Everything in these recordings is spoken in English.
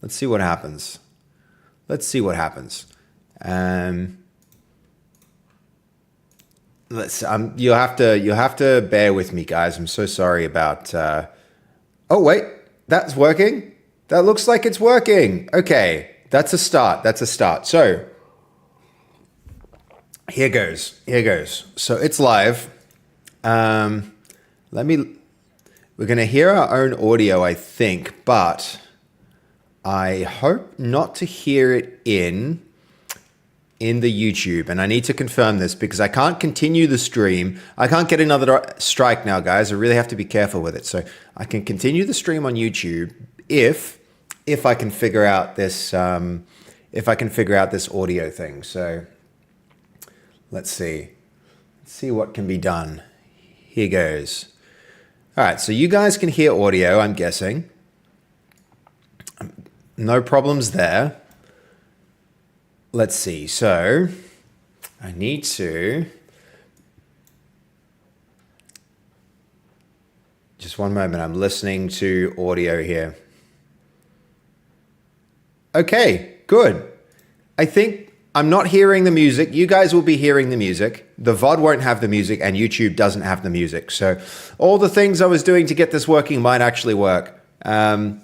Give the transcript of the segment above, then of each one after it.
Let's see what happens. Let's see what happens. You'll have to bear with me, guys. I'm so sorry about. Oh wait, that's working. That looks like it's working. Okay, that's a start. That's a start. So here goes. Here goes. So it's live. We're gonna hear our own audio, I think, but I hope not to hear it in the YouTube. And I need to confirm this because I can't continue the stream. I can't get another strike now, guys. I really have to be careful with it. So I can continue the stream on YouTube if I can figure out this audio thing. So let's see. Let's see what can be done. Here goes. All right, so you guys can hear audio, I'm guessing. No problems there. Let's see. So I need to just one moment. I'm listening to audio here. Okay, good. I think I'm not hearing the music. You guys will be hearing the music. The VOD won't have the music and YouTube doesn't have the music. So all the things I was doing to get this working might actually work. Have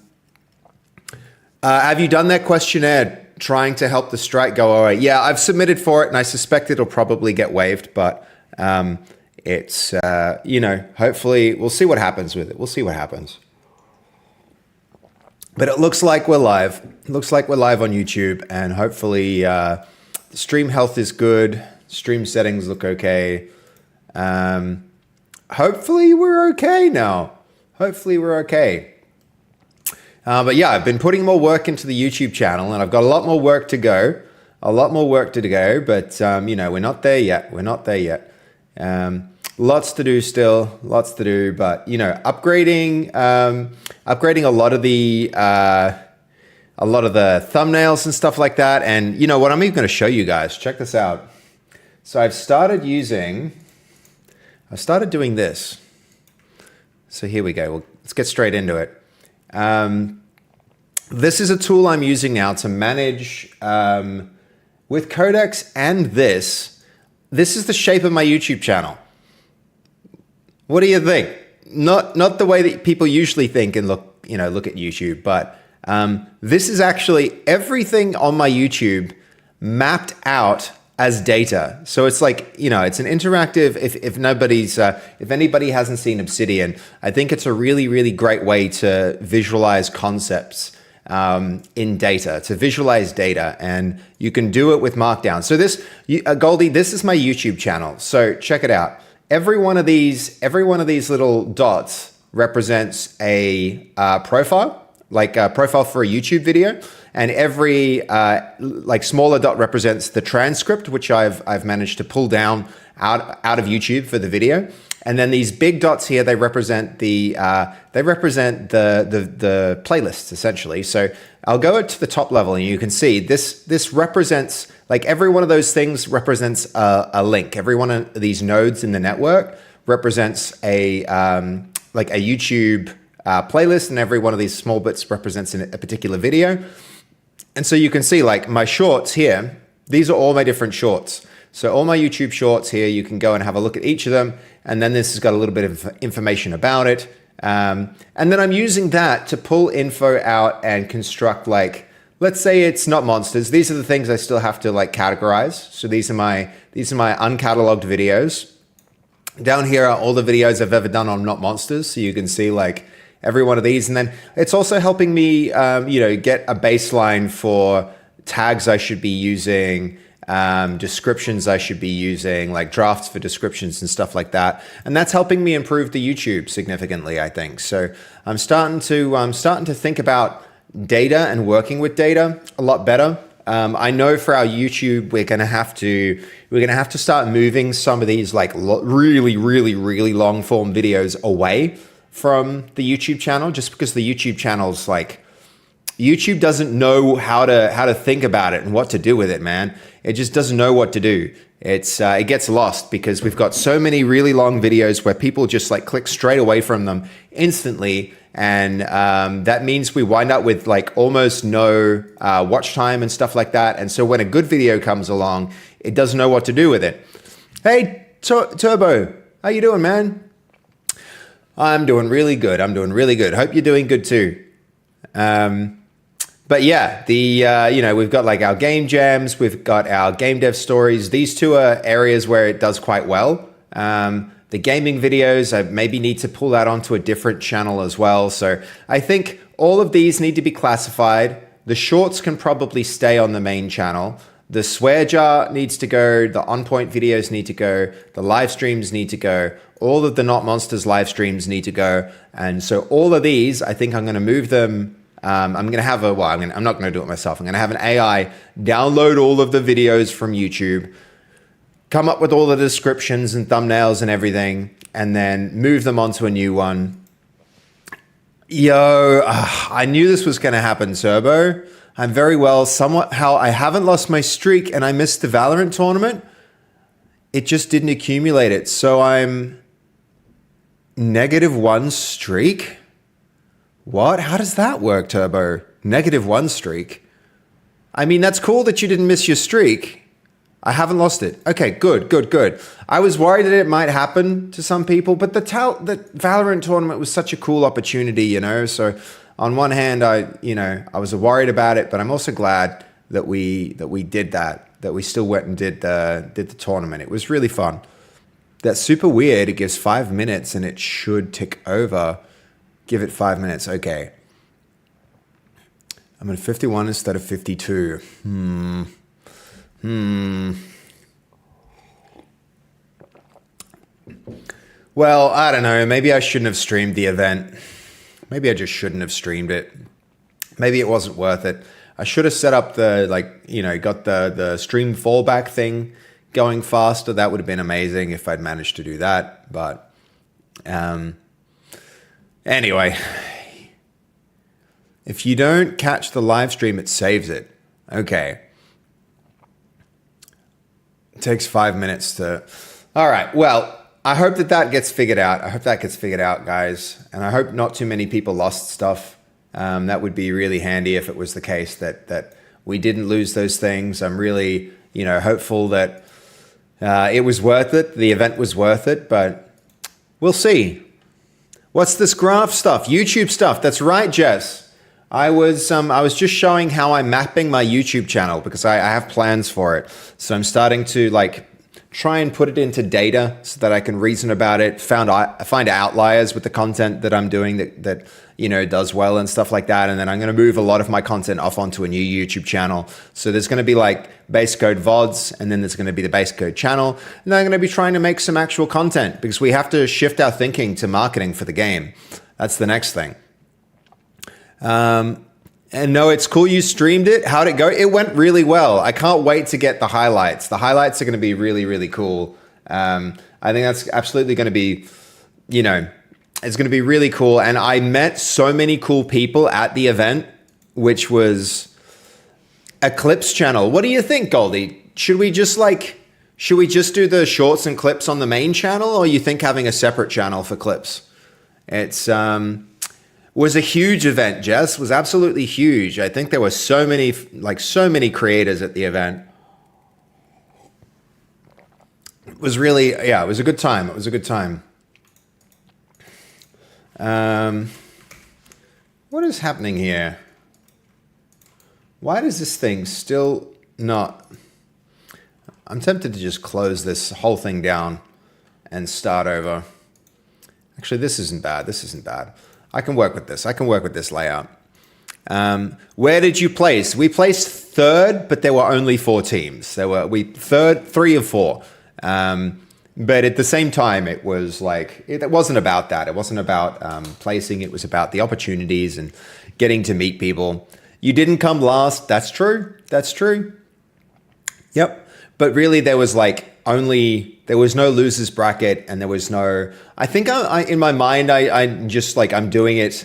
you done that questionnaire trying to help the strike go away? Yeah, I've submitted for it and I suspect it'll probably get waived, but it's, hopefully we'll see what happens with it. We'll see what happens. But it looks like we're live. It looks like we're live on YouTube and hopefully the stream health is good. Stream settings look okay. Hopefully we're okay now. Hopefully we're okay. But yeah, I've been putting more work into the YouTube channel and I've got a lot more work to go. But, we're not there yet. We're not there yet. Lots to do still, lots to do, but, upgrading a lot of the thumbnails and stuff like that. And what I'm even going to show you guys, check this out. So I've started doing this. So here we go. Well, let's get straight into it. This is a tool I'm using now to manage with Codex and this. This is the shape of my YouTube channel. What do you think? Not the way that people usually think and look at YouTube, but this is actually everything on my YouTube mapped out as data. So it's like, it's an interactive, if anybody hasn't seen Obsidian, I think it's a really, really great way to visualize concepts in data, to visualize data, and you can do it with Markdown. So this, Goldie, this is my YouTube channel. So check it out. Every one of these little dots represents a profile, like a profile for a YouTube video. And every smaller dot represents the transcript, which I've managed to pull down out of YouTube for the video. And then these big dots here, they represent the playlists essentially. So I'll go to the top level and you can see this represents, like every one of those things represents a link. Every one of these nodes in the network represents a YouTube playlist, and every one of these small bits represents a particular video. And so you can see like my shorts here, these are all my different shorts. So all my YouTube shorts here, you can go and have a look at each of them. And then this has got a little bit of information about it. And then I'm using that to pull info out and construct, like, let's say it's not monsters. These are the things I still have to categorize. So these are my uncatalogued videos. Down here are all the videos I've ever done on not monsters. So you can see every one of these. And then it's also helping me, get a baseline for tags I should be using, descriptions I should be using, like drafts for descriptions and stuff like that. And that's helping me improve the YouTube significantly, I think. So I'm starting to think about data and working with data a lot better. I know for our YouTube, we're gonna have to start moving some of these really, really, really long form videos away from the YouTube channel, just because the YouTube channel's YouTube doesn't know how to think about it and what to do with it, man. It just doesn't know what to do. It gets lost because we've got so many really long videos where people just like click straight away from them instantly, and that means we wind up with like almost no watch time and stuff like that. And so when a good video comes along, it doesn't know what to do with it. Hey, Turbo, how you doing, man? I'm doing really good. Hope you're doing good too. But yeah, we've got like our game jams, we've got our game dev stories. These two are areas where it does quite well. The gaming videos, I maybe need to pull that onto a different channel as well. So I think all of these need to be classified. The shorts can probably stay on the main channel. The swear jar needs to go. The on point videos need to go. The live streams need to go. All of the Not Monsters live streams need to go. And so all of these, I think I'm going to move them. I'm going to have I'm not going to do it myself. I'm going to have an AI download all of the videos from YouTube, come up with all the descriptions and thumbnails and everything, and then move them onto a new one. I knew this was going to happen, Turbo. I'm very well. Somehow I haven't lost my streak and I missed the Valorant tournament. It just didn't accumulate it. So I'm -1 streak. What? How does that work, Turbo? -1 streak? I mean, that's cool that you didn't miss your streak. I haven't lost it. Okay, good. I was worried that it might happen to some people, but the Valorant tournament was such a cool opportunity, you know? So on one hand, I was worried about it, but I'm also glad that we did that we still went and did the tournament. It was really fun. That's super weird. It gives 5 minutes and it should tick over. Give it 5 minutes. Okay. I'm at 51 instead of 52. Well, I don't know. Maybe I shouldn't have streamed the event. Maybe I just shouldn't have streamed it. Maybe it wasn't worth it. I should have set up got the stream fallback thing going faster. That would have been amazing if I'd managed to do that. But anyway, if you don't catch the live stream, it saves it. Okay. It takes 5 minutes to... All right. Well, I hope that gets figured out. I hope that gets figured out, guys. And I hope not too many people lost stuff. That would be really handy if it was the case that we didn't lose those things. I'm really, hopeful that it was worth it. The event was worth it, but we'll see. What's this graph stuff? YouTube stuff. That's right, Jess. I was just showing how I'm mapping my YouTube channel because I have plans for it. So I'm starting to try and put it into data so that I can reason about it, find outliers with the content that I'm doing that does well and stuff like that. And then I'm going to move a lot of my content off onto a new YouTube channel. So there's going to be base code VODs, and then there's going to be the base code channel. And then I'm going to be trying to make some actual content because we have to shift our thinking to marketing for the game. That's the next thing. And no, it's cool you streamed it. How'd it go? It went really well. I can't wait to get the highlights. The highlights are going to be really, really cool. I think that's absolutely going to be, it's going to be really cool. And I met so many cool people at the event, which was a clips channel. What do you think, Goldie? Should we just do the shorts and clips on the main channel, or you think having a separate channel for clips? It's, was a huge event, Jess. Was absolutely huge. I think there were so many creators at the event. It was really, it was a good time. It was a good time. What is happening here? Why does this thing still not... I'm tempted to just close this whole thing down and start over. Actually, this isn't bad. This isn't bad. I can work with this. I can work with this layout. Where did you place? We placed third, but there were only 4 teams. Third, 3 of 4. But at the same time, it was it wasn't about that. It wasn't about placing. It was about the opportunities and getting to meet people. You didn't come last. That's true. That's true. Yep. But really, there was there was no losers bracket, and there was no. I think in my mind, I'm just I'm doing it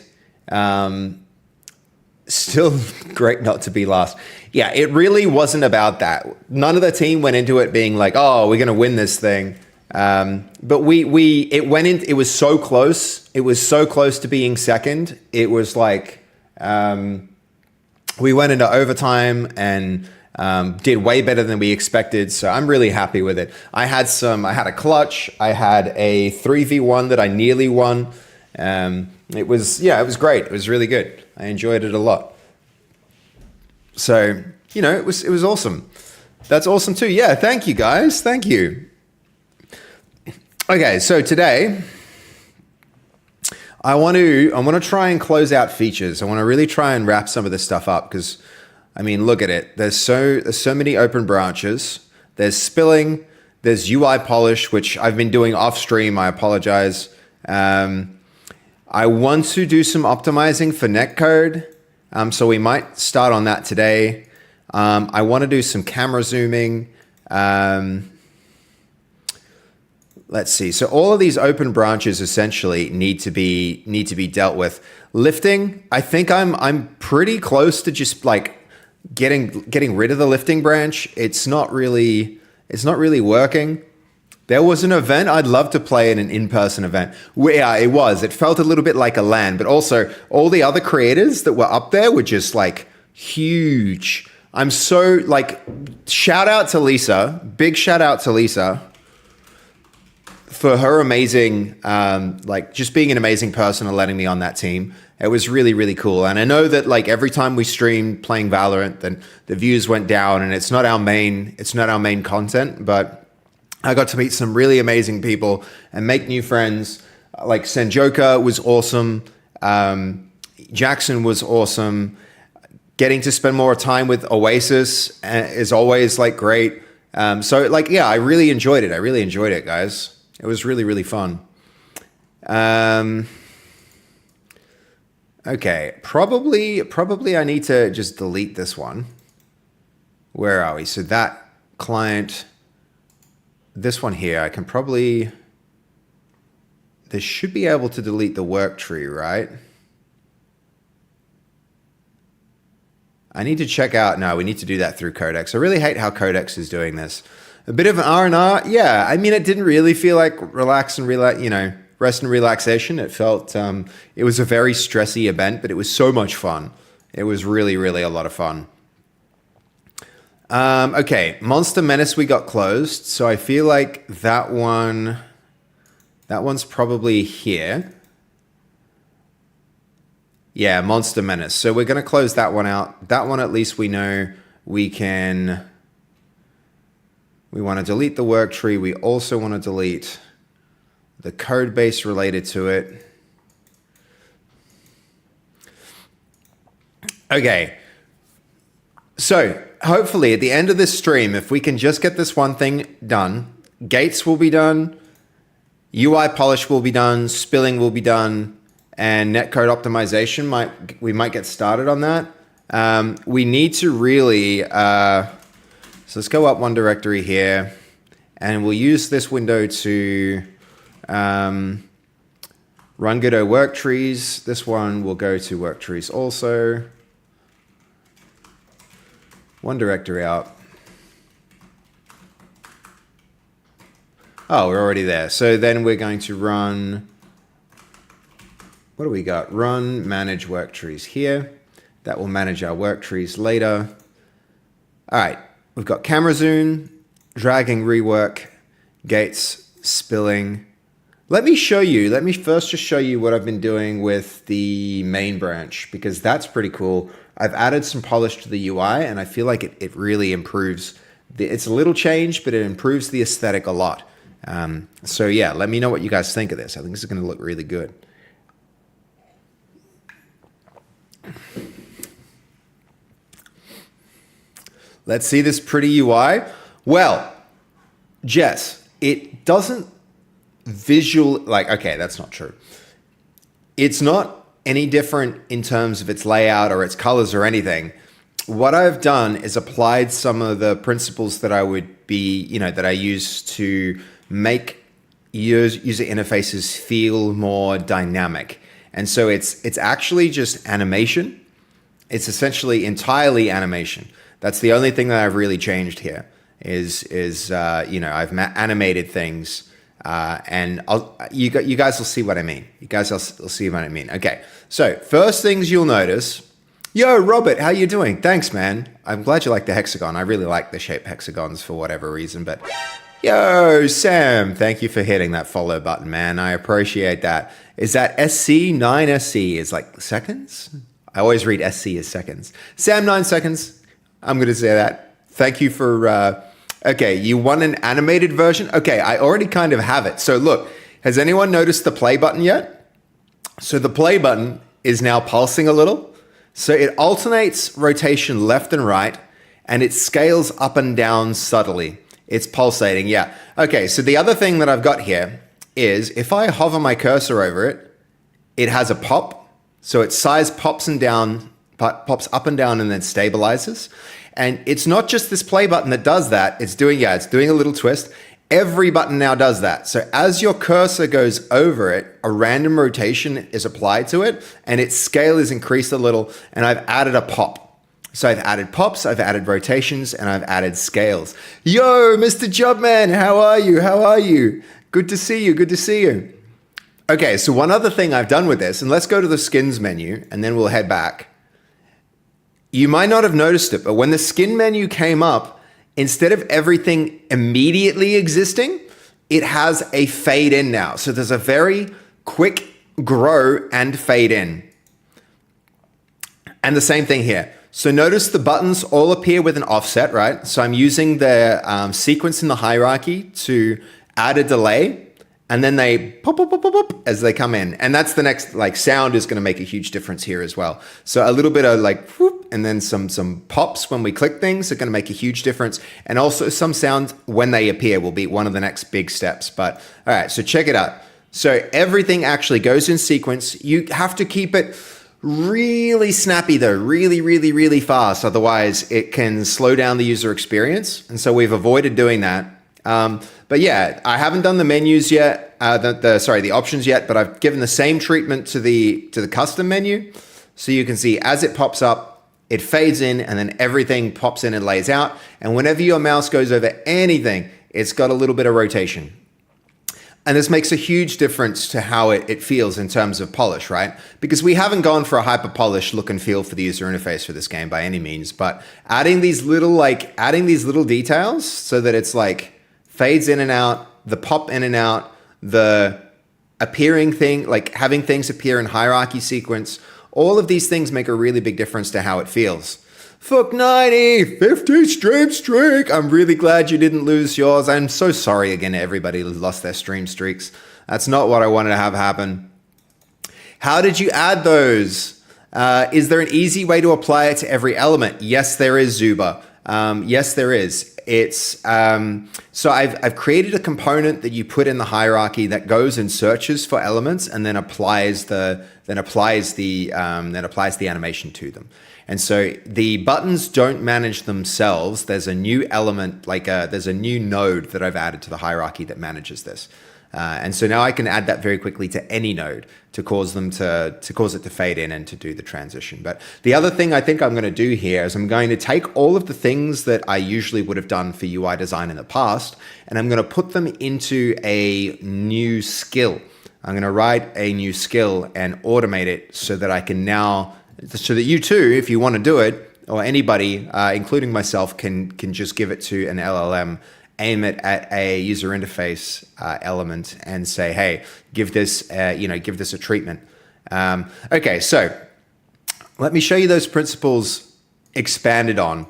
Still great not to be last. Yeah, it really wasn't about that. None of the team went into it being like, "Oh, we're going to win this thing." But it went in. It was so close. It was so close to being second. It was like we went into overtime and did way better than we expected. So I'm really happy with it. I had a clutch. I had a 3v1 that I nearly won. It was great. It was really good. I enjoyed it a lot. So, it was awesome. That's awesome too. Yeah, thank you guys. Thank you. Okay, so today I want to try and close out features. I want to really try and wrap some of this stuff up because look at it. There's so many open branches. There's spilling, there's UI polish, which I've been doing off stream. I apologize. I want to do some optimizing for netcode. So we might start on that today. I want to do some camera zooming. Let's see. So all of these open branches essentially need to be dealt with. Lifting, I think I'm pretty close to just like getting rid of the lifting branch. It's not really working. There was an event I'd love to play in an in-person event. Yeah, it was. It felt a little bit like a LAN, but also all the other creators that were up there were just like huge. I'm so like, shout out to Lisa. Big shout out to Lisa for her amazing, just being an amazing person and letting me on that team. It was really, really cool. And I know that like every time we stream playing Valorant, then the views went down and it's not our main content, but I got to meet some really amazing people and make new friends. Like Senjoka was awesome. Jackson was awesome. Getting to spend more time with Oasis is always like great. I really enjoyed it. I really enjoyed it, guys. It was really, really fun. Okay, probably I need to just delete this one. Where are we? So that client, this one here, I can probably, this should be able to delete the work tree, right? I need to check out, no, we need to do that through Codex. I really hate how Codex is doing this. A bit of an R&R, yeah. It didn't really feel like rest and relaxation. It felt, it was a very stressy event, but it was so much fun. It was really, really a lot of fun. Okay, Monster Menace we got closed, so I feel like that one's probably here. Yeah, Monster Menace. So we're going to close that one out. That one at least we know we want to delete the work tree. We also want to delete the code base related to it. Okay, so hopefully at the end of this stream, if we can just get this one thing done, gates will be done, UI polish will be done, spilling will be done, and netcode optimization we might get started on that. We need to really, so let's go up one directory here, and we'll use this window to run Godot work trees. This one will go to work trees also. One directory out. Oh, we're already there. So then we're going to run, what do we got? Run manage work trees here. That will manage our work trees later. All right, we've got camera zoom, dragging rework, gates, spilling. Let me first just show you what I've been doing with the main branch, because that's pretty cool. I've added some polish to the UI, and I feel like it really improves. It's a little change, but it improves the aesthetic a lot. So yeah, let me know what you guys think of this. I think this is going to look really good. Let's see this pretty UI. Well, Jess, it doesn't okay, that's not true. It's not any different in terms of its layout or its colors or anything. What I've done is applied some of the principles that I use to make user interfaces feel more dynamic. And so it's actually just animation. It's essentially entirely animation. That's the only thing that I've really changed here. I've animated things, and you guys will see what I mean. You guys will see what I mean. Okay, so first things you'll notice. Yo, Robert, how you doing? Thanks, man. I'm glad you like the hexagon. I really like the shape hexagons for whatever reason. But yo, Sam, thank you for hitting that follow button, man. I appreciate that. Is that SC? 9SC is like seconds? I always read SC as seconds. Sam, 9 seconds. I'm going to say that. Thank you for... okay, you want an animated version? Okay, I already kind of have it. So look, has anyone noticed the play button yet? So the play button is now pulsing a little. So it alternates rotation left and right, and it scales up and down subtly. It's pulsating, yeah. Okay, so the other thing that I've got here is if I hover my cursor over it, it has a pop. So its size pops up and down and then stabilizes. And it's not just this play button that does that. It's doing a little twist. Every button now does that. So as your cursor goes over it, a random rotation is applied to it and its scale is increased a little, and I've added a pop. So I've added pops, I've added rotations, and I've added scales. Yo, Mr. Jobman, how are you? How are you? Good to see you, good to see you. Okay, so one other thing I've done with this, and let's go to the skins menu and then we'll head back. You might not have noticed it, but when the skin menu came up, instead of everything immediately existing, it has a fade in now. So there's a very quick grow and fade in. And the same thing here. So notice the buttons all appear with an offset, right? So I'm using the sequence in the hierarchy to add a delay, and then they pop, pop, pop, pop, pop as they come in. And that's the next, like, sound is gonna make a huge difference here as well. So a little bit of like, whoop, and then some pops when we click things are gonna make a huge difference. And also some sound when they appear will be one of the next big steps. But all right, so check it out. So everything actually goes in sequence. You have to keep it really snappy though, really, really, really fast. Otherwise it can slow down the user experience. And so we've avoided doing that. But yeah, I haven't done the menus yet, the options yet, but I've given the same treatment to the custom menu. So you can see as it pops up, it fades in and then everything pops in and lays out. And whenever your mouse goes over anything, it's got a little bit of rotation. And this makes a huge difference to how it feels in terms of polish, right? Because we haven't gone for a hyper polished look and feel for the user interface for this game by any means, but adding these little details so that it's like fades in and out, the pop in and out, the appearing thing, like having things appear in hierarchy sequence, all of these things make a really big difference to how it feels. Fuck 90, 50 stream streak. I'm really glad you didn't lose yours. I'm so sorry again to everybody who lost their stream streaks. That's not what I wanted to have happen. How did you add those? Is there an easy way to apply it to every element? Yes, there is, Zuba. Yes, there is. It's so I've created a component that you put in the hierarchy that goes and searches for elements and then applies the animation to them. And so the buttons don't manage themselves. There's a new element, there's a new node that I've added to the hierarchy that manages this. And so now I can add that very quickly to any node to cause it to fade in and to do the transition. But the other thing I think I'm going to do here is I'm going to take all of the things that I usually would have done for UI design in the past, and I'm going to put them into a new skill. I'm going to write a new skill and automate it so that I can now, so that you too, if you want to do it, or anybody, including myself, can just give it to an LLM, aim it at a user interface element and say, hey, give this a treatment. Okay, so let me show you those principles expanded on.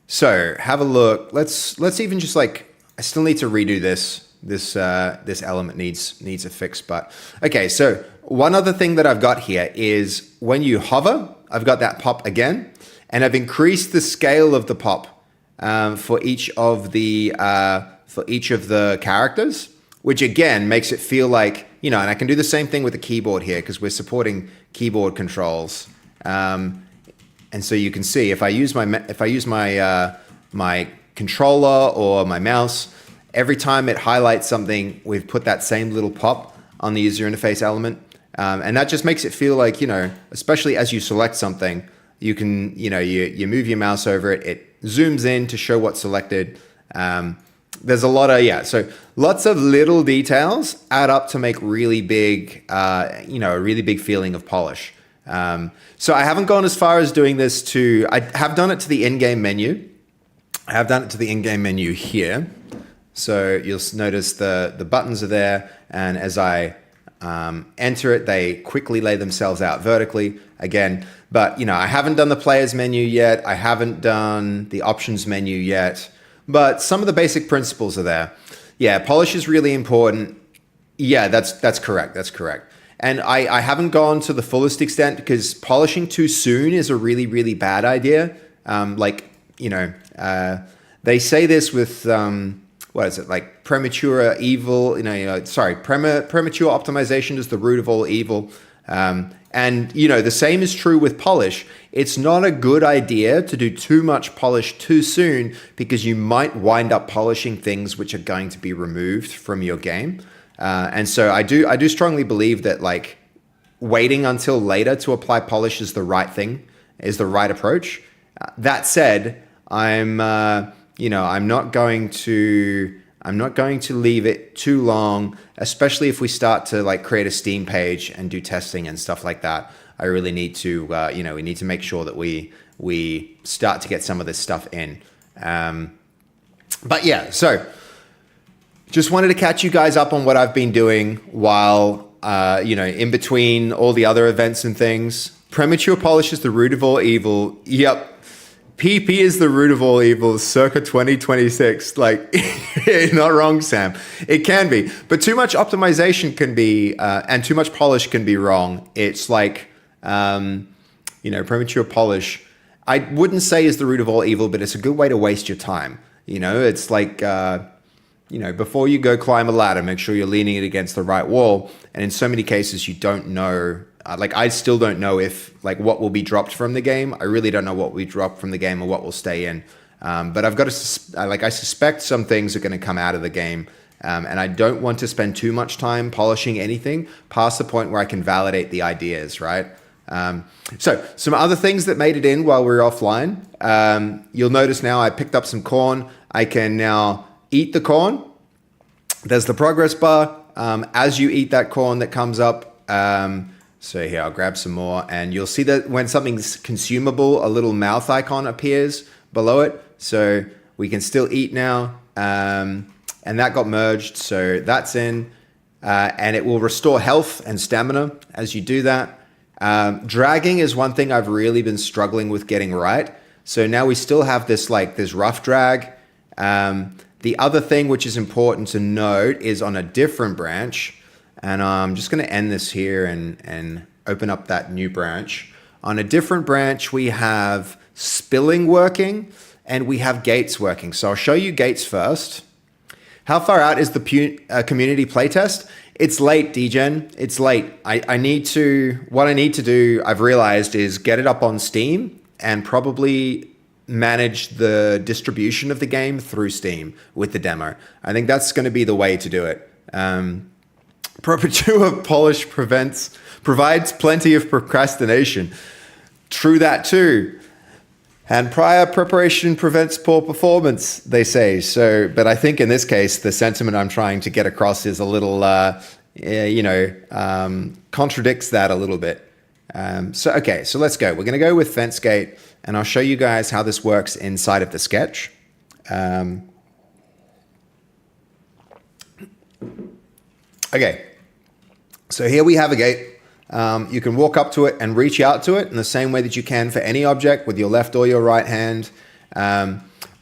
So have a look. Let's even just I still need to redo this. This element needs a fix, but okay. So one other thing that I've got here is when you hover, I've got that pop again, and I've increased the scale of the pop for each of the characters, which again makes it feel like, and I can do the same thing with the keyboard here because we're supporting keyboard controls. And so you can see if I use my controller or my mouse, every time it highlights something, we've put that same little pop on the user interface element. And that just makes it feel like, especially as you select something, you can, you move your mouse over it, it zooms in to show what's selected. There's a lot of, so lots of little details add up to make really big, a really big feeling of polish. So I haven't gone as far as doing this I have done it to the in-game menu. I have done it to the in-game menu here. So you'll notice the buttons are there, and as I enter it, they quickly lay themselves out vertically again. But I haven't done the players menu yet. I haven't done the options menu yet. But some of the basic principles are there. Yeah, polish is really important. Yeah, that's correct. That's correct. And I haven't gone to the fullest extent because polishing too soon is a really, really bad idea. They say this with what is it, like premature evil? Premature optimization is the root of all evil. And the same is true with polish. It's not a good idea to do too much polish too soon because you might wind up polishing things which are going to be removed from your game. And so I do strongly believe that like waiting until later to apply polish is the right thing, is the right approach. That said, I'm not going to leave it too long, especially if we start to like create a Steam page and do testing and stuff like that. I really need to, we need to make sure that we start to get some of this stuff in. But yeah, so just wanted to catch you guys up on what I've been doing while, in between all the other events and things. Premature polish is the root of all evil. Yep. PP is the root of all evil circa 2026. Like, not wrong, Sam. It can be. But too much optimization can be, and too much polish can be wrong. It's like, premature polish, I wouldn't say is the root of all evil, but it's a good way to waste your time. It's like, before you go climb a ladder, make sure you're leaning it against the right wall. And in so many cases, you don't know. I still don't know if what will be dropped from the game. I really don't know what will be dropped from the game or what will stay in. But I've got to, I suspect some things are going to come out of the game. And I don't want to spend too much time polishing anything past the point where I can validate the ideas, right? So some other things that made it in while we were offline. You'll notice now I picked up some corn. I can now eat the corn. There's the progress bar. As you eat that corn that comes up, so here, I'll grab some more, and you'll see that when something's consumable, a little mouth icon appears below it. So we can still eat now, and that got merged, so that's in, and it will restore health and stamina as you do that. Dragging is one thing I've really been struggling with getting right. So now we still have this rough drag. The other thing which is important to note is on a different branch, and I'm just going to end this here and open up that new branch. On a different branch, we have spilling working and we have gates working. So I'll show you gates first. How far out is the community playtest? It's late, DGen. It's late. What I need to do, I've realized, is get it up on Steam and probably manage the distribution of the game through Steam with the demo. I think that's going to be the way to do it. Perpetua polish provides plenty of procrastination. True that too. And prior preparation prevents poor performance, they say. So, but I think in this case, the sentiment I'm trying to get across is a little, contradicts that a little bit. So let's go. We're going to go with fence gate, and I'll show you guys how this works inside of the sketch. Okay, so here we have a gate. You can walk up to it and reach out to it in the same way that you can for any object with your left or your right hand.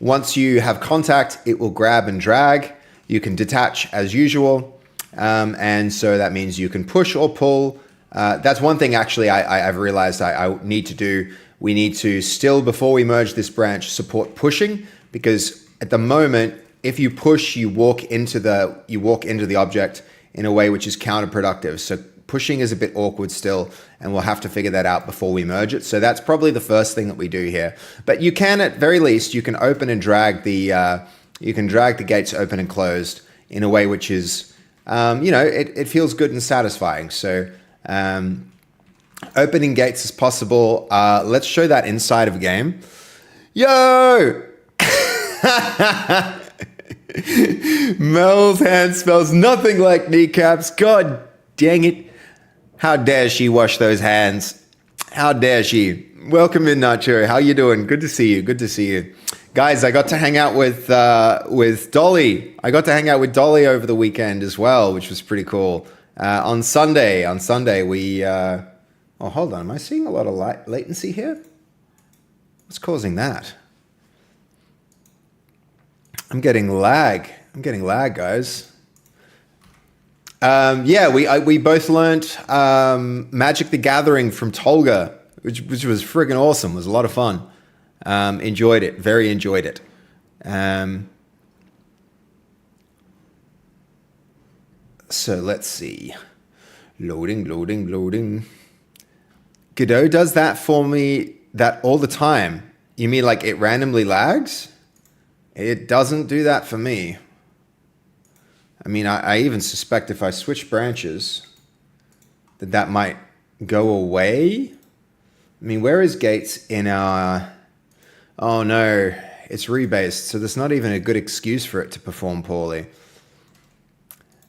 Once you have contact, it will grab and drag. You can detach as usual. And so that means you can push or pull. That's one thing actually I've realized I need to do. We need to still, before we merge this branch, support pushing, because at the moment, if you push, you walk into the object in a way which is counterproductive. So pushing is a bit awkward still, and we'll have to figure that out before we merge it. So that's probably the first thing that we do here. But you can, at very least, you can open and drag the gates open and closed in a way which is, it feels good and satisfying. So Opening gates as possible. Let's show that inside of game. Yo! Mel's hand smells nothing like kneecaps. God dang it. How dare she wash those hands? How dare she? Welcome in, Nacho. How you doing? Good to see you. Good to see you. Guys, I got to hang out with Dolly. I got to hang out with Dolly over the weekend as well, which was pretty cool. On Sunday, we... oh, hold on. Am I seeing a lot of latency here? What's causing that? I'm getting lag, guys. Yeah, we both learnt Magic the Gathering from Tolga, which was friggin' awesome. It was a lot of fun. Enjoyed it. Very enjoyed it. So let's see. Loading. Godot does that for me all the time. You mean like it randomly lags? It doesn't do that for me. I mean, I even suspect if I switch branches that might go away. I mean, where is gates in our... Oh no, it's rebased, so there's not even a good excuse for it to perform poorly.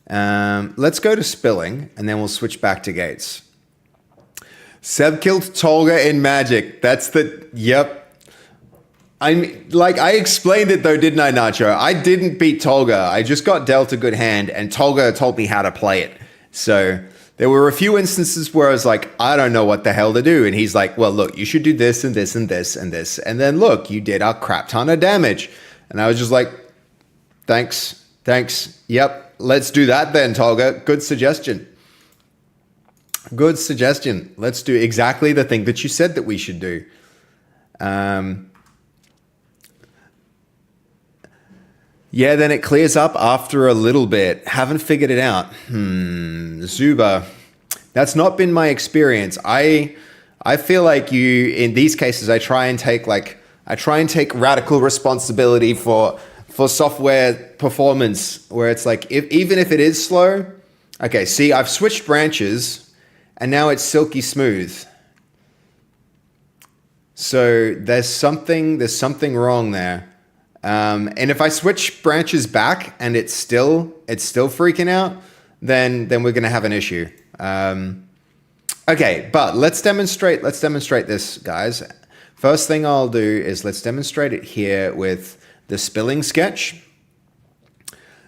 Let's go to spilling, and then we'll switch back to gates. Seb killed Tolga in Magic. That's the... Yep. I explained it though, didn't I, Nacho? I didn't beat Tolga. I just got dealt a good hand, and Tolga told me how to play it. So there were a few instances where I was like, I don't know what the hell to do. And he's like, well, look, you should do this and this and this and this. And then look, you did a crap ton of damage. And I was just like, thanks. Yep, let's do that then, Tolga. Good suggestion. Let's do exactly the thing that you said that we should do. Yeah, then it clears up after a little bit. Haven't figured it out. Zuba. That's not been my experience. I feel like in these cases, I try and take radical responsibility for software performance, where it's like, even if it is slow, okay, see, I've switched branches and now it's silky smooth. So there's something wrong there. And if I switch branches back and it's still freaking out, then we're going to have an issue. Okay, but let's demonstrate this, guys. First thing I'll do is let's demonstrate it here with the spilling sketch.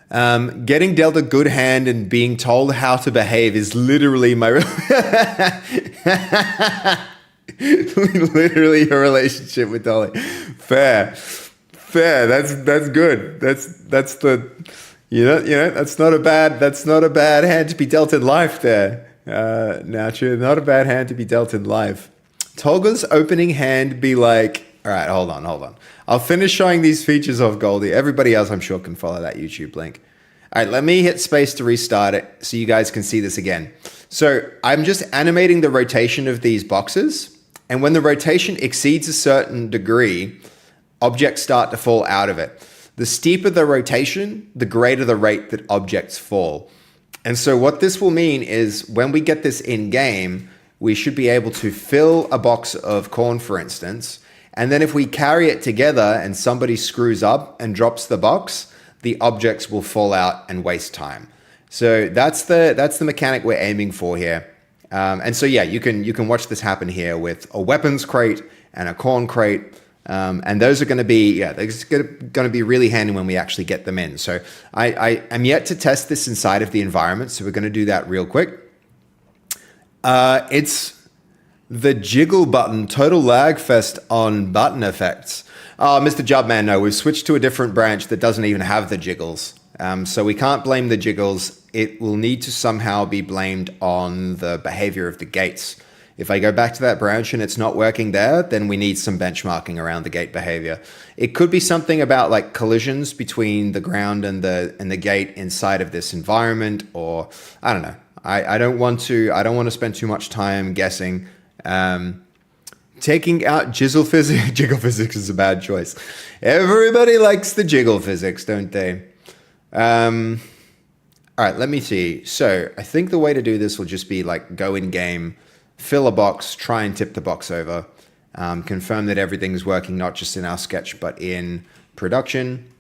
Getting dealt a good hand and being told how to behave is literally my literally a relationship with Dolly. Fair. That's good. That's the that's not a bad hand to be dealt in life there. Nacho, not a bad hand to be dealt in life. Tolga's opening hand be like, all right, hold on. I'll finish showing these features of Goldie. Everybody else, I'm sure, can follow that YouTube link. All right, let me hit space to restart it so you guys can see this again. So I'm just animating the rotation of these boxes, and when the rotation exceeds a certain degree, objects start to fall out of it. The steeper the rotation, the greater the rate that objects fall. And so what this will mean is when we get this in game, we should be able to fill a box of corn, for instance. And then if we carry it together and somebody screws up and drops the box, the objects will fall out and waste time. So that's the mechanic we're aiming for here. And so yeah, you can watch this happen here with a weapons crate and a corn crate. And those are going to be, they're going to be really handy when we actually get them in. So I am yet to test this inside of the environment, so we're going to do that real quick. It's the jiggle button, total lag fest on button effects. Oh, Mr. Jubman, no, we've switched to a different branch that doesn't even have the jiggles. So we can't blame the jiggles. It will need to somehow be blamed on the behavior of the gates. If I go back to that branch and it's not working there, then we need some benchmarking around the gate behavior. It could be something about like collisions between the ground and the gate inside of this environment, or I don't know. I don't want to spend too much time guessing. Taking out jiggle physics is a bad choice. Everybody likes the jiggle physics, don't they? All right, let me see. So I think the way to do this will just be like go in game, fill a box, try and tip the box over, confirm that everything's working, not just in our sketch, but in production.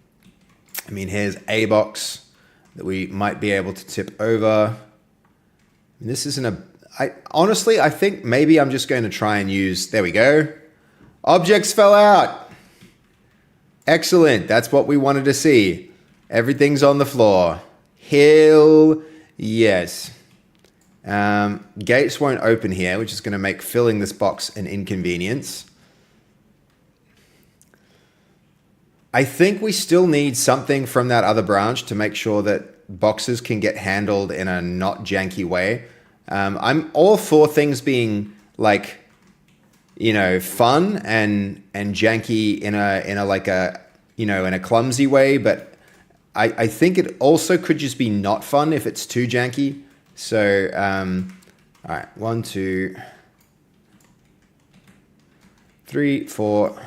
I mean, here's a box that we might be able to tip over. This isn't a, honestly, I think maybe I'm just going to try and use, there we go. Objects fell out. Excellent. That's what we wanted to see. Everything's on the floor. Hell yes. Gates won't open here, which is going to make filling this box an inconvenience. I think we still need something from that other branch to make sure that boxes can get handled in a not janky way. I'm all for things being like, you know, fun and janky in a like a, you know, in a clumsy way, but I think it also could just be not fun if it's too janky. So, all right, 1, 2, 3, 4.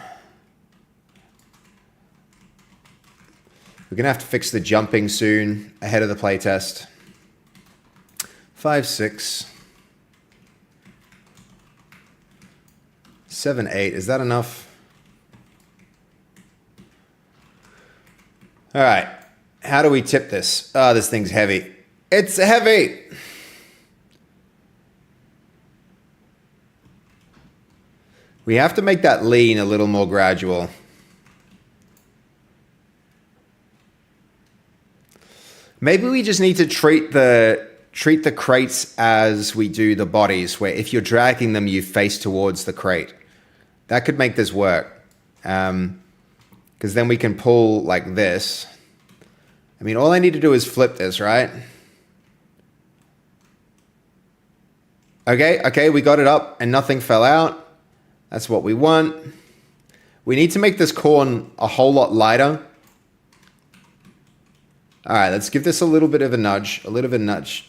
We're gonna have to fix the jumping soon ahead of the playtest. 5, 6, 7, 8. Is that enough? All right. How do we tip this? Oh, this thing's heavy. It's heavy. We have to make that lean a little more gradual. Maybe we just need to treat the crates as we do the bodies, where if you're dragging them, you face towards the crate. That could make this work. Because then we can pull like this. I mean, all I need to do is flip this, right? Okay, we got it up and nothing fell out. That's what we want. We need to make this corn a whole lot lighter. All right, let's give this a little bit of a nudge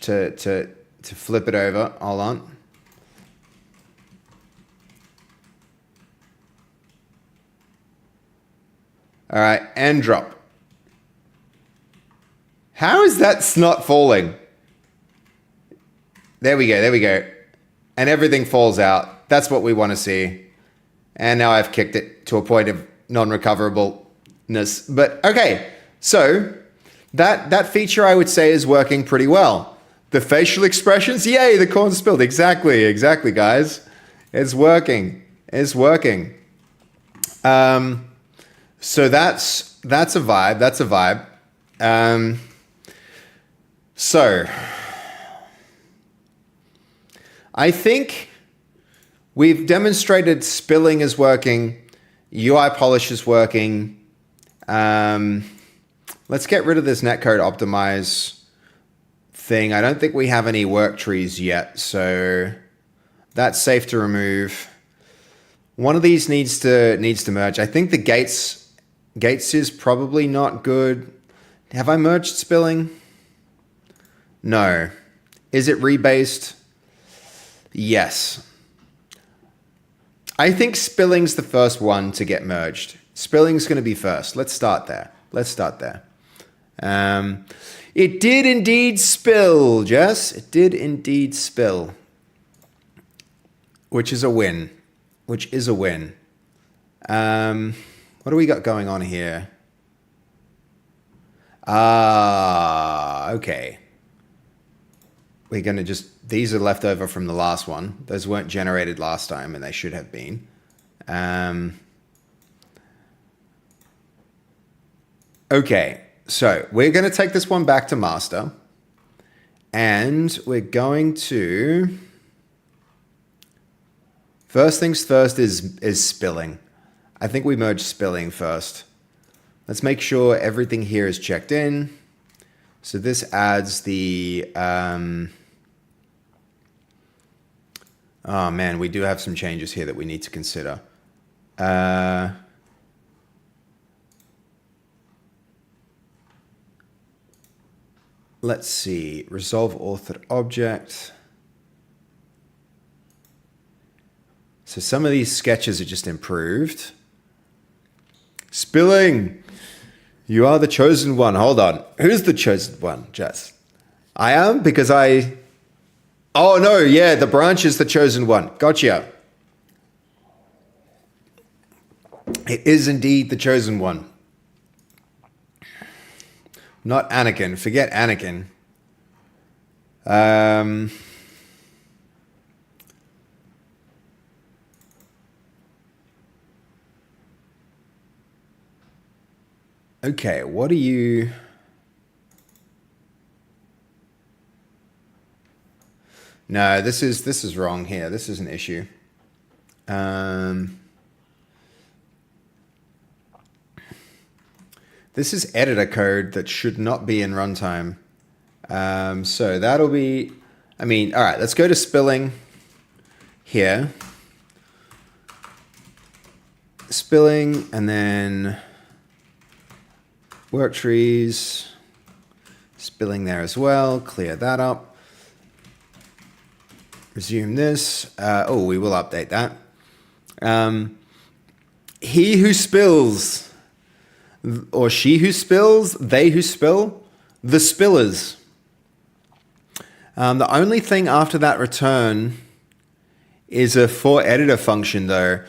to flip it over. Hold on. All right, and drop. How is that snot falling? There we go. And everything falls out. That's what we want to see. And now I've kicked it to a point of non-recoverableness. But okay, so that feature I would say is working pretty well. The facial expressions, yay, the corn spilled. Exactly, guys. It's working. So that's a vibe. So I think we've demonstrated spilling is working, UI polish is working. Let's get rid of this netcode optimize thing. I don't think we have any work trees yet, so that's safe to remove. One of these needs to merge. I think the gates is probably not good. Have I merged spilling? No. Is it rebased? Yes. I think spilling's the first one to get merged. Spilling's going to be first. Let's start there. It did indeed spill, Jess. It did indeed spill. Which is a win. What do we got going on here? Okay. We're going to just, these are left over from the last one. Those weren't generated last time, and they should have been. Okay, so we're going to take this one back to master. And we're going to... First things first is spilling. I think we merge spilling first. Let's make sure everything here is checked in. So this adds the... oh man, we do have some changes here that we need to consider. Let's see, resolve authored object. So some of these sketches are just improved. Spilling, you are the chosen one. Hold on, who's the chosen one, Jess? I am because I... Oh, no, yeah, the branch is the chosen one. Gotcha. It is indeed the chosen one. Not Anakin. Forget Anakin. Okay, what are you... No, this is wrong here. This is an issue. This is editor code that should not be in runtime. So that'll be, I mean, all right, let's go to spilling here. Spilling and then work trees, spilling there as well, clear that up. Resume this. Oh, we will update that. He who spills, or she who spills, they who spill, the spillers. The only thing after that return is a for editor function though.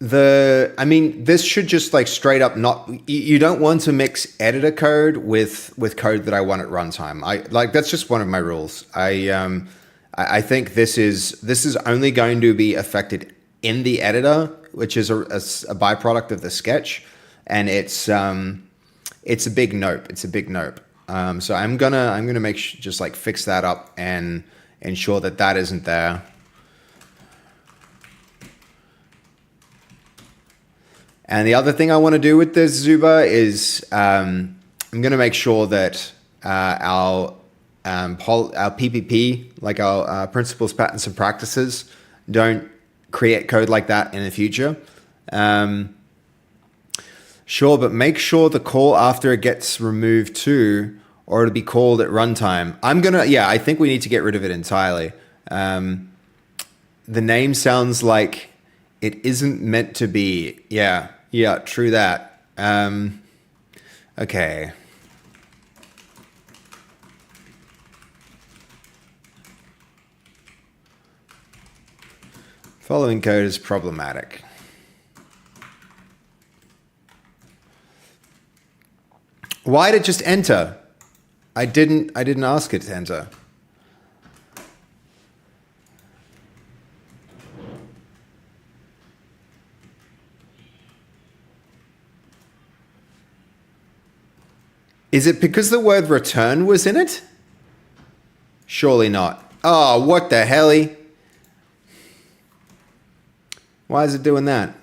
I mean, this should just like straight up not, you don't want to mix editor code with code that I want at runtime. That's just one of my rules. I think this is only going to be affected in the editor, which is a byproduct of the sketch, and it's a big nope. It's a big nope. So I'm gonna just like fix that up and ensure that that isn't there. And the other thing I want to do with this Zuba is I'm going to make sure that our PPP, like our principles, patterns, and practices, don't create code like that in the future. Sure, but make sure the call after it gets removed too, or it'll be called at runtime. I think we need to get rid of it entirely. The name sounds like it isn't meant to be. Yeah, true that. Okay. Following code is problematic. Why did it just enter? I didn't ask it to enter. Is it because the word return was in it? Surely not. Oh, what the helly? Why is it doing that?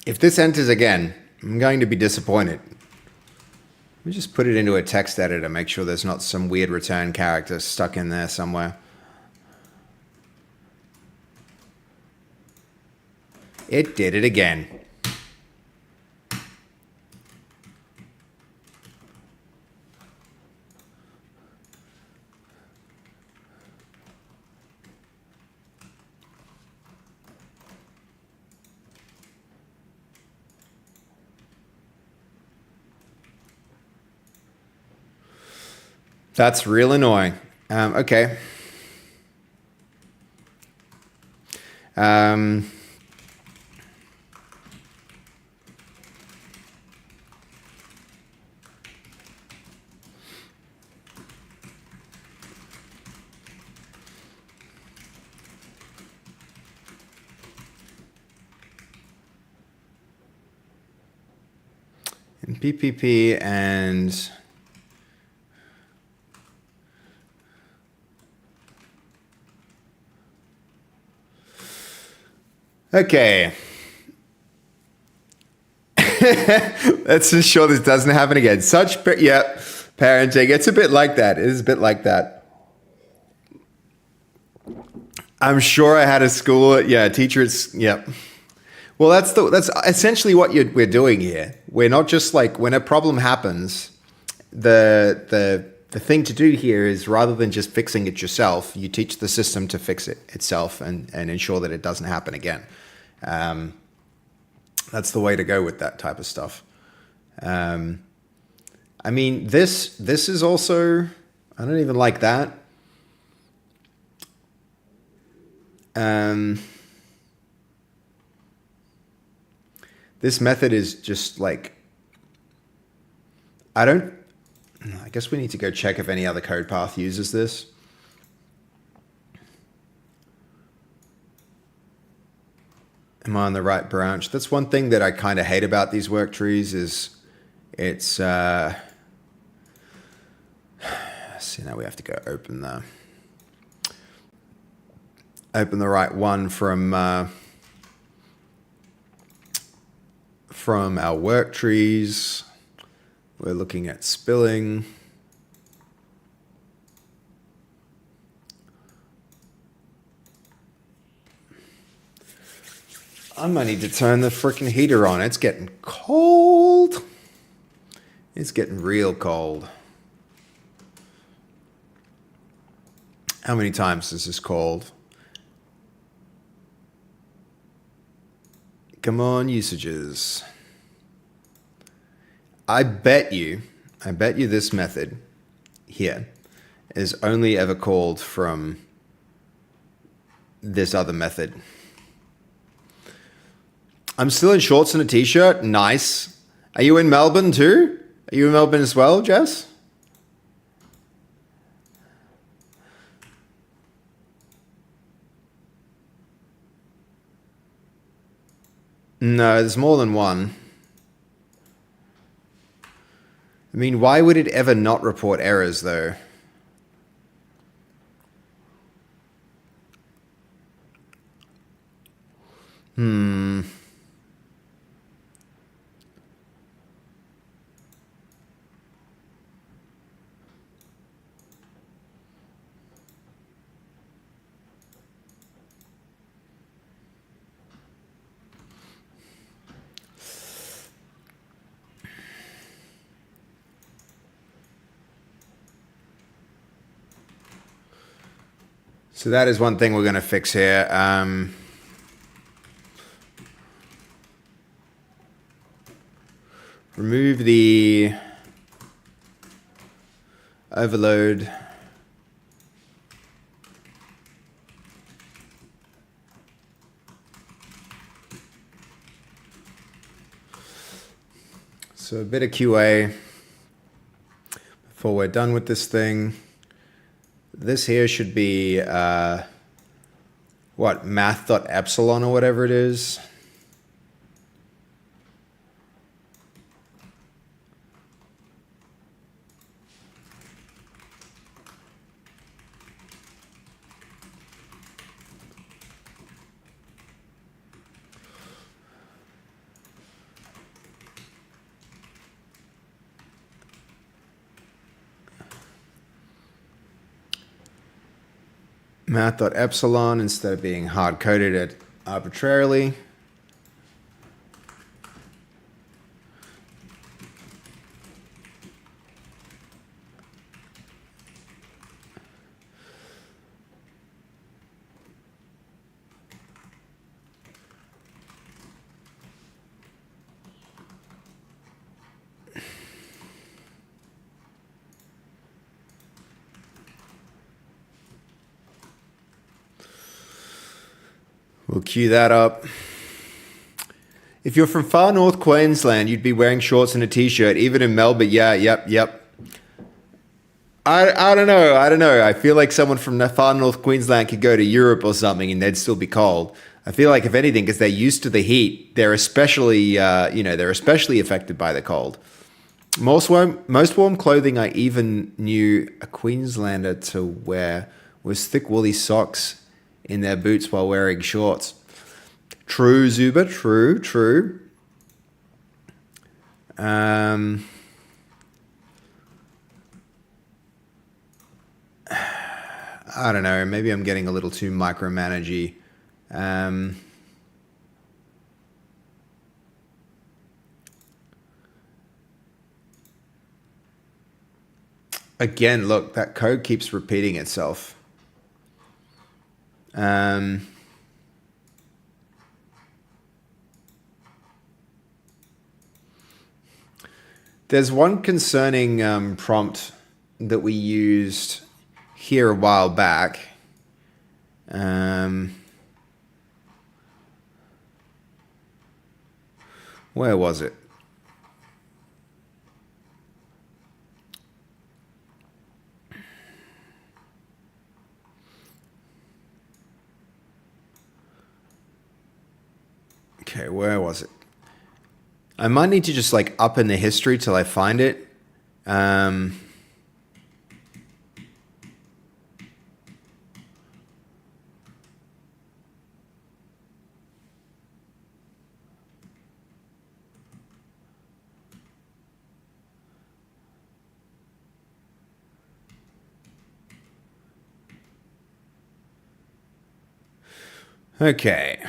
If this enters again, I'm going to be disappointed. Let me just put it into a text editor, make sure there's not some weird return character stuck in there somewhere. It did it again. That's real annoying. Okay. In PPP and okay. Let's ensure this doesn't happen again. Parenting. It's a bit like that. It is a bit like that. I'm sure I had a school. Yeah, teachers. Yep. Well, that's essentially what we're doing here. We're not just like when a problem happens, the thing to do here is rather than just fixing it yourself, you teach the system to fix it itself and ensure that it doesn't happen again. That's the way to go with that type of stuff. I mean, this is also, I don't even like that. This method is just like, I guess we need to go check if any other code path uses this. Am I on the right branch? That's one thing that I kind of hate about these work trees is it's, see, now we have to go open the right one from our work trees. We're looking at spilling. I might need to turn the freaking heater on. It's getting cold. It's getting real cold. How many times is this cold? Come on, usages. I bet you this method here is only ever called from this other method. I'm still in shorts and a t-shirt. Nice. Are you in Melbourne too? Are you in Melbourne as well, Jess? No, there's more than one. I mean, why would it ever not report errors though? So that is one thing we're going to fix here. Remove the overload. So a bit of QA before we're done with this thing. This here should be, what, math.epsilon or whatever it is. Math.epsilon instead of being hard-coded it arbitrarily. We'll queue that up. If you're from far north Queensland, you'd be wearing shorts and a t-shirt, even in Melbourne. Yeah, yep. I don't know. I feel like someone from far north Queensland could go to Europe or something and they'd still be cold. I feel like if anything, because they're used to the heat, they're especially, they're especially affected by the cold. Most warm clothing I even knew a Queenslander to wear was thick woolly socks in their boots while wearing shorts. True, Zuba, true. I don't know, maybe I'm getting a little too micromanagey. Again, look, that code keeps repeating itself. There's one concerning prompt that we used here a while back. Where was it? Okay, where was it? I might need to just like up in the history till I find it. Okay.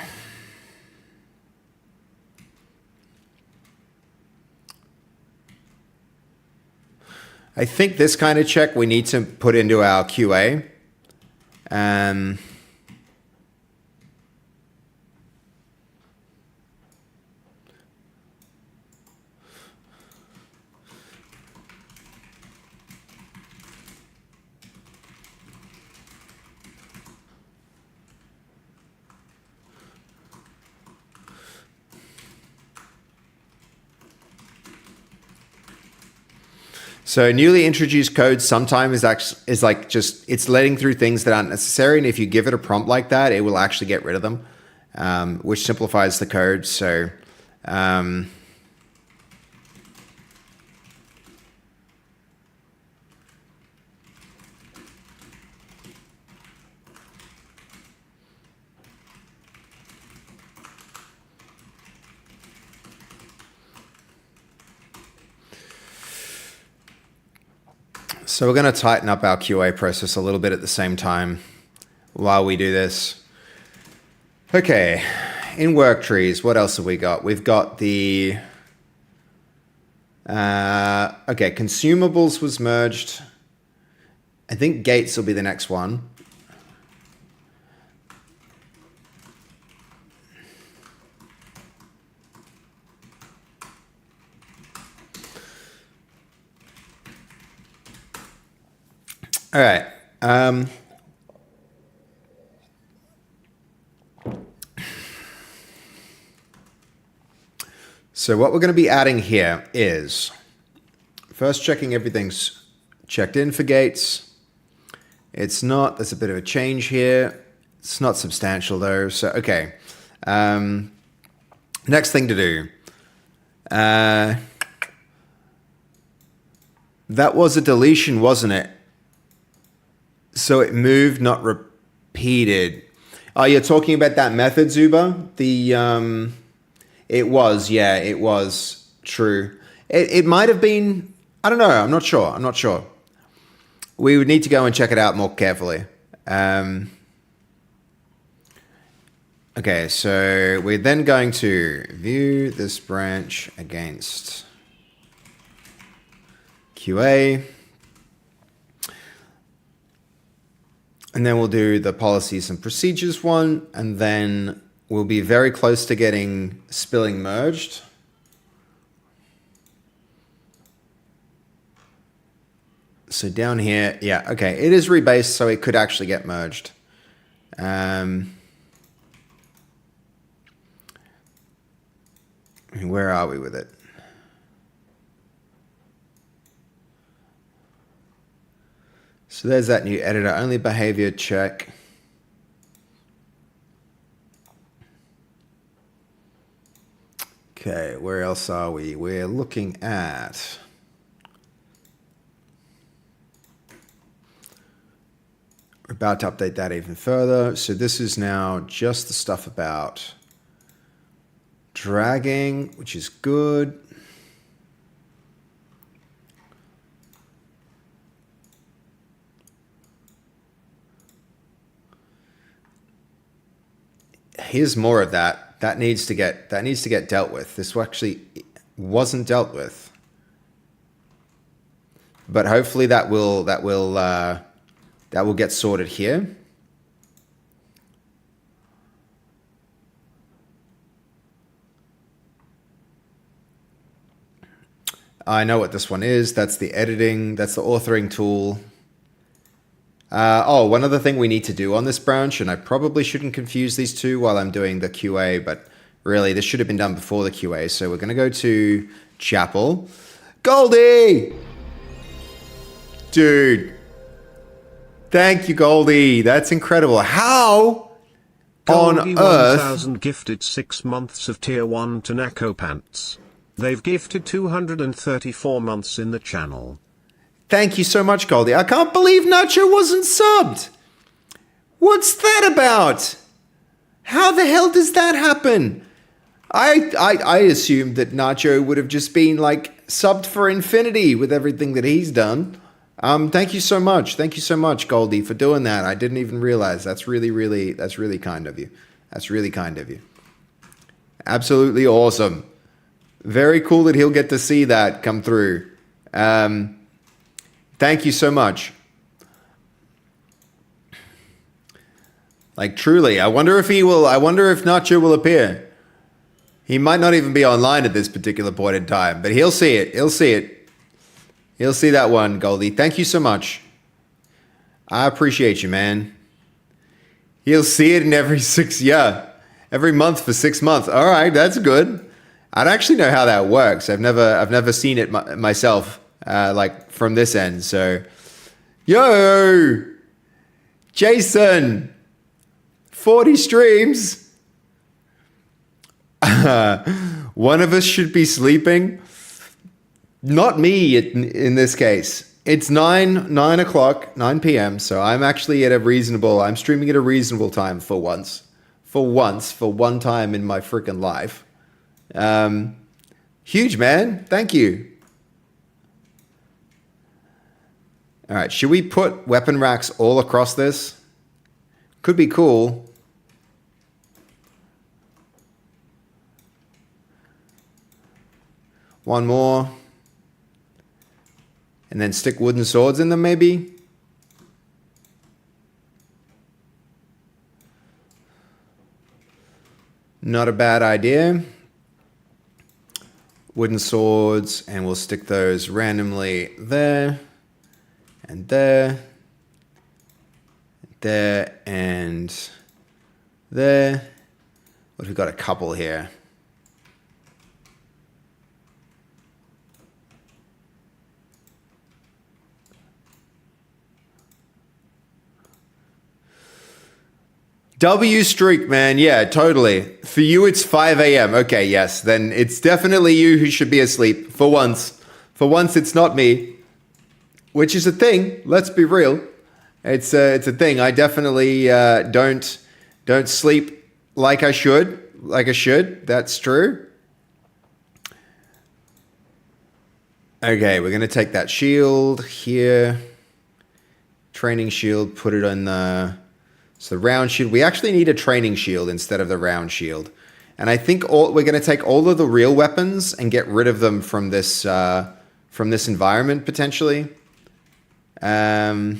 I think this kind of check we need to put into our QA. So newly introduced code sometimes is like just, it's letting through things that aren't necessary. And if you give it a prompt like that, it will actually get rid of them, which simplifies the code. So So we're going to tighten up our QA process a little bit at the same time while we do this. Okay, in work trees, what else have we got? We've got the, okay, consumables was merged. I think gates will be the next one. All right. So what we're going to be adding here is first checking everything's checked in for gates. It's not. There's a bit of a change here. It's not substantial though. So, okay. Next thing to do. That was a deletion, wasn't it? So it moved, not repeated. Oh, you're talking about that method, Zuba? The, it was, yeah, it was true. It might have been, I don't know, I'm not sure. We would need to go and check it out more carefully. Okay, so we're then going to view this branch against QA. And then we'll do the policies and procedures one, and then we'll be very close to getting spilling merged. So down here, yeah, okay, it is rebased, so it could actually get merged. Where are we with it? So there's that new editor only behavior check. Okay, where else are we? We're looking at we're about to update that even further. So this is now just the stuff about dragging, which is good. Here's more of that. That needs to get dealt with. This actually wasn't dealt with. but hopefully that will get sorted here. I know what this one is. That's the editing. That's the authoring tool. One other thing we need to do on this branch, and I probably shouldn't confuse these two while I'm doing the QA, but really this should have been done before the QA. So we're going to go to Chapel. Goldie! Dude. Thank you, Goldie. That's incredible. How Goldie on earth... 1000 gifted 6 months of tier 1 to Naco Pants. They've gifted 234 months in the channel. Thank you so much, Goldie. I can't believe Nacho wasn't subbed. What's that about? How the hell does that happen? I assumed that Nacho would have just been like subbed for infinity with everything that he's done. Thank you so much. Thank you so much, Goldie, for doing that. I didn't even realize. That's really kind of you. That's really kind of you. Absolutely awesome. Very cool that he'll get to see that come through. Thank you so much. Like, truly, I wonder if Nacho will appear. He might not even be online at this particular point in time, but he'll see it. He'll see it. He'll see that one, Goldie. Thank you so much. I appreciate you, man. He'll see it in every month for 6 months. All right, that's good. I don't actually know how that works. I've never seen it myself, like from this end. So, yo, Jason, 40 streams. One of us should be sleeping. Not me in this case. It's 9 o'clock, 9 p.m. So I'm actually I'm streaming at a reasonable time for once. For one time in my freaking life. Huge, man. Thank you. All right. Should we put weapon racks all across this? Could be cool. One more. And then stick wooden swords in them, maybe? Not a bad idea. Wooden swords, and we'll stick those randomly there, and there, there, and there. But we've got a couple here. W streak, man. Yeah, totally. For you, it's 5 a.m. Okay, yes. Then it's definitely you who should be asleep. For once. For once, it's not me. Which is a thing. Let's be real. It's a thing. I definitely don't sleep like I should. Like I should. That's true. Okay, we're going to take that shield here. Training shield. Put it on the... So the round shield, we actually need a training shield instead of the round shield. And I think we're going to take all of the real weapons and get rid of them from this environment, potentially. What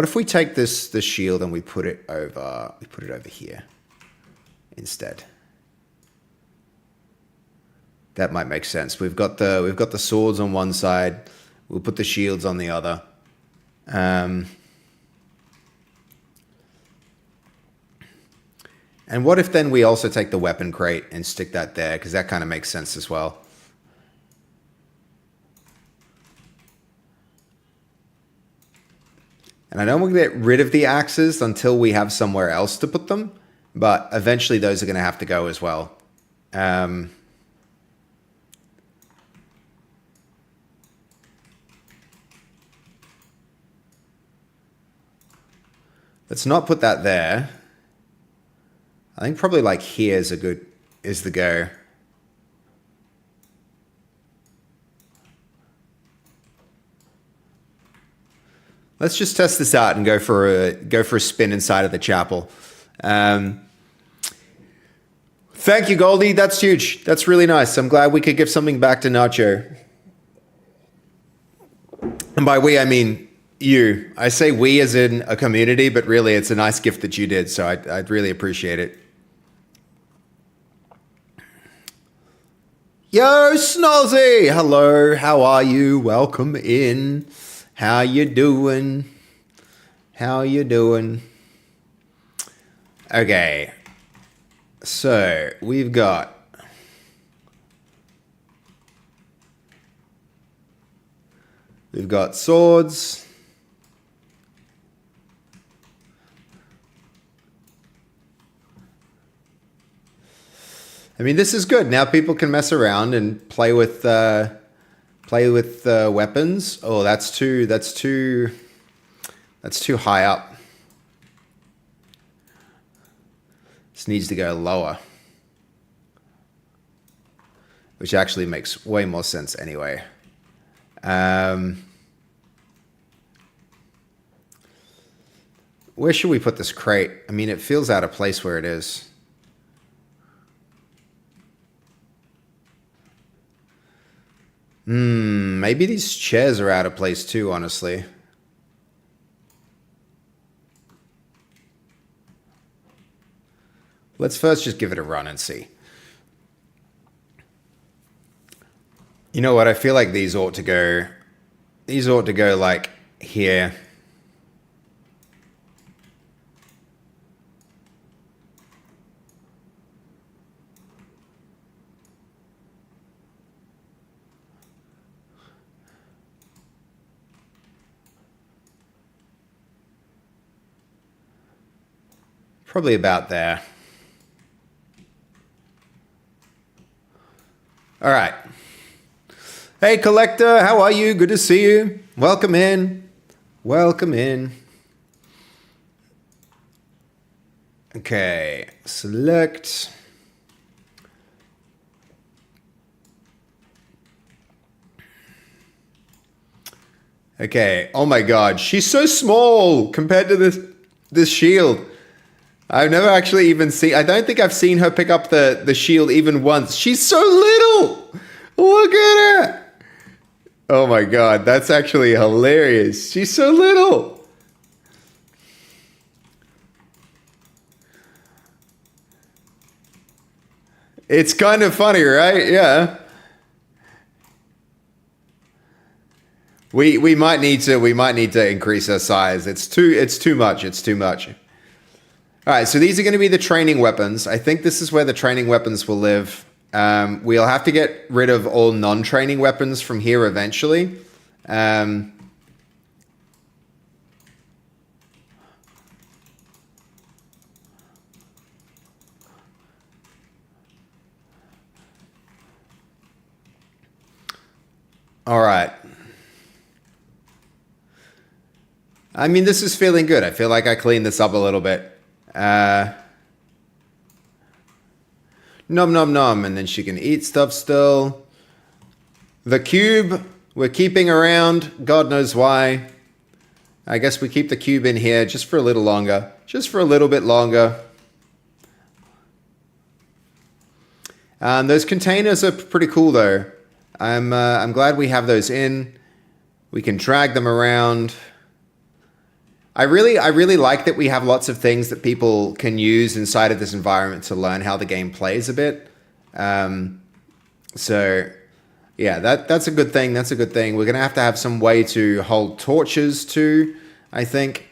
if we take this shield and we put it over here instead? That might make sense. We've got the swords on one side. We'll put the shields on the other. And what if then we also take the weapon crate and stick that there? Because that kind of makes sense as well. And I don't want to get rid of the axes until we have somewhere else to put them. But eventually those are going to have to go as well. Let's not put that there. I think probably like here is the go. Let's just test this out and go for a spin inside of the chapel. Thank you, Goldie. That's huge. That's really nice. I'm glad we could give something back to Nacho. And by we, I mean you. I say we as in a community, but really it's a nice gift that you did. So I'd really appreciate it. Yo, Snozzy! Hello, how are you? Welcome in. How you doing? How you doing? Okay. So, we've got swords. I mean, this is good. Now people can mess around and play with weapons. Oh, that's too high up. This needs to go lower, which actually makes way more sense anyway. Where should we put this crate? I mean, it feels out of place where it is. Maybe these chairs are out of place too, honestly. Let's first just give it a run and see. You know what? I feel like these ought to go like here. Probably about there. All right. Hey, Collector, how are you? Good to see you. Welcome in. Welcome in. Okay, select. Okay, oh my god, she's so small compared to this shield. I've never actually even seen, I don't think I've seen her pick up the shield even once. She's so little. Look at her. Oh my god, that's actually hilarious. She's so little. It's kind of funny, right? Yeah. We might need to increase her size. It's too much. It's too much. All right, so these are going to be the training weapons. I think this is where the training weapons will live. We'll have to get rid of all non-training weapons from here eventually. All right. I mean, this is feeling good. I feel like I cleaned this up a little bit. Nom nom nom, and then she can eat stuff still. The cube we're keeping around, God knows why. I guess we keep the cube in here just for a little longer. Just for a little bit longer. Those containers are pretty cool though. I'm glad we have those in. We can drag them around. I really like that we have lots of things that people can use inside of this environment to learn how the game plays a bit. So yeah, that's a good thing. That's a good thing. We're gonna have to have some way to hold torches too, I think.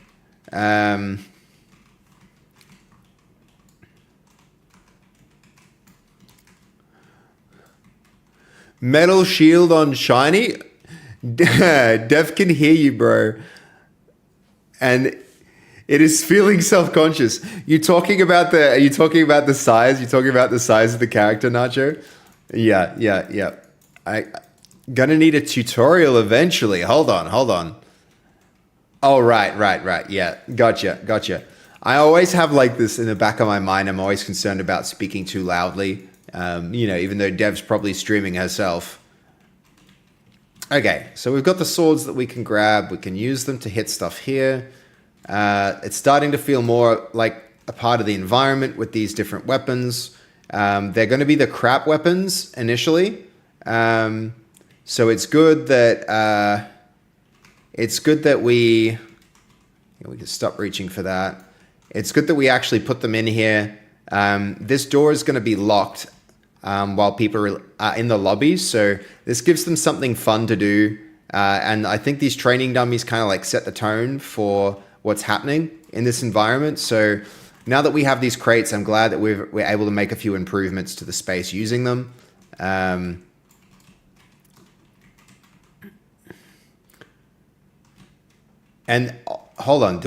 Metal shield on shiny. Dev can hear you, bro. And it is feeling self-conscious. Are you talking about the size? You're talking about the size of the character, Nacho? Yeah. I gonna need a tutorial eventually. Hold on. Oh, right. Yeah, gotcha. I always have like this in the back of my mind. I'm always concerned about speaking too loudly. Even though Dev's probably streaming herself. Okay, so we've got the swords that we can grab. We can use them to hit stuff here. It's starting to feel more like a part of the environment with these different weapons. They're going to be the crap weapons initially. So it's good that it's good that we can stop reaching for that. It's good that we actually put them in here. This door is going to be locked while people are in the lobby. So this gives them something fun to do. And I think these training dummies kind of like set the tone for what's happening in this environment. So now that we have these crates, I'm glad that we're able to make a few improvements to the space using them. And hold on,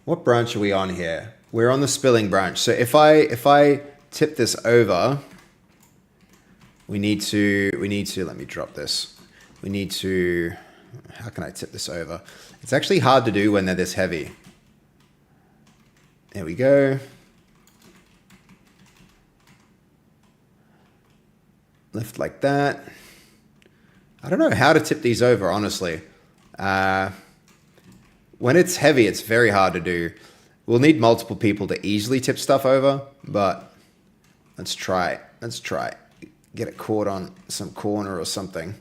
what branch are we on here? We're on the spilling branch. So if I tip this over, we need to, let me drop this. We need to, how can I tip this over? It's actually hard to do when they're this heavy. There we go. Lift like that. I don't know how to tip these over, honestly. When it's heavy, it's very hard to do. We'll need multiple people to easily tip stuff over, but let's try it. Let's try it. Get it caught on some corner or something.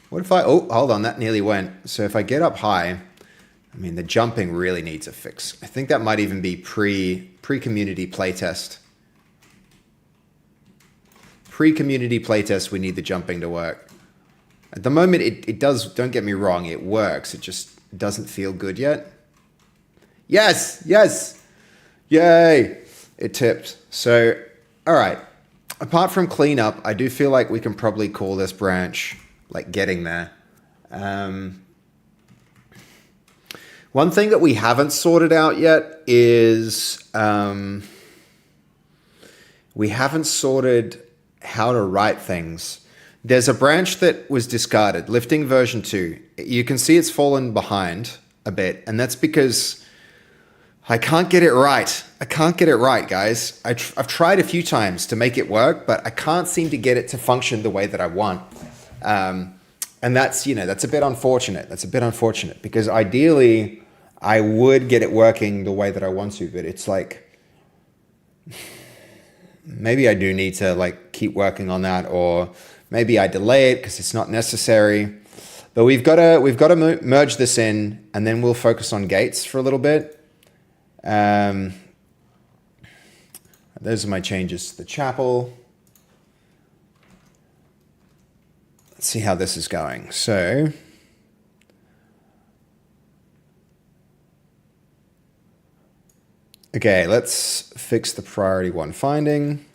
What if oh, hold on, that nearly went. So if I get up high, I mean, the jumping really needs a fix. I think that might even be pre-community playtest. Pre-community playtest, we need the jumping to work. At the moment, it does, don't get me wrong, it works. It just doesn't feel good yet. Yes, yes, yay, it tipped. So, all right, apart from cleanup, I do feel like we can probably call this branch like getting there. One thing that we haven't sorted out yet is we haven't sorted how to write things. There's a branch that was discarded, lifting version 2. You can see it's fallen behind a bit, and that's because I can't get it right. I can't get it right, guys. I've tried a few times to make it work, but I can't seem to get it to function the way that I want. And that's, that's a bit unfortunate. That's a bit unfortunate because ideally I would get it working the way that I want to, but it's like, maybe I do need to like keep working on that, or maybe I delay it because it's not necessary. But we've got to merge this in, and then we'll focus on gates for a little bit. Those are my changes to the chapel. Let's see how this is going. So, okay, let's fix the priority 1 finding.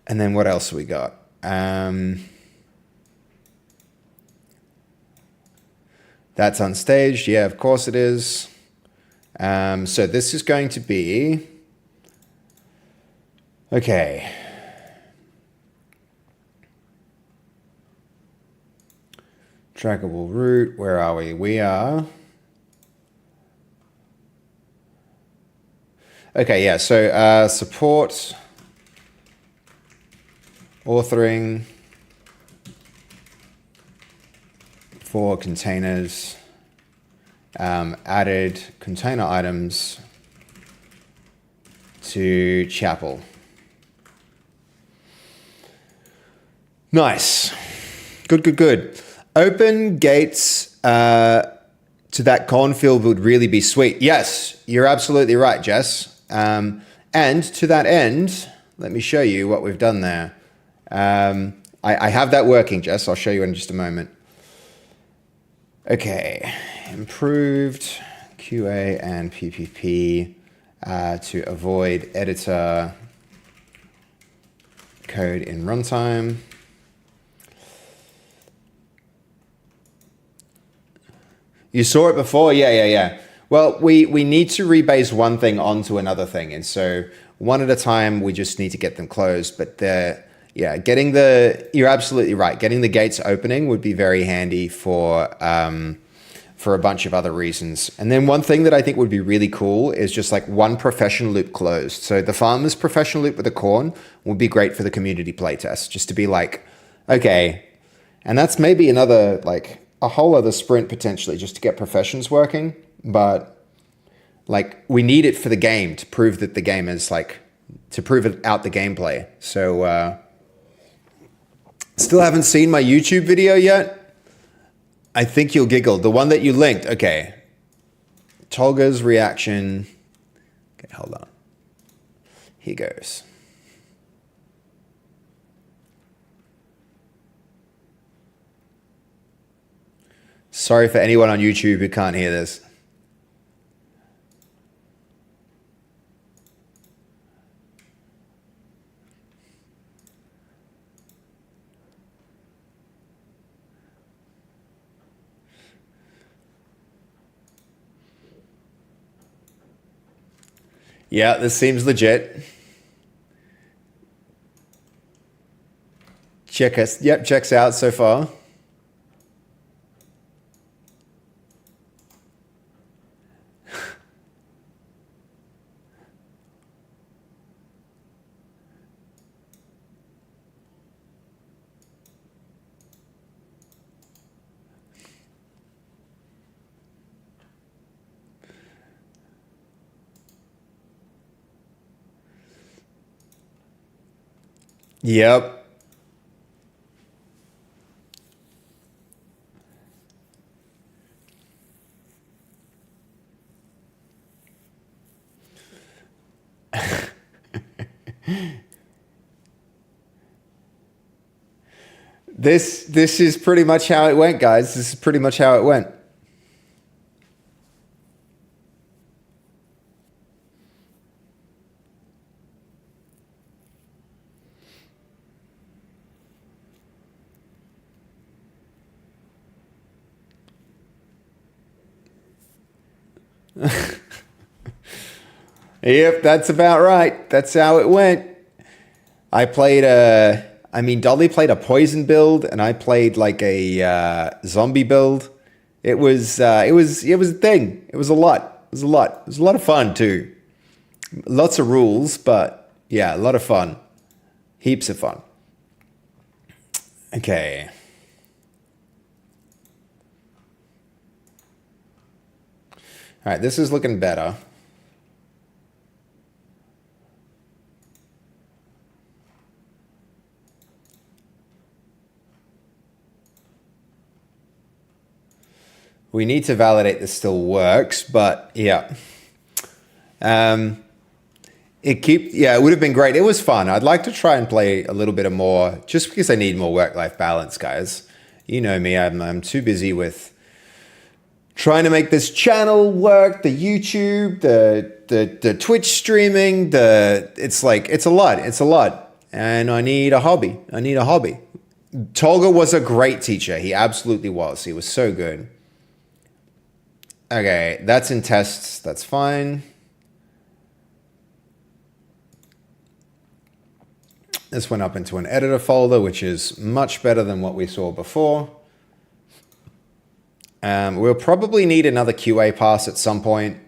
And then what else we got? That's unstaged. Yeah, of course it is. So this is going to be... Okay. Trackable route. Where are we? We are... Okay, yeah. So support... Authoring for containers, added container items to chapel. Nice. Good, good, good. Open gates to that cornfield would really be sweet. Yes, you're absolutely right, Jess. And to that end, let me show you what we've done there. I have that working, Jess. I'll show you in just a moment. Okay, improved QA and PPP to avoid editor code in runtime. You saw it before? Yeah. Well, we need to rebase one thing onto another thing. And so one at a time, we just need to get them closed. But you're absolutely right. Getting the gates opening would be very handy for a bunch of other reasons. And then one thing that I think would be really cool is just like one profession loop closed. So the farmer's profession loop with the corn would be great for the community playtest, just to be like, okay, and that's maybe another, like a whole other sprint potentially just to get professions working. But like we need it for the game to prove that the game is like, to prove it out the gameplay. So Still haven't seen my YouTube video yet? I think you'll giggle. The one that you linked. Okay. Tolga's reaction. Okay, hold on. Here goes. Sorry for anyone on YouTube who can't hear this. Yeah, this seems legit. Yep, checks out so far. Yep. This is pretty much how it went, guys. This is pretty much how it went. Yep, that's about right. That's how it went. Dolly played a poison build, and I played like a zombie build. It was a thing. It was a lot. It was a lot. It was a lot of fun too. Lots of rules, but yeah, a lot of fun. Heaps of fun. Okay. All right, this is looking better. We need to validate this still works, but yeah. It would have been great. It was fun. I'd like to try and play a little bit of more, just because I need more work-life balance, guys. You know me, I'm too busy with trying to make this channel work, the YouTube, the Twitch streaming, it's a lot. And I need a hobby. Tolga was a great teacher. He absolutely was. He was so good. Okay, that's in tests. That's fine. This went up into an editor folder, which is much better than what we saw before. We'll probably need another QA pass at some point.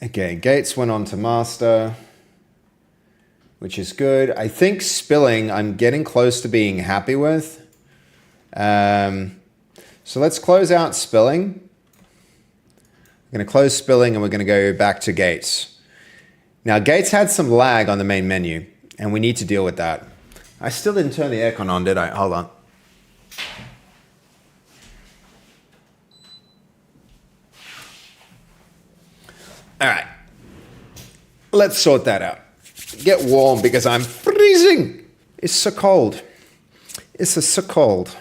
Okay, Gates went on to master, which is good. I think spilling, I'm getting close to being happy with. So let's close out spilling. We're going to close spilling and we're going to go back to Gates. Now, Gates had some lag on the main menu, and we need to deal with that. I still didn't turn the aircon on, did I? Hold on. All right. Let's sort that out. Get warm because I'm freezing. It's so cold. It's so cold.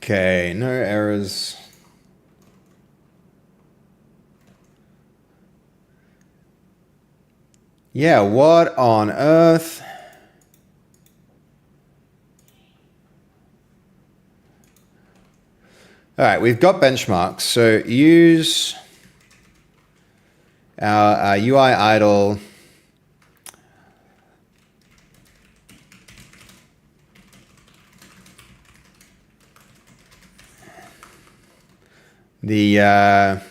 Okay, no errors. Yeah, what on earth? All right, we've got benchmarks. So use our UI idle. The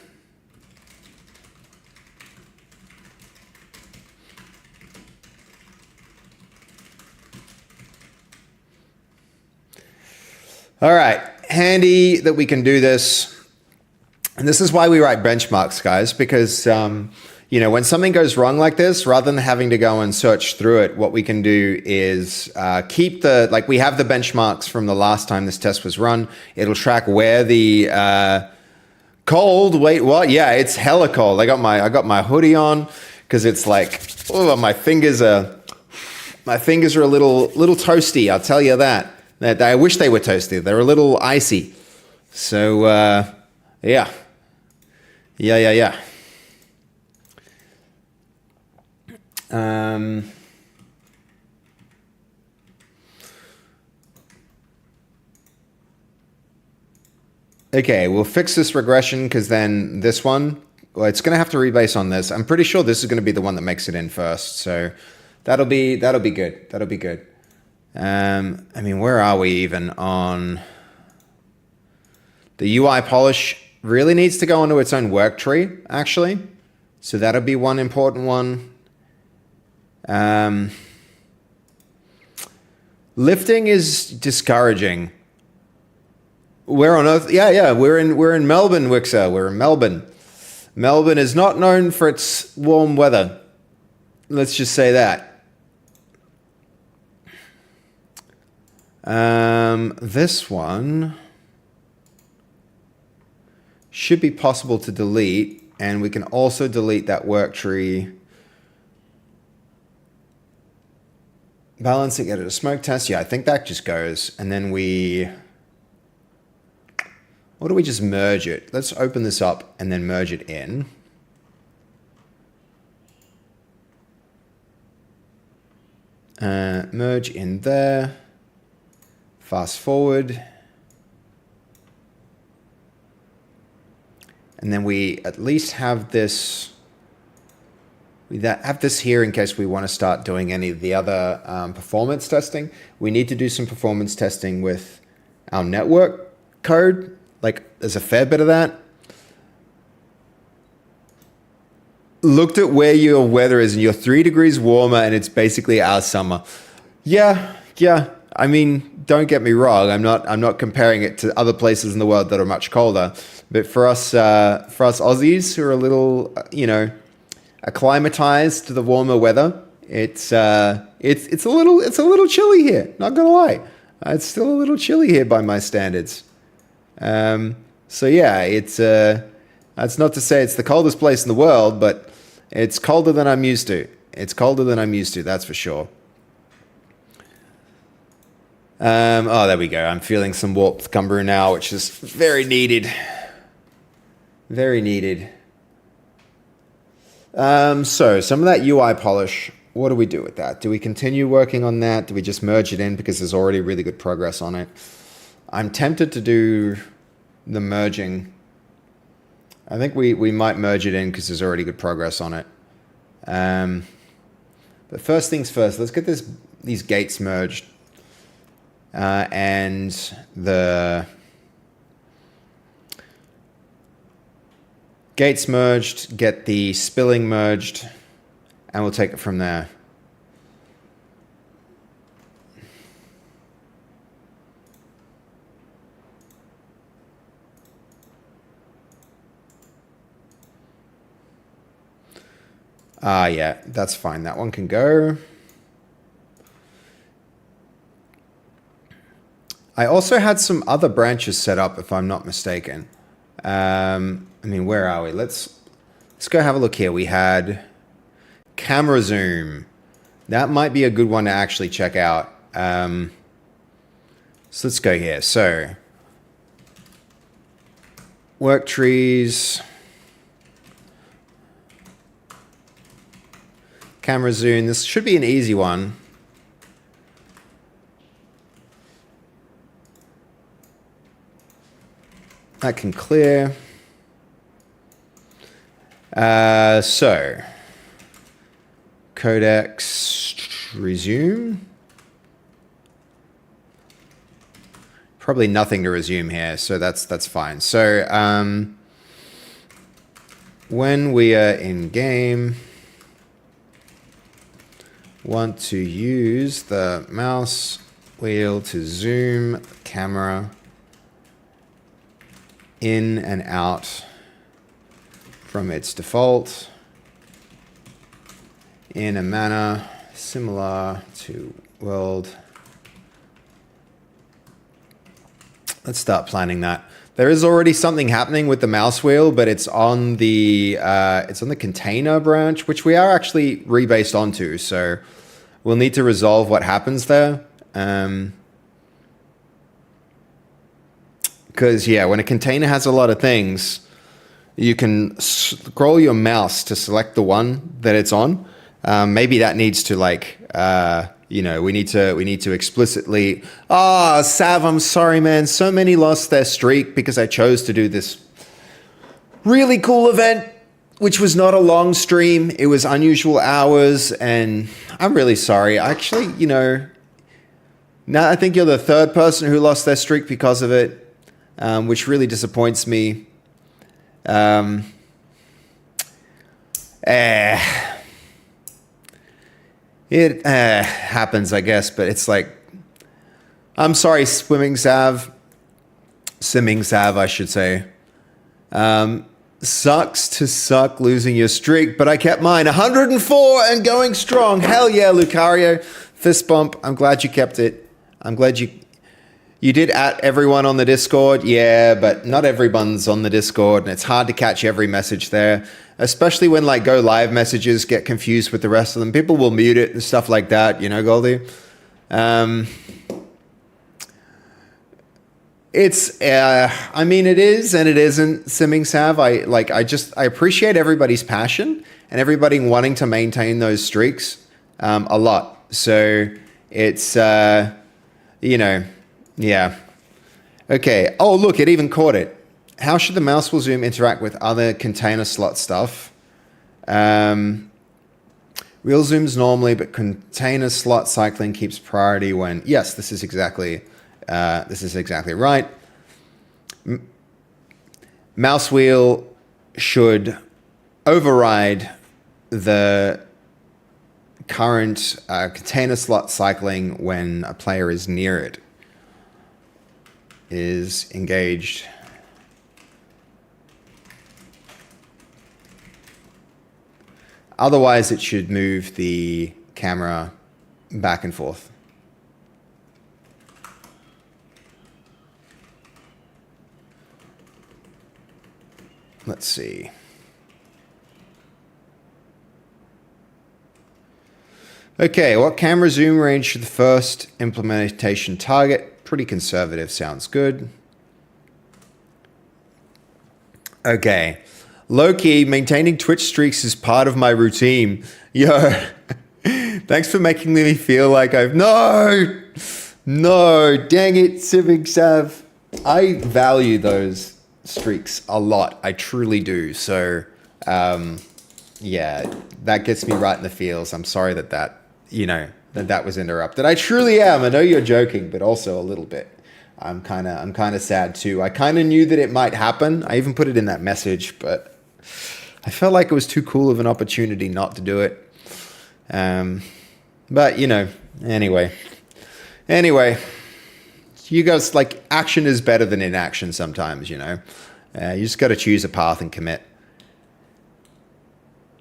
All right, handy that we can do this. And this is why we write benchmarks, guys, because, when something goes wrong like this, rather than having to go and search through it, what we can do is keep we have the benchmarks from the last time this test was run. It'll track where the cold, wait, what? Yeah, it's hella cold. I got my hoodie on because it's like, oh, my fingers are a little toasty, I'll tell you that. I wish they were toasty. They're a little icy. So, yeah. Okay, we'll fix this regression because then this one, well, it's going to have to rebase on this. I'm pretty sure this is going to be the one that makes it in first. So that'll be good. That'll be good. Where are we even on the UI polish? Really needs to go into its own work tree, actually. So that'll be one important one. Lifting is discouraging. Where on earth? Yeah, we're in Melbourne, Wixer. We're in Melbourne. Melbourne is not known for its warm weather. Let's just say that. This one should be possible to delete, and we can also delete that work tree. Balancing editor smoke test. Yeah, I think that just goes. And then or do we just merge it? Let's open this up and then merge it in. Merge in there. Fast forward. And then we at least have this. We have this here in case we want to start doing any of the other performance testing. We need to do some performance testing with our network code. There's a fair bit of that. Looked at where your weather is, and you're 3 degrees warmer, and it's basically our summer. Yeah. Don't get me wrong. I'm not comparing it to other places in the world that are much colder. But for us Aussies who are a little, acclimatized to the warmer weather, it's a little chilly here. Not gonna lie, it's still a little chilly here by my standards. So yeah, it's not to say it's the coldest place in the world, but it's colder than I'm used to. That's for sure. There we go. I'm feeling some warmth come through now, which is very needed. Very needed. So some of that UI polish, what do we do with that? Do we continue working on that? Do we just merge it in because there's already really good progress on it? I'm tempted to do the merging. I think we might merge it in because there's already good progress on it. But first things first, let's get these gates merged. And the gates merged, get the spilling merged, and we'll take it from there. Yeah, that's fine. That one can go. I also had some other branches set up, if I'm not mistaken. Where are we? Let's go have a look here. We had camera zoom. That might be a good one to actually check out. So let's go here. So work trees, camera zoom. This should be an easy one. That can clear. So codecs resume. Probably nothing to resume here, so that's fine. So when we are in game, want to use the mouse wheel to zoom camera in and out from its default in a manner similar to world. Let's start planning that. There is already something happening with the mouse wheel, but it's on the container branch, which we are actually rebased onto. So we'll need to resolve what happens there. Because yeah, when a container has a lot of things, you can scroll your mouse to select the one that it's on. Maybe that needs to like, we need to explicitly, Sav, I'm sorry, man. So many lost their streak because I chose to do this really cool event, which was not a long stream. It was unusual hours, and I'm really sorry. Actually, now I think you're the third person who lost their streak because of it, which really disappoints me. It happens, I guess, but it's like, I'm sorry, Simming Sav, I should say. Sucks to suck losing your streak, but I kept mine. 104 and going strong. Hell yeah, Lucario. Fist bump. I'm glad you kept it. I'm glad you did at everyone on the Discord. Yeah, but not everyone's on the Discord, and it's hard to catch every message there. Especially when like go live messages get confused with the rest of them. People will mute it and stuff like that, Goldie. It's, it is and it isn't, Simming Sav. I appreciate everybody's passion and everybody wanting to maintain those streaks a lot. So it's, yeah. Okay. Oh, look, it even caught it. How should the mouse wheel zoom interact with other container slot stuff? Wheel zooms normally, but container slot cycling keeps priority when... Yes, this is exactly right. Mouse wheel should override the current container slot cycling when a player is near it, is engaged. Otherwise, it should move the camera back and forth. Let's see. Okay, what camera zoom range should the first implementation target? Pretty conservative, sounds good. Okay. Low-key, maintaining Twitch streaks is part of my routine. Yo, thanks for making me feel like No, dang it, Civic Sav. I value those streaks a lot. I truly do. So, yeah, that gets me right in the feels. I'm sorry that was interrupted. I truly am. I know you're joking, but also a little bit. I'm kind of sad too. I kind of knew that it might happen. I even put it in that message, but I felt like it was too cool of an opportunity not to do it. But anyway, you guys, like, action is better than inaction sometimes, you just got to choose a path and commit.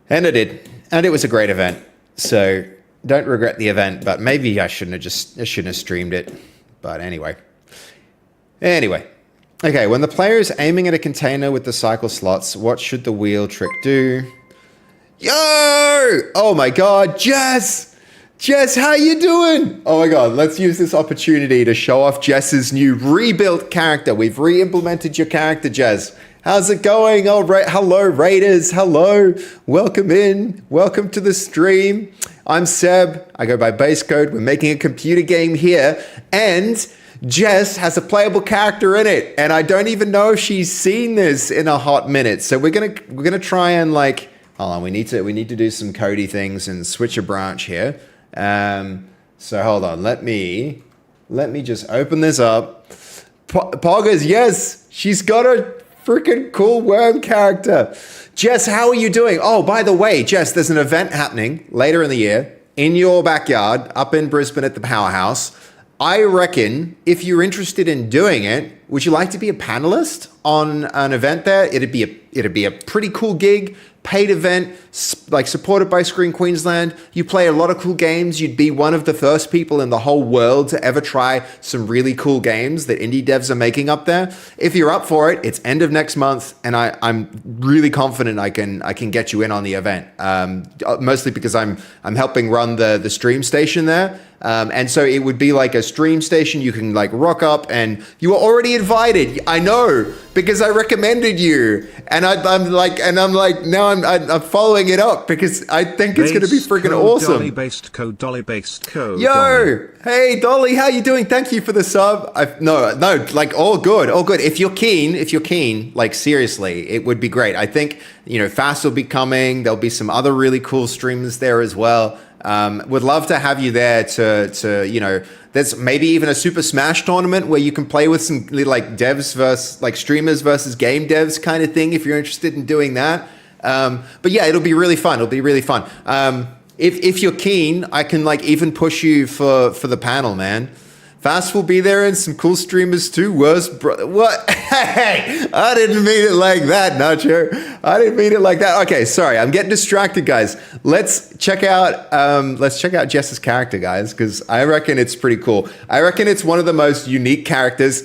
And I did, and it was a great event. So don't regret the event, but maybe I shouldn't have streamed it. But anyway. Okay, when the player is aiming at a container with the cycle slots, what should the wheel trick do? Yo! Oh my God, Jess! Jess, how you doing? Oh my God, let's use this opportunity to show off Jess's new rebuilt character. We've re-implemented your character, Jess. How's it going? Oh, hello, Raiders. Hello. Welcome in. Welcome to the stream. I'm Seb. I go by Base Code. We're making a computer game here, and Jess has a playable character in it, and I don't even know if she's seen this in a hot minute. So we're gonna try and hold on. We need to do some Cody things and switch a branch here. So hold on. Let me just open this up. Poggers, yes, she's got a freaking cool worm character. Jess, how are you doing? Oh, by the way, Jess, there's an event happening later in the year in your backyard up in Brisbane at the Powerhouse. I reckon if you're interested in doing it, would you like to be a panelist on an event there? It'd be a pretty cool gig, paid event, like supported by Screen Queensland. You play a lot of cool games. You'd be one of the first people in the whole world to ever try some really cool games that indie devs are making up there. If you're up for it, it's end of next month, and I'm really confident I can get you in on the event. Mostly because I'm helping run the stream station there. And so it would be like a stream station. You can like rock up, and you were already invited. I know, because I recommended you, and I'm like now I'm following it up because I think it's going to be freaking awesome. Dolly-based code, Dolly-based code. Yo, Dolly. hey Dolly, how you doing? Thank you for the sub. No, like all good. If you're keen, like seriously, it would be great. I think Fast will be coming. There'll be some other really cool streamers there as well. Would love to have you there to there's maybe even a Super Smash tournament where you can play with some like devs versus like streamers versus game devs kind of thing if you're interested in doing that. But yeah, it'll be really fun. It'll be really fun. If you're keen, I can like even push you for the panel, man. Fast will be there and some cool streamers too. What? Hey, I didn't mean it like that, Nacho. I didn't mean it like that. Okay, sorry. I'm getting distracted, guys. Let's check out Jess's character, guys, because I reckon it's pretty cool. I reckon it's one of the most unique characters.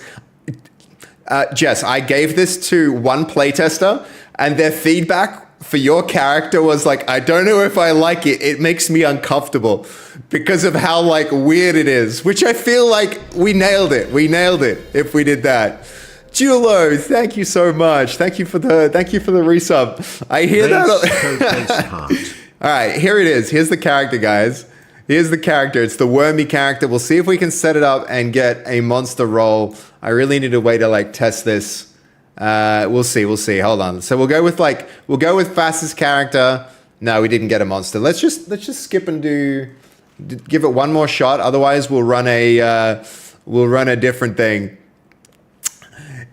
Jess, I gave this to one playtester, and their feedback for your character was like, I don't know if I like it. It makes me uncomfortable because of how like weird it is, which I feel like we nailed it. We nailed it if we did that. Julo, thank you so much. Thank you for the resub. I hear that. All right, here it is. Here's the character, guys. Here's the character. It's the wormy character. We'll see if we can set it up and get a monster roll. I really need a way to like test this. We'll see. Hold on. So we'll go with Fast's character. No, we didn't get a monster. Let's just skip and give it one more shot. Otherwise, we'll run a different thing.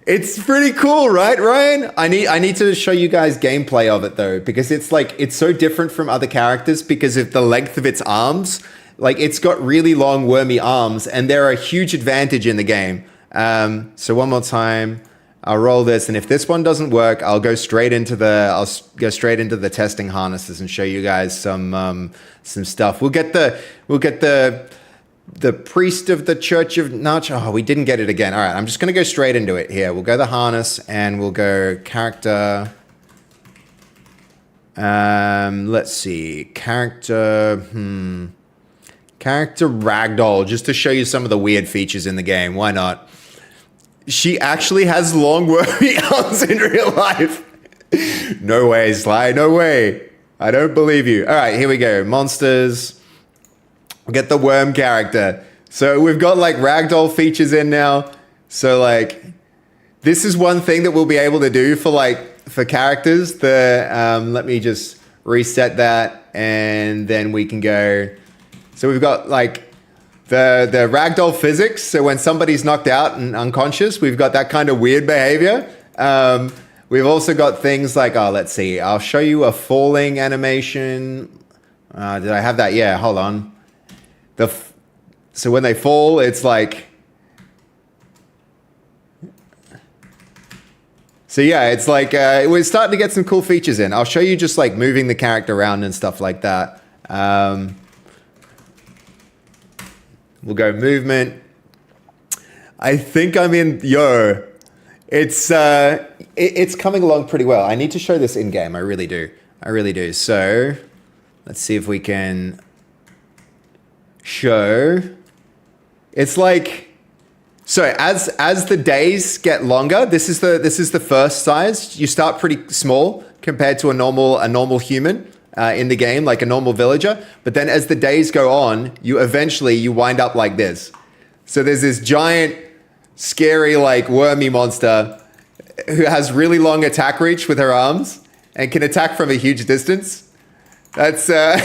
It's pretty cool, right, Ryan? I need to show you guys gameplay of it though, because it's so different from other characters because of the length of its arms. Like it's got really long wormy arms, and they're a huge advantage in the game. So one more time. I'll roll this, and if this one doesn't work, I'll go straight into the testing harnesses and show you guys some stuff. We'll get the priest of the Church of Nacho. Oh, we didn't get it again. All right, I'm just gonna go straight into it here. We'll go the harness, and we'll go character. Let's see, character Ragdoll, just to show you some of the weird features in the game. Why not? She actually has long wormy arms in real life. No way, Sly. No way. I don't believe you. All right, here we go. Monsters. We'll get the worm character. So we've got like ragdoll features in now. So like, this is one thing that we'll be able to do for characters. Let me just reset that, and then we can go. So we've got like the ragdoll physics. So when somebody's knocked out and unconscious, we've got that kind of weird behavior. We've also got things like, let's see. I'll show you a falling animation. Did I have that? Yeah, hold on. So when they fall, it's like... So yeah, it's like, we're starting to get some cool features in. I'll show you just like moving the character around and stuff like that. We'll go movement. I think I'm in, it's coming along pretty well. I need to show this in game. I really do. So let's see if we can show. It's like, so as the days get longer, this is the first size. You start pretty small compared to a normal human. In the game, like a normal villager. But then as the days go on, you wind up like this. So there's this giant, scary, like wormy monster who has really long attack reach with her arms and can attack from a huge distance. That's so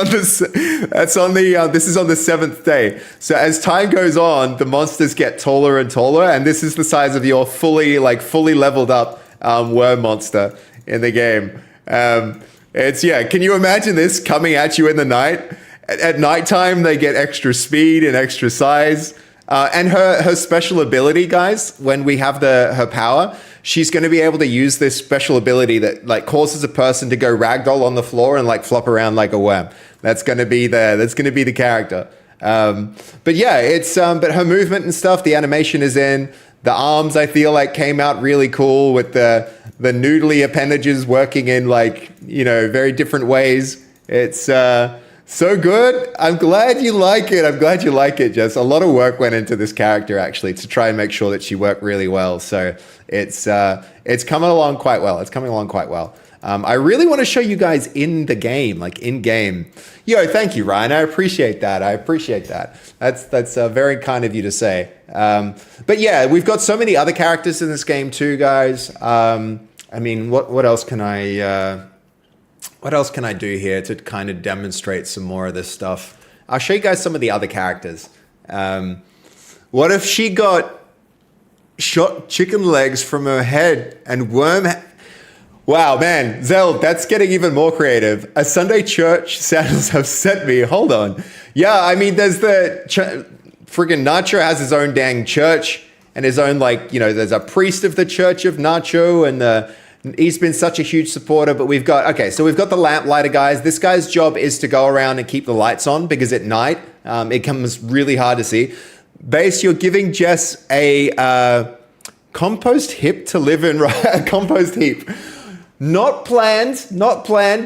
this is on the 7th day. So as time goes on, the monsters get taller and taller, and this is the size of your fully leveled up worm monster in the game. Can you imagine this coming at you in the night? At nighttime, they get extra speed and extra size. And her special ability, guys, when we have her power, she's going to be able to use this special ability that like causes a person to go ragdoll on the floor and like flop around like a worm. That's going to be the character. But yeah, it's but her movement and stuff, the animation is in. The arms, I feel like, came out really cool with the noodly appendages working in like, very different ways. It's so good. I'm glad you like it. I'm glad you like it, Jess. A lot of work went into this character actually to try and make sure that she worked really well. So it's coming along quite well. It's coming along quite well. I really want to show you guys in the game, like in game. Yo, thank you, Ryan. I appreciate that. That's very kind of you to say. But yeah, we've got so many other characters in this game too, guys. I mean, what else can I do here to kind of demonstrate some more of this stuff? I'll show you guys some of the other characters. What if she got shot chicken legs from her head and worm? Wow, man, Zeld, that's getting even more creative. A Sunday church sandals have sent me. Hold on. Yeah, I mean, there's friggin' Nacho has his own dang church and his own, like, there's a priest of the Church of Nacho, and he's been such a huge supporter. But we've got the lamplighter guys. This guy's job is to go around and keep the lights on because at night it comes really hard to see. Base, you're giving Jess a compost heap to live in, right? A compost heap. Not planned,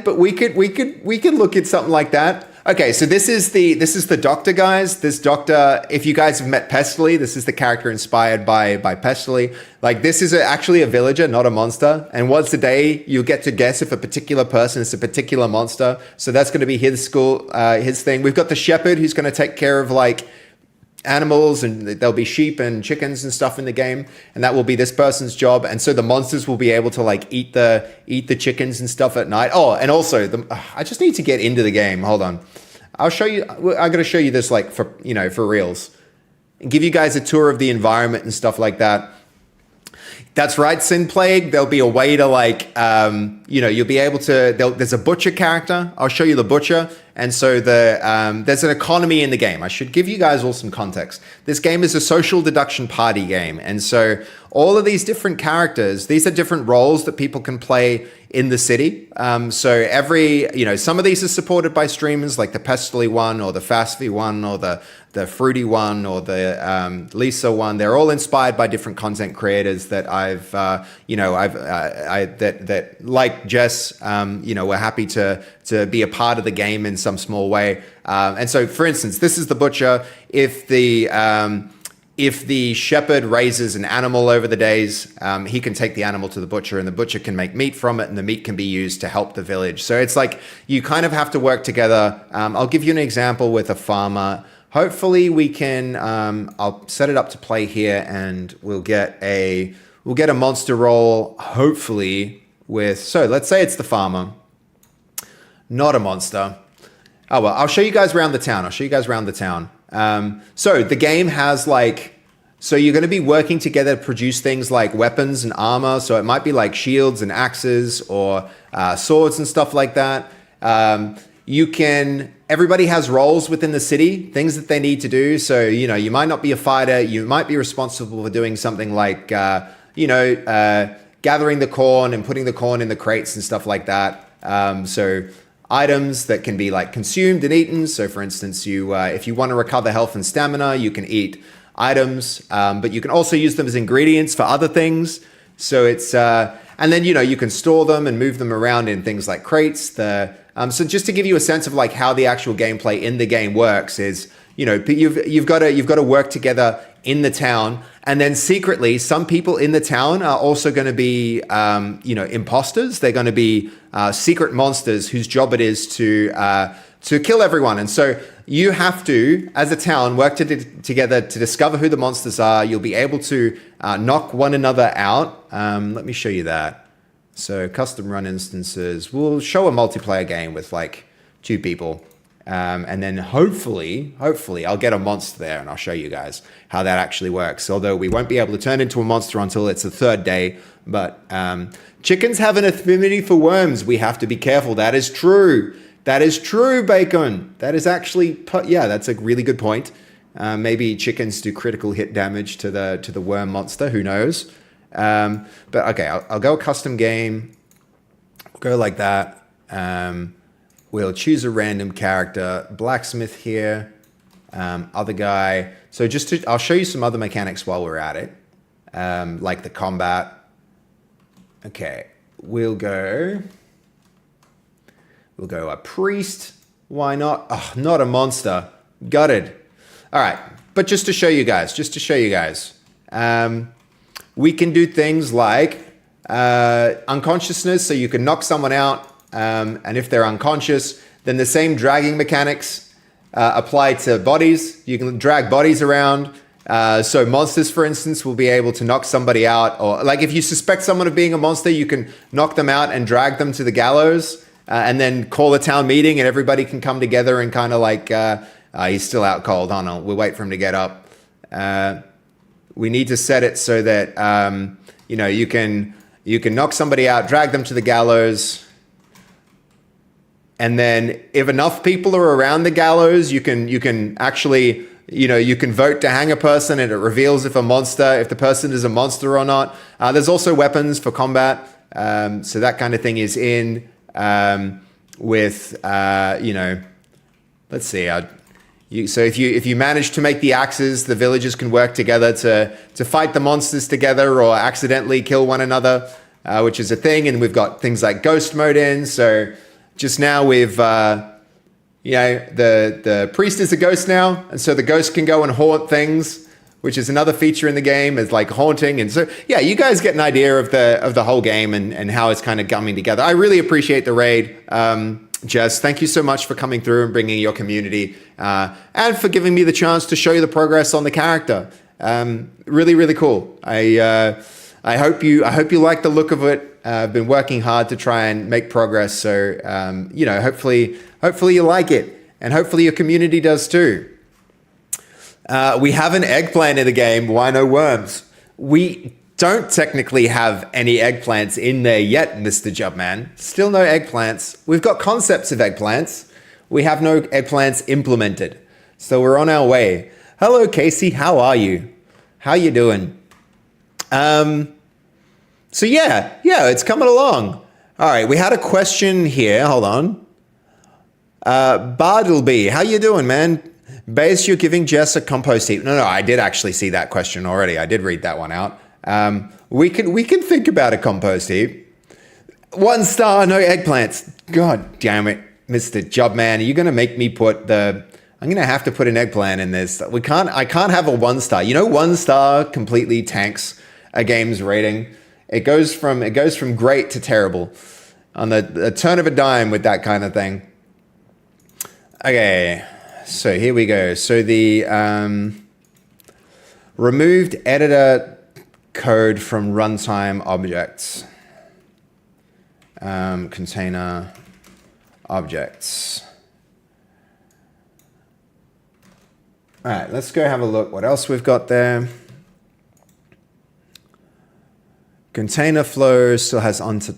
but we could look at something like that. Okay, so this is the doctor, guys. This doctor, if you guys have met Pestily, this is the character inspired by Pestily. Like, this is actually a villager, not a monster. And once a day, you'll get to guess if a particular person is a particular monster. So that's going to be his thing. We've got the shepherd who's going to take care of like animals, and there'll be sheep and chickens and stuff in the game, and that will be this person's job. And so the monsters will be able to like eat the chickens and stuff at night. Oh, and also I just need to get into the game. Hold on, I'll show you. I'm going to show you this like for reals, and give you guys a tour of the environment and stuff like that. That's right, Sin Plague. There'll be a way to like, you'll be able to, there's a butcher character. I'll show you the butcher. And so there's an economy in the game. I should give you guys all some context. This game is a social deduction party game. And so all of these different characters, these are different roles that people can play in the city. So some of these are supported by streamers like the Pestily one or the Fastv one or the Fruity one or the Lisa one. They're all inspired by different content creators that that like Jess, we're happy to be a part of the game in some small way. And so, for instance, this is the butcher. If the shepherd raises an animal over the days, he can take the animal to the butcher, and the butcher can make meat from it, and the meat can be used to help the village. So it's like you kind of have to work together. I'll give you an example with a farmer. Hopefully we can, I'll set it up to play here, and we'll get a monster roll, hopefully, so let's say it's the farmer, not a monster. Oh, well, I'll show you guys around the town. So the game has so you're going to be working together to produce things like weapons and armor. So it might be like shields and axes or swords and stuff like that. Everybody has roles within the city, things that they need to do. So, you might not be a fighter. You might be responsible for doing something like, gathering the corn and putting the corn in the crates and stuff like that. So items that can be like consumed and eaten. So for instance, if you want to recover health and stamina, you can eat items, but you can also use them as ingredients for other things. So it's, and then, you can store them and move them around in things like crates. So just to give you a sense of like how the actual gameplay in the game works is, you've got to work together in the town, and then secretly some people in the town are also going to be imposters. They're going to be secret monsters whose job it is to kill everyone. And so you have to, as a town, work together to discover who the monsters are. You'll be able to knock one another out. Let me show you that. So custom run instances, we'll show a multiplayer game with like 2 people. And then hopefully I'll get a monster there, and I'll show you guys how that actually works. Although we won't be able to turn into a monster until it's the 3rd day. But chickens have an affinity for worms. We have to be careful. That is true. That is true, Bacon. That is actually, yeah, that's a really good point. Maybe chickens do critical hit damage to the worm monster. Who knows? But okay, I'll go a custom game. We'll go like that. We'll choose a random character. Blacksmith here. Other guy. So I'll show you some other mechanics while we're at it. Like the combat. Okay, we'll go a priest. Why not? Oh, not a monster. Gutted. All right, but just to show you guys, we can do things like unconsciousness, so you can knock someone out, and if they're unconscious, then the same dragging mechanics apply to bodies. You can drag bodies around. So monsters, for instance, will be able to knock somebody out, or like if you suspect someone of being a monster, you can knock them out and drag them to the gallows, and then call a town meeting, and everybody can come together and kind of like, he's still out cold. Hold on, we'll wait for him to get up. We need to set it so that you can knock somebody out, drag them to the gallows, and then if enough people are around the gallows, you can actually. You can vote to hang a person, and it reveals if the person is a monster or not. There's also weapons for combat. So that kind of thing is in with, let's see. So if you manage to make the axes, the villagers can work together to fight the monsters together or accidentally kill one another, which is a thing. And we've got things like ghost mode in. So just now we've... the priest is a ghost now, and so the ghost can go and haunt things, which is another feature in the game, is like haunting. And so, yeah, you guys get an idea of the whole game and how it's kind of coming together. I really appreciate the raid. Jess, thank you so much for coming through and bringing your community, and for giving me the chance to show you the progress on the character. Really, really cool. I hope you like the look of it. I've been working hard to try and make progress. So, hopefully you like it, and hopefully your community does too. We have an eggplant in the game. Why no worms? We don't technically have any eggplants in there yet, Mr. Jubman. Still no eggplants. We've got concepts of eggplants. We have no eggplants implemented. So we're on our way. Hello, Casey. How are you? How you doing? So yeah, it's coming along. All right, we had a question here. Hold on. Bartleby, how you doing, man? Base, you're giving Jess a compost heap. No, I did actually see that question already. I did read that one out. We can think about a compost heap. 1 star, no eggplants. God damn it, Mr. Jubman. Are you going to make me I'm going to have to put an eggplant in this. I can't have a 1 star. 1 star completely tanks a game's rating. It goes from great to terrible on the turn of a dime with that kind of thing. Okay, so here we go. So the removed editor code from runtime objects. Container objects. All right, let's go have a look what else we've got there. Container flow still has onto...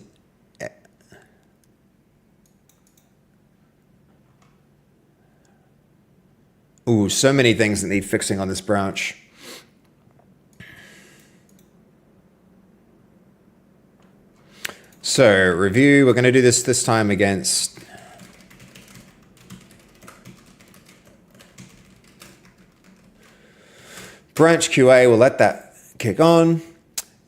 Ooh, so many things that need fixing on this branch. So, review. We're going to do this time against... Branch QA. We'll let that kick on.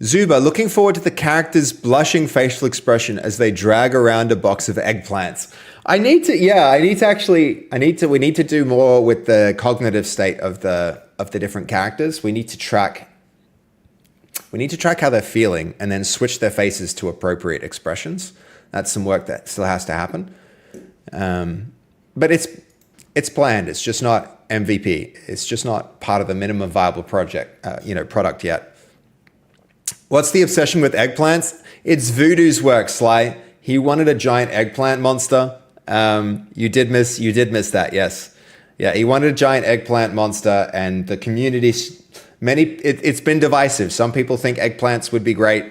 Zuba, looking forward to the character's blushing facial expression as they drag around a box of eggplants. We need to do more with the cognitive state of the different characters. We need to track how they're feeling and then switch their faces to appropriate expressions. That's some work that still has to happen. But it's planned. It's just not MVP. It's just not part of the minimum viable product yet. What's the obsession with eggplants? It's Voodoo's work, Sly. He wanted a giant eggplant monster. You did miss that, yes. Yeah, he wanted a giant eggplant monster, and the community, it's been divisive. Some people think eggplants would be great.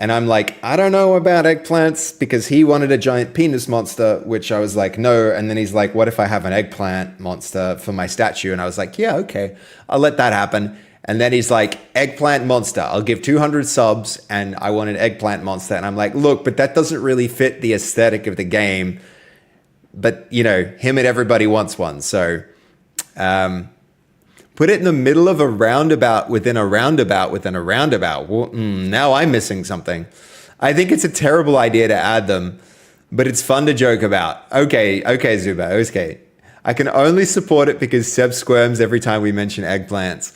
And I'm like, I don't know about eggplants because he wanted a giant penis monster, which I was like, no. And then he's like, what if I have an eggplant monster for my statue? And I was like, yeah, okay, I'll let that happen. And then he's like, eggplant monster, I'll give 200 subs and I want an eggplant monster. And I'm like, look, but that doesn't really fit the aesthetic of the game. But, you know, him and everybody wants one. So put it in the middle of a roundabout within a roundabout within a roundabout. Well, now I'm missing something. I think it's a terrible idea to add them, but it's fun to joke about. Okay, Zuba, okay. I can only support it because Seb squirms every time we mention eggplants.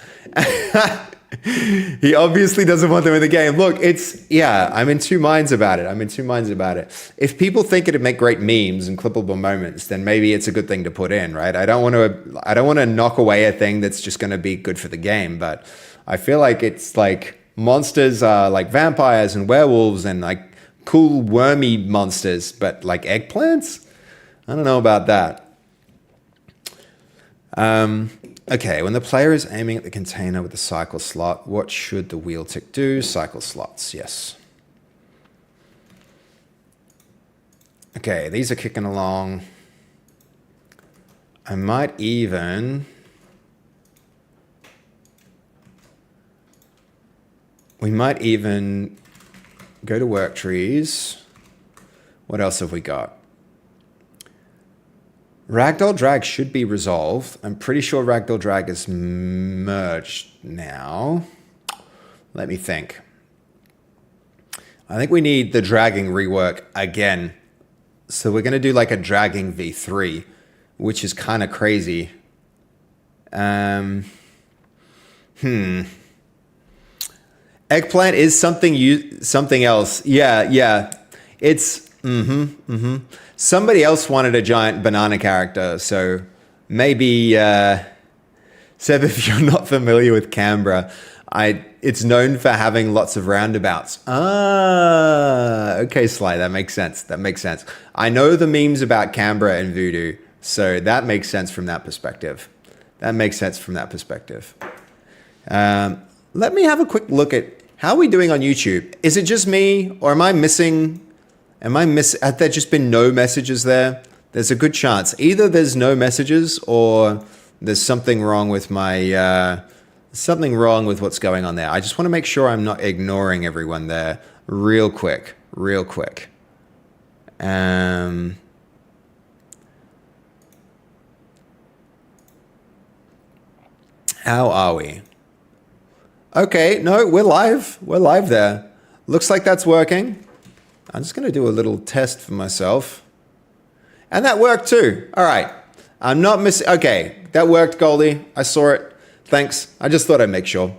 He obviously doesn't want them in the game. Look, I'm in two minds about it. If people think it'd make great memes and clippable moments, then maybe it's a good thing to put in, right? I don't want to knock away a thing that's just going to be good for the game, but I feel like it's like monsters are like vampires and werewolves and like cool wormy monsters, but like eggplants? I don't know about that. Okay, when the player is aiming at the container with the cycle slot, what should the wheel tick do? Cycle slots, yes. Okay, these are kicking along. I might even... We might even go to work trees. What else have we got? Ragdoll drag should be resolved. I'm pretty sure Ragdoll drag is merged now. Let me think. I think we need the dragging rework again. So we're going to do like a dragging V3, which is kind of crazy. Eggplant is something else. Yeah. It's somebody else wanted a giant banana character, so maybe Seb, if you're not familiar with Canberra, it's known for having lots of roundabouts. Okay, Sly, that makes sense. I know the memes about Canberra and Voodoo, so that makes sense from that perspective. Let me have a quick look at how are we doing on YouTube. Is it just me, or am I missing? Have there just been no messages there? There's a good chance. Either there's no messages or there's something wrong with what's going on there. I just want to make sure I'm not ignoring everyone there real quick. How are we? Okay, no, we're live. We're live there. Looks like that's working. I'm just going to do a little test for myself. And that worked too. All right. I'm not missing. Okay, that worked, Goldie. I saw it. Thanks. I just thought I'd make sure.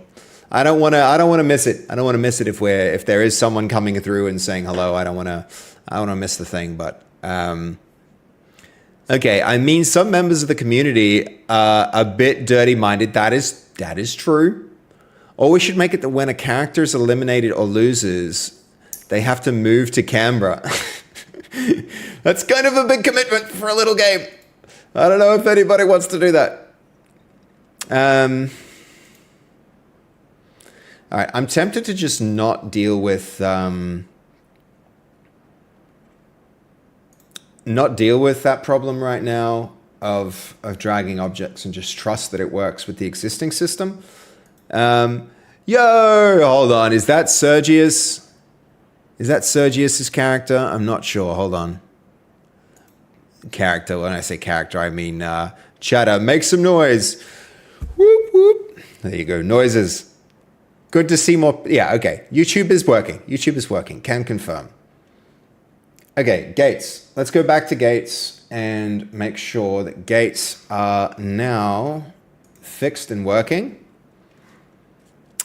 I don't want to miss it. I don't want to miss it if there is someone coming through and saying hello. I don't want to miss the thing, but okay, I mean some members of the community are a bit dirty-minded. That is true. Or we should make it that when a character is eliminated or loses, they have to move to Canberra. That's kind of a big commitment for a little game. I don't know if anybody wants to do that. All right, I'm tempted to just not deal with that problem right now of dragging objects and just trust that it works with the existing system. Yo, hold on. Is that Sergius? Is that Sergius's character? I'm not sure. Hold on. Character. When I say character, I mean chatter. Make some noise. Whoop, whoop. There you go. Noises. Good to see more. Yeah, okay. YouTube is working. Can confirm. Okay, gates. Let's go back to gates and make sure that gates are now fixed and working.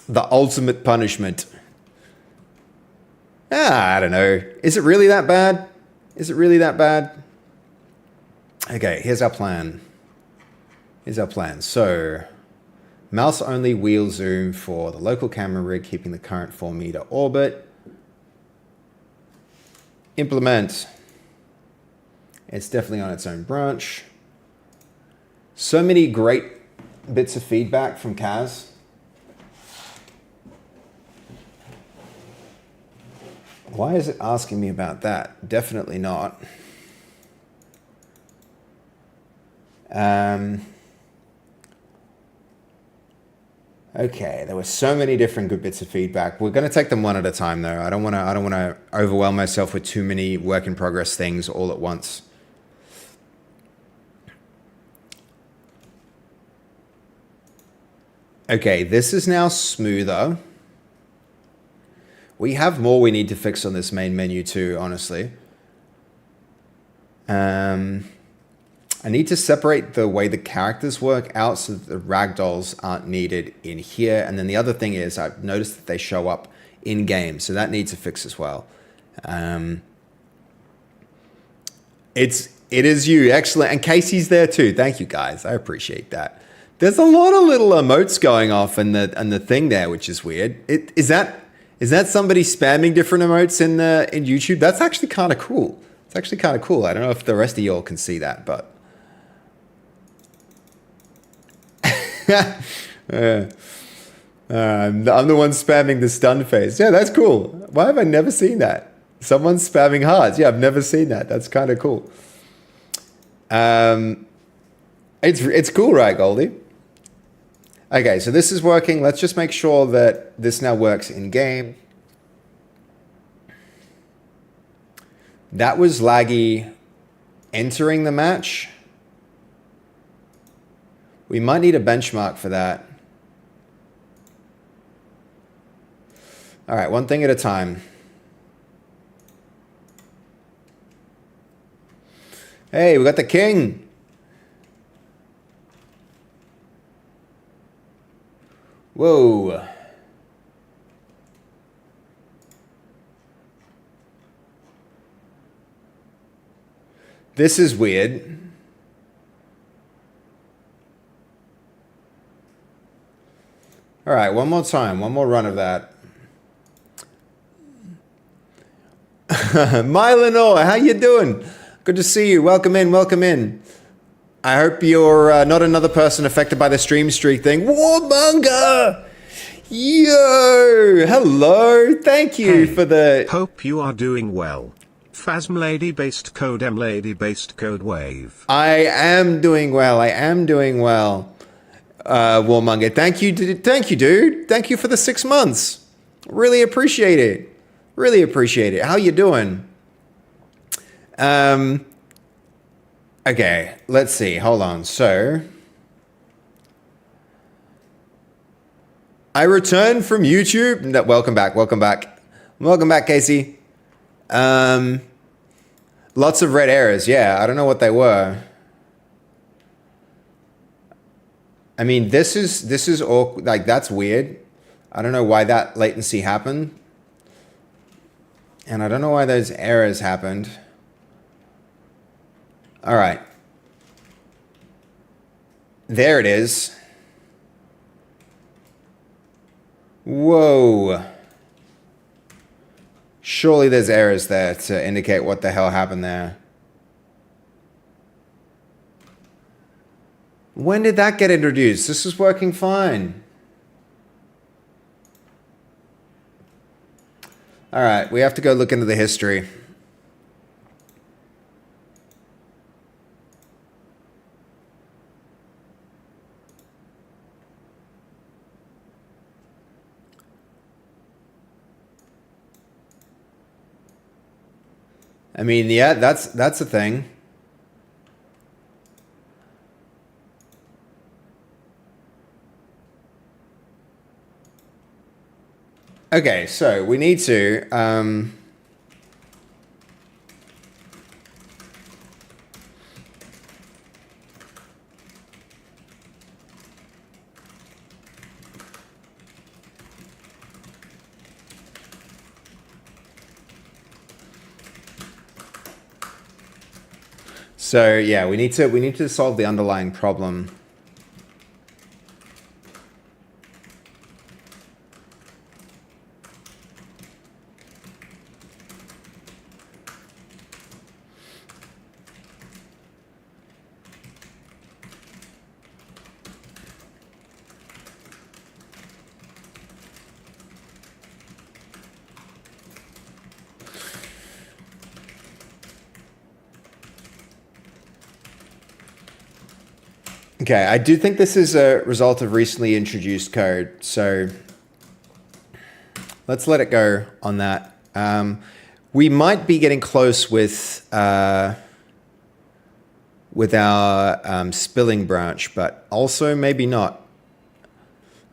The ultimate punishment. I don't know. Is it really that bad? Okay, here's our plan. So, mouse only wheel zoom for the local camera rig, keeping the current 4-meter orbit. Implement. It's definitely on its own branch. So many great bits of feedback from Kaz. Why is it asking me about that? Definitely not. Okay, there were so many different good bits of feedback. We're going to take them one at a time, though. I don't want to overwhelm myself with too many work in progress things all at once. Okay, this is now smoother. We have more we need to fix on this main menu too, honestly. I need to separate the way the characters work out so that the ragdolls aren't needed in here. And then the other thing is I've noticed that they show up in game, so that needs a fix as well. It is you, excellent, and Casey's there too. Thank you guys, I appreciate that. There's a lot of little emotes going off in the thing there, which is weird. Is that somebody spamming different emotes in YouTube? That's actually kind of cool. It's actually kind of cool. I don't know if the rest of y'all can see that, but I'm the one spamming the stun face. Yeah, that's cool. Why have I never seen that? Someone's spamming hearts. Yeah, I've never seen that. That's kind of cool. It's cool, right, Goldie? Okay, so this is working. Let's just make sure that this now works in game. That was laggy entering the match. We might need a benchmark for that. All right, one thing at a time. Hey, we got the king. Whoa. This is weird. All right, one more time, one more run of that. Mylenor, how you doing? Good to see you. Welcome in, welcome in. I hope you're not another person affected by the stream streak thing. Warmonger! Yo! Hello! Thank you for the... Hope you are doing well. Phasm Lady based code M Lady based code Wave. I am doing well. I am doing well. Warmonger. Thank you, dude. Thank you for the 6 months. Really appreciate it. Really appreciate it. How you doing? Okay, let's see. Hold on. So, I returned from YouTube. No, welcome back. Welcome back. Welcome back, Casey. Lots of red errors. Yeah, I don't know what they were. I mean, this is all like that's weird. I don't know why that latency happened. And I don't know why those errors happened. All right. There it is. Whoa. Surely there's errors there to indicate what the hell happened there. When did that get introduced? This is working fine. All right, we have to go look into the history. I mean, yeah, that's a thing. Okay, so we need to so yeah, we need to solve the underlying problem. Okay, I do think this is a result of recently introduced code, so let's let it go on that. We might be getting close with our spilling branch, but also maybe not.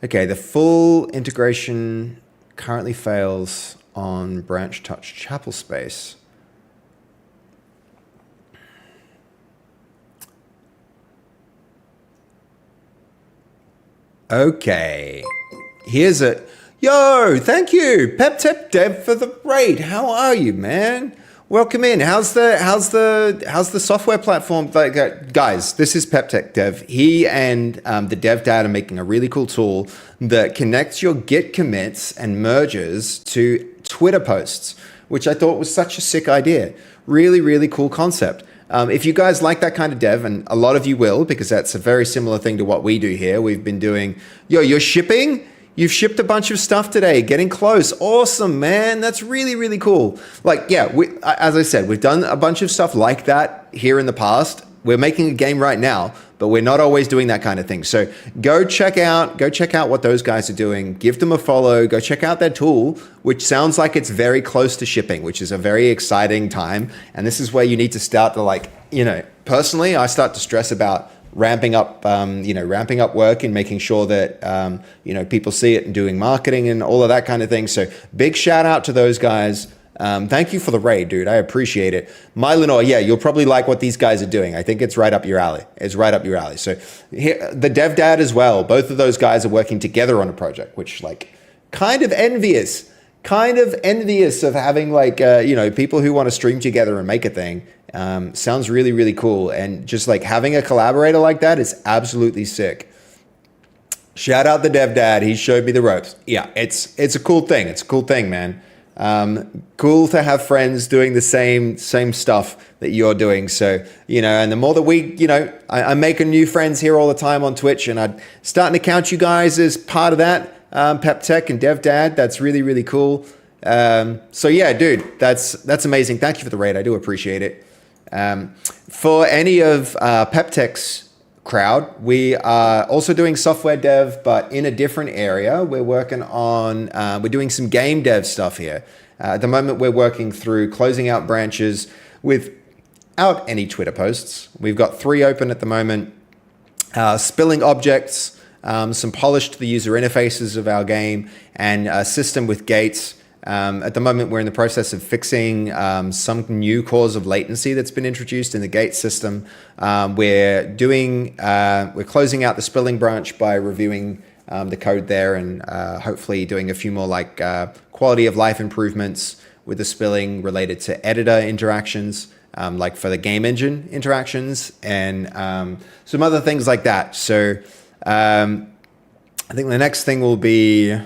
Okay, the full integration currently fails on branch touch chapel space. Okay, here's a yo. Thank you, PepTech Dev, for the raid. How are you, man? Welcome in. How's the software platform? Like, guys, this is PepTech Dev. He and the Dev Dad are making a really cool tool that connects your Git commits and merges to Twitter posts, which I thought was such a sick idea. Really, really cool concept. If you guys like that kind of dev, and a lot of you will, because that's a very similar thing to what we do here. We've been doing, you're shipping? You've shipped a bunch of stuff today, getting close. Awesome, man. That's really, really cool. Like, yeah, as I said, we've done a bunch of stuff like that here in the past. We're making a game right now, but we're not always doing that kind of thing. So go check out what those guys are doing. Give them a follow. Go check out their tool, which sounds like it's very close to shipping, which is a very exciting time. And this is where you need to start to personally, I start to stress about ramping up work and making sure that, people see it and doing marketing and all of that kind of thing. So big shout out to those guys. Thank you for the raid, dude. I appreciate it. Mylenor, yeah, you'll probably like what these guys are doing. I think it's right up your alley. So here, the Dev Dad as well. Both of those guys are working together on a project, which kind of envious of having people who want to stream together and make a thing. Sounds really, really cool. And just having a collaborator like that is absolutely sick. Shout out the Dev Dad. He showed me the ropes. Yeah, it's a cool thing. It's a cool thing, man. Cool to have friends doing the same stuff that you're doing. So, and the more that I'm making new friends here all the time on Twitch, and I'm starting to count you guys as part of that. PepTech and Dev Dad. That's really, really cool. So yeah, dude, that's amazing. Thank you for the raid. I do appreciate it. For any of PepTech's crowd, we are also doing software dev, but in a different area. We're working on, we're doing some game dev stuff here. At the moment, we're working through closing out branches without any Twitter posts. We've got 3 open at the moment. Spilling objects, some polish to the user interfaces of our game, and a system with gates. At the moment, we're in the process of fixing some new cause of latency that's been introduced in the gate system. We're closing out the spilling branch by reviewing the code there, and hopefully doing a few more quality of life improvements with the spilling related to editor interactions, for the game engine interactions, and some other things like that. So I think the next thing will be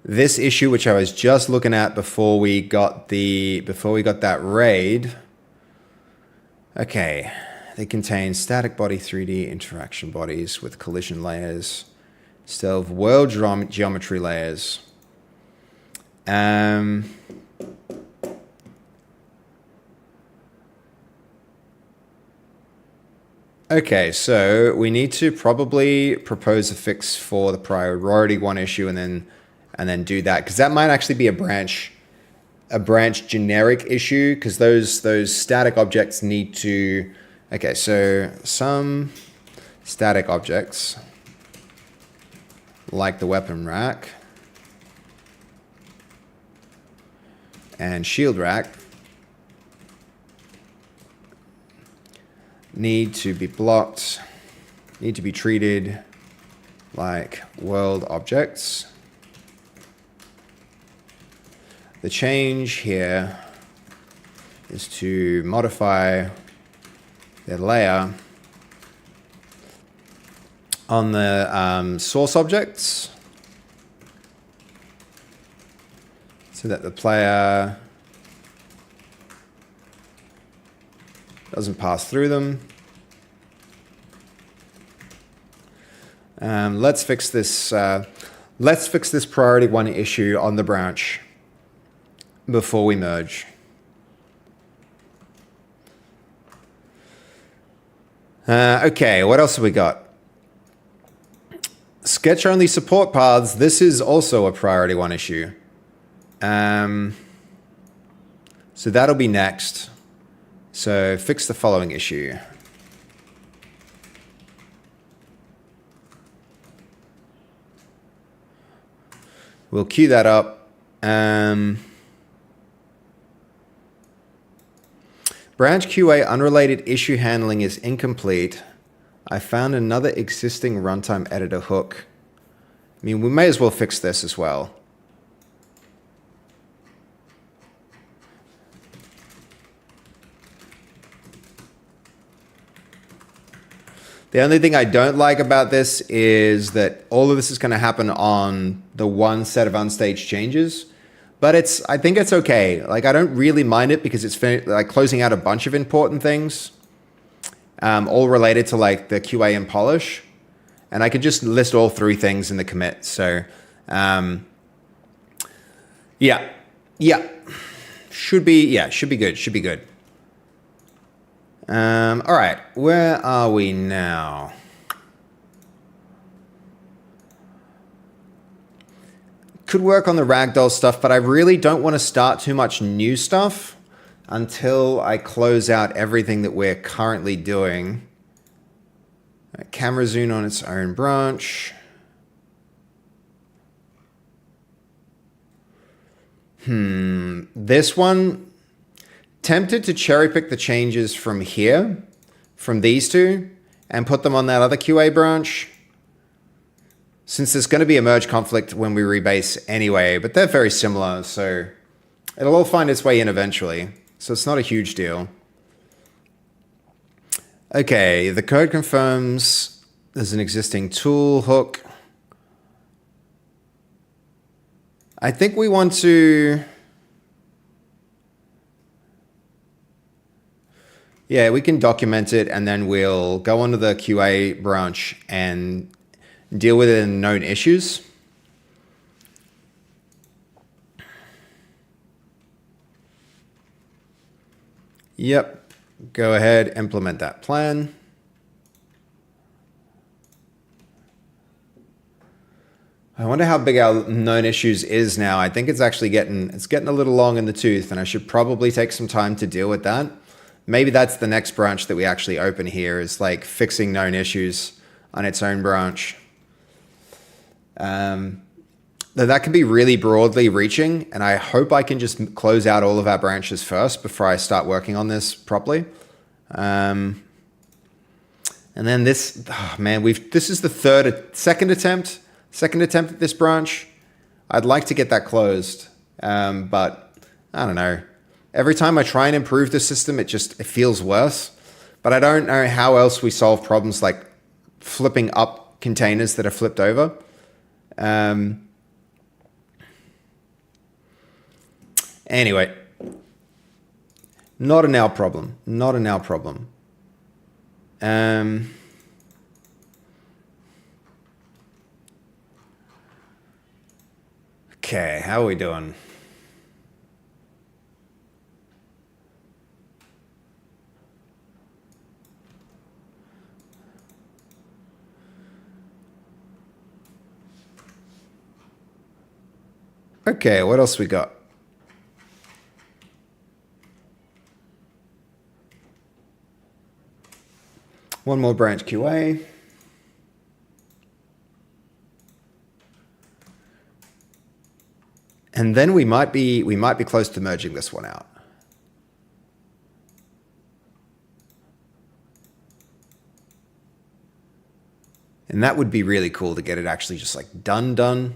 this issue, which I was just looking at before we got that raid. Okay, they contain static body 3D interaction bodies with collision layers, instead of world geometry layers. Okay, so we need to probably propose a fix for the priority 1 issue, and then do that, because that might actually be a branch generic issue, because those static objects need to. Okay, so some static objects like the weapon rack and shield rack need to be blocked, need to be treated like world objects. The change here is to modify the layer on the source objects so that the player doesn't pass through them. Let's fix this priority 1 issue on the branch before we merge. Okay, what else have we got? Sketch only support paths. This is also a priority 1 issue. So that'll be next. So fix the following issue. We'll queue that up. Branch QA unrelated issue handling is incomplete. I found another existing runtime editor hook. I mean, we may as well fix this as well. The only thing I don't like about this is that all of this is going to happen on the one set of unstaged changes. But I think it's okay. Like, I don't really mind it because it's like closing out a bunch of important things, all related to like the QA and polish. And I could just list all 3 things in the commit. So, yeah. Should be good. All right, where are we now? Could work on the ragdoll stuff, but I really don't want to start too much new stuff until I close out everything that we're currently doing. Camera zoom on its own branch. This one, tempted to cherry pick the changes from here, from these 2, and put them on that other QA branch. Since there's going to be a merge conflict when we rebase anyway, but they're very similar, so it'll all find its way in eventually. So it's not a huge deal. Okay, the code confirms there's an existing tool hook. I think we want to... Yeah, we can document it and then we'll go onto the QA branch and deal with it in known issues. Yep, go ahead, implement that plan. I wonder how big our known issues is now. I think it's actually getting a little long in the tooth, and I should probably take some time to deal with that. Maybe that's the next branch that we actually open here, is like fixing known issues on its own branch. That can be really broadly reaching, and I hope I can just close out all of our branches first before I start working on this properly. And then this, oh man, this is the second attempt at this branch. I'd like to get that closed, but I don't know. Every time I try and improve the system, it feels worse. But I don't know how else we solve problems like flipping up containers that are flipped over. Anyway, not a now problem. Okay, how are we doing? Okay, what else we got? One more branch QA. And then we might be close to merging this one out. And that would be really cool to get it actually just like done.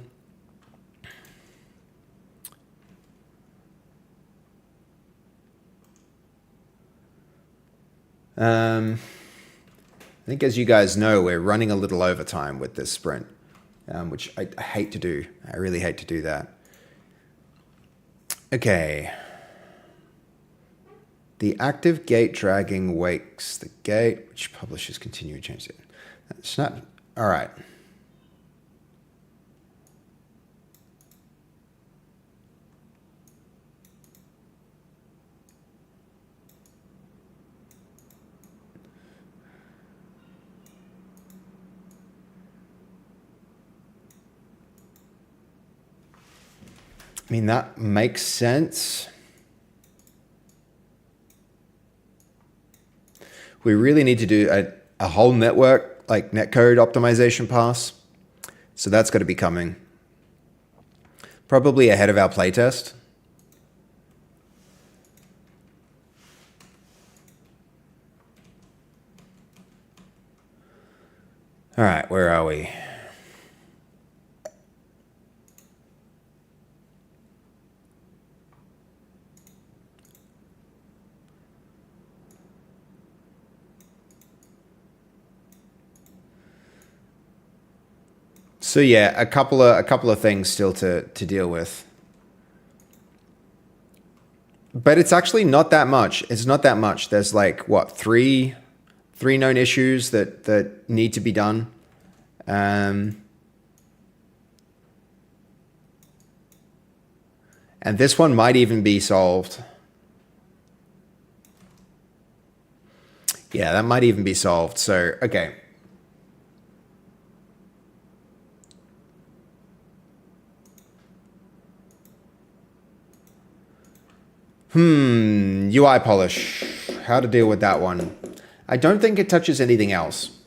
I think, as you guys know, we're running a little overtime with this sprint, which I hate to do. I really hate to do that. Okay. The active gate dragging wakes the gate, which publishers continue to change it. That's not, all right. I mean, that makes sense. We really need to do a whole network, like netcode optimization pass. So that's got to be coming. Probably ahead of our playtest. All right, where are we? So yeah, a couple of things still to deal with. But it's actually not that much. It's not that much. There's like what, three known issues that need to be done. And this one might even be solved. Yeah, that might even be solved. So, okay. UI polish. How to deal with that one. I don't think it touches anything else.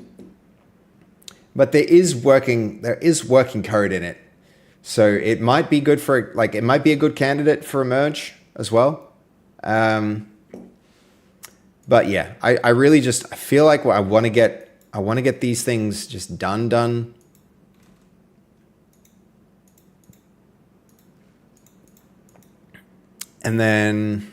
But there is working code in it. So it might be good for, like, it might be a good candidate for a merge as well. But yeah, I really just, I feel like I want to get these things just done. And then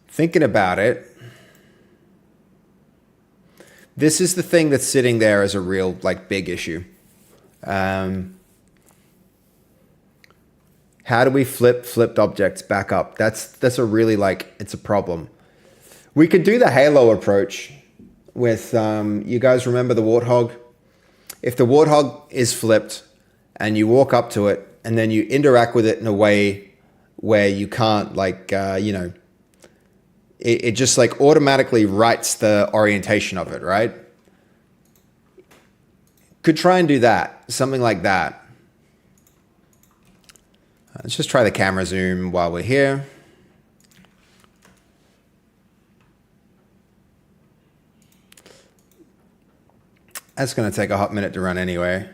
thinking about it, this is the thing that's sitting there as a real, like, big issue. How do we flip flipped objects back up? That's a really, like, it's a problem. We could do the Halo approach with, you guys remember the Warthog? If the Warthog is flipped and you walk up to it and then you interact with it in a way where you can't, like, you know, it just, like, automatically writes the orientation of it, right? Could try and do that, something like that. Let's just try the camera zoom while we're here. That's going to take a hot minute to run anyway.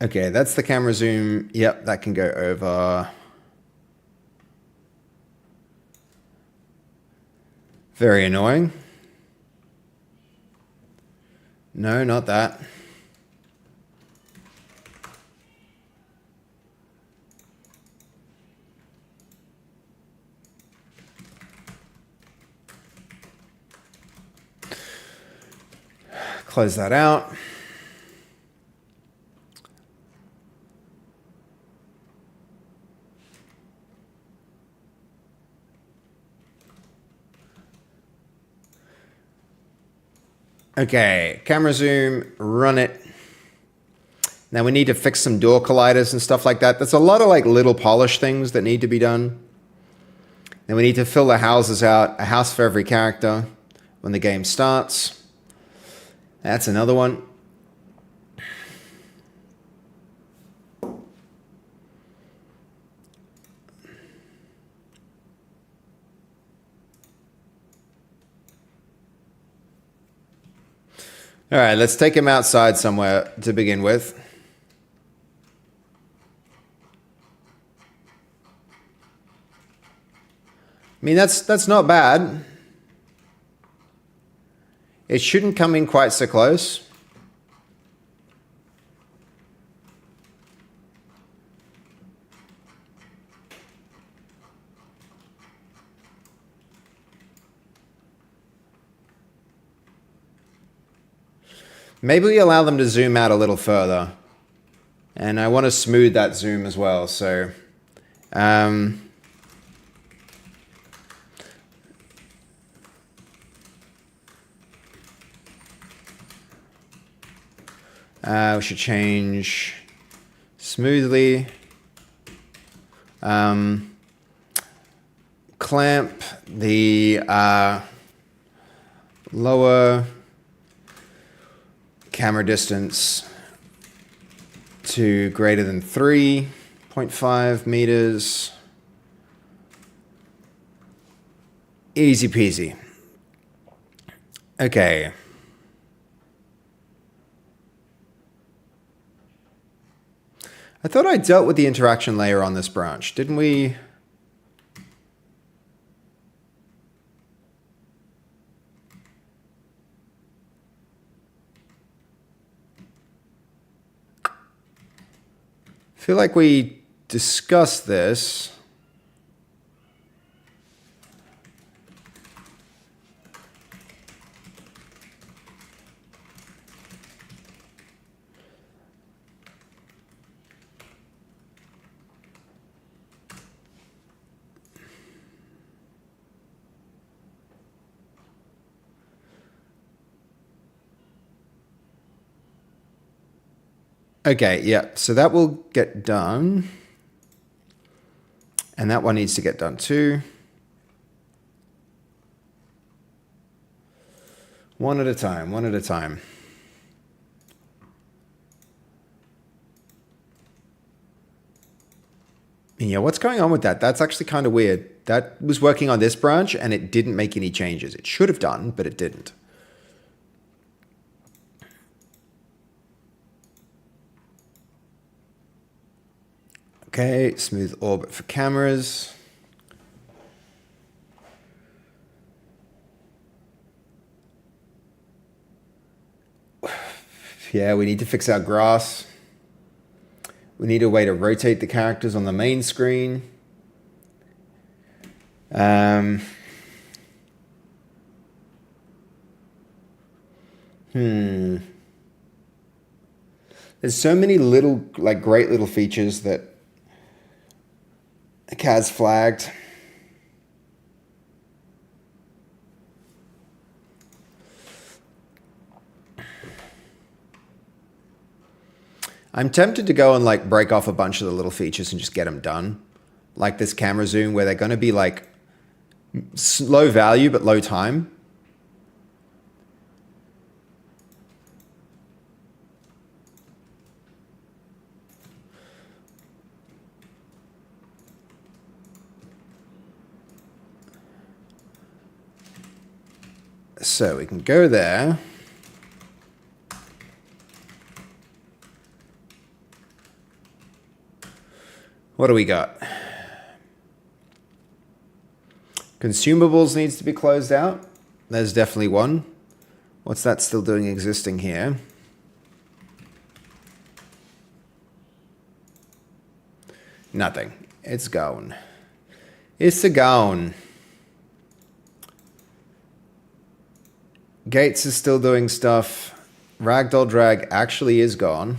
Okay, that's the camera zoom. Yep, that can go over. Very annoying. No, not that. Close that out. Okay, camera zoom, run it. Now we need to fix some door colliders and stuff like that. There's a lot of, like, little polish things that need to be done. Then we need to fill the houses out, a house for every character when the game starts. That's another one. All right, let's take him outside somewhere to begin with. I mean, that's not bad. It shouldn't come in quite so close. Maybe we allow them to zoom out a little further. And I want to smooth that zoom as well, so... We should change smoothly. Clamp the lower camera distance to greater than 3.5 meters. Easy peasy. Okay. I thought I dealt with the interaction layer on this branch, didn't we? I feel like we discussed this. Okay, yeah, so that will get done. And that one needs to get done too. One at a time, one at a time. Yeah, what's going on with that? That's actually kind of weird. That was working on this branch and it didn't make any changes. It should have done, but it didn't. Okay, smooth orbit for cameras. Yeah, we need to fix our grass. We need a way to rotate the characters on the main screen. There's so many little, like, great little features that Kaz flagged. I'm tempted to go and like break off a bunch of the little features and just get them done. Like this camera zoom where they're going to be like low value but low time. So we can go there. What do we got? Consumables needs to be closed out. There's definitely one. What's that still doing existing here? Nothing. It's gone. It's a gone. Gates is still doing stuff. Ragdoll drag actually is gone.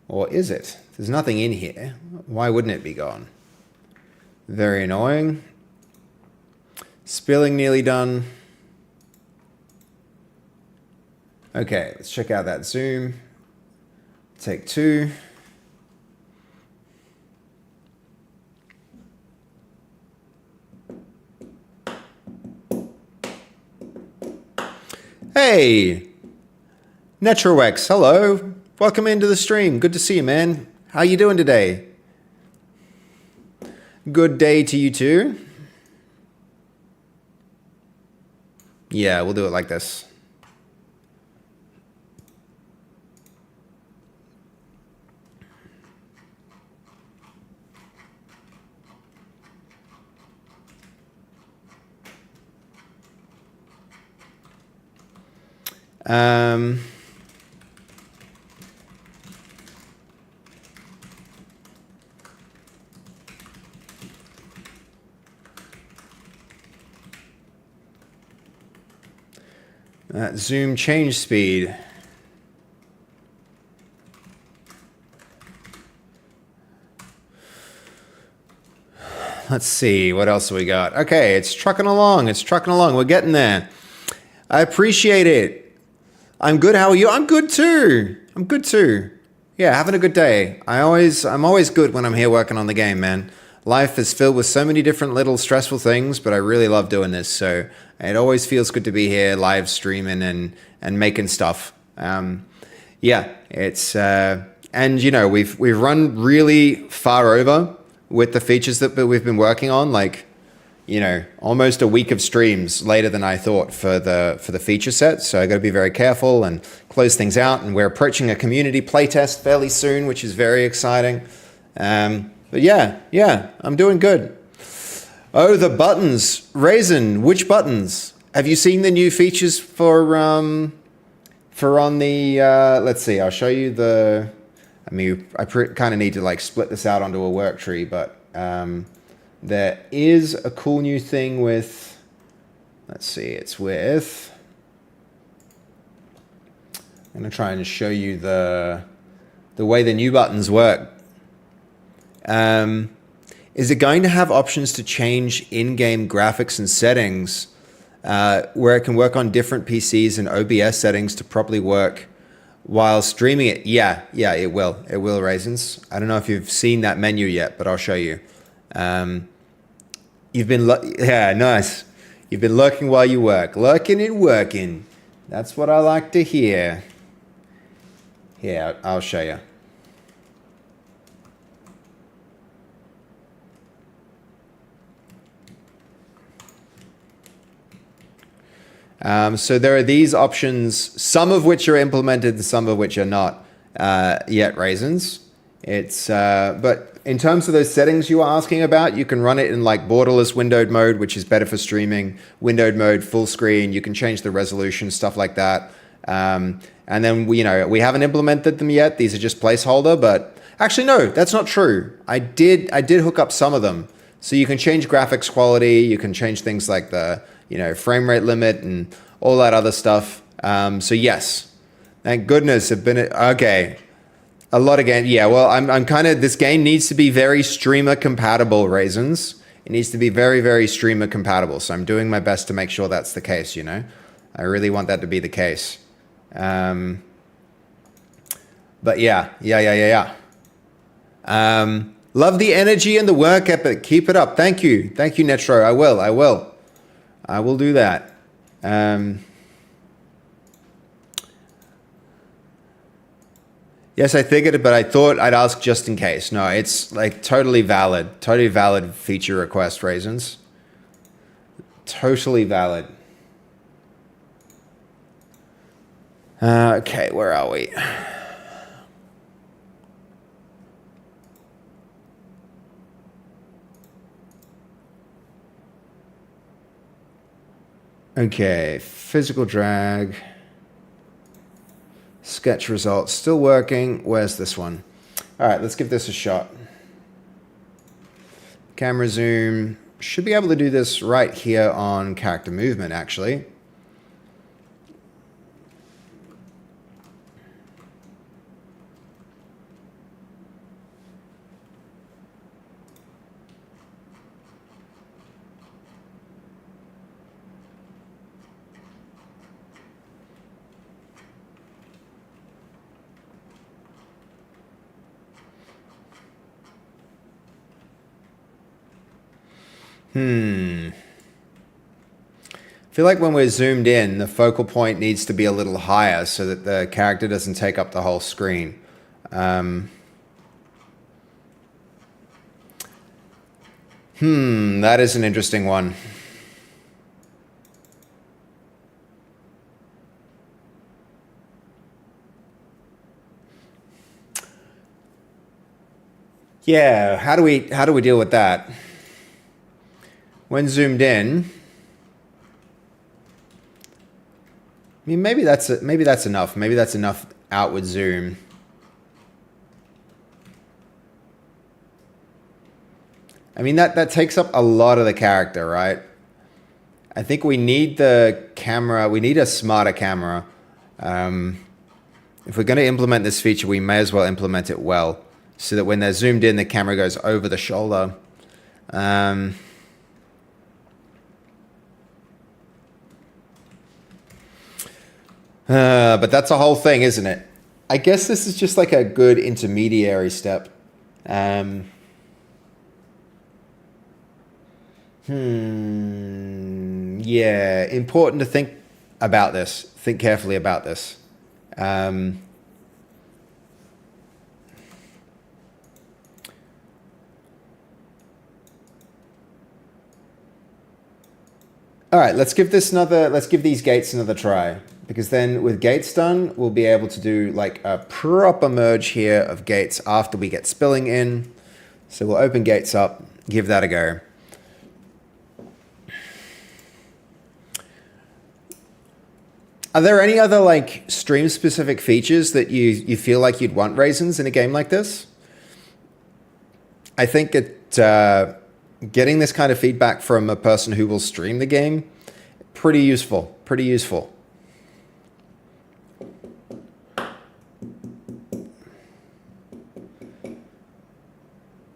Or is it? There's nothing in here. Why wouldn't it be gone? Very annoying. Spilling nearly done. Okay, let's check out that zoom. Take two. Hey, Netrowex, hello. Welcome into the stream. Good to see you, man. How you doing today? Good day to you too. Yeah, we'll do it like this. Zoom change speed. Let's see, what else we got? Okay, it's trucking along. It's trucking along. We're getting there. I appreciate it. I'm good. How are you? I'm good too. I'm good too. Yeah, having a good day. I'm always good when I'm here working on the game, man. Life is filled with so many different little stressful things, but I really love doing this. So it always feels good to be here, live streaming and making stuff. Yeah, it's and you know we've run really far over with the features that we've been working on, like almost a week of streams later than I thought for the feature set. So I got to be very careful and close things out. And we're approaching a community playtest fairly soon, which is very exciting. But yeah, I'm doing good. Oh, the buttons, Raisin. Which buttons? Have you seen the new features for on the? Let's see. I'll show you the. I mean, I kind of need to like split this out onto a work tree, but. There is a cool new thing with, let's see, it's with, I'm going to try and show you the way the new buttons work. Is it going to have options to change in-game graphics and settings where it can work on different PCs and OBS settings to properly work while streaming it? Yeah, it will. It will, Raisins. I don't know if you've seen that menu yet, but I'll show you. You've been, yeah, nice. You've been lurking while you work. Lurking and working. That's what I like to hear. Yeah, I'll show you. So there are these options, some of which are implemented and some of which are not yet, Raisins. It's but in terms of those settings you were asking about, you can run it in like borderless windowed mode, which is better for streaming. Windowed mode, full screen. You can change the resolution, stuff like that. And then we haven't implemented them yet. These are just placeholder. But actually, no, that's not true. I did hook up some of them, so you can change graphics quality. You can change things like the frame rate limit and all that other stuff. So yes, thank goodness have been okay. A lot of games, yeah. Well, I'm kind of, this game needs to be very streamer compatible, Raisins. It needs to be very, very streamer compatible. So I'm doing my best to make sure that's the case. I really want that to be the case. But yeah. Love the energy and the work ethic. Keep it up. Thank you, Netro. I will do that. Yes, I figured it, but I thought I'd ask just in case. No, it's like totally valid feature request, Raisins. Totally valid. Okay, where are we? Okay, physical drag. Sketch results still working. Where's this one? All right, let's give this a shot. Camera zoom. Should be able to do this right here on character movement, actually. I feel like when we're zoomed in, the focal point needs to be a little higher so that the character doesn't take up the whole screen. That is an interesting one. Yeah, how do we deal with that? When zoomed in, I mean, maybe that's enough. Maybe that's enough outward zoom. I mean, that takes up a lot of the character, right? I think we need the camera. We need a smarter camera. If we're going to implement this feature, we may as well implement it well, so that when they're zoomed in, the camera goes over the shoulder. But that's a whole thing, isn't it? I guess this is just like a good intermediary step. Yeah, important to think about this. Think carefully about this. All right, let's give these gates another try, because then with gates done, we'll be able to do like a proper merge here of gates after we get spilling in. So we'll open gates up, give that a go. Are there any other like stream specific features that you feel like you'd want, Raisins, in a game like this? I think getting this kind of feedback from a person who will stream the game, pretty useful, pretty useful.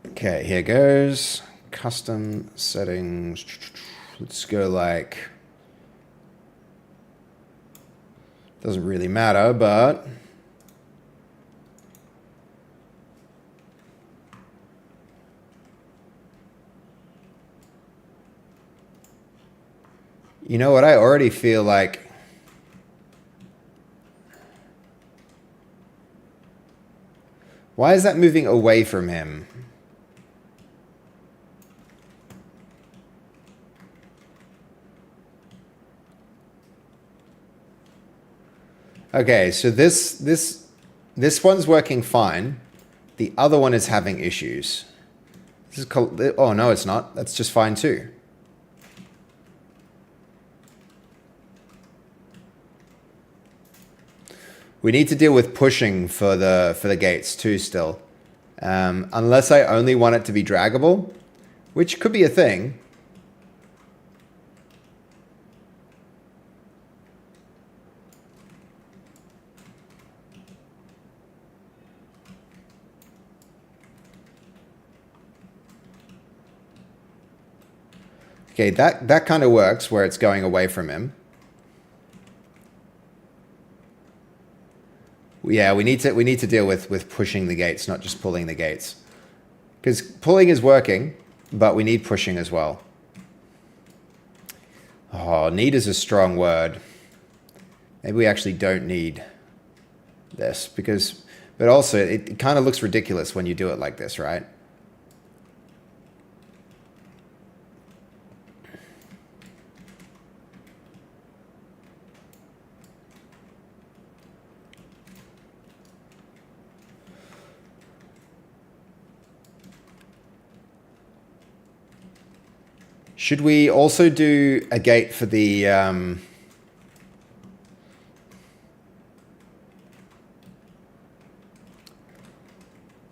Okay, here goes. Custom settings. Let's go like, doesn't really matter, but you know what? I already feel like why is that moving away from him? Okay, so this one's working fine. The other one is having issues. This is oh no, it's not. That's just fine too. We need to deal with pushing for the gates too still. Unless I only want it to be draggable, which could be a thing. Okay, that kind of works where it's going away from him. Yeah, we need to deal with pushing the gates, not just pulling the gates. Because pulling is working, but we need pushing as well. Oh, need is a strong word. Maybe we actually don't need this but also it kind of looks ridiculous when you do it like this, right? Should we also do a gate for the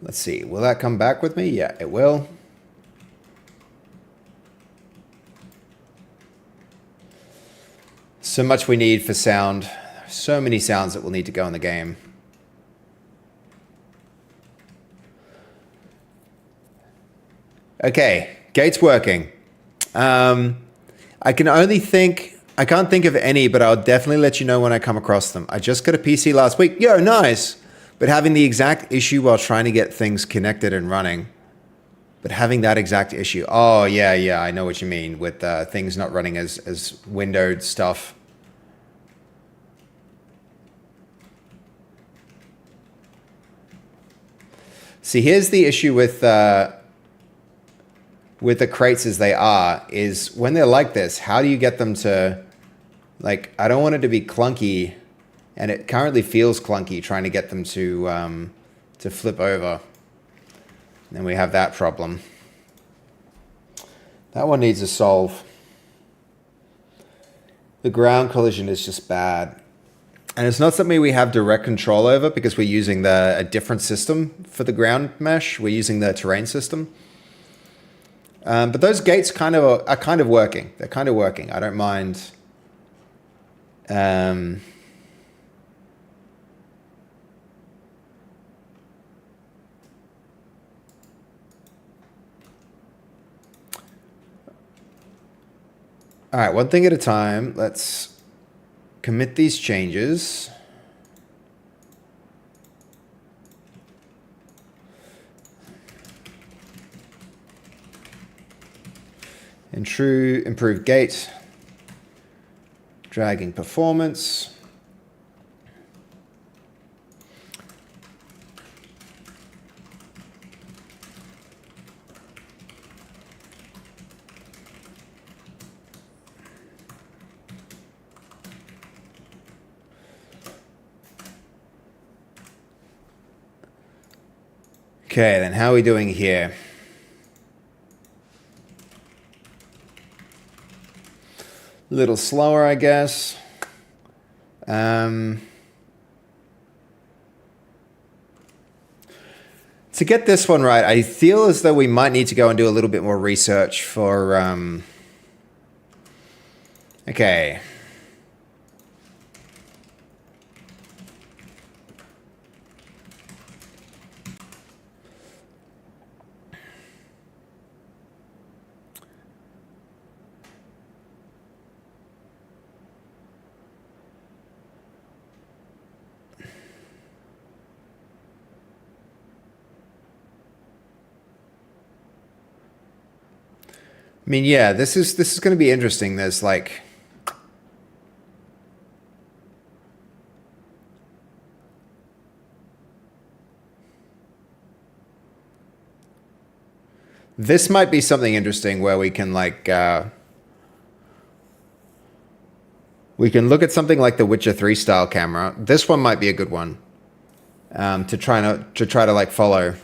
let's see, will that come back with me? Yeah, it will. So much we need for sound. So many sounds that will need to go in the game. Okay, gate's working. I can't think of any, but I'll definitely let you know when I come across them. I just got a PC last week. Yo, nice. But having the exact issue while trying to get things connected and running. But having that exact issue. Oh, yeah, I know what you mean with things not running as windowed stuff. See, here's the issue with the crates as they are, is when they're like this, how do you get them to, like, I don't want it to be clunky, and it currently feels clunky trying to get them to flip over. And then we have that problem. That one needs a solve. The ground collision is just bad. And it's not something we have direct control over because we're using a different system for the ground mesh. We're using the terrain system. But those gates are kind of working. They're kind of working. I don't mind. All right, one thing at a time. Let's Commit these changes. Improve gate. Dragging performance. Okay, then how are we doing here? A little slower, I guess. To get this one right, I feel as though we might need to go and do a little bit more research for... Okay. I mean, yeah, this is going to be interesting. There's like... This might be something interesting where we can like... we can look at something like the Witcher 3 style camera. This one might be a good one to try to like follow.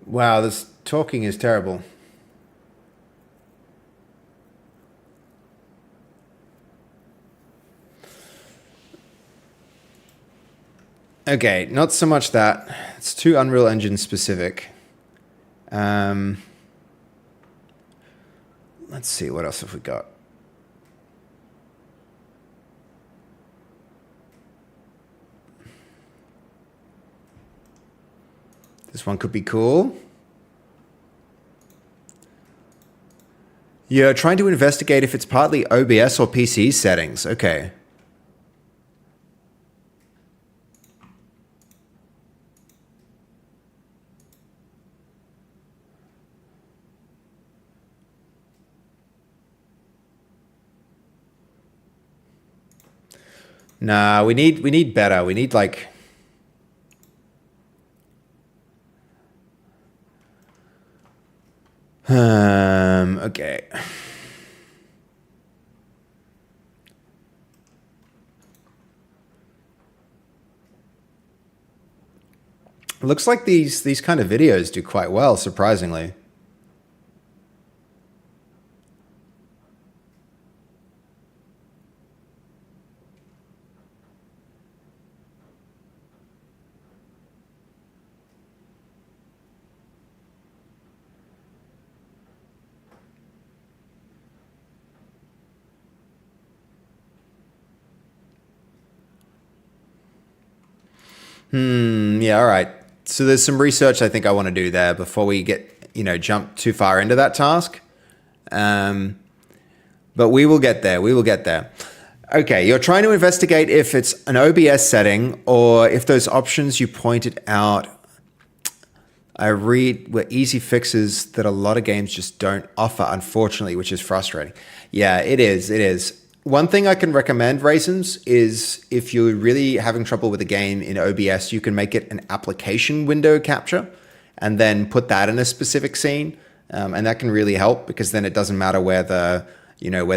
Wow, this talking is terrible. Okay, not so much that. It's too Unreal Engine specific. Let's see, what else have we got? This one could be cool. You're trying to investigate if it's partly OBS or PC settings. Okay. Nah, we need better. We need like... okay. Looks like these kind of videos do quite well, surprisingly. Yeah, all right. So there's some research I think I want to do there before we get, jump too far into that task. But we will get there. We will get there. Okay, you're trying to investigate if it's an OBS setting or if those options you pointed out were easy fixes that a lot of games just don't offer, unfortunately, which is frustrating. Yeah, it is. It is. One thing I can recommend, Raisins, is if you're really having trouble with a game in OBS, you can make it an application window capture and then put that in a specific scene. And that can really help because then it doesn't matter where the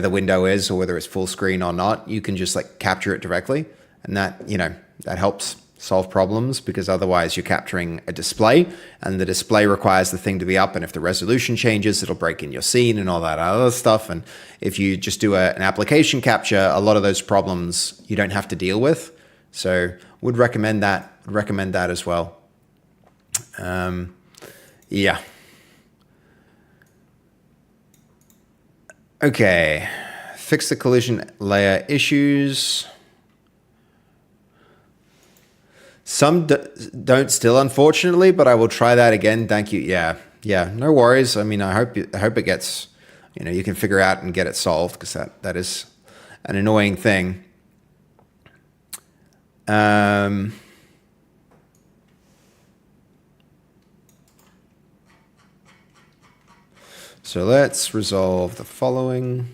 window is or whether it's full screen or not. You can just like capture it directly. And that, that helps solve problems, because otherwise you're capturing a display and the display requires the thing to be up, and if the resolution changes it'll break in your scene and all that other stuff. And if you just do an application capture, a lot of those problems you don't have to deal with. So would recommend that as well. Yeah. Okay, fix the collision layer issues. Some don't still, unfortunately, but I will try that again. Thank you. Yeah, no worries. I mean, I hope it gets, you can figure out and get it solved, because that is an annoying thing. So let's resolve the following.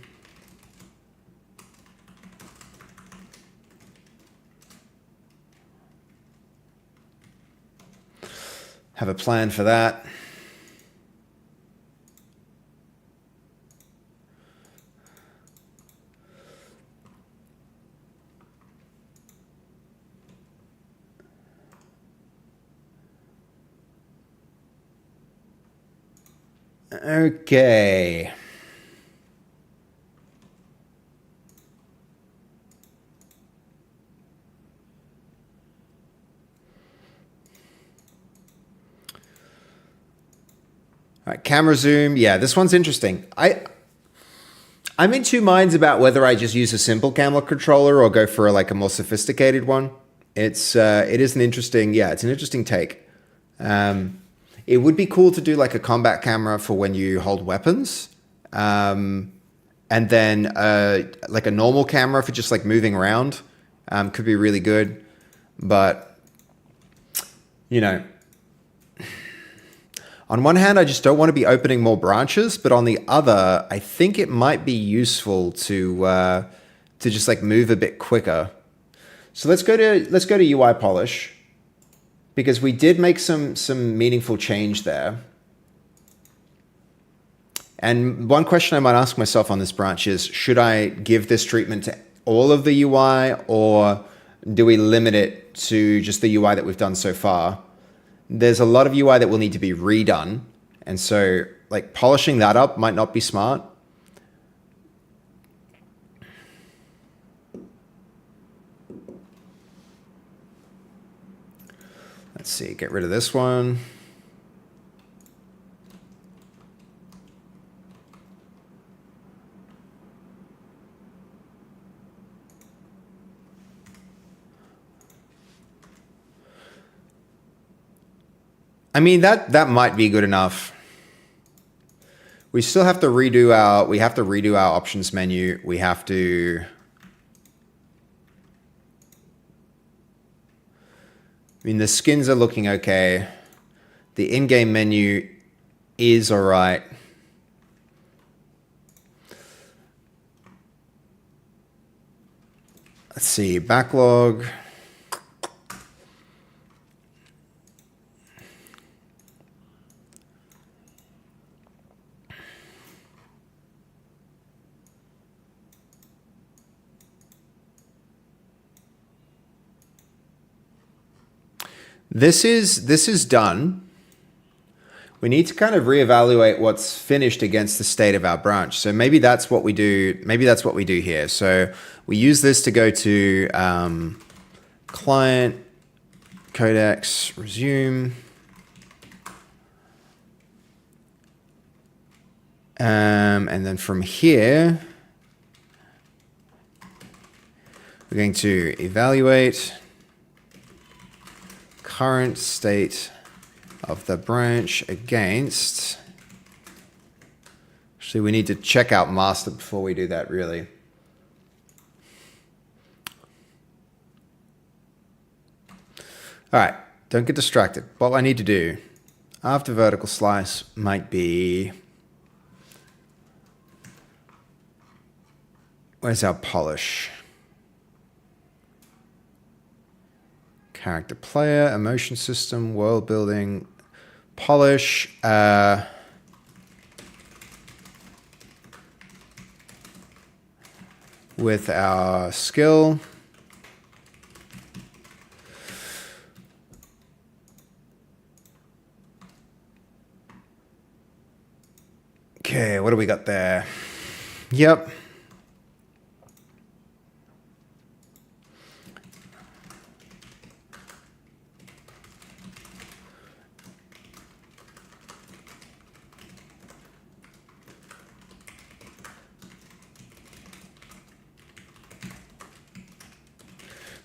Have a plan for that. Okay. All right, camera zoom. Yeah, this one's interesting. I'm in two minds about whether I just use a simple camera controller or go for like a more sophisticated one. It is an interesting, it's an interesting take. It would be cool to do like a combat camera for when you hold weapons. And then like a normal camera for just like moving around could be really good. But, on one hand, I just don't want to be opening more branches, but on the other, I think it might be useful to just like move a bit quicker. So let's go to UI polish, because we did make some meaningful change there. And one question I might ask myself on this branch is, should I give this treatment to all of the UI, or do we limit it to just the UI that we've done so far? There's a lot of UI that will need to be redone. And so like polishing that up might not be smart. Let's see, get rid of this one. I mean, that might be good enough. We still have to redo our options menu. We have to, I mean, the skins are looking okay. The in-game menu is all right. Let's see, backlog. This is done. We need to kind of reevaluate what's finished against the state of our branch. So maybe that's what we do. Maybe that's what we do here. So we use this to go to client, codecs, resume. And then from here, we're going to evaluate current state of the branch against. Actually, we need to check out master before we do that, really. All right, don't get distracted. What I need to do after vertical slice might be, where's our polish? Character player, emotion system, world building, polish. With our skill. Okay, what do we got there? Yep.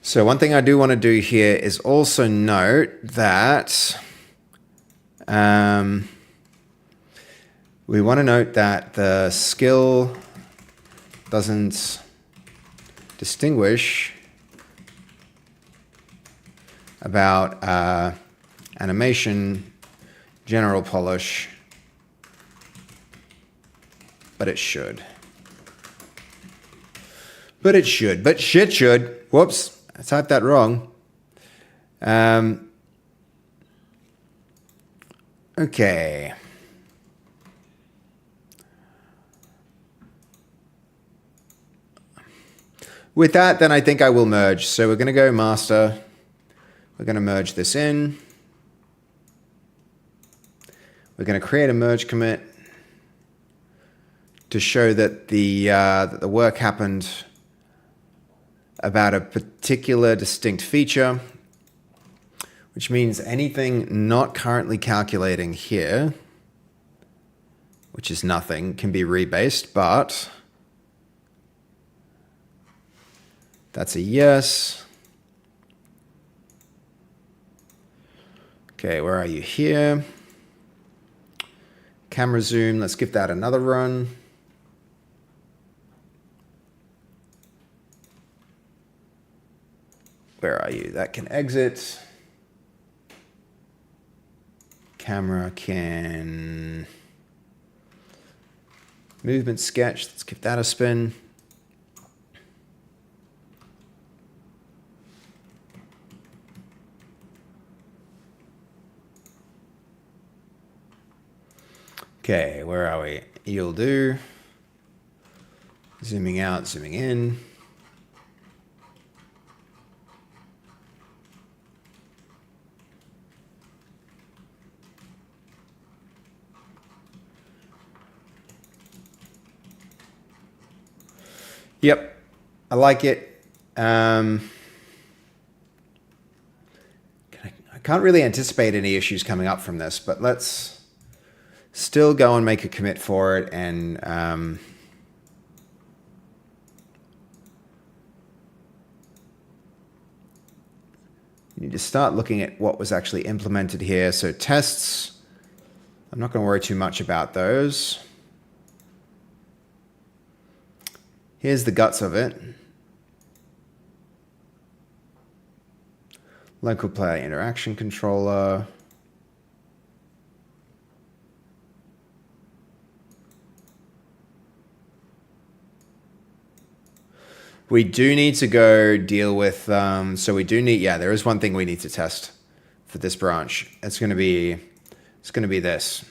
So one thing I do want to do here is also note that we want to note that the skill doesn't distinguish about animation, general polish, but it should. But it should. But shit should. Whoops. I typed that wrong. Okay. With that, then I think I will merge. So we're going to go master. We're going to merge this in. We're going to create a merge commit to show that the work happened about a particular distinct feature, which means anything not currently calculating here, which is nothing, can be rebased, but that's a yes. Okay, where are you here? Camera zoom, let's give that another run. Where are you? That can exit. Camera can movement sketch. Let's give that a spin. Okay, where are we? You'll do. Zooming out, zooming in. Yep, I like it. I can't really anticipate any issues coming up from this, but let's still go and make a commit for it and you need to start looking at what was actually implemented here. So tests, I'm not going to worry too much about those. Here's the guts of it. Local player interaction controller. We do need to go deal with, so we do need, yeah, there is one thing we need to test for this branch. It's going to be this.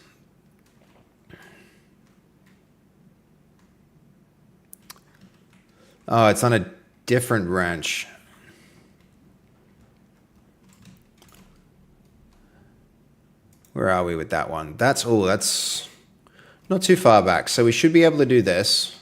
Oh, it's on a different branch. Where are we with that one? That's not too far back. So we should be able to do this.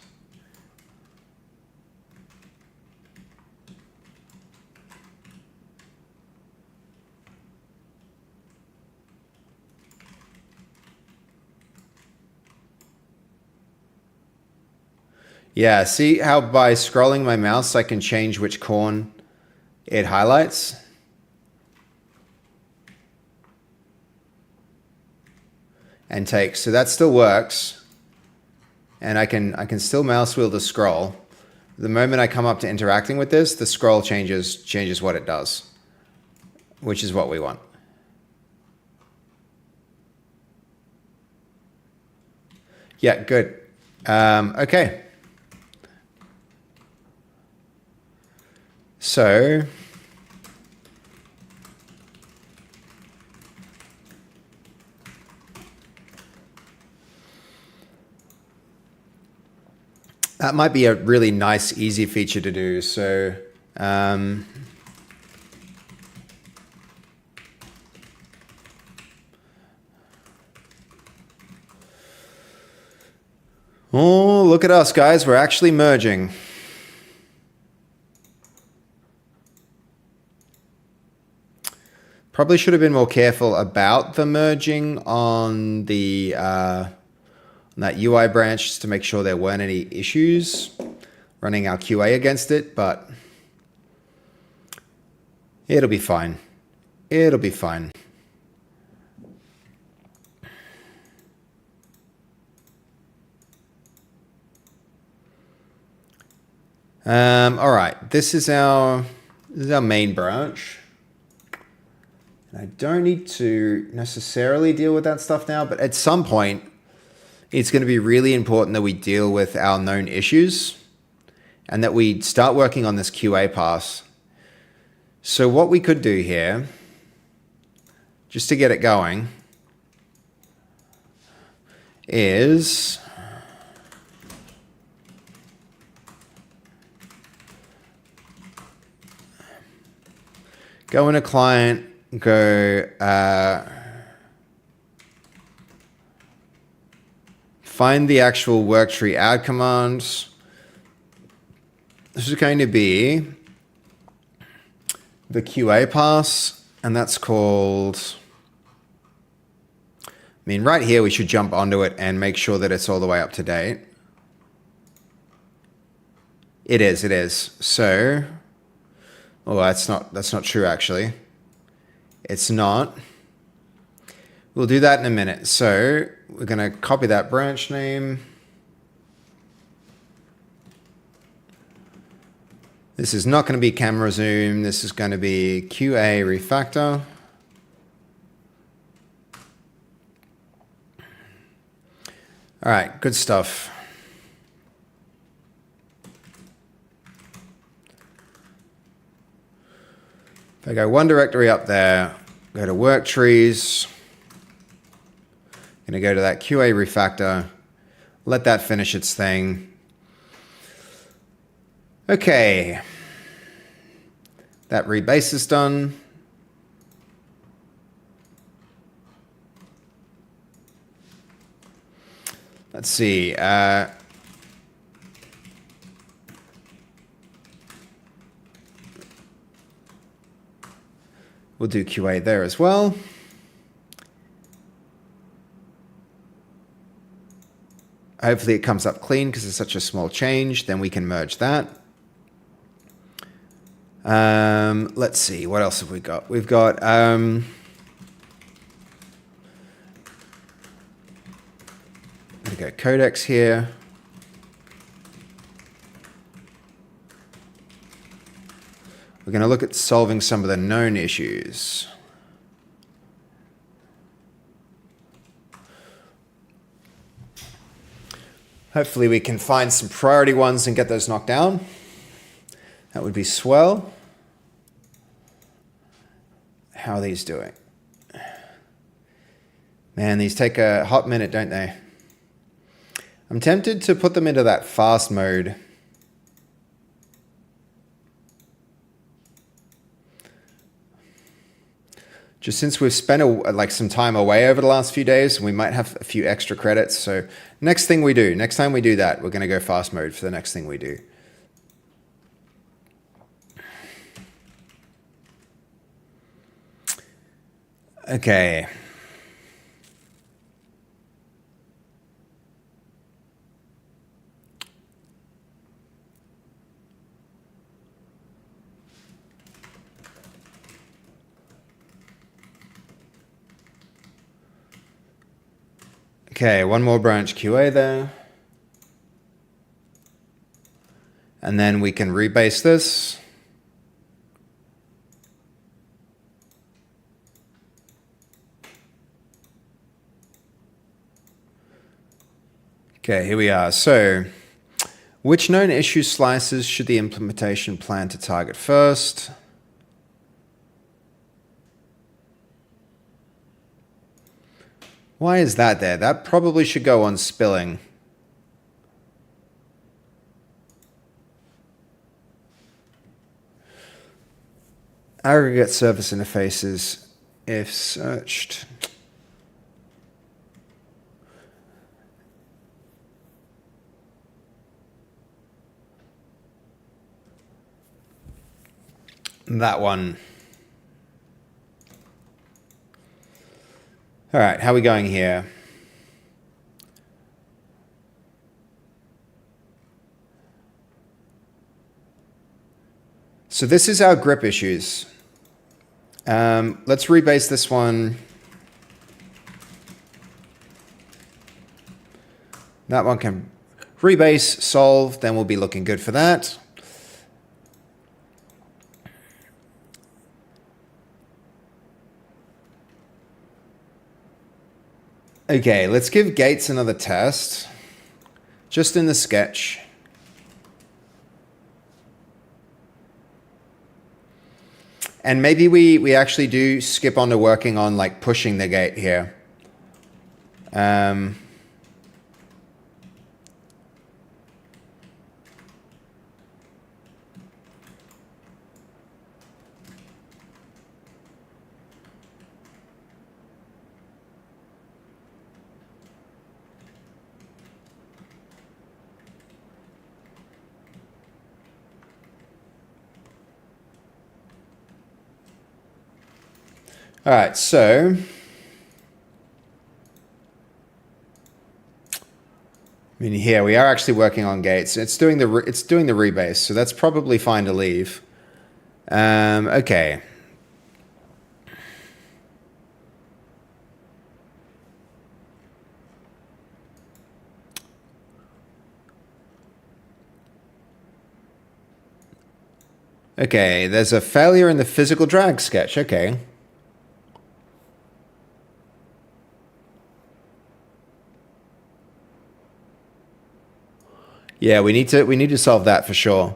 Yeah, see how by scrolling my mouse I can change which corn it highlights? And takes. So that still works. And I can still mouse wheel the scroll. The moment I come up to interacting with this, the scroll changes what it does, which is what we want. Yeah, good. Okay. So that might be a really nice, easy feature to do. So Oh, look at us, guys. We're actually merging. Probably should have been more careful about the merging on the on that UI branch just to make sure there weren't any issues running our QA against it, but it'll be fine. It'll be fine. All right, this is our main branch. And I don't need to necessarily deal with that stuff now, but at some point, it's going to be really important that we deal with our known issues and that we start working on this QA pass. So what we could do here, just to get it going, is go in a client, go find the actual worktree add commands. This is going to be the QA pass, and that's called, I mean, right here we should jump onto it and make sure that it's all the way up to date. It is. So, oh, that's not true actually. It's not. We'll do that in a minute. So we're going to copy that branch name. This is not going to be camera zoom. This is going to be QA refactor. All right, good stuff. If I go one directory up there, go to work trees, going to go to that QA refactor, let that finish its thing. Okay, that rebase is done. Let's see. We'll do QA there as well. Hopefully it comes up clean because it's such a small change. Then we can merge that. Let's see. What else have we got? We've got... I'm going to go codecs here. We're going to look at solving some of the known issues. Hopefully we can find some priority ones and get those knocked down. That would be swell. How are these doing? Man, these take a hot minute, don't they? I'm tempted to put them into that fast mode. Just since we've spent like some time away over the last few days, we might have a few extra credits. So next time we do that, we're going to go fast mode for the next thing we do. Okay. Okay, one more branch QA there. And then we can rebase this. Okay, here we are. So, which known issue slices should the implementation plan to target first? Why is that there? That probably should go on spilling. Aggregate surface interfaces, if searched. That one. All right, how are we going here? So this is our grip issues. Let's rebase this one. That one can rebase, solve, then we'll be looking good for that. Okay, let's give Gates another test. Just in the sketch. And maybe we actually do skip on to working on like pushing the gate here. All right, so I mean, here we are actually working on gates. It's doing the rebase, so that's probably fine to leave. Okay. Okay, there's a failure in the physical drag sketch. Okay. Yeah, we need to solve that for sure.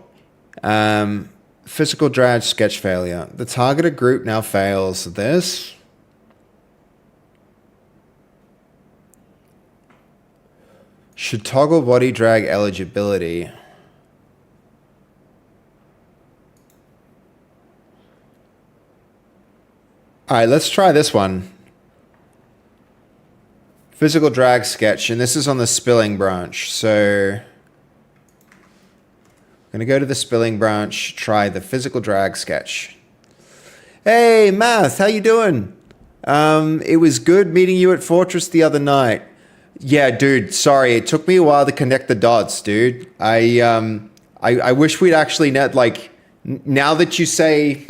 Physical drag sketch failure. The targeted group now fails this. Should toggle body drag eligibility. All right, let's try this one. Physical drag sketch, and this is on the spilling branch. So I'm going to go to the spilling branch, try the physical drag sketch. Hey, Math, how you doing? It was good meeting you at Fortress the other night. Yeah, dude, sorry. It took me a while to connect the dots, dude. I wish we'd actually now that you say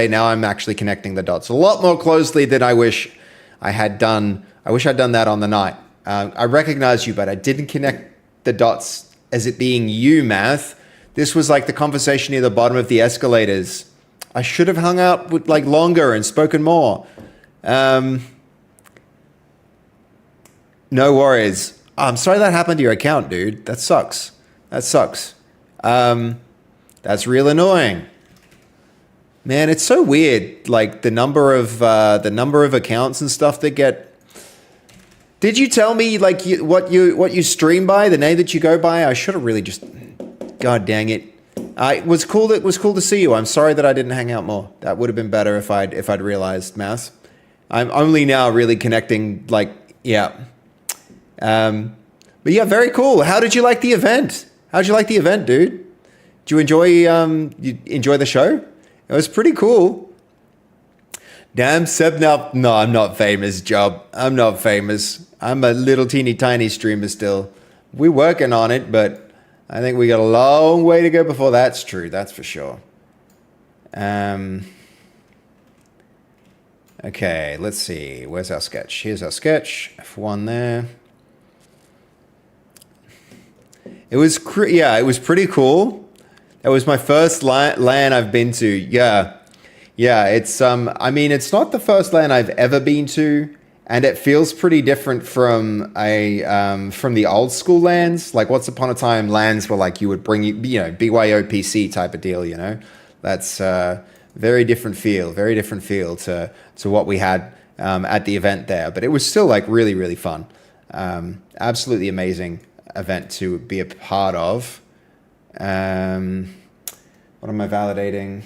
now I'm actually connecting the dots a lot more closely than I wish I had done. I wish I'd done that on the night. I recognize you, but I didn't connect the dots as it being you, Math. This was like the conversation near the bottom of the escalators. I should have hung out with like longer and spoken more. No worries. I'm sorry that happened to your account, dude. That sucks. That's real annoying. Man, it's so weird. Like the number of accounts and stuff that get. Did you tell me like what you stream by, the name that you go by? I should have really just. God dang it! It was cool. It was cool to see you. I'm sorry that I didn't hang out more. That would have been better if I'd realized, Math. I'm only now really connecting. Like yeah. But yeah, very cool. How did you like the event? How'd you like the event, dude? Did you enjoy the show? It was pretty cool. Damn, Seb, no, I'm not famous, Job. I'm not famous. I'm a little teeny tiny streamer still. We're working on it, but I think we got a long way to go before that's true. That's for sure. Okay, let's see. Where's our sketch? Here's our sketch. F1 there. It was pretty cool. That was my first LAN I've been to. Yeah, it's I mean, it's not the first LAN I've ever been to, and it feels pretty different from from the old school LANs. Like once upon a time, LANs were like you would bring BYOPC type of deal. That's very different feel to what we had at the event there. But it was still like really, really fun. Absolutely amazing event to be a part of. What am I validating?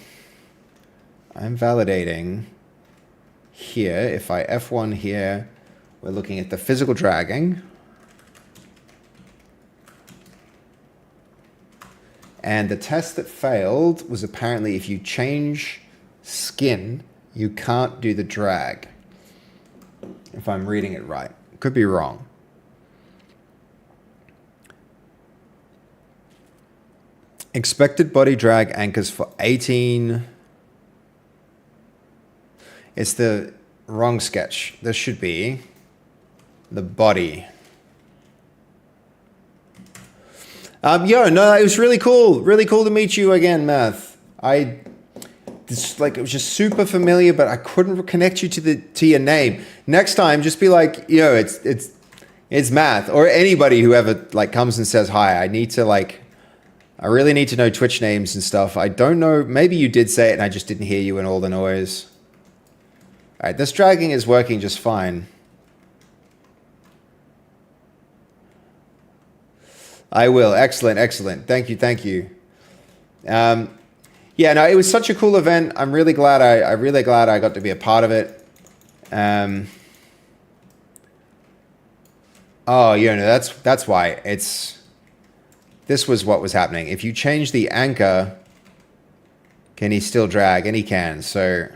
I'm validating here. If I F1 here, we're looking at the physical dragging. And the test that failed was apparently if you change skin, you can't do the drag. If I'm reading it right. Could be wrong. Expected body drag anchors for 18. It's the wrong sketch. This should be the body. No, it was really cool. Really cool to meet you again, Math. It was just super familiar, but I couldn't connect you to your name. Next time, just be like, it's Math, or anybody who ever comes and says hi. I really need to know Twitch names and stuff. I don't know. Maybe you did say it and I just didn't hear you in all the noise. All right, this dragging is working just fine. I will. Excellent, excellent. Thank you. Yeah, no, it was such a cool event. I'm really glad I got to be a part of it. That's why this was what was happening. If you change the anchor, can he still drag? And he can. So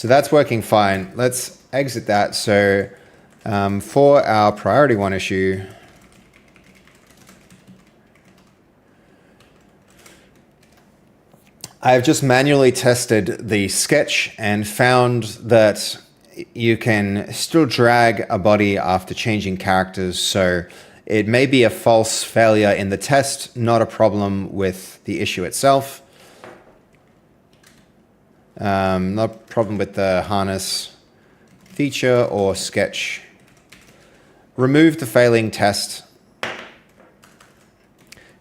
that's working fine. Let's exit that. So for our priority 1 issue, I've just manually tested the sketch and found that you can still drag a body after changing characters. So it may be a false failure in the test, not a problem with the issue itself. Not a problem with the harness feature or sketch. Remove the failing test.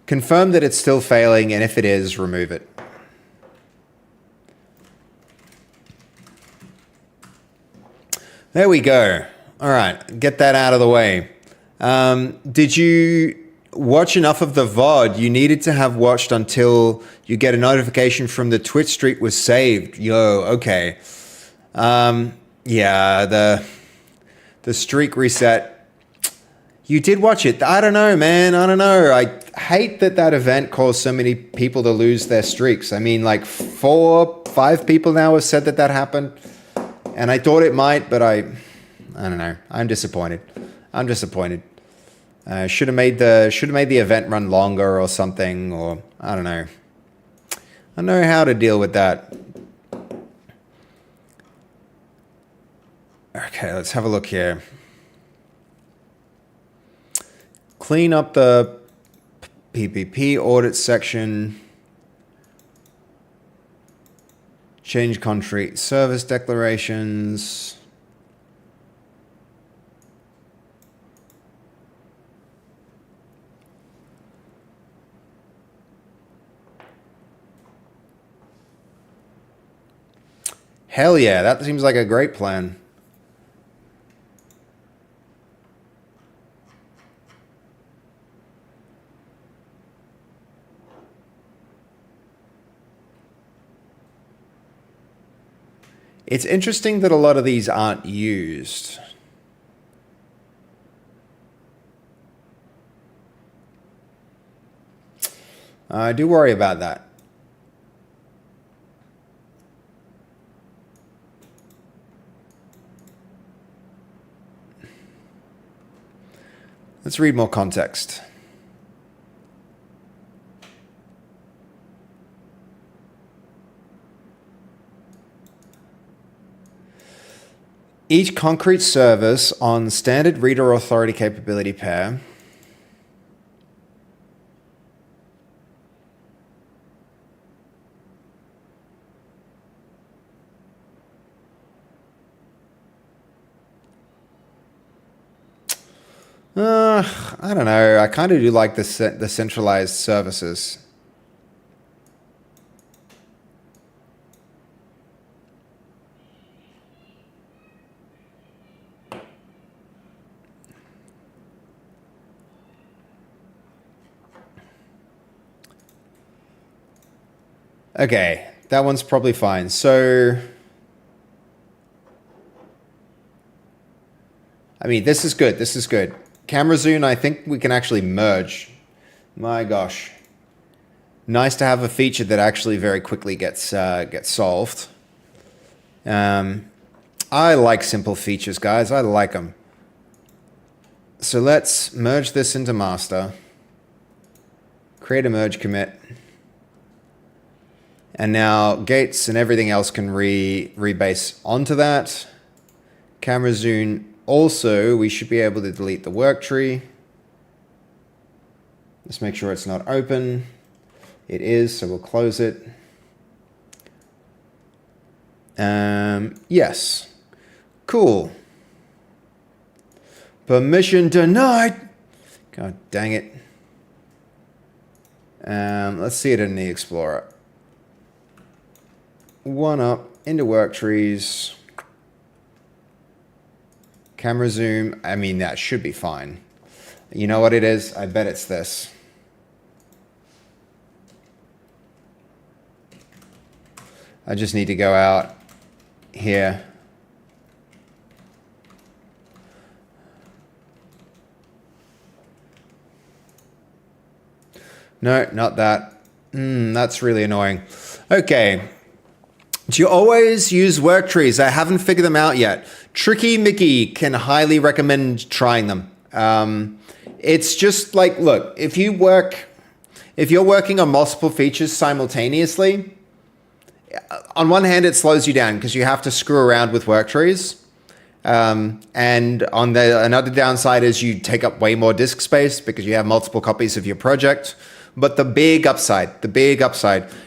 Confirm that it's still failing, and if it is, remove it. There we go. All right, get that out of the way. Did you watch enough of the VOD? You needed to have watched until you get a notification from the Twitch streak was saved. Yo, okay. Yeah, the streak reset. You did watch it. I don't know, man. I don't know. I hate that event caused so many people to lose their streaks. I mean, 4-5 people now have said that happened. And I thought it might, but I don't know. I'm disappointed. Should have made the event run longer or something, or I don't know. I don't know how to deal with that. Okay, let's have a look here. Clean up the PPP audit section. Change country service declarations. Hell yeah, that seems like a great plan. It's interesting that a lot of these aren't used. I do worry about that. Let's read more context. Each concrete service on standard reader authority capability pair I don't know. I kind of do like the centralized services. Okay, that one's probably fine. So I mean, this is good. This is good. Camera zoom, I think we can actually merge. My gosh. Nice to have a feature that actually very quickly gets solved. I like simple features, guys. I like them. So let's merge this into master. Create a merge commit. And now gates and everything else can rebase onto that. Camera zoom. Also, we should be able to delete the work tree. Let's make sure it's not open. It is, so we'll close it. Yes. Cool. Permission denied. God dang it. Let's see it in the Explorer. One up into work trees. Camera zoom. I mean, that should be fine. You know what it is? I bet it's this. I just need to go out here. No, not that. That's really annoying. Okay. Do you always use work trees? I haven't figured them out yet. Tricky Mickey can highly recommend trying them. It's just like, look, if you're working on multiple features simultaneously, on one hand, it slows you down because you have to screw around with work trees. And on another downside is you take up way more disk space because you have multiple copies of your project. But the big upside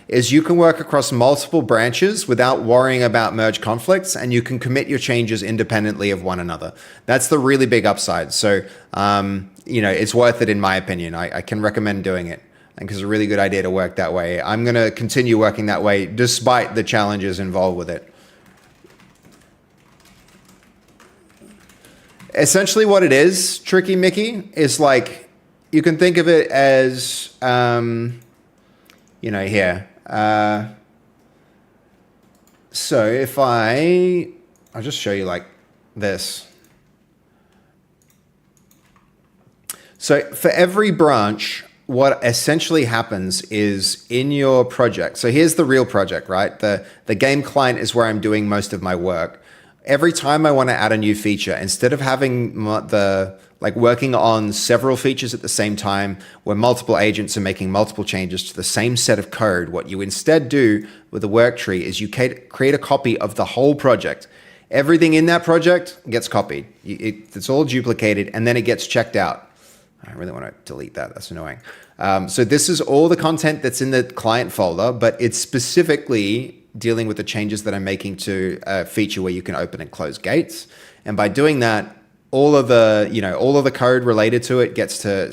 is you can work across multiple branches without worrying about merge conflicts, and you can commit your changes independently of one another. That's the really big upside. So, it's worth it in my opinion. I can recommend doing it. I think it's a really good idea to work that way. I'm going to continue working that way despite the challenges involved with it. Essentially what it is, Tricky Mickey, is like, you can think of it as, here. So if I'll just show you like this. So for every branch, what essentially happens is in your project. So here's the real project, right? The game client is where I'm doing most of my work. Every time I want to add a new feature, instead of having working on several features at the same time where multiple agents are making multiple changes to the same set of code, what you instead do with the work tree is you create a copy of the whole project. Everything in that project gets copied. It's all duplicated, and then it gets checked out. I really want to delete that. That's annoying. So this is all the content that's in the client folder, but it's specifically dealing with the changes that I'm making to a feature where you can open and close gates. And by doing that, all of the code related to it gets to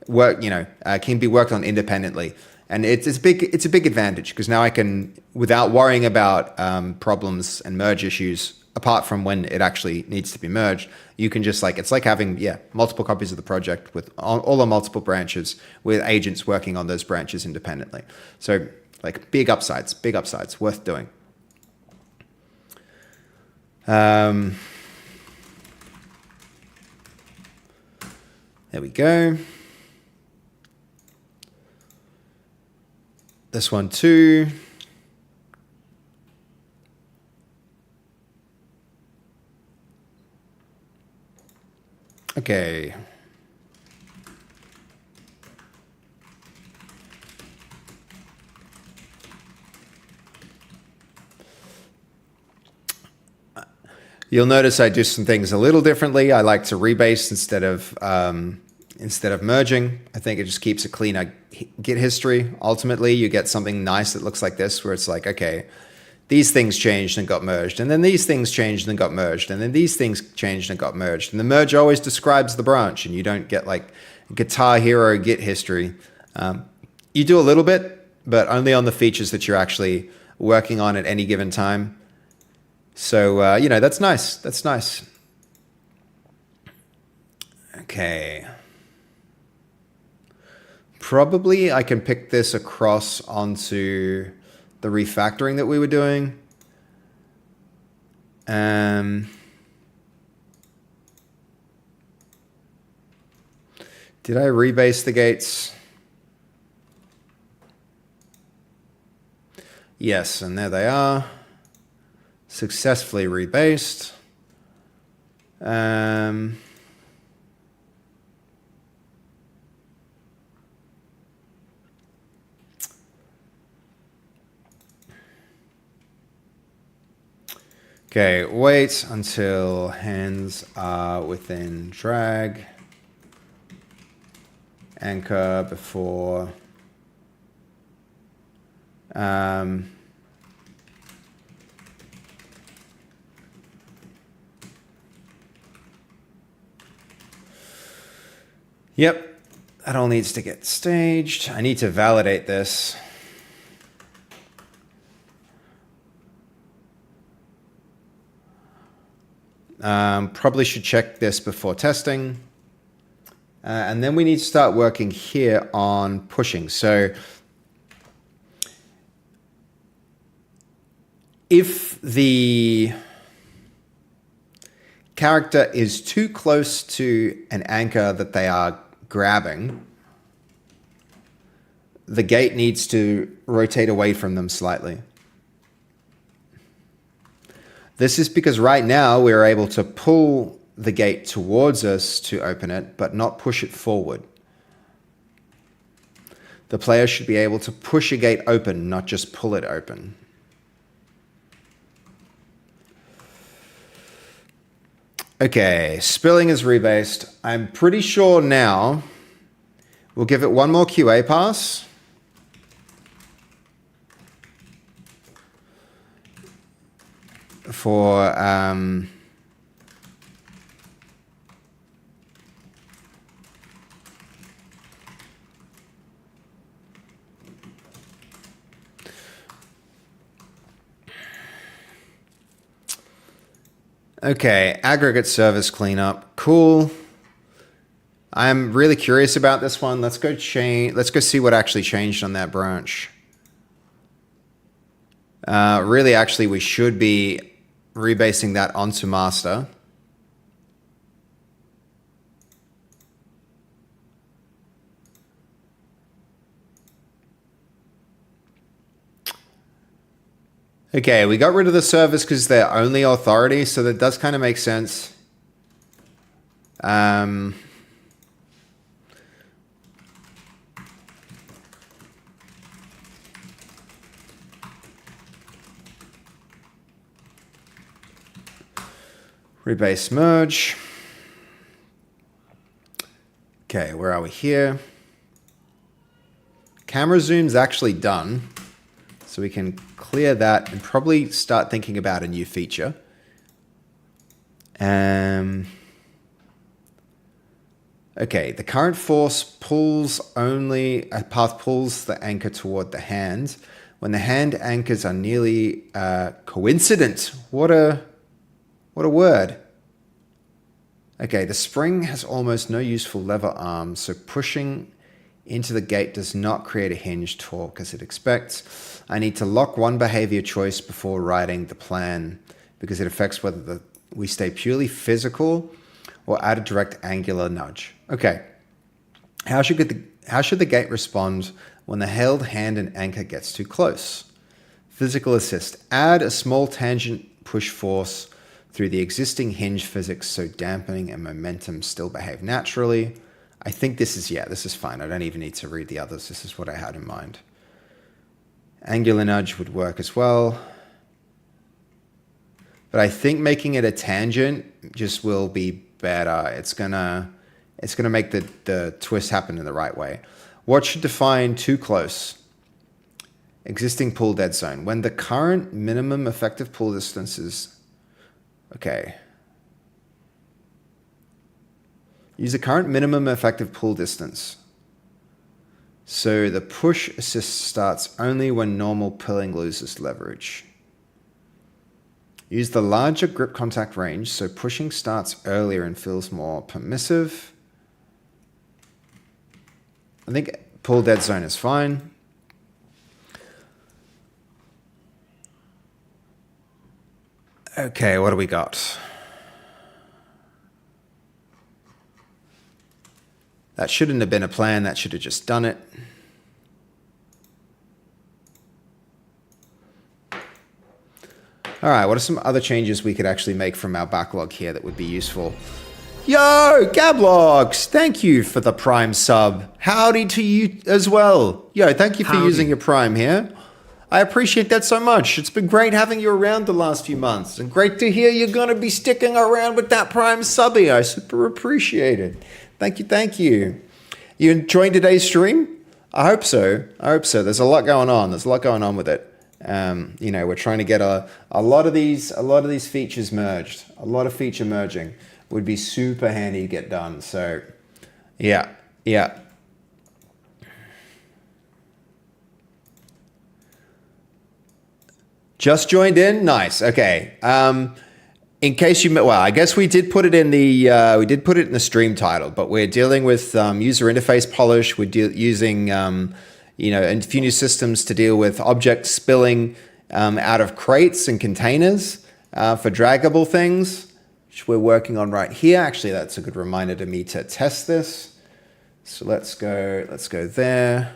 can be worked on independently. And it's a big advantage because now I can, without worrying about problems and merge issues, apart from when it actually needs to be merged, you can just it's like having multiple copies of the project with all the multiple branches with agents working on those branches independently. So big upsides worth doing. There we go. This one too. Okay. You'll notice I do some things a little differently. I like to rebase instead of merging. I think it just keeps a cleaner Git history. Ultimately, you get something nice that looks like this, where it's like, okay, these things changed and got merged, and then these things changed and got merged, and then these things changed and got merged. And the merge always describes the branch, and you don't get Guitar Hero Git history. You do a little bit, but only on the features that you're actually working on at any given time. So, that's nice. That's nice. Okay. Probably I can pick this across onto the refactoring that we were doing. Did I rebase the gates? Yes, and there they are. Successfully rebased. Okay, wait until hands are within drag anchor before yep, that all needs to get staged. I need to validate this. Probably should check this before testing. And then we need to start working here on pushing. So if the character is too close to an anchor that they are grabbing, the gate needs to rotate away from them slightly. This is because right now we're able to pull the gate towards us to open it, but not push it forward. The player should be able to push a gate open, not just pull it open. Okay, spilling is rebased. I'm pretty sure now we'll give it one more QA pass. For okay, aggregate service cleanup. Cool. I'm really curious about this one. Let's go see what actually changed on that branch. Really, actually, we should be rebasing that onto master. Okay, we got rid of the service because they're only authority, so that does kind of make sense. Rebase merge. Okay, where are we here? Camera zoom's actually done. So we can clear that and probably start thinking about a new feature. Okay, the current force pulls a path pulls the anchor toward the hand. When the hand anchors are nearly coincident. What a word. Okay, the spring has almost no useful lever arm, so pushing into the gate does not create a hinge torque as it expects. I need to lock one behavior choice before writing the plan because it affects whether we stay purely physical or add a direct angular nudge. Okay, how should the gate respond when the held hand and anchor gets too close? Physical assist. Add a small tangent push force through the existing hinge physics so dampening and momentum still behave naturally. I think this is fine. I don't even need to read the others. This is what I had in mind. Angular nudge would work as well. But I think making it a tangent just will be better. It's gonna make the twist happen in the right way. What should define too close? Existing pull dead zone. When the current minimum effective pull distance is... Okay. Use the current minimum effective pull distance. So the push assist starts only when normal pulling loses leverage. Use the larger grip contact range so pushing starts earlier and feels more permissive. I think pull dead zone is fine. Okay, what do we got? That shouldn't have been a plan. That should have just done it. All right, what are some other changes we could actually make from our backlog here that would be useful? Yo, Gablogs, thank you for the Prime sub. Howdy to you as well. Yo, thank you for using your Prime here. I appreciate that so much. It's been great having you around the last few months, and great to hear you're going to be sticking around with that Prime subby. I super appreciate it. Thank you, thank you. You enjoying today's stream? I hope so. I hope so. There's a lot going on. There's a lot going on with it. You know, we're trying to get a lot of these features merged. A lot of feature merging would be super handy to get done. So, yeah. Just joined in. Nice. Okay. In case you, well, I guess we did put it in the stream title, but we're dealing with user interface polish. We're using a few new systems to deal with object spilling out of crates and containers for draggable things, which we're working on right here. Actually, that's a good reminder to me to test this. So let's go there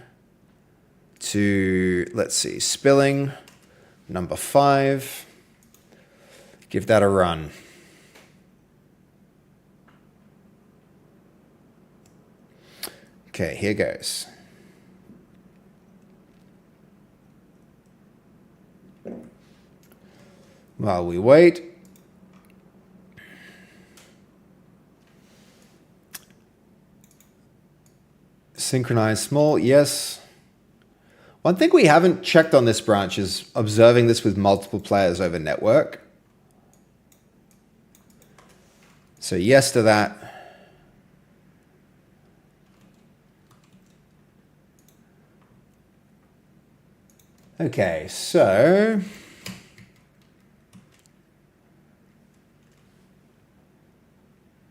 to, let's see, spilling number 5. Give that a run. Okay, here goes. While we wait, synchronize small, yes. One thing we haven't checked on this branch is observing this with multiple players over network. So yes to that. Okay, so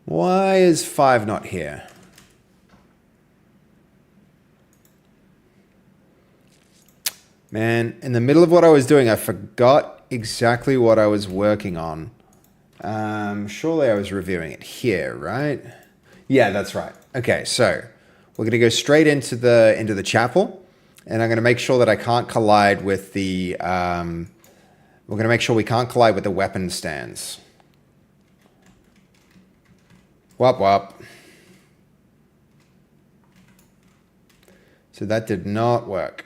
why is 5 not here? Man, in the middle of what I was doing, I forgot exactly what I was working on. Surely I was reviewing it here, right? Yeah, that's right. Okay, so we're going to go straight into the chapel, and I'm going to make sure that I can't collide with the. We're going to make sure we can't collide with the weapon stands. Wop wop. So that did not work.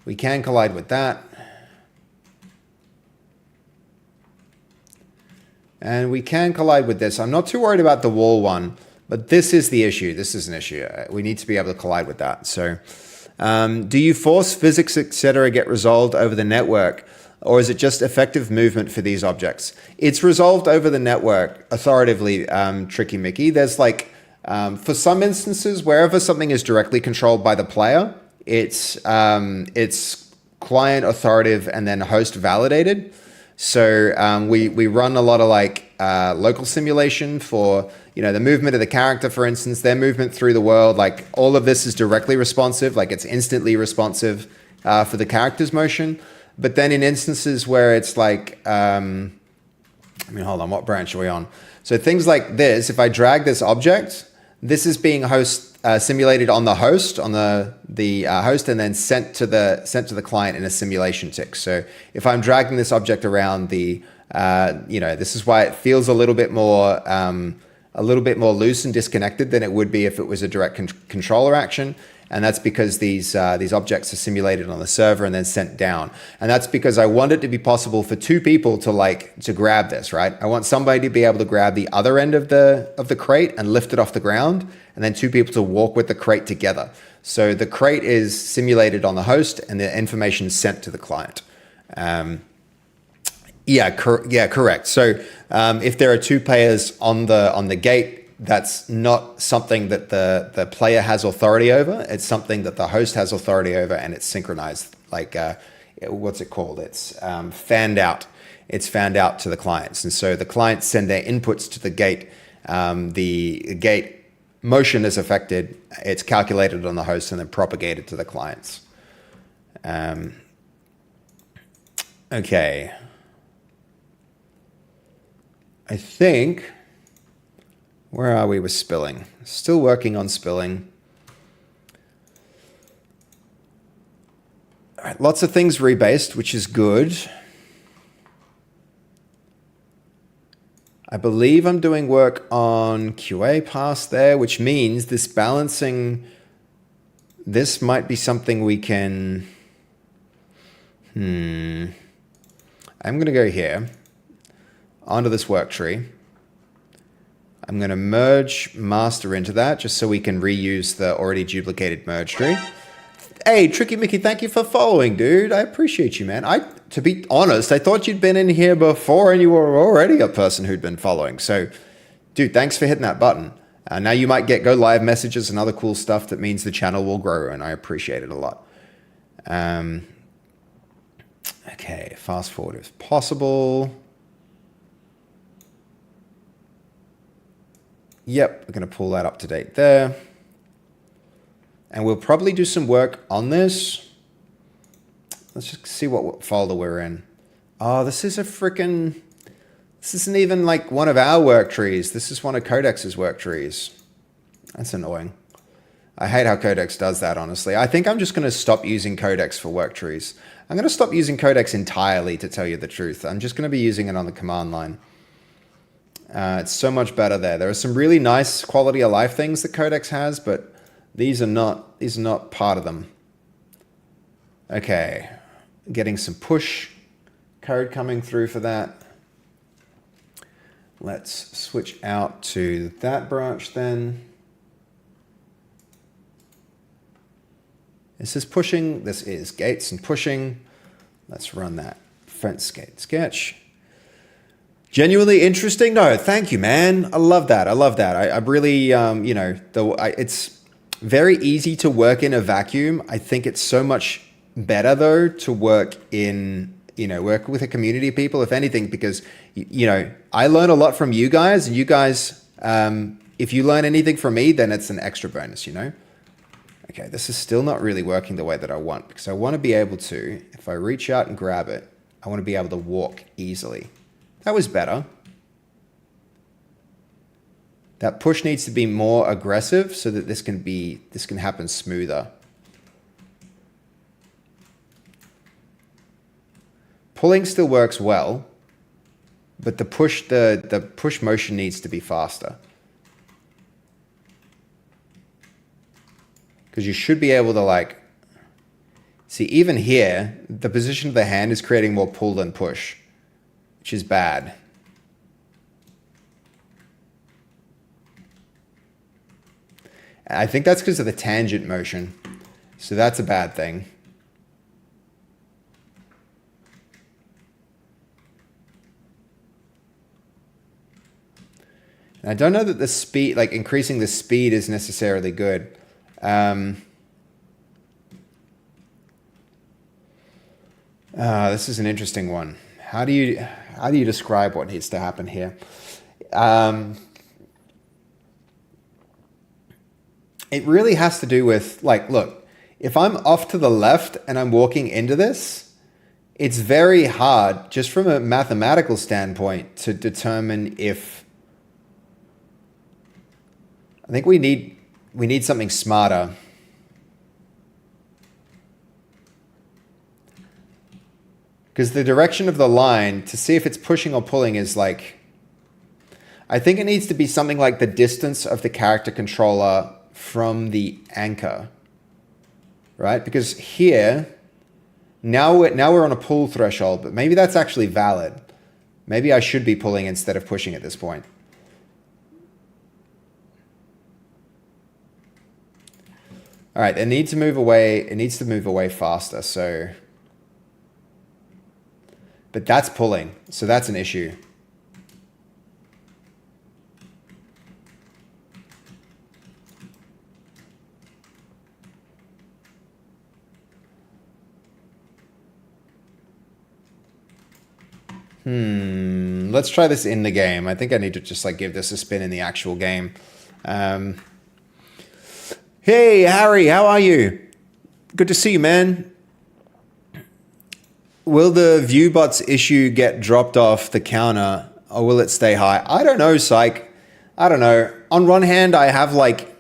We can collide with that. And we can collide with this. I'm not too worried about the wall one, but this is the issue. This is an issue. We need to be able to collide with that. So do you force physics, etc. get resolved over the network? Or is it just effective movement for these objects? It's resolved over the network authoritatively, Tricky Mickey. There's like, for some instances, wherever something is directly controlled by the player, it's client authoritative and then host validated. So we run a lot of like local simulation for, the movement of the character, for instance, their movement through the world. Like all of this is directly responsive, like it's instantly responsive for the character's motion. But then in instances where it's like, hold on, what branch are we on? So things like this, if I drag this object, this is being simulated on the host, host, and then sent to the client in a simulation tick. So if I'm dragging this object around this is why it feels a little bit more loose and disconnected than it would be if it was a direct controller action. And that's because these objects are simulated on the server and then sent down. And that's because I want it to be possible for 2 people to grab this, right? I want somebody to be able to grab the other end of the crate and lift it off the ground, and then 2 people to walk with the crate together. So the crate is simulated on the host and the information is sent to the client. Correct. So if there are 2 players on the gate, that's not something that the player has authority over. It's something that the host has authority over, and it's synchronized. Like, what's it called? It's fanned out. It's fanned out to the clients. And so the clients send their inputs to the gate. The gate motion is affected. It's calculated on the host and then propagated to the clients. Okay. I think Where are we with spilling? Still working on spilling. All right, lots of things rebased, which is good. I believe I'm doing work on QA pass there, which means this balancing, this might be something we can... I'm going to go here, onto this work tree. I'm going to merge master into that just so we can reuse the already duplicated merge tree. Hey, Tricky Mickey, thank you for following, dude. I appreciate you, man. To be honest, I thought you'd been in here before and you were already a person who'd been following. So, dude, thanks for hitting that button. Now you might get go live messages and other cool stuff that means the channel will grow, and I appreciate it a lot. Okay, fast forward if possible. Yep, we're going to pull that up to date there. And we'll probably do some work on this. Let's just see what folder we're in. Oh, this is a freaking... This isn't even like one of our work trees. This is one of Codex's work trees. That's annoying. I hate how Codex does that, honestly. I think I'm just going to stop using Codex for work trees. I'm going to stop using Codex entirely, to tell you the truth. I'm just going to be using it on the command line. It's so much better there. There are some really nice quality of life things that Codex has, but these are not part of them. Okay, getting some push code coming through for that. Let's switch out to that branch then. This is pushing, this is gates and pushing. Let's run that fence gate sketch. Genuinely interesting? No, thank you, man. I love that. I love that. I really, you know, it's very easy to work in a vacuum. I think it's so much better, though, to work in, you know, work with a community of people, if anything, because, you know, I learn a lot from you guys, and you guys, if you learn anything from me, then it's an extra bonus, you know? Okay, this is still not really working the way that I want, because I want to be able to, if I reach out and grab it, I want to be able to walk easily. That was better. That push needs to be more aggressive so that this can happen smoother. Pulling still works well, but the push motion needs to be faster. Because you should be able to, like, see, even here, the position of the hand is creating more pull than push, which is bad. I think that's because of the tangent motion. So that's a bad thing. And I don't know that the speed, like increasing the speed, is necessarily good. This is an interesting one. How do you describe what needs to happen here? It really has to do with, like, look, if I'm off to the left and I'm walking into this, it's very hard, just from a mathematical standpoint, to determine if... I think we need something smarter. Because the direction of the line, to see if it's pushing or pulling, is like... I think it needs to be something like the distance of the character controller from the anchor. Right? Because here, now we're on a pull threshold, but maybe that's actually valid. Maybe I should be pulling instead of pushing at this point. All right, it needs to move away. It needs to move away faster. So, but that's pulling, so that's an issue. Let's try this in the game. I think I need to just like give this a spin in the actual game. Hey, Harry, how are you? Good to see you, man. Will the viewbots issue get dropped off the counter, or will it stay high? I don't know, Psych. I don't know. On one hand, I have like,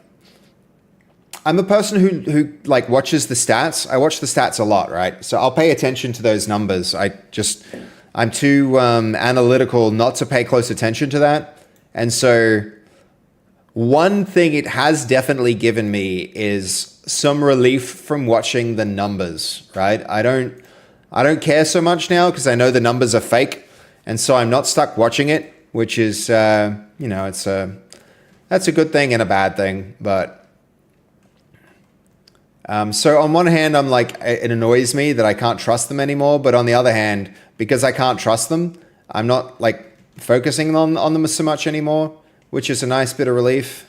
I'm a person who like watches the stats. I watch the stats a lot, right? So I'll pay attention to those numbers. I'm too analytical not to pay close attention to that. And so one thing it has definitely given me is some relief from watching the numbers, right? I don't care so much now because I know the numbers are fake. And so I'm not stuck watching it, which is, that's a good thing and a bad thing. But so on one hand, I'm like, it annoys me that I can't trust them anymore. But on the other hand, because I can't trust them, I'm not like focusing on them so much anymore, which is a nice bit of relief.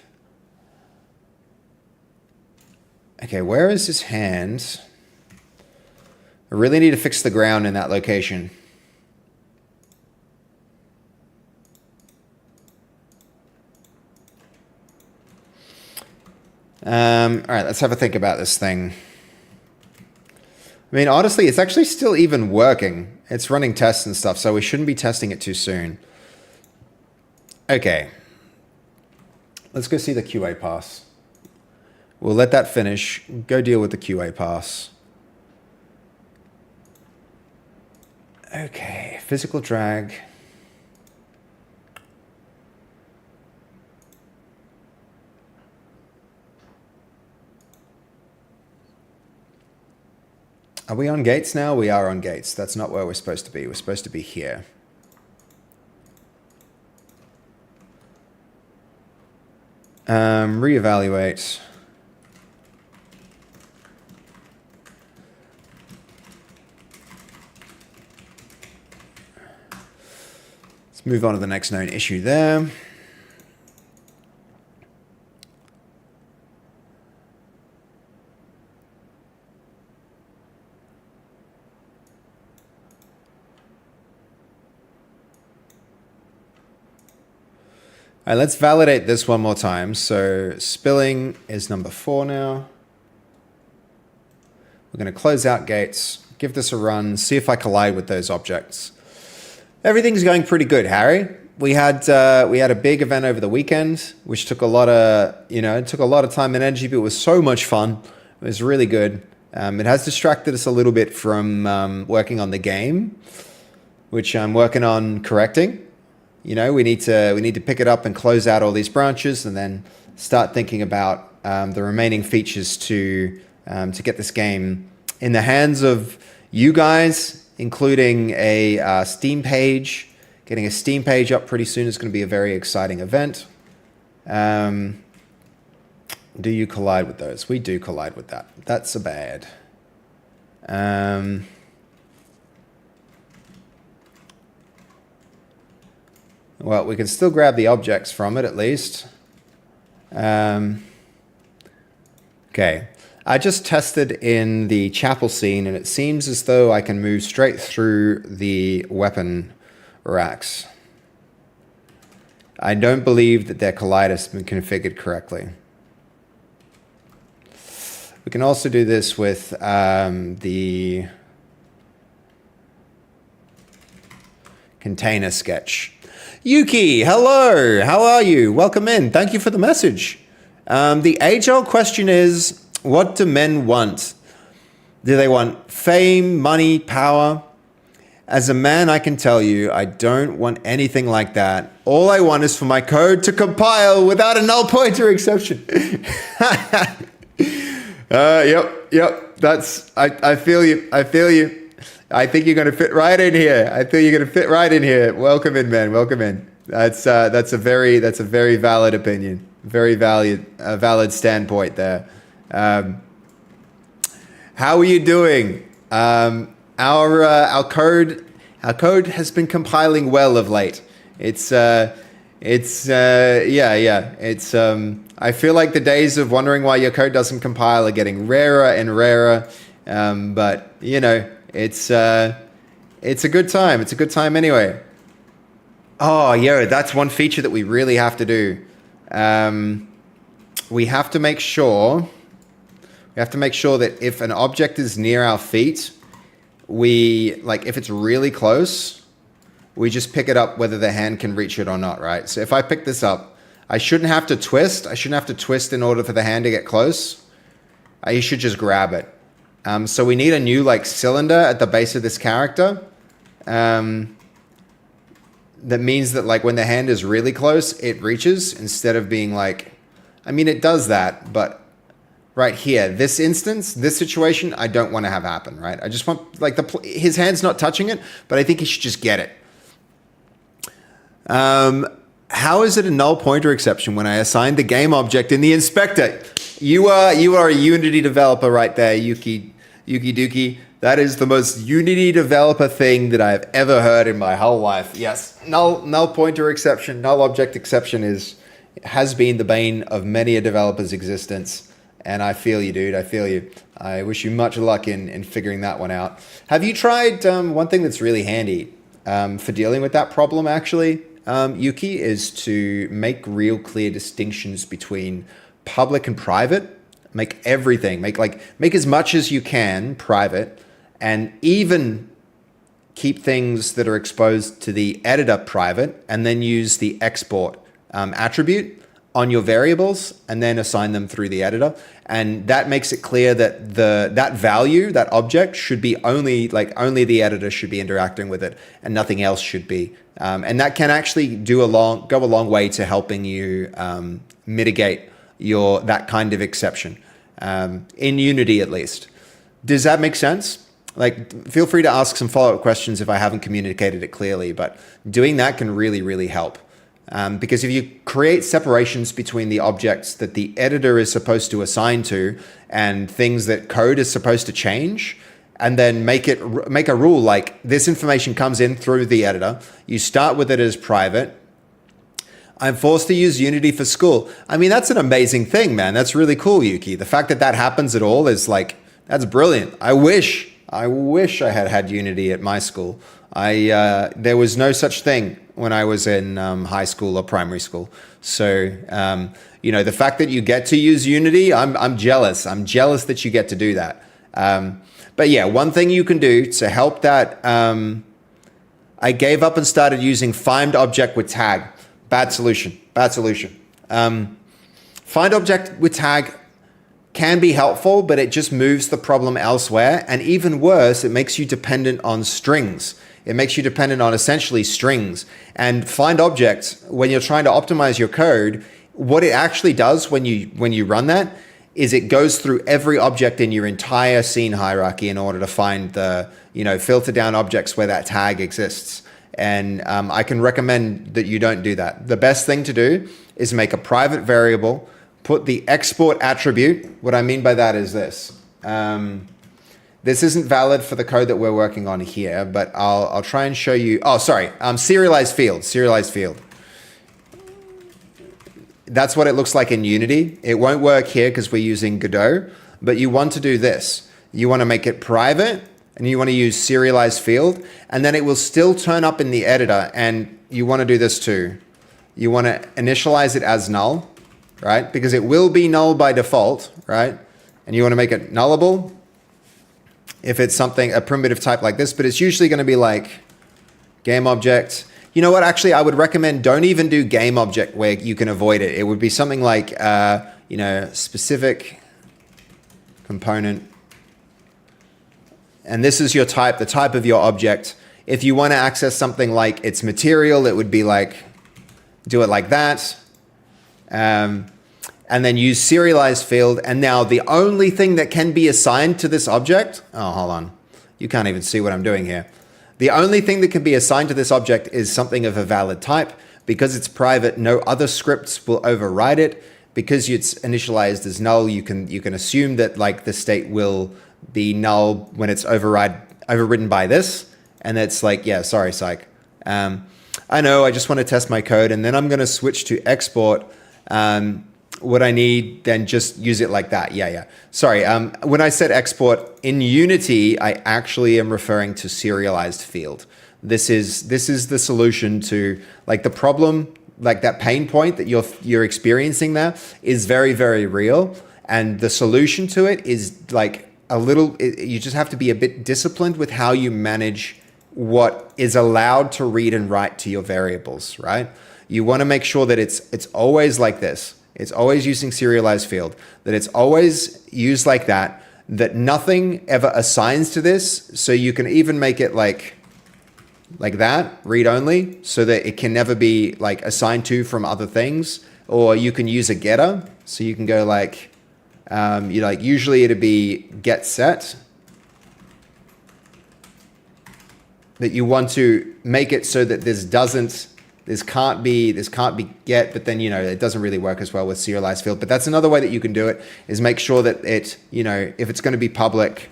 Okay, where is his hand? I really need to fix the ground in that location. All right, let's have a think about this thing. I mean, honestly, it's actually still even working. It's running tests and stuff, so we shouldn't be testing it too soon. Okay. Let's go see the QA pass. We'll let that finish. Go deal with the QA pass. Okay, physical drag. Are we on gates now? We are on gates. That's not where we're supposed to be. We're supposed to be here. Reevaluate. Let's move on to the next known issue there. All right, let's validate this one more time. So spilling is number 4 now. We're going to close out gates, give this a run, see if I collide with those objects. Everything's going pretty good, Harry. We had a big event over the weekend, which took a lot of time and energy, but it was so much fun. It was really good. It has distracted us a little bit from working on the game, which I'm working on correcting. You know, we need to pick it up and close out all these branches, and then start thinking about the remaining features to get this game in the hands of you guys, including a Steam page. Getting a Steam page up pretty soon is going to be a very exciting event. Do you collide with those? We do collide with that. That's a bad. Well, we can still grab the objects from it at least. Okay. I just tested in the chapel scene, and it seems as though I can move straight through the weapon racks. I don't believe that their collider has been configured correctly. We can also do this with the container sketch. Yuki, hello. How are you? Welcome in. Thank you for the message. The age-old question is, what do men want? Do they want fame, money, power? As a man, I can tell you, I don't want anything like that. All I want is for my code to compile without a null pointer exception. Yep. I feel you. I think you're going to fit right in here. Welcome in, man. Welcome in. That's a very valid opinion. Very valid standpoint there. How are you doing? Our code has been compiling well of late. I feel like the days of wondering why your code doesn't compile are getting rarer and rarer. But you know, it's a good time. It's a good time anyway. Oh, yo, that's one feature that we really have to do. We have to make sure that if an object is near our feet, if it's really close, we just pick it up whether the hand can reach it or not, right? So if I pick this up, I shouldn't have to twist. I shouldn't have to twist in order for the hand to get close. You should just grab it. So we need a new like cylinder at the base of this character. That means that like when the hand is really close, it reaches instead of being like, I mean, it does that, but right here, this instance, this situation, I don't want to have happen, right? I just want like his hand's not touching it, but I think he should just get it. How is it a null pointer exception when I assign the game object in the inspector? You are a Unity developer right there, Yuki Duki. That is the most Unity developer thing that I've ever heard in my whole life. Yes, null pointer exception, null object exception has been the bane of many a developer's existence. And I feel you, dude. I feel you. I wish you much luck in figuring that one out. Have you tried one thing that's really handy for dealing with that problem, actually, Yuki, is to make real clear distinctions between public and private. Make everything, make as much as you can private, and even keep things that are exposed to the editor private, and then use the export attribute on your variables and then assign them through the editor. And that makes it clear that that value, that object, should be only the editor should be interacting with it and nothing else should be. And that can actually go a long way to helping you mitigate that kind of exception in Unity, at least. Does that make sense? Like, feel free to ask some follow-up questions if I haven't communicated it clearly, but doing that can really, really help. Because if you create separations between the objects that the editor is supposed to assign to and things that code is supposed to change, and then make a rule like this information comes in through the editor, you start with it as private. I'm forced to use Unity for school. I mean, that's an amazing thing, man. That's really cool, Yuki. The fact that that happens at all is like, that's brilliant. I wish I had Unity at my school. There was no such thing when I was in high school or primary school. So, the fact that you get to use Unity, I'm jealous. I'm jealous that you get to do that. But yeah, one thing you can do to help that, I gave up and started using find object with tag. Bad solution. Find object with tag can be helpful, but it just moves the problem elsewhere. And even worse, it makes you dependent on strings. It makes you dependent on essentially strings. And find objects, when you're trying to optimize your code, what it actually does when you run that is it goes through every object in your entire scene hierarchy in order to find filter down objects where that tag exists. And I can recommend that you don't do that. The best thing to do is make a private variable, put the export attribute. What I mean by that is this. This isn't valid for the code that we're working on here, but I'll try and show you. Oh, sorry. Serialized field. That's what it looks like in Unity. It won't work here because we're using Godot, but you want to do this. You want to make it private, and you want to use serialized field, and then it will still turn up in the editor, and you want to do this too. You want to initialize it as null, right? Because it will be null by default, right? And you want to make it nullable if it's a primitive type like this, but it's usually going to be like game object. You know what? Actually, I would recommend don't even do game object where you can avoid it. It would be something like, specific component. And this is your type, the type of your object. If you want to access something like its material, it would be like, do it like that. And then use serialized field. And now the only thing that can be assigned to this object, oh, hold on. You can't even see what I'm doing here. The only thing that can be assigned to this object is something of a valid type. Because it's private, no other scripts will override it. Because it's initialized as null, you can assume that like the state will be null when it's overridden by this. And it's like, yeah, sorry, psych. I know, I just want to test my code. And then I'm going to switch to export. What I need, then just use it like that. Yeah. Sorry, when I said export in Unity, I actually am referring to serialized field. This is the solution to like the problem, like that pain point that you're experiencing there is very, very real. And the solution to it is like you just have to be a bit disciplined with how you manage what is allowed to read and write to your variables, right? you want to make sure that it's always like this. It's always using serialized field, that it's always used like that, that nothing ever assigns to this. So you can even make it like that, read only, so that it can never be like assigned to from other things. Or you can use a getter. So you can go like, usually it'd be get set. That you want to make it so that this can't be get, but then, it doesn't really work as well with serialized field. But that's another way that you can do it, is make sure that it, if it's going to be public,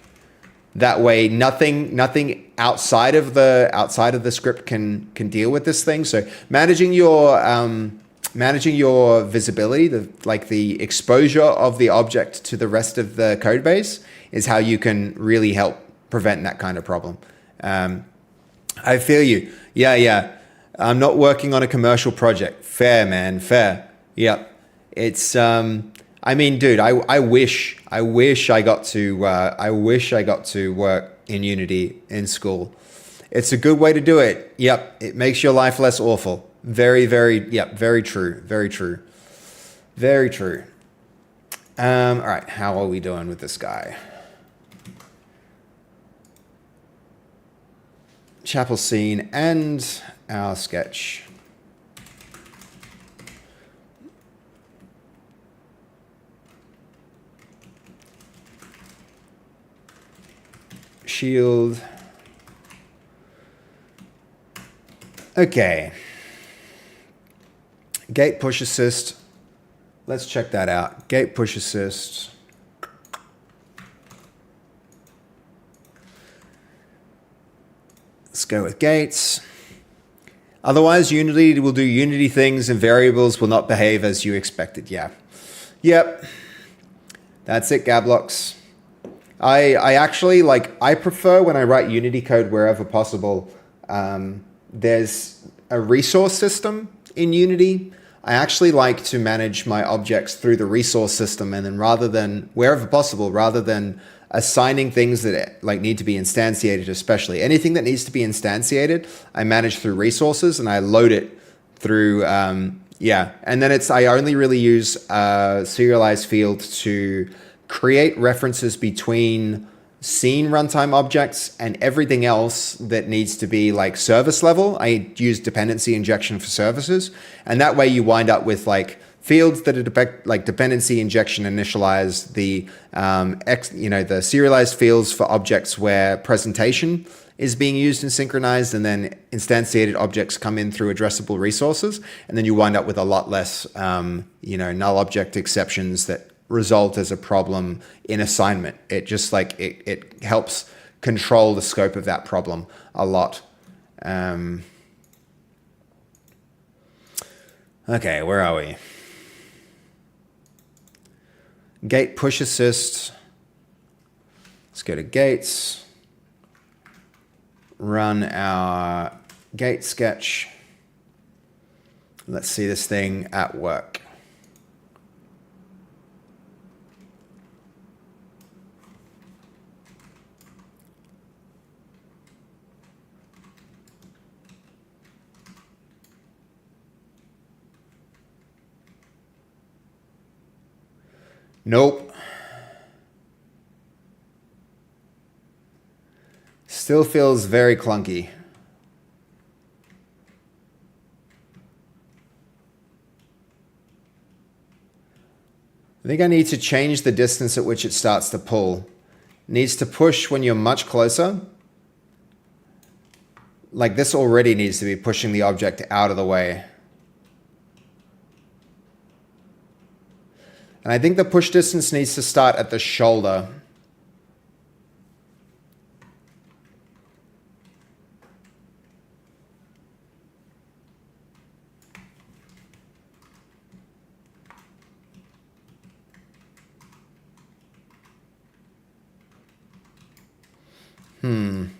that way nothing outside of the script can deal with this thing. So managing your visibility, the exposure of the object to the rest of the code base, is how you can really help prevent that kind of problem. I feel you. Yeah. I'm not working on a commercial project. Fair, man. Fair. Yep. It's, dude, I wish I got to work in Unity in school. It's a good way to do it. Yep. It makes your life less awful. Very, very, yep. Very true. Very true. Very true. All right. How are we doing with this guy? Chapel scene and our sketch. Shield. Okay. Gate push assist. Let's check that out. Gate push assist. Let's go with gates. Otherwise, Unity will do Unity things and variables will not behave as you expected. Yeah. Yep. That's it, Gablox. I actually I prefer when I write Unity code wherever possible. There's a resource system in Unity. I actually like to manage my objects through the resource system, and then wherever possible, rather than assigning things that need to be instantiated, especially anything that needs to be instantiated, I manage through resources and I load it through, and then I only really use serialized field to create references between scene runtime objects and everything else that needs to be service level. I use dependency injection for services, and that way you wind up with fields that are dependency injection initialize the the serialized fields for objects where presentation is being used and synchronized, and then instantiated objects come in through addressable resources, and then you wind up with a lot less null object exceptions that result as a problem in assignment. It just it helps control the scope of that problem a lot. Okay, where are we? Gate push assist. Let's go to gates. Run our gate sketch. Let's see this thing at work. Nope. Still feels very clunky. I think I need to change the distance at which it starts to pull. It needs to push when you're much closer. This already needs to be pushing the object out of the way. And I think the push distance needs to start at the shoulder. And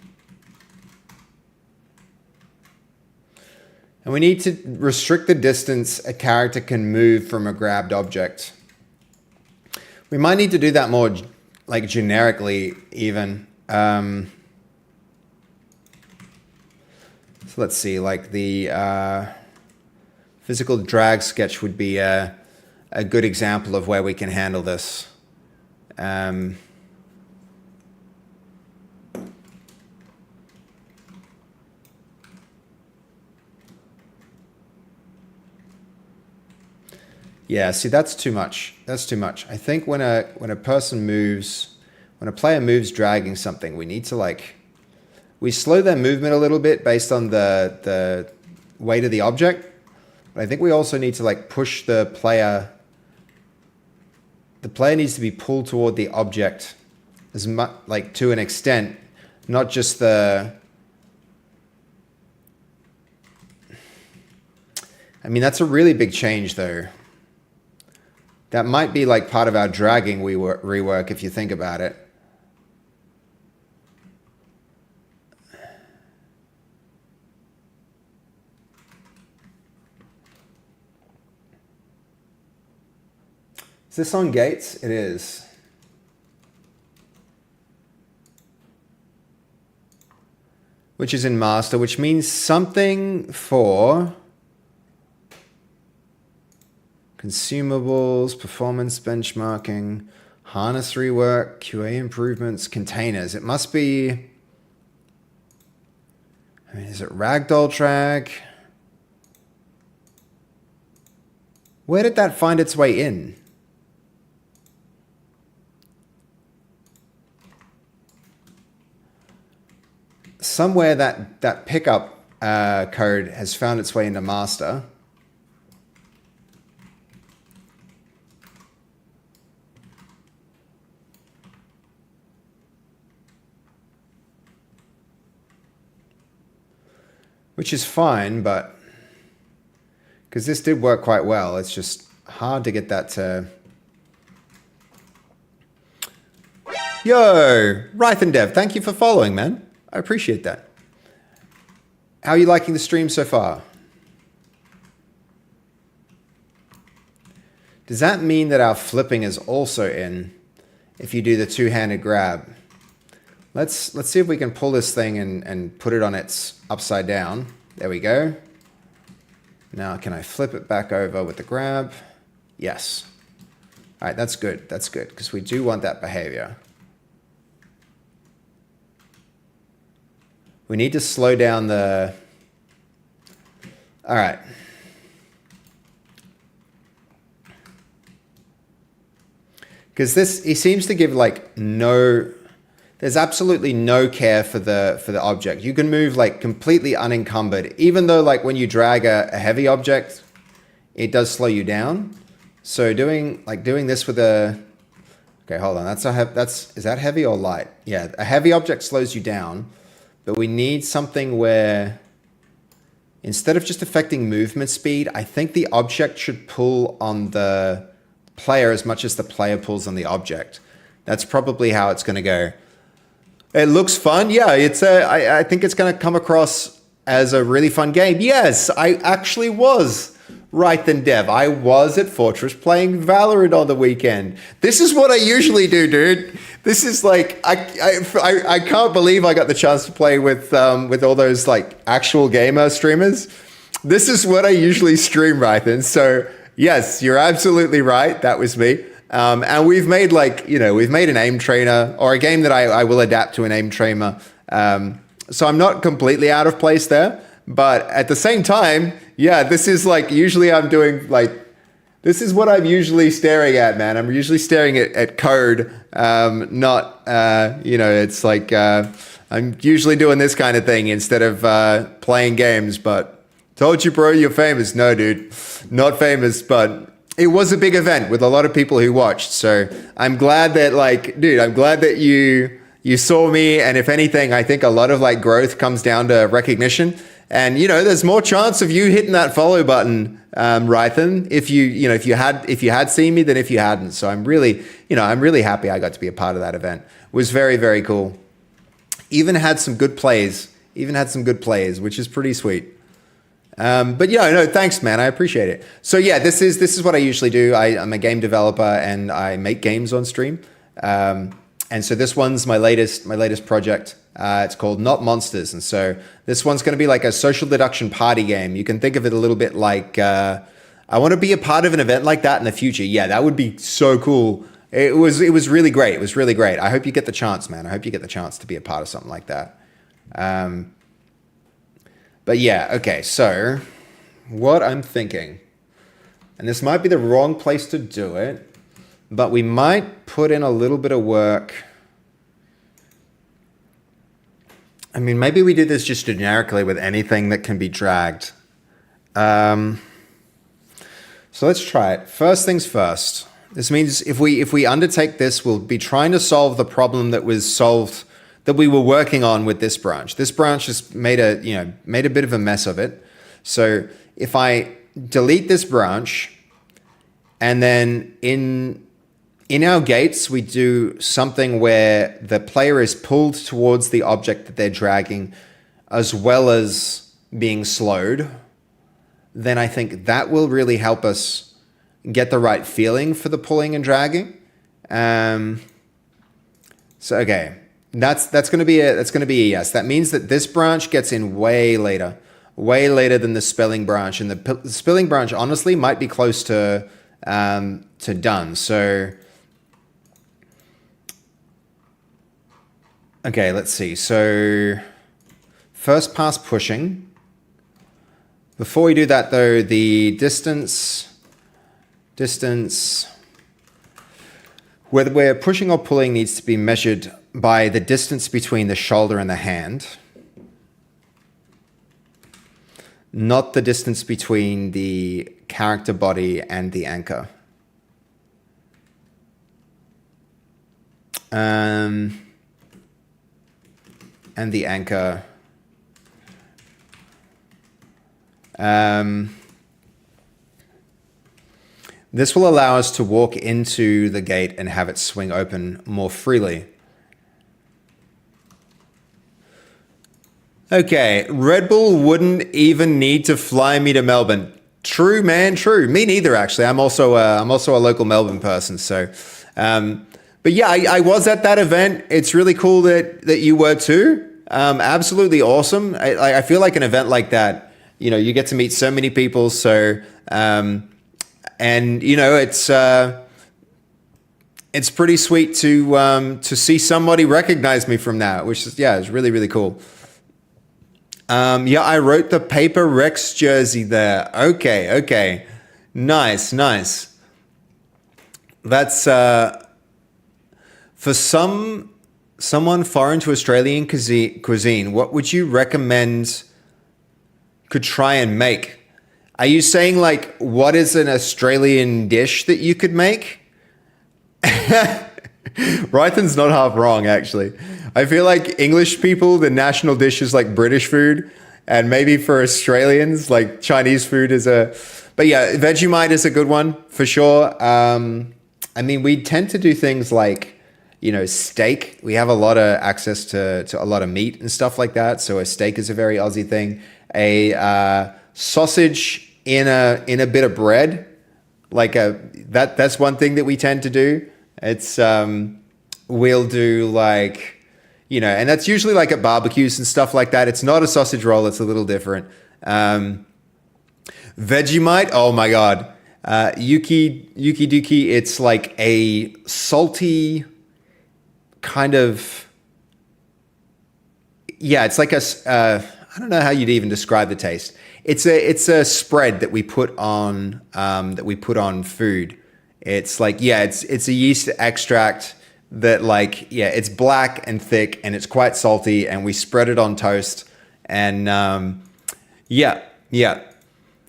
we need to restrict the distance a character can move from a grabbed object. We might need to do that more generically even. So let's see, the physical drag sketch would be a good example of where we can handle this. Yeah, see, that's too much. That's too much. I think when a person moves, when a player moves dragging something, we need to like, we slow their movement a little bit based on the weight of the object. But I think we also need to like push the player. The player needs to be pulled toward the object as much, like to an extent, not just the. I mean, that's a really big change though. That might be like part of our dragging rework if you think about it. Is this on gates? It is. Which is in master, which means something for consumables, performance benchmarking, harness rework, QA improvements, containers. It must be, I mean, is it ragdoll drag? Where did that find its way in? Somewhere that pickup code has found its way into master. Which is fine, but because this did work quite well, it's just hard to get that to. Yo, Rythan Dev, thank you for following, man. I appreciate that. How are you liking the stream so far? Does that mean that our flipping is also in if you do the two-handed grab? Let's see if we can pull this thing and put it on its upside down. There we go. Now, can I flip it back over with the grab? Yes. All right, that's good. That's good, because we do want that behavior. We need to slow down the... All right. Because this, he seems to give like no... There's absolutely no care for the object. You can move like completely unencumbered, even though like when you drag a heavy object, it does slow you down. So doing this with a, okay, hold on. Is that heavy or light? Yeah, a heavy object slows you down, but we need something where instead of just affecting movement speed, I think the object should pull on the player as much as the player pulls on the object. That's probably how it's going to go. It looks fun. Yeah, I think it's going to come across as a really fun game. Yes, I actually was. Rythan Dev. I was at Fortress playing Valorant on the weekend. This is what I usually do, dude. This is like I can't believe I got the chance to play with all those like actual gamer streamers. This is what I usually stream, Rythan. So yes, you're absolutely right. That was me. And we've made we've made an aim trainer or a game that I will adapt to an aim trainer. So I'm not completely out of place there, but at the same time, yeah, this is like, usually I'm doing like, this is what I'm usually staring at, man. I'm usually staring at code, not, it's like, I'm usually doing this kind of thing instead of playing games, but told you, bro, you're famous. No, dude, not famous, but it was a big event with a lot of people who watched. So I'm glad that I'm glad that you saw me. And if anything, I think a lot of like growth comes down to recognition. And, there's more chance of you hitting that follow button, Rythan, if you had seen me than if you hadn't. So I'm really happy I got to be a part of that event. It was very, very cool. Even had some good plays, which is pretty sweet. But yeah, no, thanks, man. I appreciate it. So yeah, this is what I usually do. I'm a game developer and I make games on stream. And so this one's my latest project. It's called Not Monsters, and so this one's going to be like a social deduction party game. You can think of it a little bit like I want to be a part of an event like that in the future. Yeah, that would be so cool. It was really great. It was really great. I hope you get the chance, man. I hope you get the chance to be a part of something like that. But yeah, okay. So what I'm thinking, and this might be the wrong place to do it, but we might put in a little bit of work. I mean, maybe we do this just generically with anything that can be dragged. So let's try it. First things first. This means if we undertake this, we'll be trying to solve the problem that we were working on with this branch. This branch has made a bit of a mess of it. So if I delete this branch, and then in our gates, we do something where the player is pulled towards the object that they're dragging, as well as being slowed, then I think that will really help us get the right feeling for the pulling and dragging. So okay, that's going to be a yes. That means that this branch gets in way later than the spelling branch, and the spelling branch honestly might be close to done. So okay, let's see. So first pass pushing. Before we do that though, the distance, whether we're pushing or pulling, needs to be measured by the distance between the shoulder and the hand, not the distance between the character body and the anchor. And the anchor. This will allow us to walk into the gate and have it swing open more freely. Okay, Red Bull wouldn't even need to fly me to Melbourne. True, man, true. Me neither, actually. I'm also a local Melbourne person. So, but yeah, I was at that event. It's really cool that you were too. Absolutely awesome. I feel like an event like that, you get to meet so many people. So, and it's pretty sweet to see somebody recognize me from that, which is, yeah, it's really, really cool. Yeah, I wrote the Paper Rex jersey there. Okay. Nice. That's, for someone foreign to Australian cuisine, what would you recommend could try and make? Are you saying like, what is an Australian dish that you could make? Rythan's not half wrong, actually. I feel like English people, the national dish is like British food, and maybe for Australians, like Chinese food but yeah, Vegemite is a good one for sure. I mean, we tend to do things like, steak. We have a lot of access to a lot of meat and stuff like that. So a steak is a very Aussie thing. A sausage in a bit of bread, that's one thing that we tend to do. It's we'll do like, and that's usually like at barbecues and stuff like that. It's not a sausage roll. It's a little different. Vegemite. Oh my God. Yuki Duki. It's like a salty kind of, yeah, it's like I don't know how you'd even describe the taste. It's a spread that we put on food. It's like, yeah, it's a yeast extract that it's black and thick and it's quite salty, and we spread it on toast, and yeah,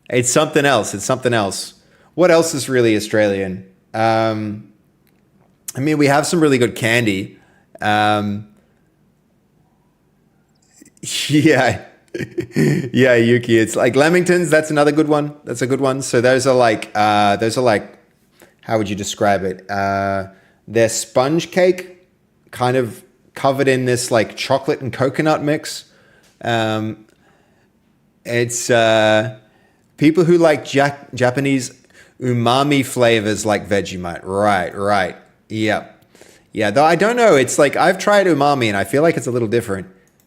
it's something else. What else is really Australian? I mean, we have some really good candy. Yeah. Yeah, Yuki. It's like Lamingtons. That's another good one. That's a good one. So those are like, how would you describe it? They're sponge cake, kind of covered in this like chocolate and coconut mix. It's people who like Japanese umami flavors like Vegemite. Right. Yeah. Yeah, though I don't know. It's like I've tried umami and I feel like it's a little different.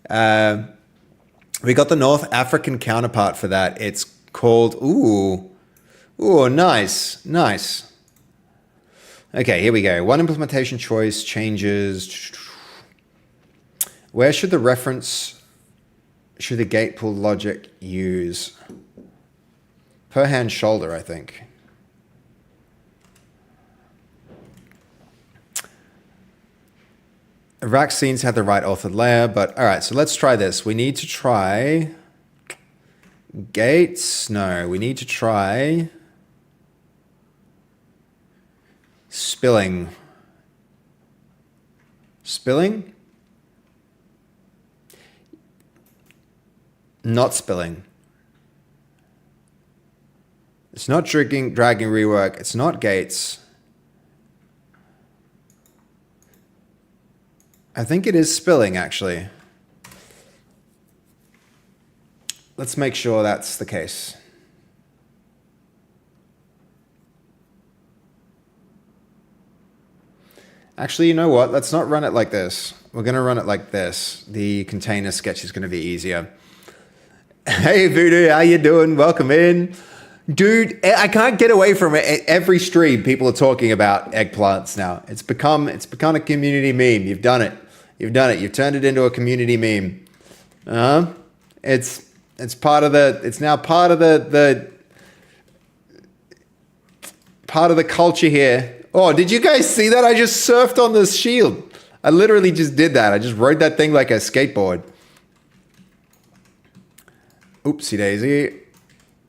We got the North African counterpart for that. It's called, nice, nice. Okay, here we go. One implementation choice changes. Where should the gate pull logic use? Per hand shoulder, I think. Vaccines had the right authored layer, but all right, so let's try this. We need to try gates. No, we need to try spilling. Spilling? Not spilling. It's not dragging rework. It's not gates. I think it is spilling, actually. Let's make sure that's the case. Actually, you know what? Let's not run it like this. We're going to run it like this. The container sketch is going to be easier. Hey, Voodoo, how you doing? Welcome in. Dude, I can't get away from it. Every stream, people are talking about eggplants now. It's become a community meme. You've done it. You've done it. You've turned it into a community meme. It's part of the. It's now part of the culture here. Oh, did you guys see that? I just surfed on this shield. I literally just did that. I just rode that thing like a skateboard. Oopsie daisy.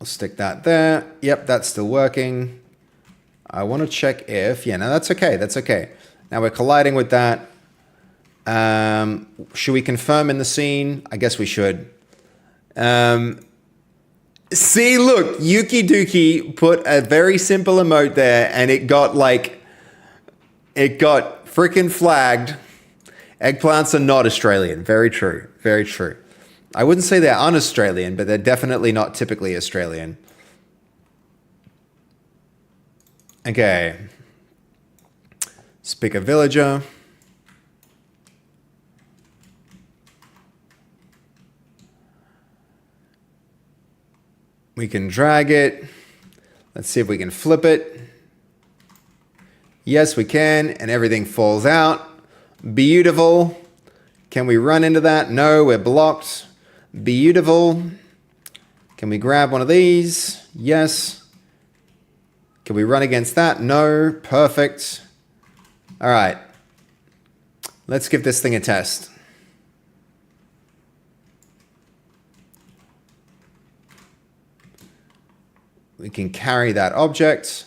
I'll stick that there. Yep, that's still working. I want to check if... Yeah, no, that's okay. That's okay. Now we're colliding with that. Should we confirm in the scene? I guess we should. See, look, Yuki Dookie put a very simple emote there and it got freaking flagged. Eggplants are not Australian. Very true. Very true. I wouldn't say they're un-Australian, but they're definitely not typically Australian. Okay. Let's pick a villager. We can drag it. Let's see if we can flip it. Yes, we can, and everything falls out. Beautiful. Can we run into that? No, we're blocked. Beautiful. Can we grab one of these? Yes. Can we run against that? No. Perfect. All right. Let's give this thing a test. We can carry that object.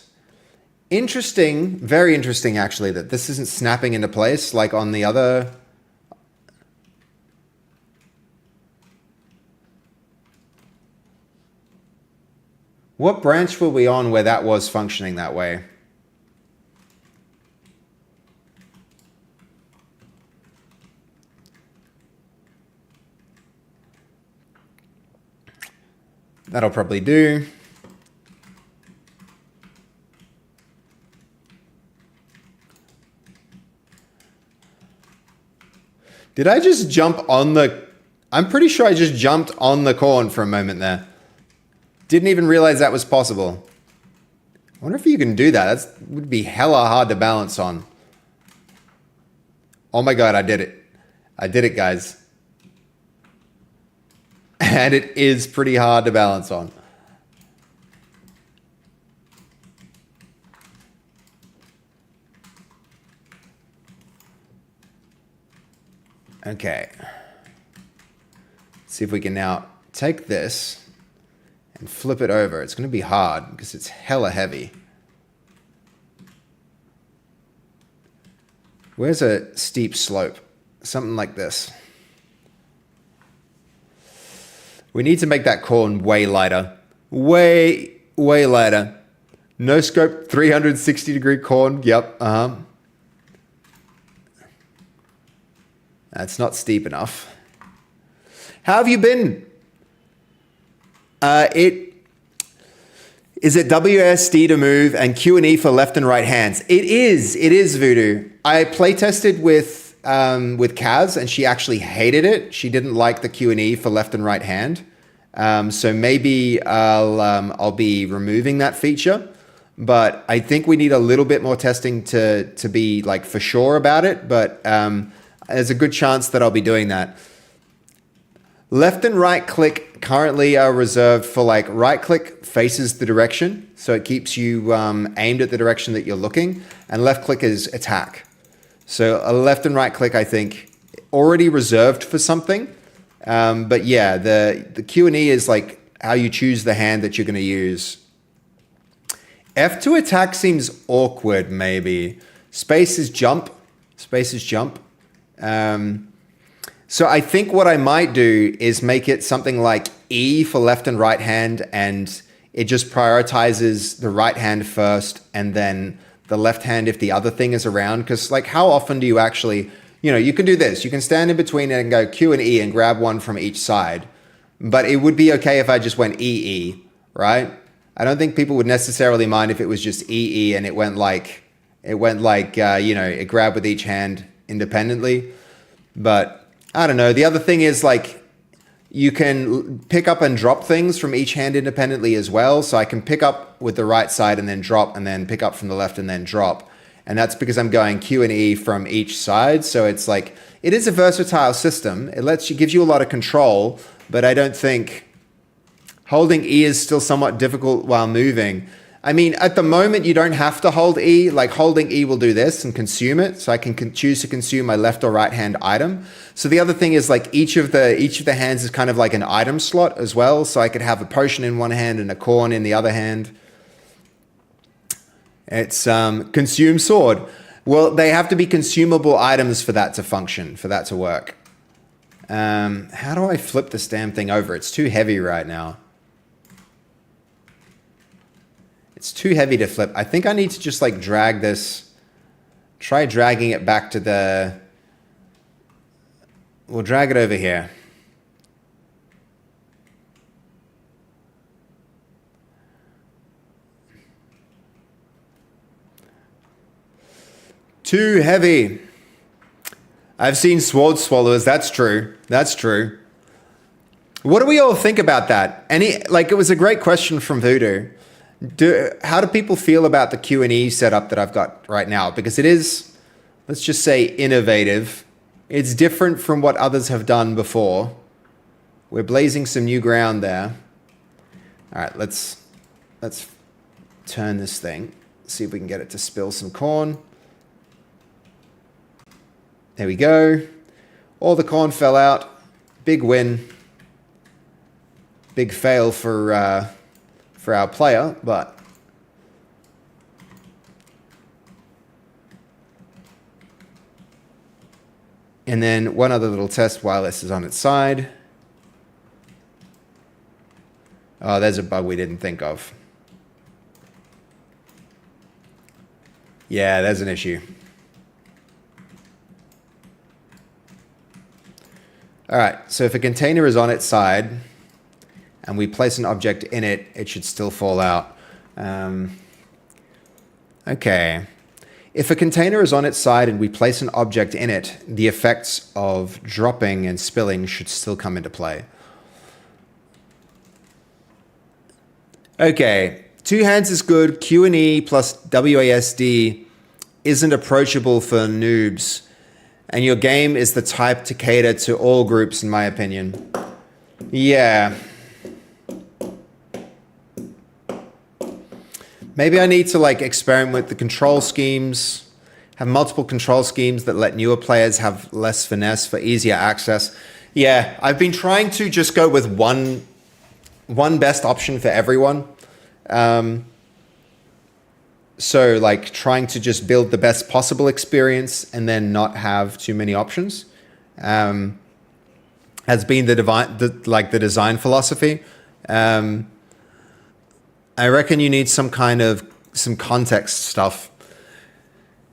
Interesting, very interesting actually, that this isn't snapping into place like on the other. What branch were we on where that was functioning that way? That'll probably do. Did I just jump on the... I'm pretty sure I just jumped on the corn for a moment there. Didn't even realize that was possible. I wonder if you can do that. That would be hella hard to balance on. Oh my god, I did it. I did it, guys. And it is pretty hard to balance on. Okay. Let's see if we can now take this and flip it over. It's going to be hard because it's hella heavy. Where's a steep slope? Something like this. We need to make that corn way lighter. Way lighter. No scope, 360 degree corn. Yep, That's not steep enough. How have you been? Is it WSD to move and Q and E for left and right hands? It is. It is, Voodoo. I play tested with Kaz, and she actually hated it. She didn't like the Q and E for left and right hand. So maybe I'll be removing that feature. But I think we need a little bit more testing to be like for sure about it. But there's a good chance that I'll be doing that. Left and right click currently are reserved for like right click faces the direction. So it keeps you aimed at the direction that you're looking. And left click is attack. So a left and right click, I think, already reserved for something. But yeah, the Q and E is like how you choose the hand that you're going to use. F2 attack seems awkward, maybe. Space is jump. Space is jump. So I think what I might do is make it something like E for left and right hand, and it just prioritizes the right hand first and then the left hand if the other thing is around. Because like how often do you actually, you can do this. You can stand in between it and go Q and E and grab one from each side. But it would be okay if I just went EE, right? I don't think people would necessarily mind if it was just EE and it went like, it grabbed with each hand independently. But I don't know. The other thing is like you can pick up and drop things from each hand independently as well. So I can pick up with the right side and then drop, and then pick up from the left and then drop. And that's because I'm going Q and E from each side. So it's like, it is a versatile system. It gives you a lot of control, but I don't think holding E is still somewhat difficult while moving. I mean, at the moment, you don't have to hold E. Like holding E will do this and consume it. So I can choose to consume my left or right hand item. So the other thing is like each of the hands is kind of like an item slot as well. So I could have a potion in one hand and a corn in the other hand. It's consume sword. Well, they have to be consumable items for that to function, for that to work. How do I flip this damn thing over? It's too heavy right now. It's too heavy to flip. I think I need to just like drag this, try dragging it back to the, we'll drag it over here. Too heavy. I've seen sword swallowers. That's true. That's true. What do we all think about that? It was a great question from Voodoo. How do people feel about the Q&E setup that I've got right now? Because it is, let's just say, innovative. It's different from what others have done before. We're blazing some new ground there. All right, let's turn this thing. See if we can get it to spill some corn. There we go. All the corn fell out. Big win. Big fail for our player, but and then one other little test while this is on its side. Oh, there's a bug we didn't think of. Yeah, there's an issue. All right, so if a container is on its side and we place an object in it, it should still fall out. Okay. If a container is on its side and we place an object in it, the effects of dropping and spilling should still come into play. Okay, two hands is good. Q and E plus WASD isn't approachable for noobs. And your game is the type to cater to all groups, in my opinion. Yeah. Maybe I need to like experiment with the control schemes, have multiple control schemes that let newer players have less finesse for easier access. Yeah, I've been trying to just go with one best option for everyone. So like trying to just build the best possible experience and then not have too many options has been the design philosophy. I reckon you need some context stuff.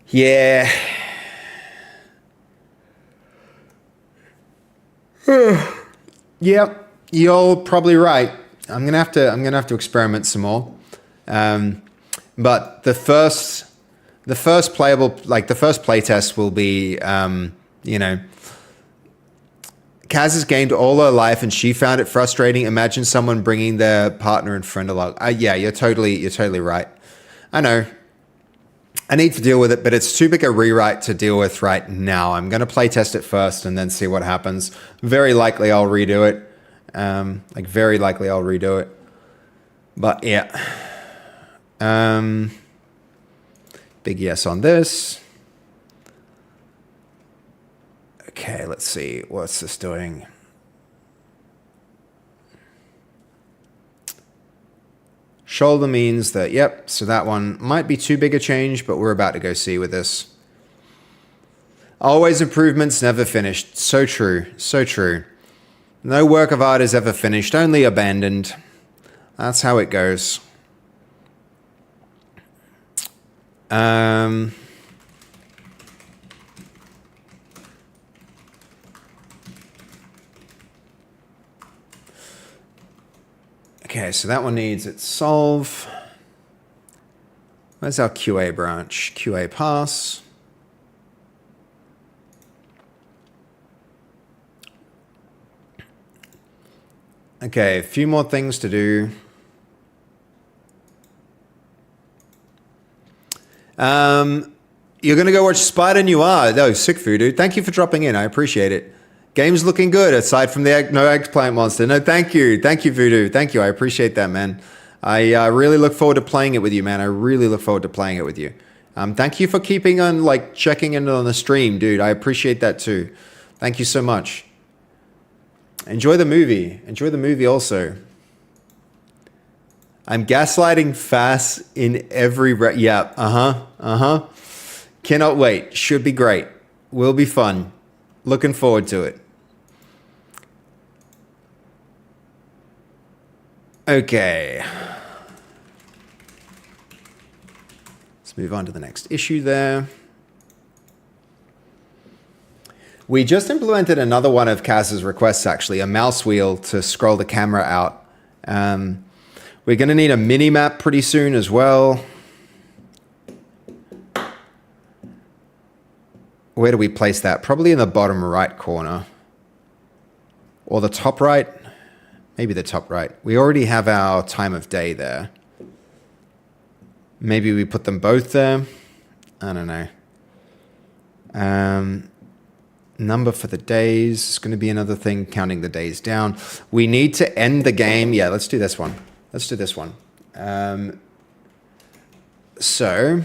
Yeah. Yeah, you're probably right. I'm gonna have to experiment some more. But the first playable, like the first playtest will be, you know, Kaz has gained all her life and she found it frustrating. Imagine someone bringing their partner and friend along. Yeah, you're totally right. I know. I need to deal with it, but it's too big a rewrite to deal with right now. I'm going to play test it first and then see what happens. Very likely I'll redo it. Very likely I'll redo it. But yeah. Big yes on this. Okay, let's see. What's this doing? Shoulder means that, yep, so that one might be too big a change, but we're about to go see with this. Always improvements, never finished. So true, so true. No work of art is ever finished, only abandoned. That's how it goes. Okay, so that one needs its solve. Where's our QA branch? QA pass. Okay, a few more things to do. You're going to go watch Spider Noir. Oh, sick Voodoo. Thank you for dropping in. I appreciate it. Game's looking good, aside from the no eggplant monster. No, thank you. Thank you, Voodoo. Thank you. I appreciate that, man. I really look forward to playing it with you, man. I really look forward to playing it with you. Thank you for keeping on, like, checking in on the stream, dude. I appreciate that, too. Thank you so much. Enjoy the movie. Enjoy the movie also. I'm gaslighting fast in every... Yeah, Cannot wait. Should be great. Will be fun. Looking forward to it. Okay. Let's move on to the next issue there. We just implemented another one of Kaz's requests, actually, a mouse wheel to scroll the camera out. We're going to need a mini map pretty soon as well. Where do we place that? Probably in the bottom right corner. Or the top right. Maybe the top right. We already have our time of day there. Maybe we put them both there. I don't know. Number for the days is going to be another thing, counting the days down. We need to end the game. Yeah, let's do this one. Let's do this one. So...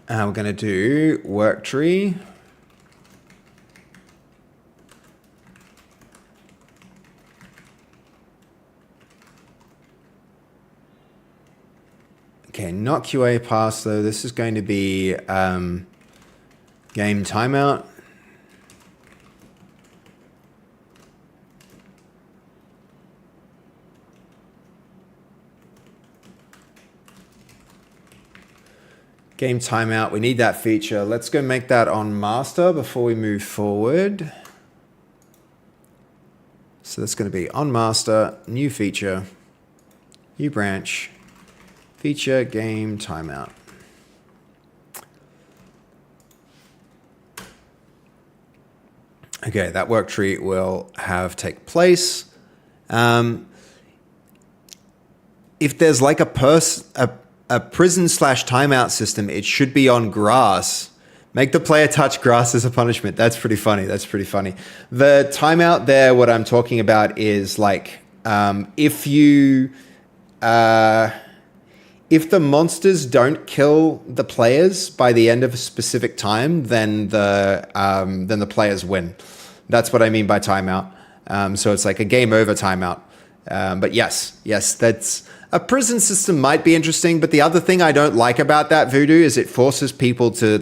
we're going to do work tree. Okay, not QA pass though. This is going to be game timeout. Game timeout, we need that feature. Let's go make that on master before we move forward. So that's going to be on master, new feature, new branch, feature, game timeout. Okay, that work tree will have take place. If there's like a prison/timeout system, it should be on grass. Make the player touch grass as a punishment. That's pretty funny. That's pretty funny. The timeout there, what I'm talking about is like, if the monsters don't kill the players by the end of a specific time, then the players win. That's what I mean by timeout. So it's like a game over timeout. But yes, that's... A prison system might be interesting, but the other thing I don't like about that, Voodoo, is it forces people to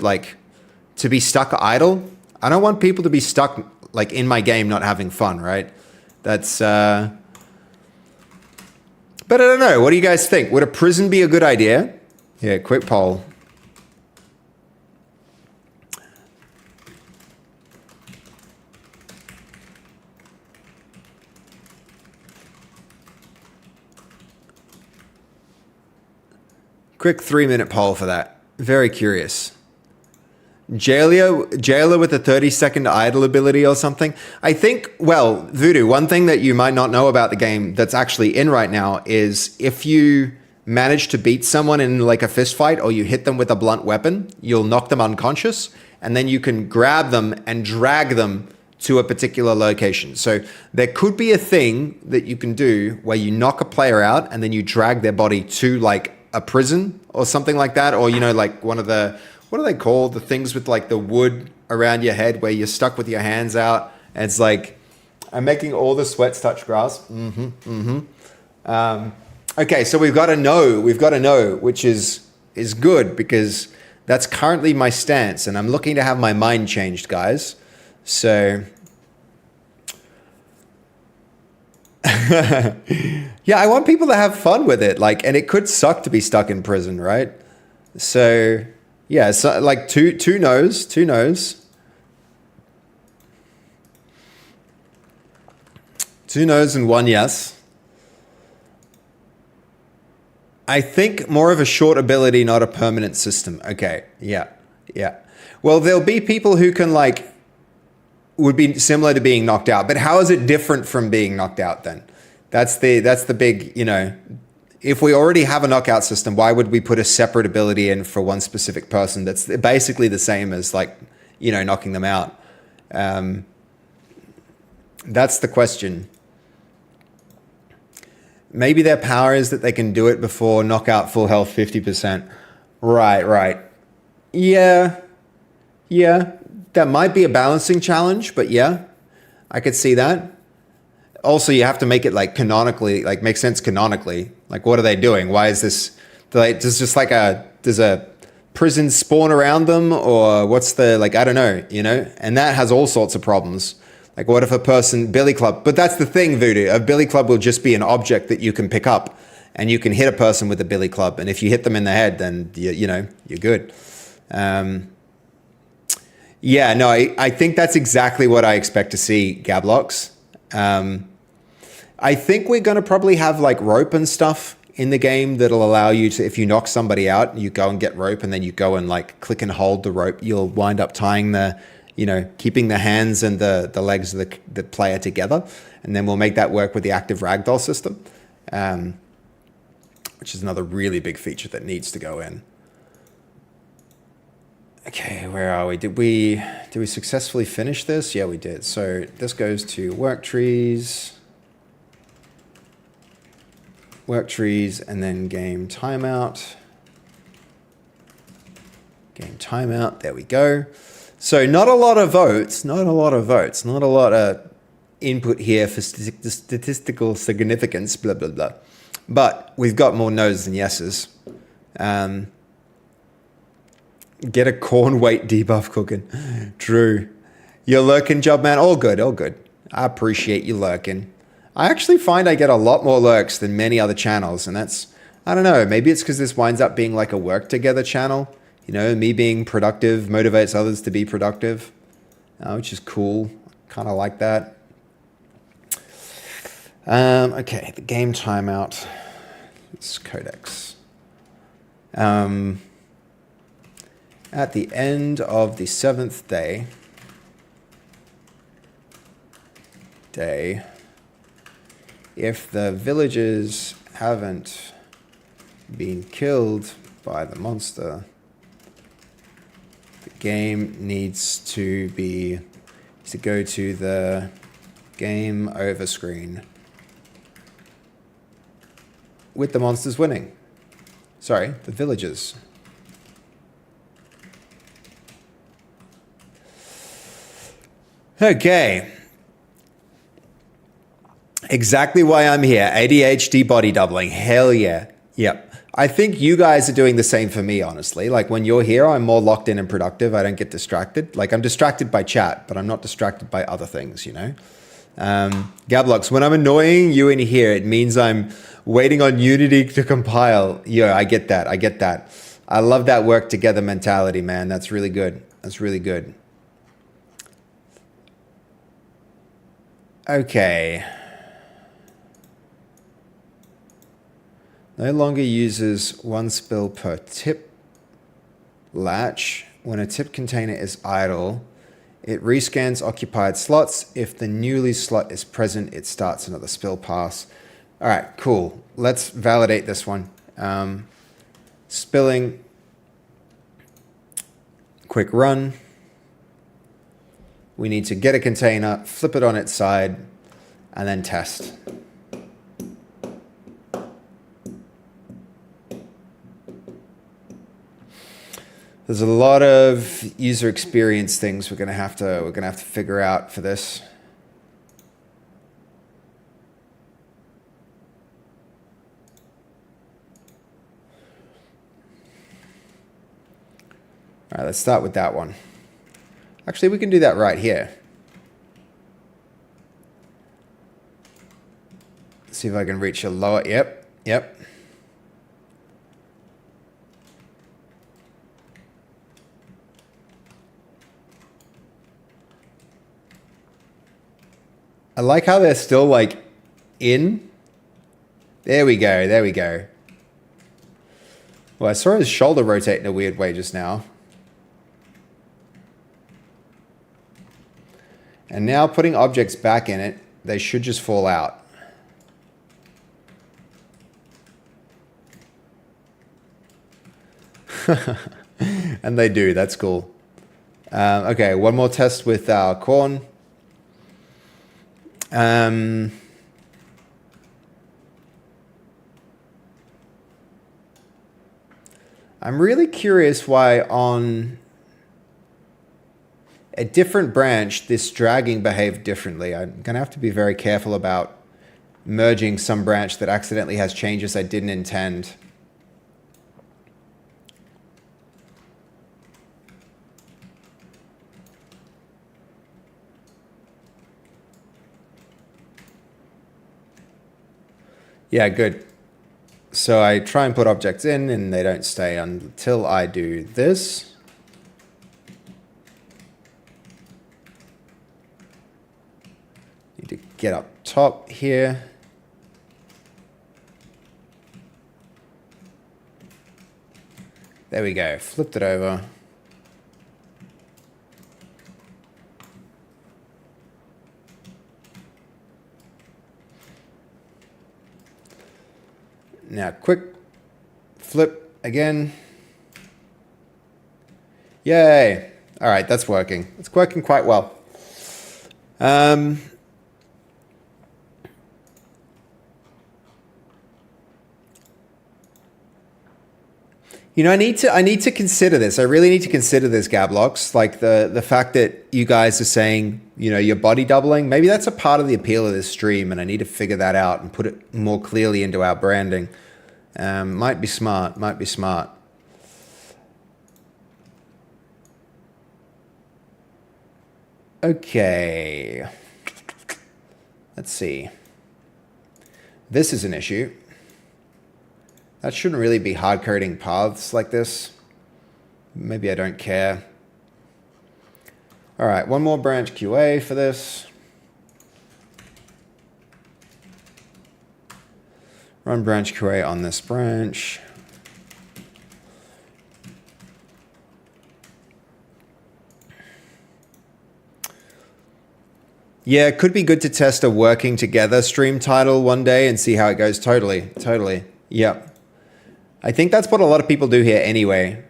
be stuck idle. I don't want people to be stuck like in my game not having fun, right? That's but I don't know. What do you guys think? Would a prison be a good idea? Yeah, quick poll. Quick 3-minute poll for that. Very curious. Jailer with a 30-second idle ability or something. I think, well, Voodoo, one thing that you might not know about the game that's actually in right now is if you manage to beat someone in like a fist fight or you hit them with a blunt weapon, you'll knock them unconscious and then you can grab them and drag them to a particular location. So there could be a thing that you can do where you knock a player out and then you drag their body to like a prison or something like that. Or, you know, like one of the, what are they called? The things with like the wood around your head where you're stuck with your hands out. And it's like, I'm making all the sweats touch grass. Okay, so we've got to know, which is good because that's currently my stance and I'm looking to have my mind changed, guys. So, yeah, I want people to have fun with it. Like, and it could suck to be stuck in prison, right? So, yeah, so like two no's. Two no's and one yes. I think more of a short ability, not a permanent system. Okay, yeah. Well, there'll be people who can like, would be similar to being knocked out, but how is it different from being knocked out then? That's the big, you know, if we already have a knockout system, why would we put a separate ability in for one specific person that's basically the same as like, you know, knocking them out? That's the question. Maybe their power is that they can do it before knockout full health 50%. Right. Yeah. That might be a balancing challenge, but yeah, I could see that. Also, you have to make it like canonically, like make sense canonically. Like, what are they doing? Why is this? Does a prison spawn around them, or what's the like? I don't know, you know. And that has all sorts of problems. Like, what if a person billy club? But that's the thing, Voodoo. A billy club will just be an object that you can pick up, and you can hit a person with a billy club. And if you hit them in the head, then you're good. Yeah, no, I think that's exactly what I expect to see, Gablox. I think we're going to probably have like rope and stuff in the game that'll allow you to, if you knock somebody out, you go and get rope and then you go and like click and hold the rope. You'll wind up tying the, you know, keeping the hands and the legs of the player together. And then we'll make that work with the active ragdoll system, which is another really big feature that needs to go in. Okay, where are we? Did we successfully finish this? Yeah, we did. So this goes to work trees, and then game timeout. Game timeout, there we go. So not a lot of votes, not a lot of input here for statistical significance, blah, blah, blah. But we've got more no's than yeses. Get a corn weight debuff cooking. Drew, you're lurking, job man. All good. I appreciate you lurking. I actually find I get a lot more lurks than many other channels, and that's, I don't know, maybe it's because this winds up being like a work together channel. You know, me being productive motivates others to be productive, which is cool. Kind of like that. Okay, the game timeout. It's Codex. At the end of the 7th day, if the villagers haven't been killed by the monster, the game needs to go to the game over screen with the monsters winning. Sorry, the villagers. Okay. Exactly why I'm here. ADHD body doubling. Hell yeah. Yep. I think you guys are doing the same for me, honestly. Like when you're here, I'm more locked in and productive. I don't get distracted. Like I'm distracted by chat, but I'm not distracted by other things, you know? Gablox, when I'm annoying you in here, it means I'm waiting on Unity to compile. Yeah, I get that. I love that work together mentality, man. That's really good. Okay. No longer uses one spill per tip latch. When a tip container is idle, it rescans occupied slots. If the newly slot is present, it starts another spill pass. All right, cool. Let's validate this one. Spilling, quick run. We need to get a container, flip it on its side, and then test. There's a lot of user experience things we're gonna have to figure out for this. All right, let's start with that one. Actually, we can do that right here. See if I can reach a lower. Yep. I like how they're still like in. There we go. Well, I saw his shoulder rotate in a weird way just now. And now putting objects back in it, they should just fall out. And they do, that's cool. Okay, one more test with our corn. I'm really curious why on a different branch this dragging behaved differently. I'm going to have to be very careful about merging some branch that accidentally has changes I didn't intend. Yeah, good. So I try and put objects in and they don't stay until I do this. Need to get up top here. There we go, flipped it over. Now, quick flip again. Yay. All right, that's working. It's working quite well. You know, I need to consider this. I really need to consider this, Gablox. Like the fact that you guys are saying, you know, you're body doubling. Maybe that's a part of the appeal of this stream, and I need to figure that out and put it more clearly into our branding. Might be smart. Might be smart. Okay. Let's see. This is an issue. That shouldn't really be hard coding paths like this. Maybe I don't care. All right, one more branch QA for this. Run branch QA on this branch. Yeah, it could be good to test a working together stream title one day and see how it goes. Totally. Yep. I think that's what a lot of people do here anyway.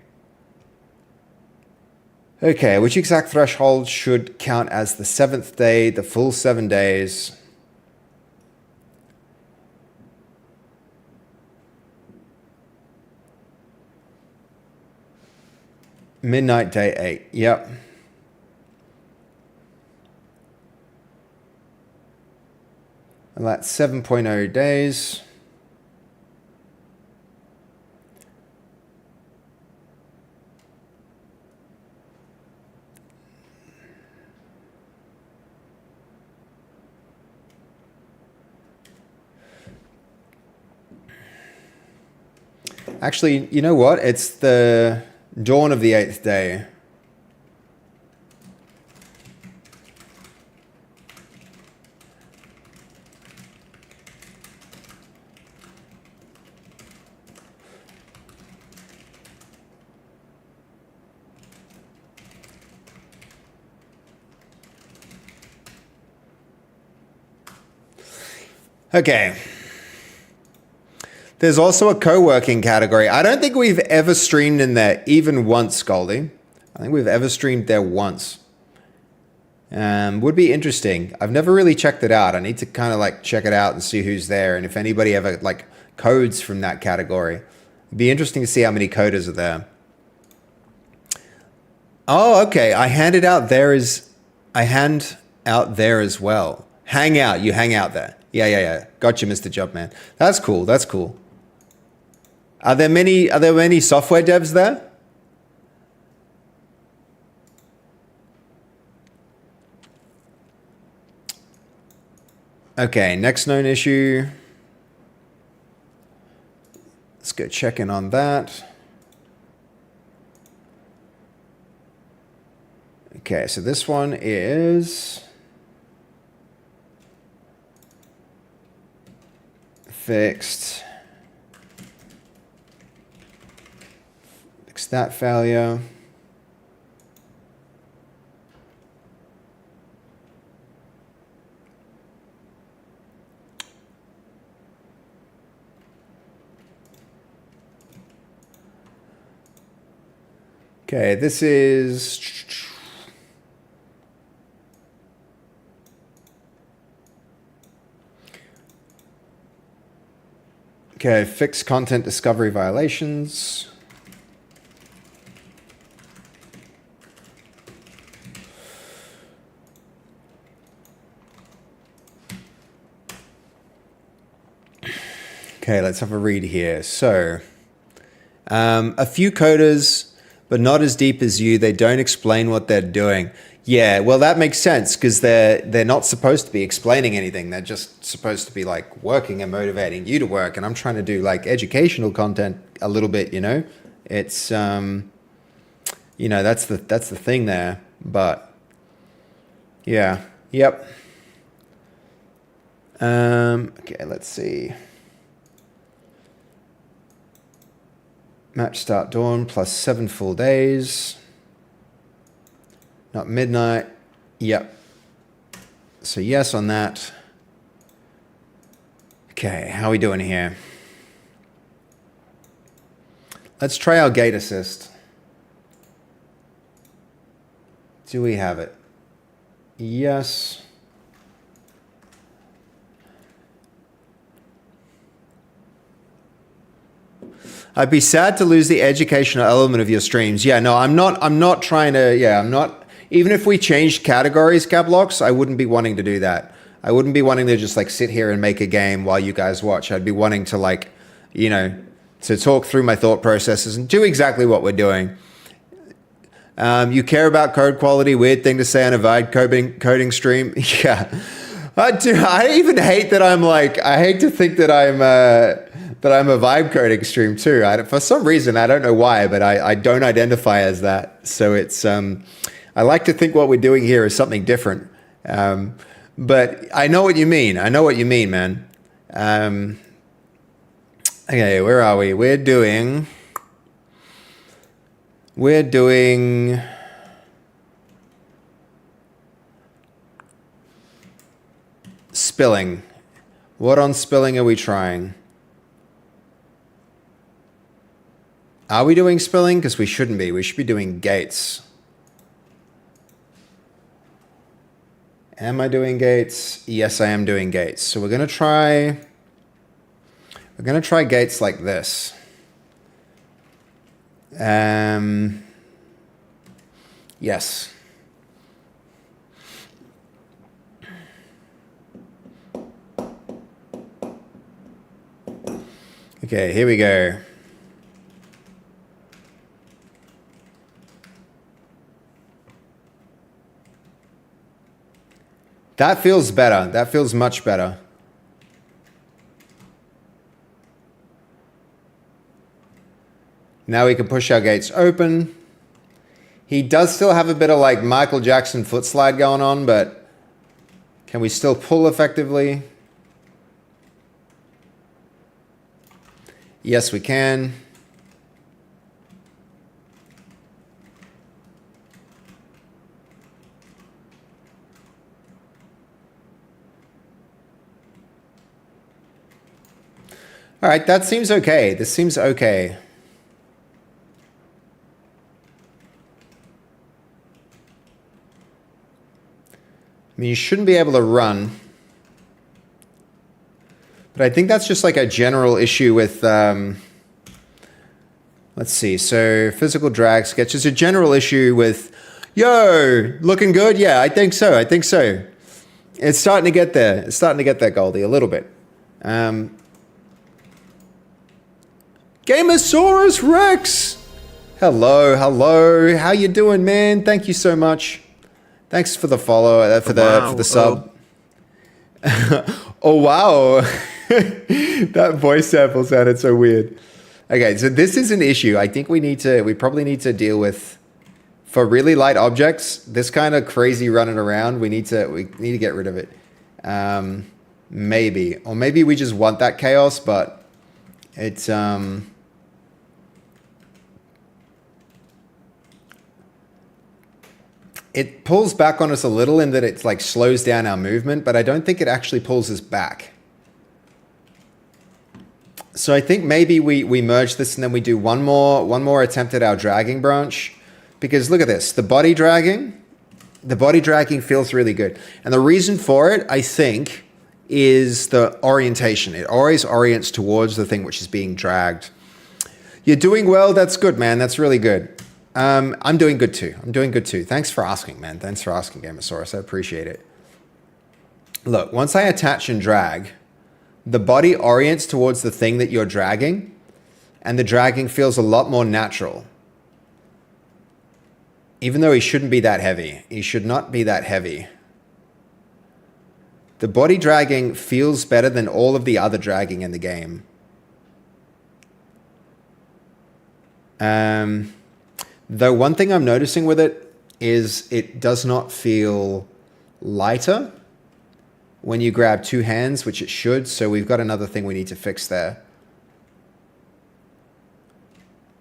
Okay, which exact threshold should count as the 7th day, the full 7 days? Midnight day 8, yep. And that's 7.0 days. Actually, you know what? It's the dawn of the 8th day. Okay. There's also a co-working category. I don't think we've ever streamed in there even once, Goldie. I think we've ever streamed there once. Would be interesting. I've never really checked it out. I need to kind of like check it out and see who's there and if anybody ever like codes from that category. It'd be interesting to see how many coders are there. Oh, okay. I hand out there as well. Hang out. You hang out there. Yeah. Gotcha, Mr. Jobman. That's cool. That's cool. Are there many software devs there? Okay, next known issue. Let's go check in on that. Okay, so this one is fixed. Fix that failure. Okay, this is okay, fix content discovery violations. Okay, let's have a read here. So, a few coders, but not as deep as you. They don't explain what they're doing. Yeah, well, that makes sense because they're not supposed to be explaining anything. They're just supposed to be like working and motivating you to work. And I'm trying to do like educational content a little bit. You know, it's you know, that's the thing there. But yeah, yep. Okay, let's see. Match start dawn plus 7 full days. Not midnight. Yep. So yes on that. Okay, how are we doing here? Let's try our gate assist. Do we have it? Yes. I'd be sad to lose the educational element of your streams. Yeah, no, I'm not trying to, yeah, I'm not, even if we changed categories, Gablox, I wouldn't be wanting to do that. I wouldn't be wanting to just like sit here and make a game while you guys watch. I'd be wanting to like, you know, to talk through my thought processes and do exactly what we're doing. You care about code quality, weird thing to say on a Vibe coding stream. Yeah. I even hate that I'm like, I hate to think that I'm a vibe coding stream too. For some reason, I don't know why, but I don't identify as that. So it's, I like to think what we're doing here is something different. But I know what you mean. I know what you mean, man. Okay, where are we? We're doing spilling. What on spilling are we trying? Are we doing spilling? Because we shouldn't be. We should be doing gates. Am I doing gates? Yes, I am doing gates. So we're going to try gates like this. Yes. Okay, here we go. That feels better. That feels much better. Now we can push our gates open. He does still have a bit of like Michael Jackson foot slide going on, but can we still pull effectively? Yes, we can. All right, that seems okay. This seems okay. I mean, you shouldn't be able to run. But I think that's just like a general issue with, let's see. So physical drag sketch is a general issue with, yo, looking good? Yeah, I think so. I think so. It's starting to get there. It's starting to get there, Goldie, a little bit. Gamosaurus Rex! Hello, hello. How you doing, man? Thank you so much. Thanks for the follow, for the sub. Oh, wow. That voice sample sounded so weird. Okay, so this is an issue I think we probably need to deal with for really light objects. This kind of crazy running around, we need to get rid of it. Maybe. Or maybe we just want that chaos, but it's it pulls back on us a little in that it like slows down our movement, but I don't think it actually pulls us back. So I think maybe we merge this and then we do one more attempt at our dragging branch. Because look at this, the body dragging feels really good. And the reason for it, I think, is the orientation. It always orients towards the thing which is being dragged. You're doing well, that's good, man, that's really good. I'm doing good too. Thanks for asking, man. Thanks for asking, Gamosaurus. I appreciate it. Look, once I attach and drag, the body orients towards the thing that you're dragging, and the dragging feels a lot more natural. Even though he shouldn't be that heavy. He should not be that heavy. The body dragging feels better than all of the other dragging in the game. Though one thing I'm noticing with it is it does not feel lighter when you grab two hands, which it should. So we've got another thing we need to fix there.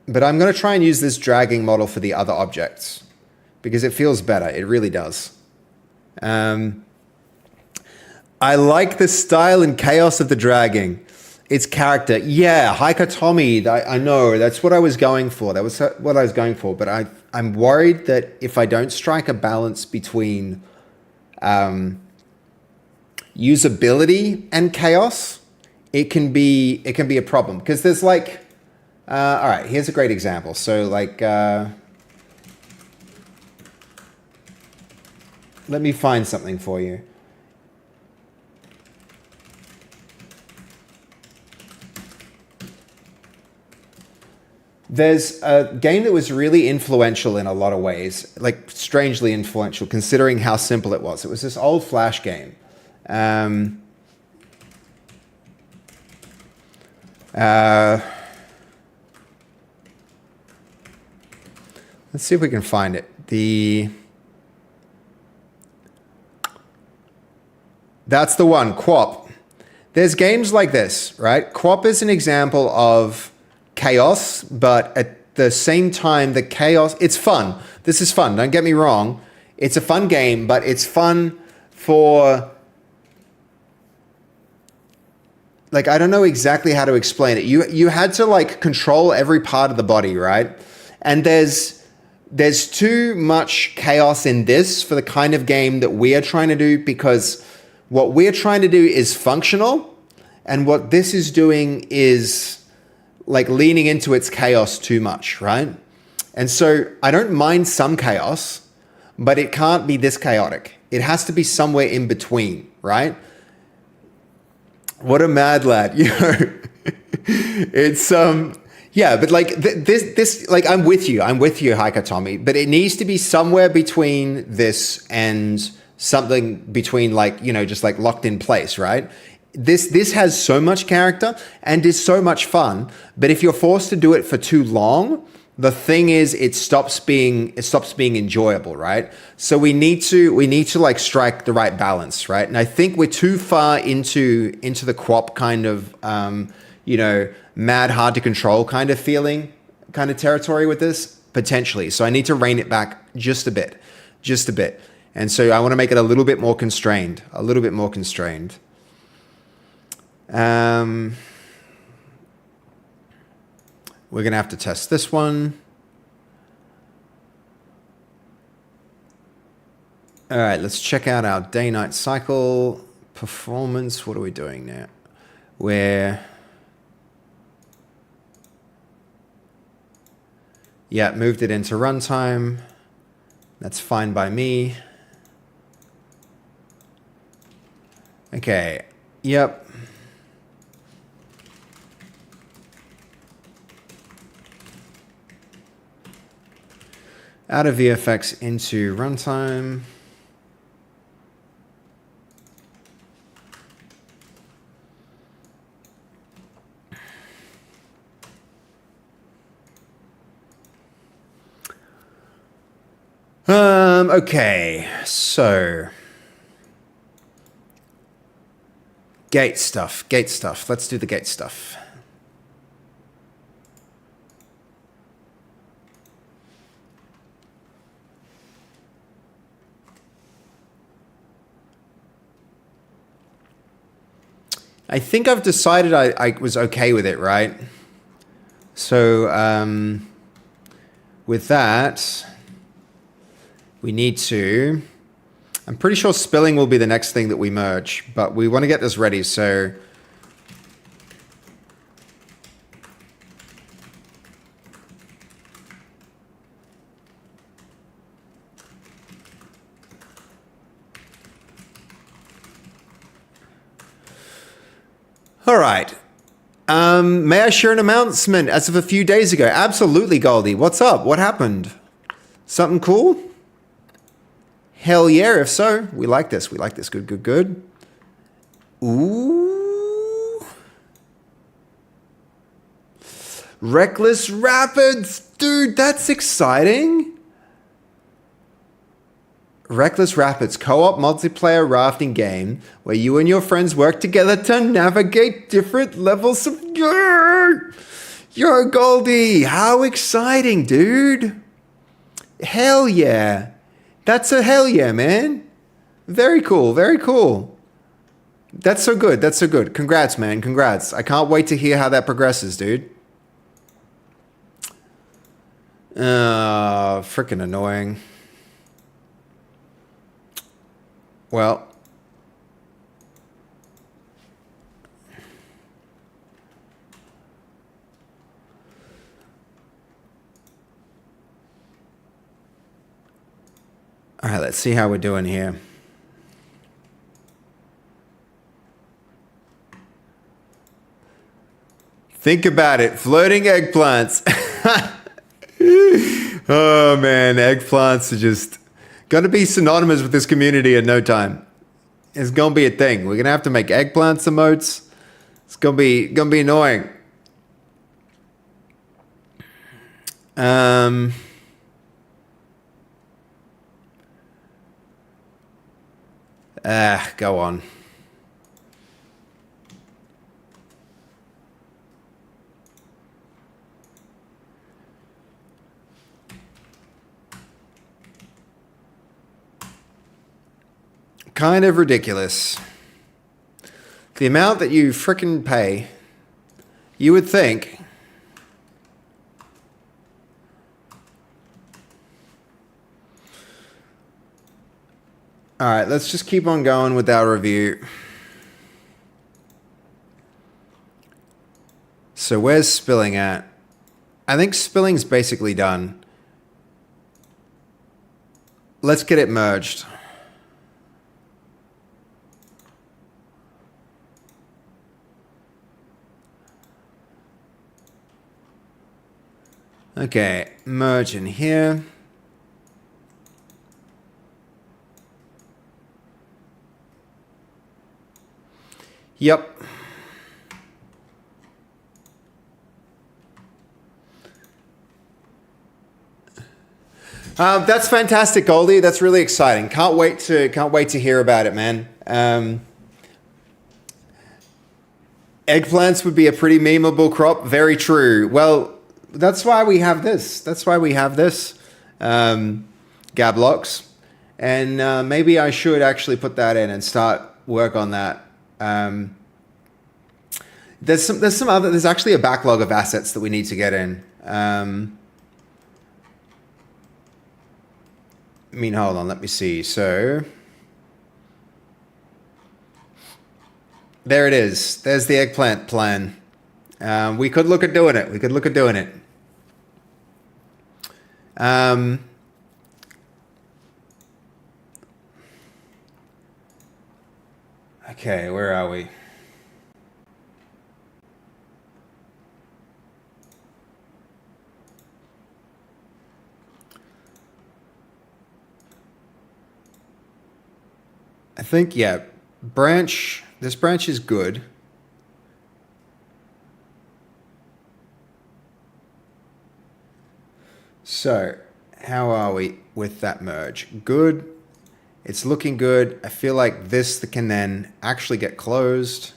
But I'm going to try and use this dragging model for the other objects because it feels better. It really does. I like the style and chaos of the dragging. Its character. Yeah, Haikatomi, I know. That's what I was going for. That was what I was going for. But I'm worried that if I don't strike a balance between usability and chaos, it can be a problem. Because there's like, all right, here's a great example. So like, let me find something for you. There's a game that was really influential in a lot of ways, like strangely influential considering how simple it was. It was this old Flash game. Let's see if we can find it. That's the one, QWOP. There's games like this, right? QWOP is an example of chaos, but at the same time, the chaos, it's fun. This is fun, don't get me wrong. It's a fun game, but it's fun for, like, I don't know exactly how to explain it. You had to like control every part of the body, right? And there's too much chaos in this for the kind of game that we are trying to do, because what we're trying to do is functional, and what this is doing is like leaning into its chaos too much, right? And so I don't mind some chaos, but it can't be this chaotic. It has to be somewhere in between, right? What a mad lad, you know. It's yeah, but like this like I'm with you, Haikatomi, but it needs to be somewhere between this and something between, like, you know, just like locked in place, right? This has so much character and is so much fun, but if you're forced to do it for too long, the thing is it stops being enjoyable, right? So we need to like strike the right balance, right? And I think we're too far into the QWOP kind of you know, mad, hard to control kind of feeling, kind of territory with this potentially. So I need to rein it back just a bit. And so I want to make it a little bit more constrained, We're going to have to test this one. All right, let's check out our day-night cycle performance. What are we doing now? Yeah, moved it into runtime. That's fine by me. Okay, yep. Out of VFX into runtime. Okay, so gate stuff. Let's do the gate stuff. I think I've decided I was okay with it, right? So with that, we need to, I'm pretty sure spilling will be the next thing that we merge, but we want to get this ready, so all right. May I share an announcement as of a few days ago? Absolutely, Goldie. What's up? What happened? Something cool? Hell yeah, if so. We like this. We like this. Good, good, good. Ooh. Reckless Rapids. Dude, that's exciting. Reckless Rapids, co-op multiplayer rafting game where you and your friends work together to navigate different levels of... Yo, Goldie, how exciting, dude. Hell yeah. That's a hell yeah, man. Very cool, very cool. That's so good, that's so good. Congrats, man, congrats. I can't wait to hear how that progresses, dude. Freaking annoying. Well, all right, let's see how we're doing here. Think about it, floating eggplants. Oh man, eggplants are just going to be synonymous with this community in no time. It's going to be a thing. We're going to have to make eggplant emotes. It's going to be annoying. Go on. Kind of ridiculous. The amount that you frickin' pay, you would think. All right, let's just keep on going with our review. So where's spilling at? I think spilling's basically done. Let's get it merged. Okay, merge in here. Yep. That's fantastic, Goldie. That's really exciting. Can't wait to hear about it, man. Eggplants would be a pretty memeable crop. Very true. Well, that's why we have this. That's why we have this, Gablox. And maybe I should actually put that in and start work on that. There's actually a backlog of assets that we need to get in. I mean, hold on, let me see. So there it is. There's the eggplant plan. We could look at doing it. Okay, where are we? I think, yeah, this branch is good. So, how are we with that merge? Good. It's looking good. I feel like this can then actually get closed.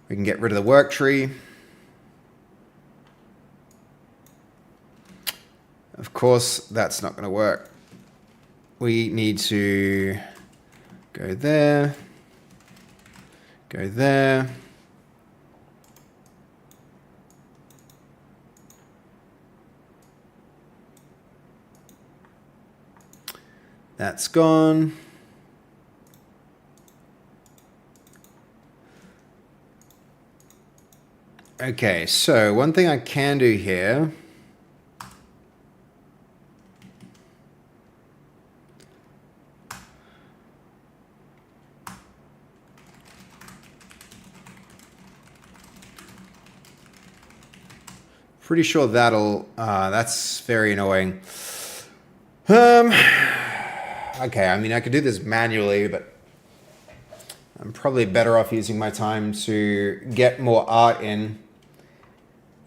We can get rid of the work tree. Of course, that's not going to work. We need to go there, go there. That's gone. Okay, so one thing I can do here. Pretty sure that's very annoying. Okay, I mean, I could do this manually, but I'm probably better off using my time to get more art in.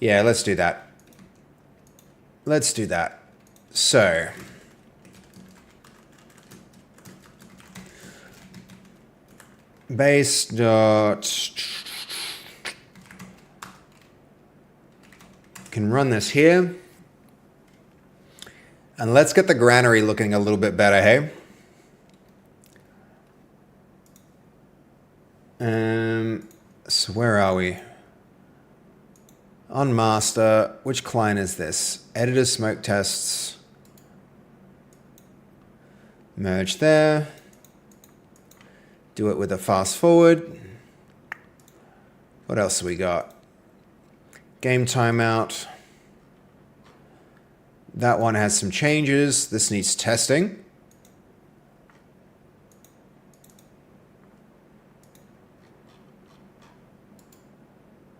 Yeah, let's do that. Let's do that. So, base dot, can run this here. And let's get the granary looking a little bit better, hey? So where are we? On master, which client is this? Editor smoke tests. Merge there. Do it with a fast forward. What else have we got? Game timeout. That one has some changes. This needs testing.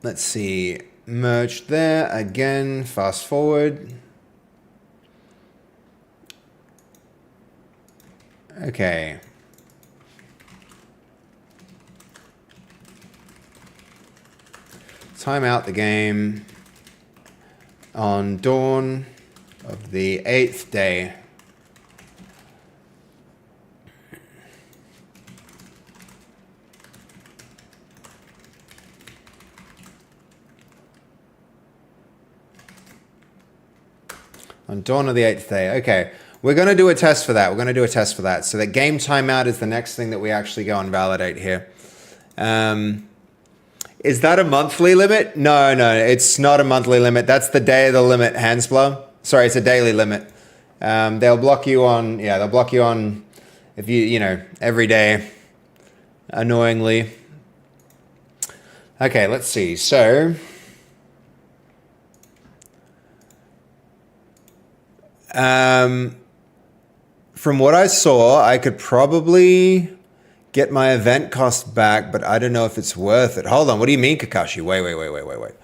Let's see. Merge there. Again, fast forward. Okay. Time out the game on dawn of the 8th day. On dawn of the 8th day. Okay. We're going to do a test for that. So that game timeout is the next thing that we actually go and validate here. Is that a monthly limit? No, it's not a monthly limit. That's the day of the limit, Hansblow. Sorry, it's a daily limit. They'll block you on, if you know, every day, annoyingly. Okay, let's see. So, from what I saw, I could probably get my event cost back, but I don't know if it's worth it. Hold on, what do you mean, Kakashi? Wait.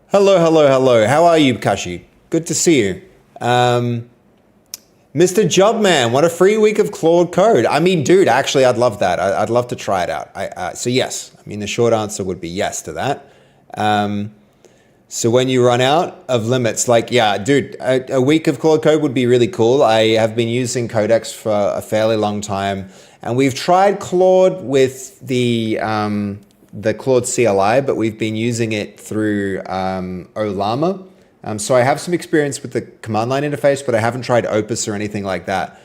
Hello. How are you, Kakashi? Good to see you. Mr. Jobman, what a free week of Claude Code. I mean, dude, actually, I'd love that. I'd love to try it out. So yes, I mean, the short answer would be yes to that. So when you run out of limits, like, yeah, dude, a week of Claude Code would be really cool. I have been using Codex for a fairly long time, and we've tried Claude with the Claude CLI, but we've been using it through Ollama. So I have some experience with the command line interface, but I haven't tried Opus or anything like that.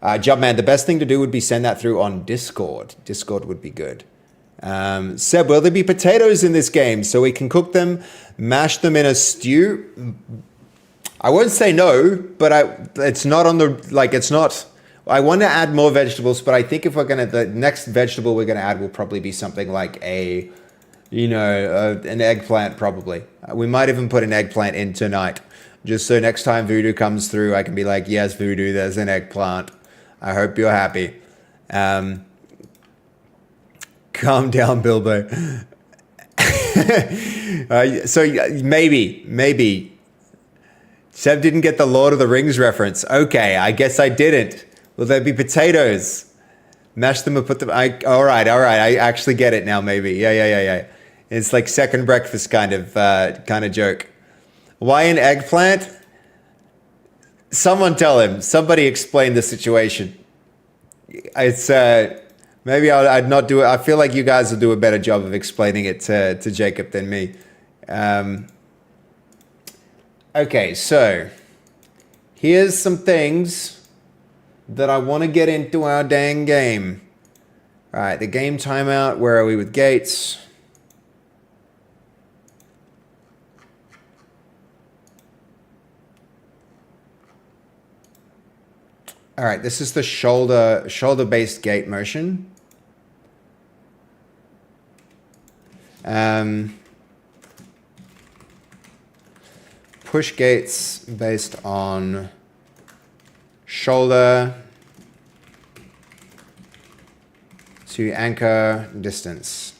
Jumpman, the best thing to do would be send that through on Discord. Discord would be good. Seb, will there be potatoes in this game so we can cook them, mash them in a stew? I won't say no, but it's not on the, like, it's not, I want to add more vegetables, but I think if we're going to, the next vegetable we're going to add will probably be something like an eggplant probably. We might even put an eggplant in tonight, just so next time Voodoo comes through, I can be like, yes, Voodoo, there's an eggplant. I hope you're happy. Calm down, Bilbo. So maybe. Seb didn't get the Lord of the Rings reference. Okay, I guess I didn't. Will there be potatoes? Mash them and put them... all right. I actually get it now, maybe. Yeah. It's like second breakfast kind of joke. Why an eggplant? Someone tell him. Somebody explain the situation. It's... maybe I'd not do it. I feel like you guys will do a better job of explaining it to Jacob than me. Okay, so here's some things that I want to get into our dang game. All right, the game timeout. Where are we with Gates? All right, this is the shoulder-based gate motion. Push gates based on shoulder to anchor distance.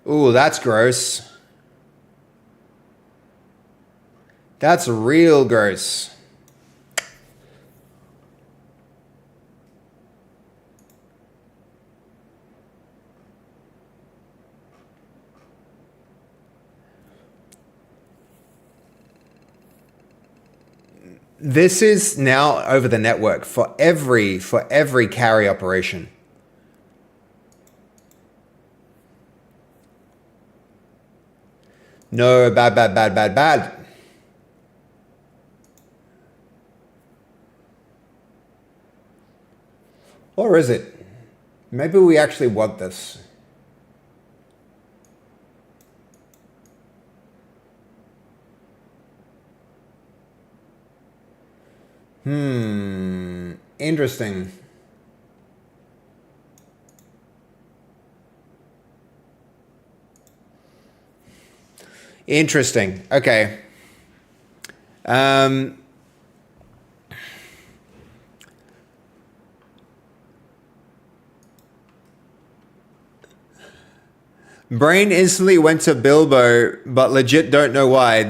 Ooh, that's gross. That's real gross. This is now over the network for every carry operation. No, bad. Or is it? Maybe we actually want this. Interesting. Interesting. Okay. Brain instantly went to Bilbo, but legit don't know why.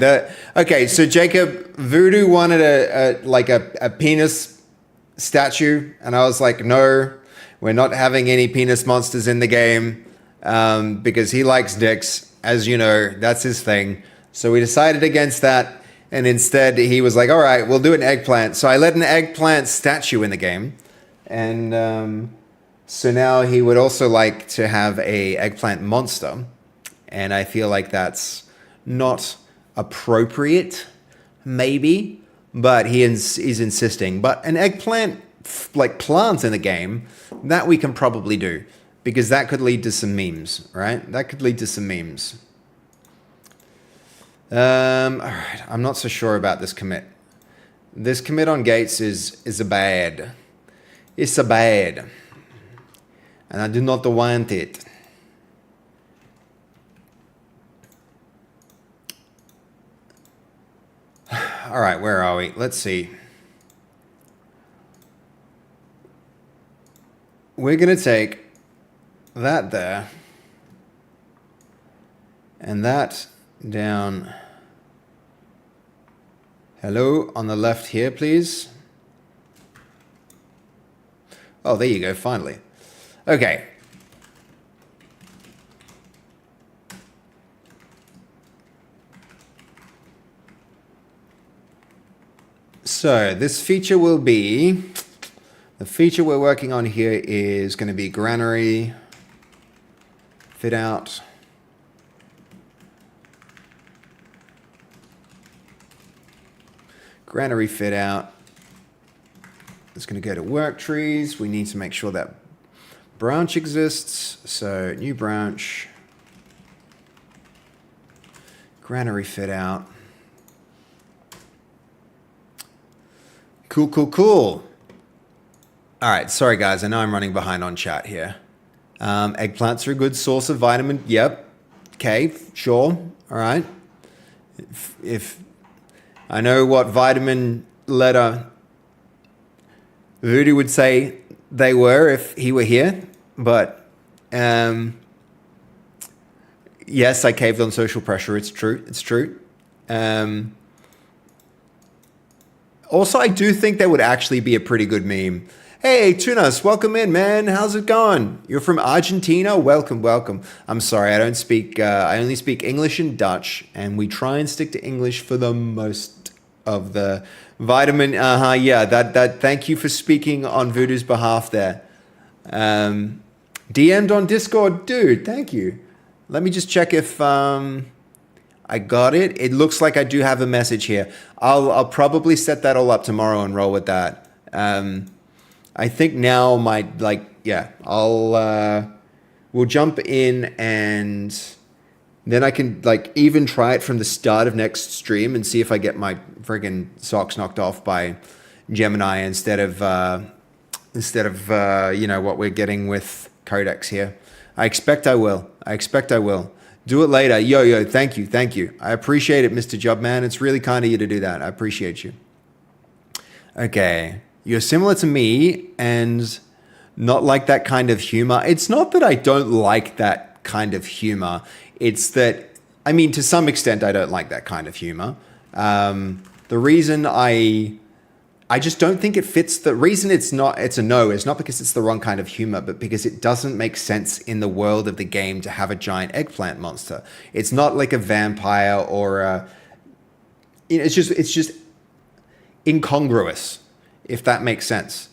Okay, so Jacob, Voodoo wanted a penis statue, and I was like, no, we're not having any penis monsters in the game, because he likes dicks, as you know, that's his thing. So we decided against that, and instead he was like, all right, we'll do an eggplant. So I let an eggplant statue in the game, and so now he would also like to have a eggplant monster, and I feel like that's not appropriate, maybe, but he's insisting. But an eggplant, like plant in the game, that we can probably do, because that could lead to some memes, right? That could lead to some memes. All right, I'm not so sure about this commit. This commit on Gates is a bad. It's a bad. And I do not want it. All right, where are we? Let's see. We're going to take that there. And that down. Hello, on the left here, please. Oh, there you go, finally. Okay. So this feature will be, the feature we're working on here is going to be granary. fit out. Granary fit out. It's going to go to work trees. We need to make sure that branch exists. So new branch. Granary fit out. Cool, cool, cool. All right, sorry guys, I know I'm running behind on chat here. Eggplants are a good source of vitamin. Yep. Okay, sure. All right. If I know what vitamin letter Voodoo would say they were if he were here, but yes, I caved on social pressure. It's true. It's true. Also, I do think that would actually be a pretty good meme. Hey, Tunas, welcome in, man. How's it going? You're from Argentina? Welcome, welcome. I'm sorry, I don't speak, I only speak English and Dutch, and we try and stick to English for the most of the vitamin. Yeah, that, thank you for speaking on Voodoo's behalf there. DM'd on Discord, dude, thank you. Let me just check if, I got it. It looks like I do have a message here. I'll probably set that all up tomorrow and roll with that. I think now we'll jump in and then I can even try it from the start of next stream and see if I get my friggin' socks knocked off by Gemini instead of what we're getting with Codex here. I expect I will. Do it later. Yo, thank you. I appreciate it, Mr. Jobman. It's really kind of you to do that. I appreciate you. Okay. You're similar to me and not like that kind of humor. It's not that I don't like that kind of humor. It's that, to some extent, I don't like that kind of humor. The reason I just don't think it fits. The reason it's a no is not because it's the wrong kind of humor, but because it doesn't make sense in the world of the game to have a giant eggplant monster. It's not like a vampire or it's just incongruous, if that makes sense.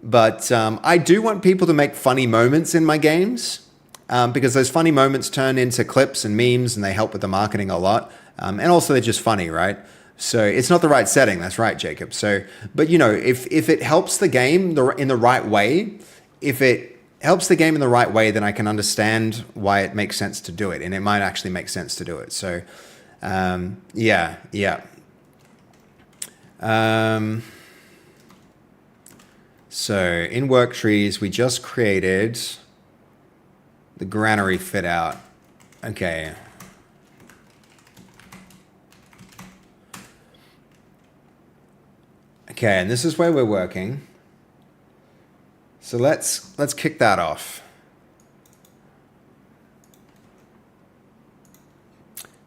But I do want people to make funny moments in my games because those funny moments turn into clips and memes and they help with the marketing a lot. And also they're just funny, right? So it's not the right setting. That's right, Jacob. So, but if it helps the game in the right way, then I can understand why it makes sense to do it. And it might actually make sense to do it. So, yeah. So in work trees, we just created the granary fit out. Okay. Okay, and this is where we're working. So let's kick that off.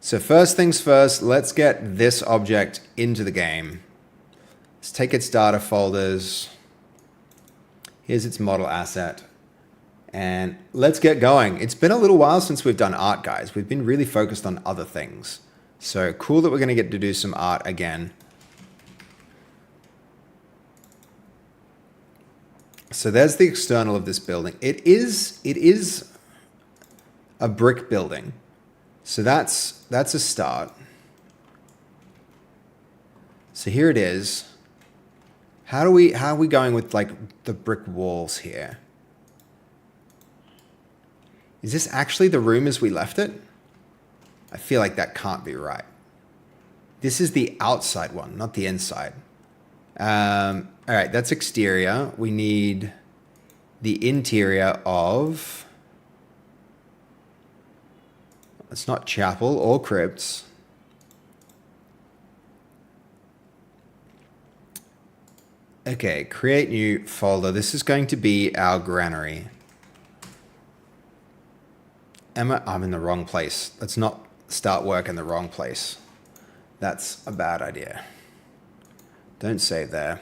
So first things first, let's get this object into the game. Let's take its data folders. Here's its model asset. And let's get going. It's been a little while since we've done art, guys. We've been really focused on other things. So cool that we're going to get to do some art again. So there's the external of this building. It is a brick building. So that's a start. So here it is. How are we going with the brick walls here? Is this actually the room as we left it? I feel like that can't be right. This is the outside one, not the inside. All right, that's exterior. We need the interior of... It's not chapel or crypts. Okay, create new folder. This is going to be our granary. I'm in the wrong place. Let's not start work in the wrong place. That's a bad idea. Don't save there.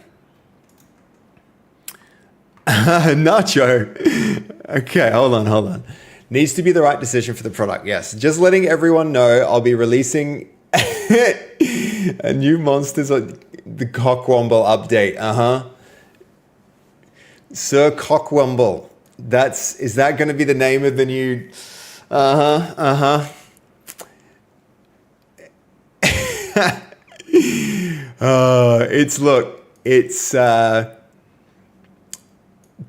Nacho. Okay, hold on. Needs to be the right decision for the product. Yes, just letting everyone know I'll be releasing a new Monsters, the Cockwomble update. Sir Cockwomble. Is that going to be the name of the new It's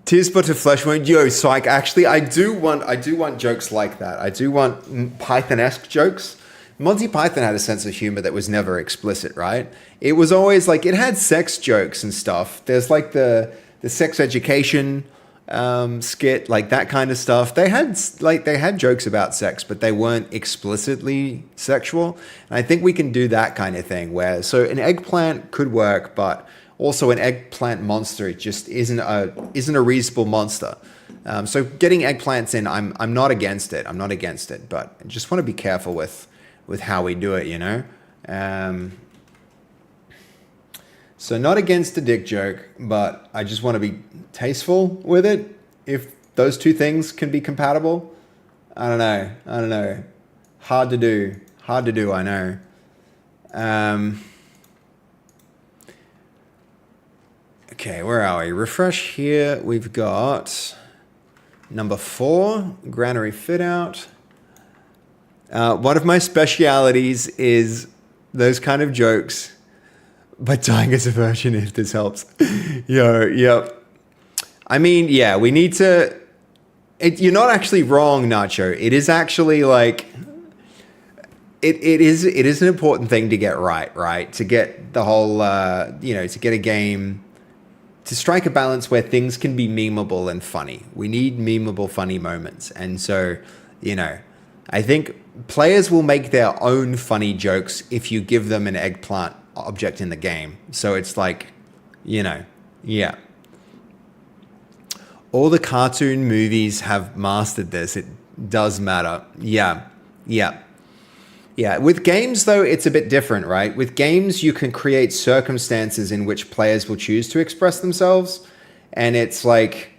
tis but a flesh wound. Yo, Psych, actually, I do want jokes like that. I do want Python-esque jokes. Monty Python had a sense of humor that was never explicit, right? It was always like, it had sex jokes and stuff. There's like the sex education skit, like that kind of stuff. They had jokes about sex, but they weren't explicitly sexual. And I think we can do that kind of thing where, so an eggplant could work, but also an eggplant monster just isn't a reasonable monster. So getting eggplants in, I'm not against it. I'm not against it, but I just want to be careful with how we do it, you know? So not against the dick joke, but I just want to be tasteful with it. If those two things can be compatible, I don't know. Hard to do, I know. Okay, where are we? Refresh here. We've got number 4, granary fit out. One of my specialities is those kind of jokes, but dying as a virgin, if this helps. Yep. I mean, yeah, we need to... you're not actually wrong, Nacho. It is actually like... It is an important thing to get right? To get the whole, to get a game... To strike a balance where things can be memeable and funny. We need memeable, funny moments. And so, I think players will make their own funny jokes if you give them an eggplant object in the game. So it's like, yeah. All the cartoon movies have mastered this. It does matter. Yeah. With games, though, it's a bit different, right? With games, you can create circumstances in which players will choose to express themselves. And it's like,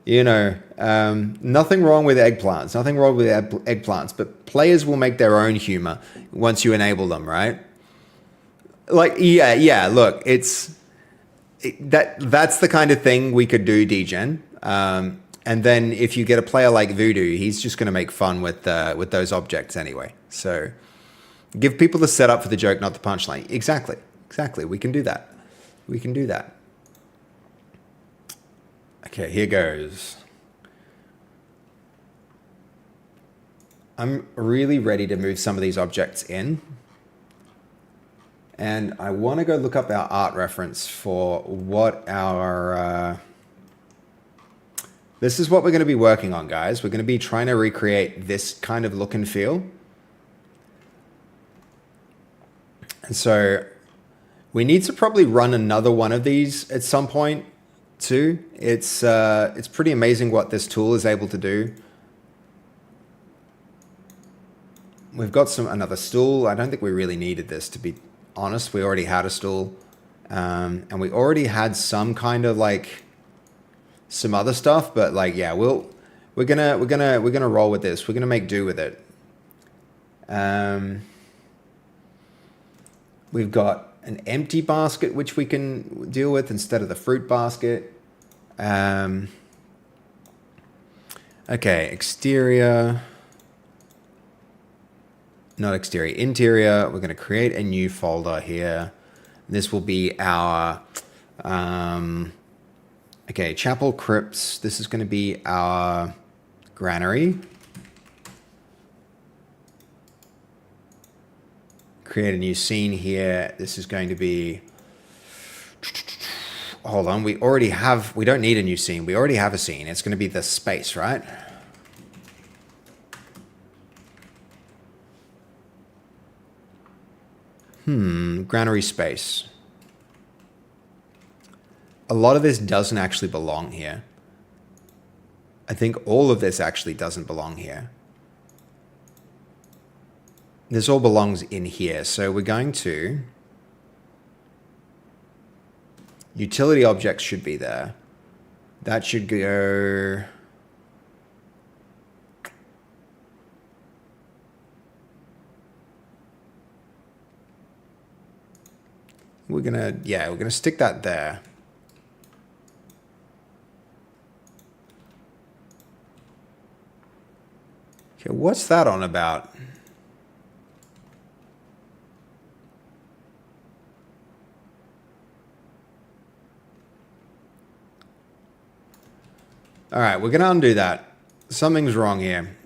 nothing wrong with eggplants. Nothing wrong with eggplants. But players will make their own humor once you enable them, right? Like, yeah, look, that's the kind of thing we could do, Degen. And then if you get a player like Voodoo, he's just going to make fun with those objects anyway. So give people the setup for the joke, not the punchline. Exactly. We can do that. Okay, here goes. I'm really ready to move some of these objects in. And I want to go look up our art reference for what our... this is what we're going to be working on, guys. We're going to be trying to recreate this kind of look and feel. And so we need to probably run another one of these at some point too. It's pretty amazing what this tool is able to do. We've got another stool. I don't think we really needed this, to be honest. We already had a stool, and we already had some kind of like some other stuff. But like, yeah, we're gonna roll with this. We're gonna make do with it. We've got an empty basket which we can deal with instead of the fruit basket. Okay, exterior. Not exterior, interior. We're going to create a new folder here. This will be our, chapel crypts. This is going to be our granary. Create a new scene here. This is going to be, hold on, we don't need a new scene. We already have a scene. It's going to be the space, right? Granary space. A lot of this doesn't actually belong here. I think all of this actually doesn't belong here. This all belongs in here. So we're going to... Utility objects should be there. That should go... We're gonna stick that there. Okay, what's that on about? All right, we're going to undo that. Something's wrong here.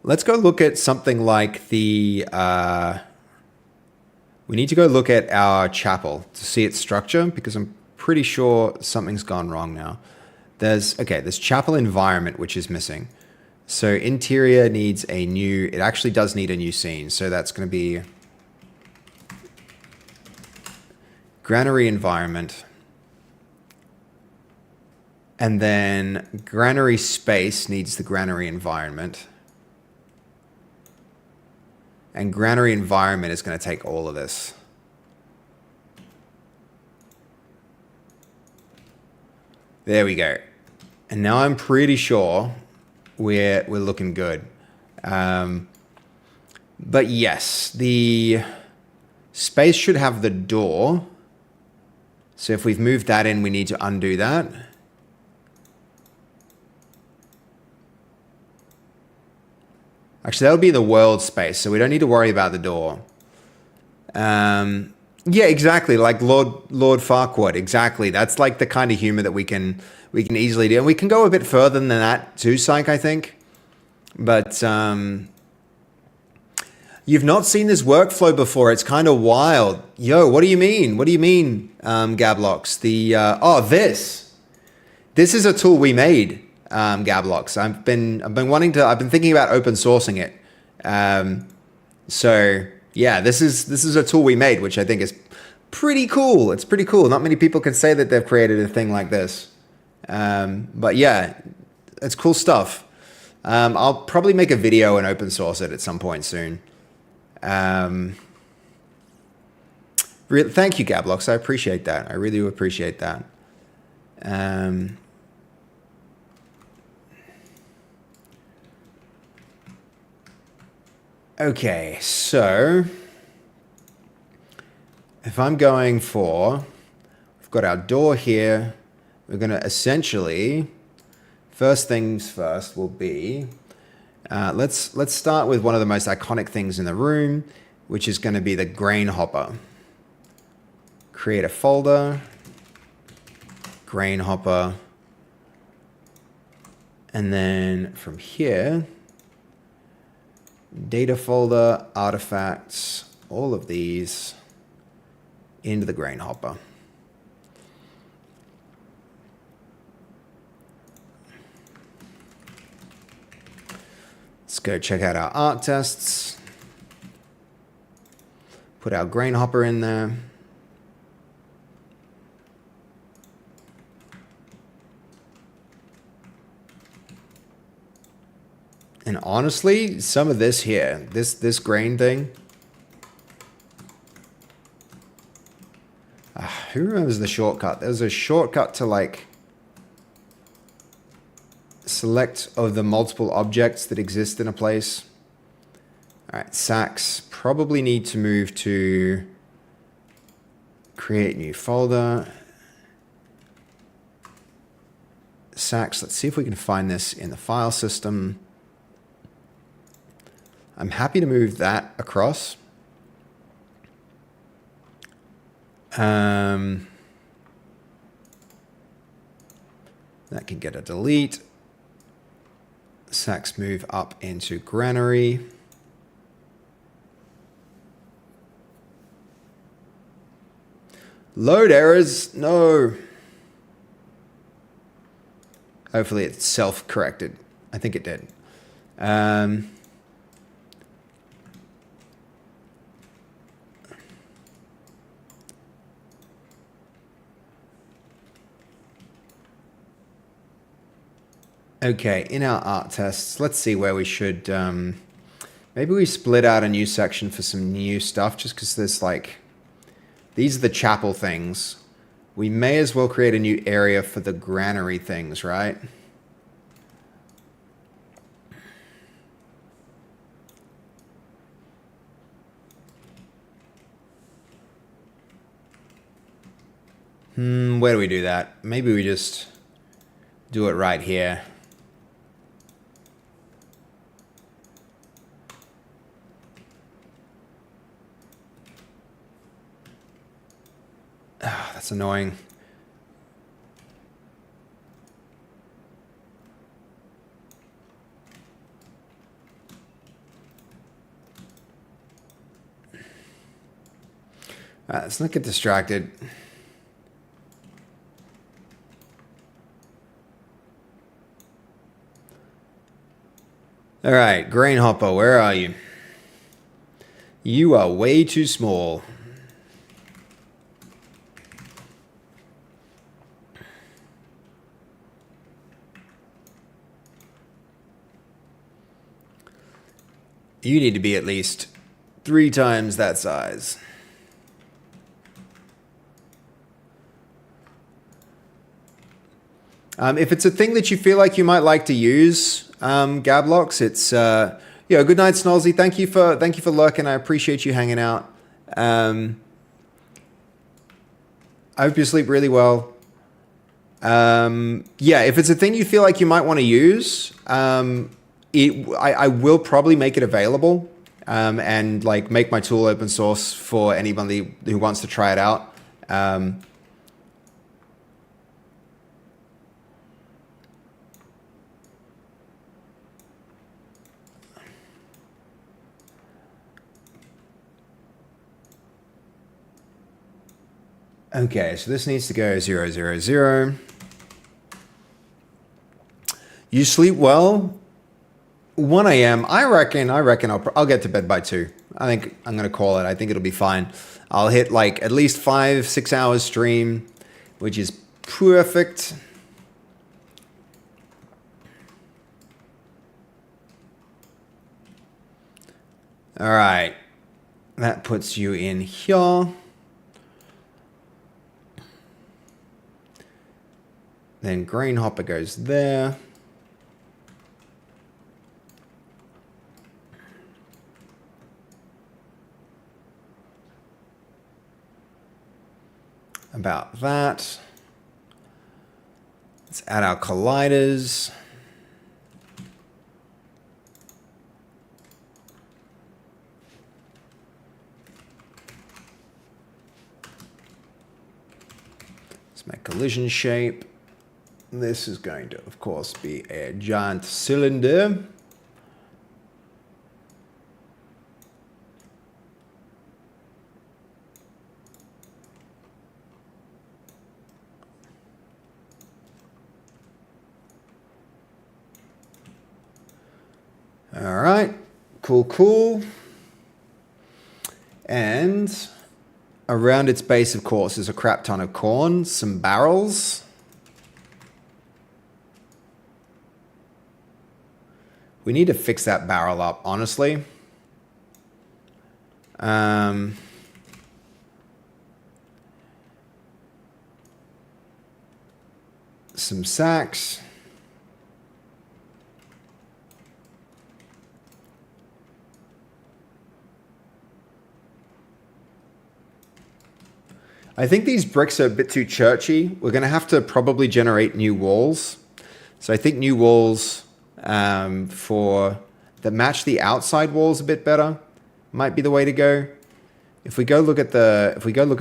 Let's go look at something like the... we need to go look at our chapel to see its structure, because I'm pretty sure something's gone wrong now. There's chapel environment, which is missing. So interior needs a new... It actually does need a new scene. So that's going to be... Granary environment. And then granary space needs the granary environment. And granary environment is going to take all of this. There we go. And now I'm pretty sure we're looking good. But yes, the space should have the door. So if we've moved that in, we need to undo that. Actually, that would be the world space, so we don't need to worry about the door. Yeah, exactly. Like Lord Farquaad. Exactly. That's like the kind of humor that we can easily do, and we can go a bit further than that too, Psych. I think, but you've not seen this workflow before. It's kind of wild. Yo, what do you mean? What do you mean, Gablox? This is a tool we made, Gablox. I've been thinking about open sourcing it. So yeah, this is a tool we made, which I think is pretty cool. It's pretty cool. Not many people can say that they've created a thing like this. But yeah, it's cool stuff. I'll probably make a video and open source it at some point soon. Thank you, Gablox. I appreciate that. I really do appreciate that. Okay, so if I'm going for, we've got our door here. We're going to essentially, first things first will be, let's start with one of the most iconic things in the room, which is going to be the grain hopper. Create a folder, grain hopper, and then from here, data folder, artifacts, all of these into the grain hopper. Let's go check out our art tests. Put our grain hopper in there. And honestly, some of this here, this grain thing. Who remembers the shortcut? There's a shortcut to like select of the multiple objects that exist in a place. All right, Sax, probably need to move to create new folder. Sax, let's see if we can find this in the file system. I'm happy to move that across. That can get a delete. Sax move up into granary. Load errors, no. Hopefully it's self-corrected. I think it did. Okay, in our art tests, let's see where we should, maybe we split out a new section for some new stuff, just because there's like, these are the chapel things. We may as well create a new area for the granary things, right? Where do we do that? Maybe we just do it right here. That's annoying. Let's not get distracted. All right, Grain Hopper, where are you? You are way too small. You need to be at least 3 times that size. If it's a thing that you feel like you might like to use, Gablox, it's good night, Snolzy. Thank you for lurking. I appreciate you hanging out. I hope you sleep really well. If it's a thing you feel like you might want to use, I will probably make it available and like make my tool open source for anybody who wants to try it out. Okay, so this needs to go 0, 0, 0. You sleep well? 1 a.m. I reckon I'll get to bed by 2. I think I'm going to call it. I think it'll be fine. I'll hit like at least 5-6 hours stream, which is perfect. All right. That puts you in here. Then Grain Hopper goes there. About that. Let's add our colliders. Let's make collision shape. This is going to, of course, be a giant cylinder. All right, cool. And around its base, of course, is a crap ton of corn, some barrels. We need to fix that barrel up, honestly. Some sacks. I think these bricks are a bit too churchy. We're going to have to probably generate new walls. So I think new walls that match the outside walls a bit better might be the way to go. If we go look at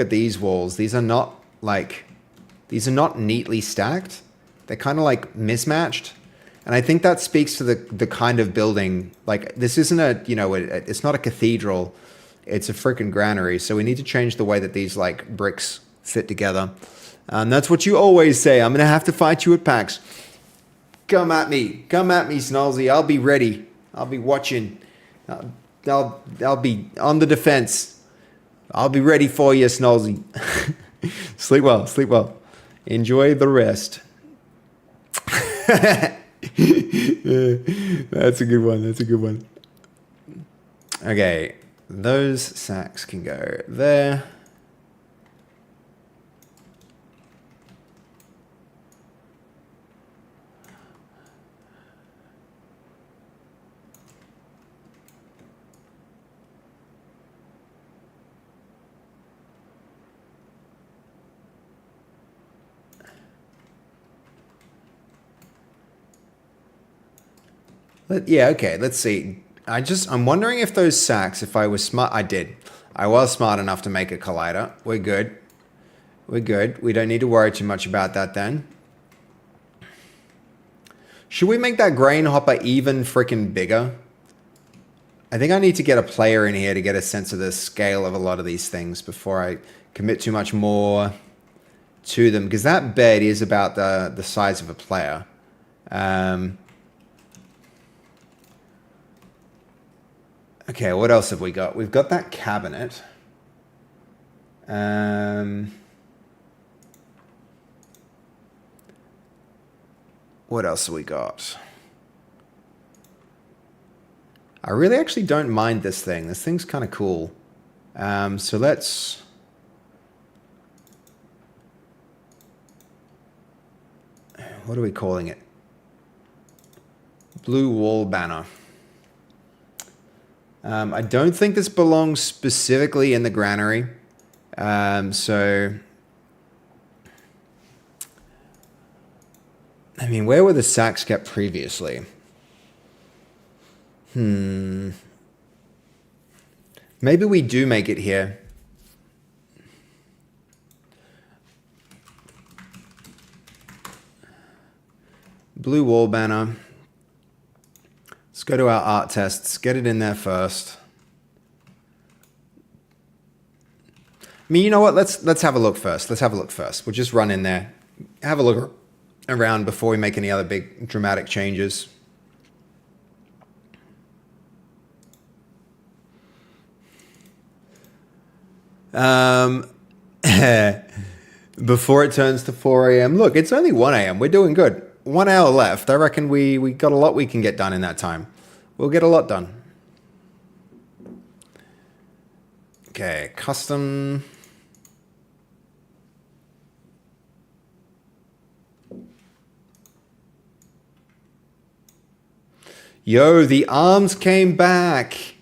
these walls, these are not neatly stacked. They're kind of like mismatched. And I think that speaks to the kind of building. Like, this isn't it's not a cathedral. It's a freaking granary. So we need to change the way that these like bricks fit together. And that's what you always say. I'm going to have to fight you at PAX. Come at me, Snolzy. I'll be ready. I'll be watching. I'll be on the defense. I'll be ready for you, Snolzy. Sleep well. Enjoy the rest. That's a good one. Okay, those sacks can go there. Okay, let's see. I'm wondering if those sacks, if I was smart, I was smart enough to make a collider. We're good. We're good. We don't need to worry too much about that then. Should we make that grain hopper even freaking bigger? I think I need to get a player in here to get a sense of the scale of a lot of these things before I commit too much more to them. Because that bed is about the size of a player. Okay, what else have we got? We've got that cabinet. What else have we got? I really actually don't mind this thing. This thing's kind of cool. So let's... What are we calling it? Blue wall banner. I don't think this belongs specifically in the granary. So... I mean, where were the sacks kept previously? Maybe we do make it here. Blue wall banner. Let's go to our art tests. Get it in there first. I mean, you know what? Let's have a look first. Let's have a look first. We'll just run in there. Have a look around before we make any other big dramatic changes. Before it turns to 4 a.m. Look, it's only 1 a.m. We're doing good. 1 hour left. I reckon we got a lot we can get done in that time. We'll get a lot done. Okay, custom. Yo, the arms came back.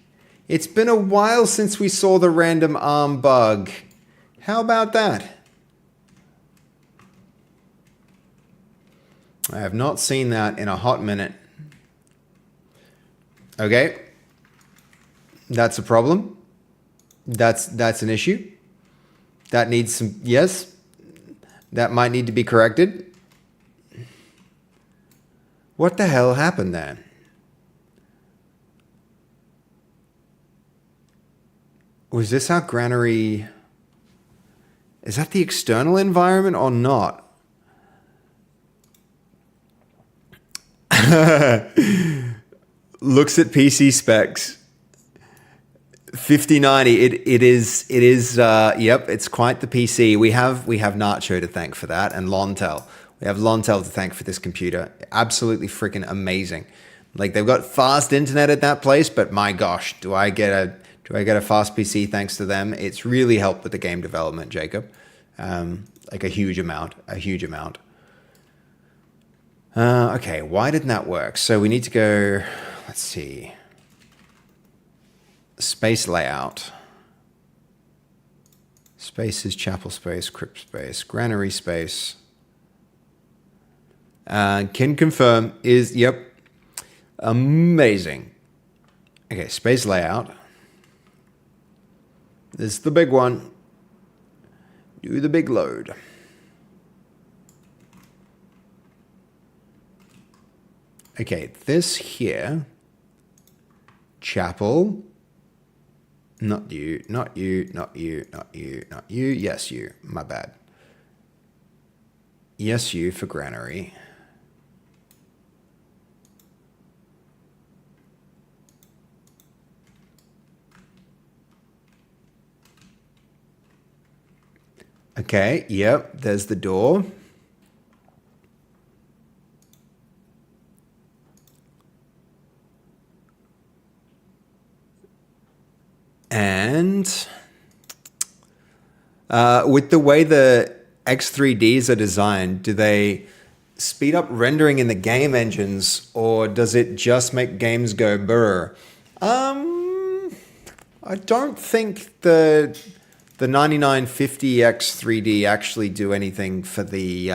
It's been a while since we saw the random arm bug. How about that? I have not seen that in a hot minute. Okay. That's a problem. That's an issue. That needs some... Yes. That might need to be corrected. What the hell happened there? Was this our granary? Is that the external environment or not? Looks at PC specs. 5090. It is. Yep, it's quite the PC. We have Nacho to thank for that, and Lontel. We have Lontel to thank for this computer. Absolutely freaking amazing. Like, they've got fast internet at that place, but my gosh, do I get a fast PC thanks to them? It's really helped with the game development, Jacob. Like a huge amount. Okay, why didn't that work? So we need to go, let's see. Space layout. Space is chapel space, crypt space, granary space. Can confirm is, yep, amazing. Okay, space layout. This is the big one. Do the big load. Okay, this here. Chapel. Not you, not you, not you, not you, not you. Yes, you. My bad. Yes, you for granary. Okay, yep, there's the door. And with the way the X3Ds are designed, do they speed up rendering in the game engines, or does it just make games go brr? I don't think the 9950 X3D actually do anything for the...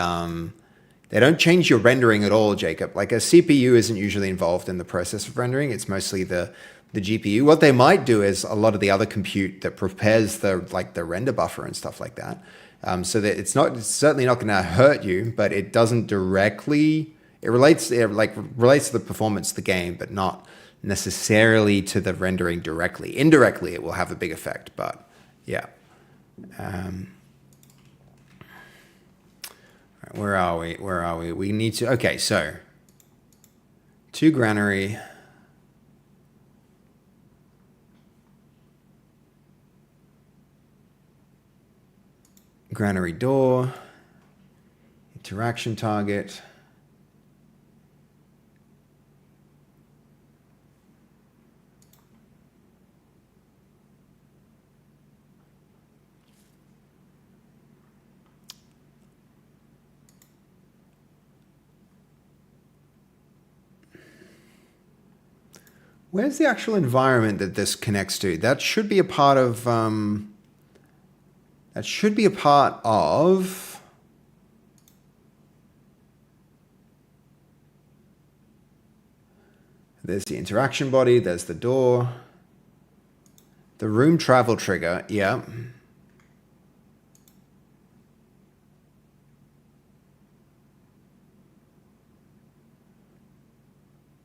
they don't change your rendering at all, Jacob. Like, a CPU isn't usually involved in the process of rendering. It's mostly the the GPU. What they might do is a lot of the other compute that prepares the render buffer and stuff like that. So that it's certainly not going to hurt you, but it doesn't directly. It relates to the performance of the game, but not necessarily to the rendering directly. Indirectly, it will have a big effect, but yeah. Where are we? Where are we? We need to. Okay, so to Granary. Granary door. Interaction target. Where's the actual environment that this connects to? That should be a part of. That should be a part of. There's the interaction body. There's the door. The room travel trigger. Yeah.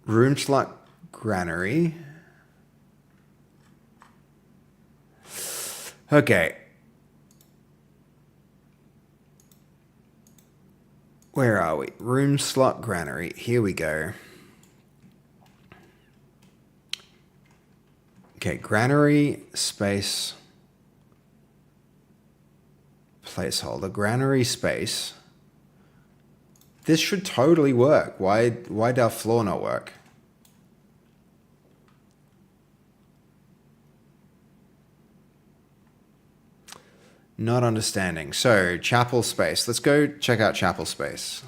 Room slot granary. Okay. Where are we? Room slot granary. Here we go. Okay, granary space placeholder. Granary space. This should totally work. Why did our floor not work? Not understanding. So, chapel space. Let's go check out chapel space.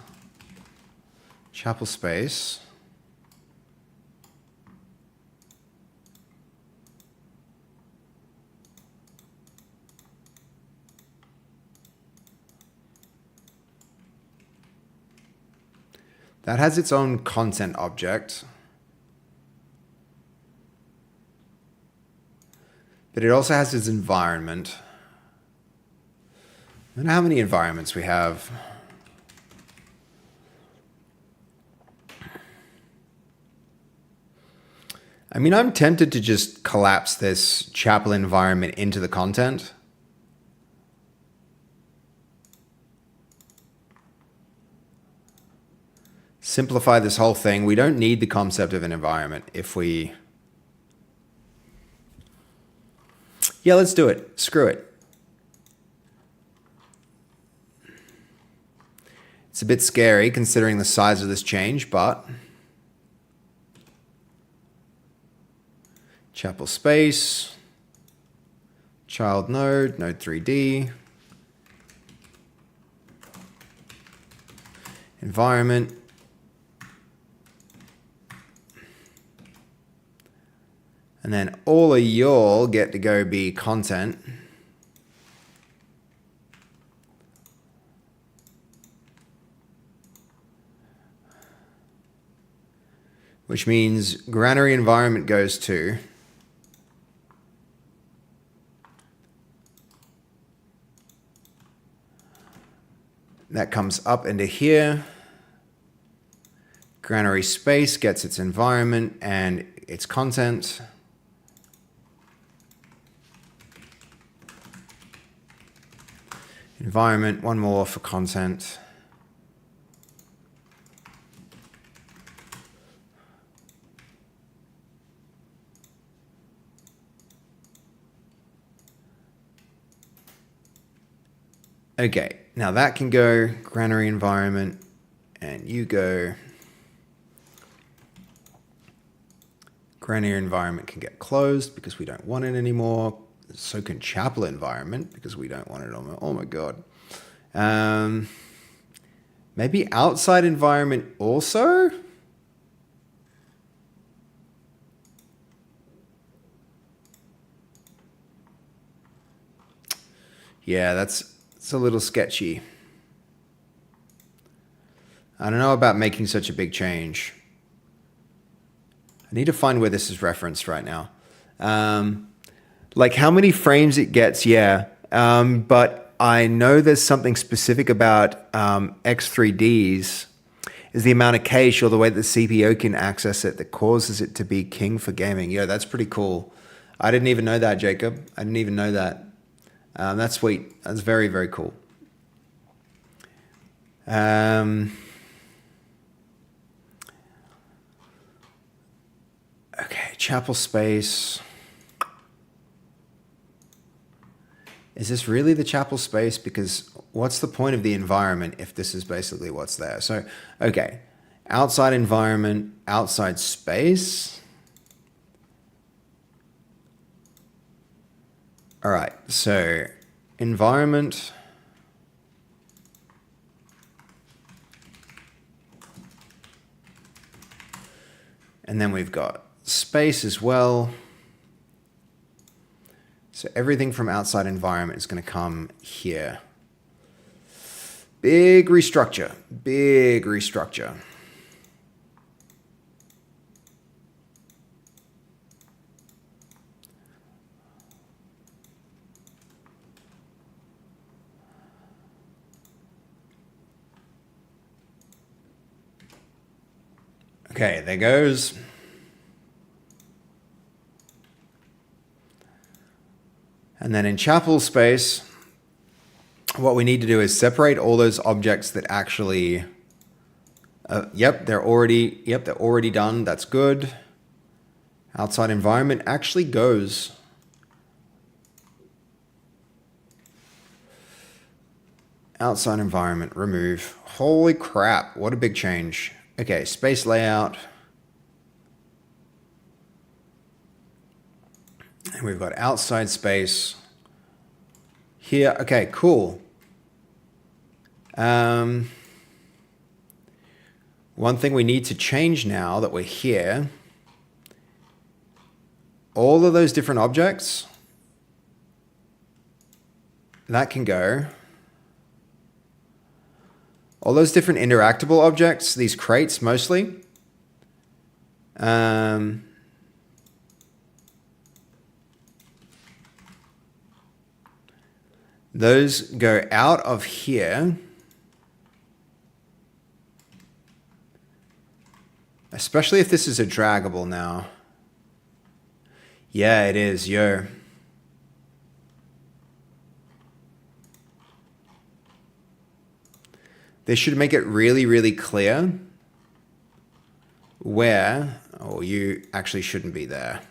Chapel space. That has its own content object. But it also has its environment. I don't know how many environments we have. I mean, I'm tempted to just collapse this chapel environment into the content. Simplify this whole thing. We don't need the concept of an environment if we... Yeah, let's do it. Screw it. It's a bit scary considering the size of this change, but... Chapel space. Child node, node 3D. Environment. And then all of y'all get to go be content. Which means granary environment goes to that comes up into here. Granary space gets its environment and its content. Environment, one more for content. Okay, now that can go granary environment, and you go granary environment can get closed because we don't want it anymore. So can chapel environment because we don't want it on. Oh my god. Maybe outside environment also. Yeah, that's a little sketchy. I don't know about making such a big change. I need to find where this is referenced right now. Like how many frames it gets, yeah. But I know there's something specific about X3Ds is the amount of cache or the way that the CPU can access it that causes it to be king for gaming. Yo, that's pretty cool. I didn't even know that, Jacob. I didn't even know that. That's sweet. That's very, very cool. Okay, chapel space. Is this really the chapel space? Because what's the point of the environment if this is basically what's there? So, okay, outside environment, outside space. All right, so environment. And then we've got space as well. So everything from outside environment is going to come here. Big restructure, big restructure. Okay, there goes. And then in chapel space, what we need to do is separate all those objects that actually, they're already done. That's good. Outside environment actually goes. Outside environment, remove. Holy crap, what a big change. Okay, space layout. And we've got outside space here. Okay, cool. One thing we need to change now that we're here, all of those different objects, that can go. All those different interactable objects, these crates mostly, those go out of here, especially if this is a draggable now. Yeah, it is, yo. They should make it really, really clear where, oh, you actually shouldn't be there.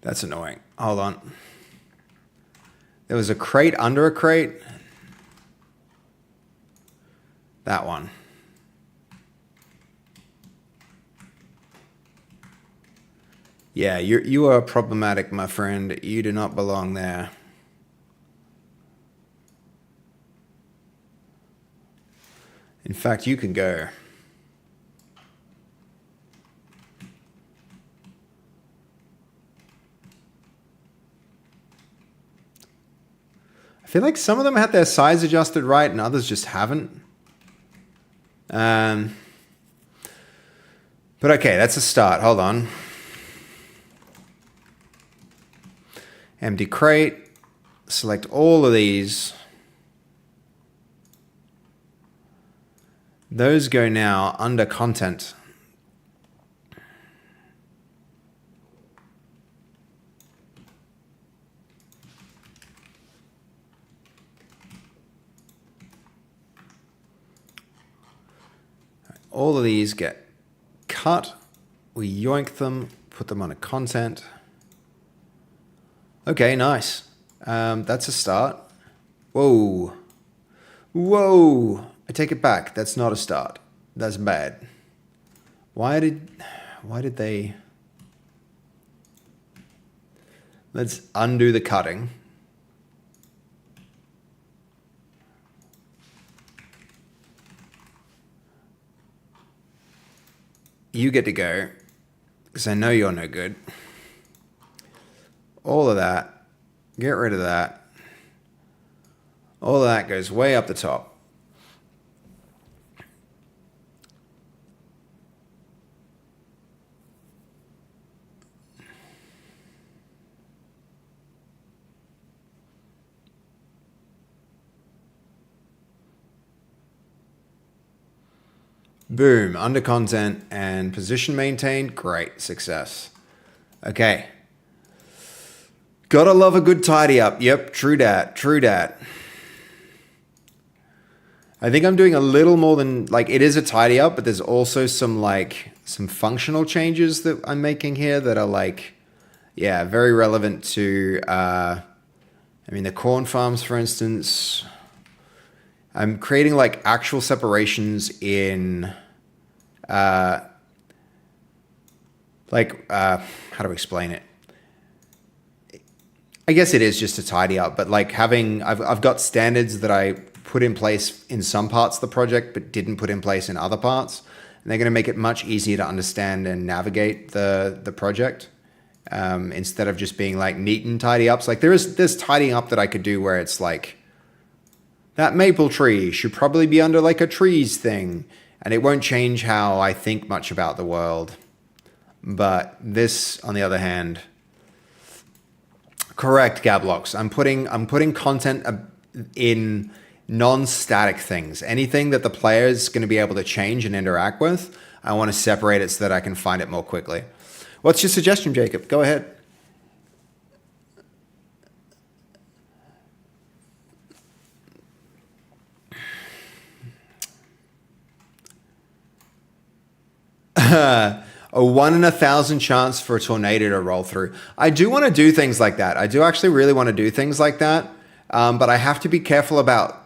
That's annoying. Hold on. There was a crate under a crate. That one. Yeah, you are problematic, my friend. You do not belong there. In fact, you can go. I feel like some of them had their size adjusted right and others just haven't. But okay, that's a start. Hold on. Empty crate. Select all of these. Those go now under content. All of these get cut. We yoink them, put them on a content. Okay, nice. That's a start. Whoa. Whoa. I take it back. That's not a start. That's bad. Why did they... Let's undo the cutting. You get to go, because I know you're no good. All of that. Get rid of that. All of that goes way up the top. Boom, under content and position maintained. Great, success. Okay. Gotta love a good tidy up. Yep, true dat, true dat. I think I'm doing a little more than, like, it is a tidy up, but there's also some functional changes that I'm making here that are like, yeah, very relevant to, I mean, the corn farms, for instance. I'm creating like actual separations in, how do I explain it? I guess it is just a tidy up, but like I've got standards that I put in place in some parts of the project, but didn't put in place in other parts. And they're going to make it much easier to understand and navigate the project, instead of just being like neat and tidy ups. Like there's tidying up that I could do where it's like, that maple tree should probably be under like a trees thing, and it won't change how I think much about the world. But this, on the other hand, correct, Gablox. I'm putting content in non-static things. Anything that the player is going to be able to change and interact with, I want to separate it so that I can find it more quickly. What's your suggestion, Jacob? Go ahead. A 1 in 1,000 chance for a tornado to roll through. I do want to do things like that. I do actually really want to do things like that. But I have to be careful about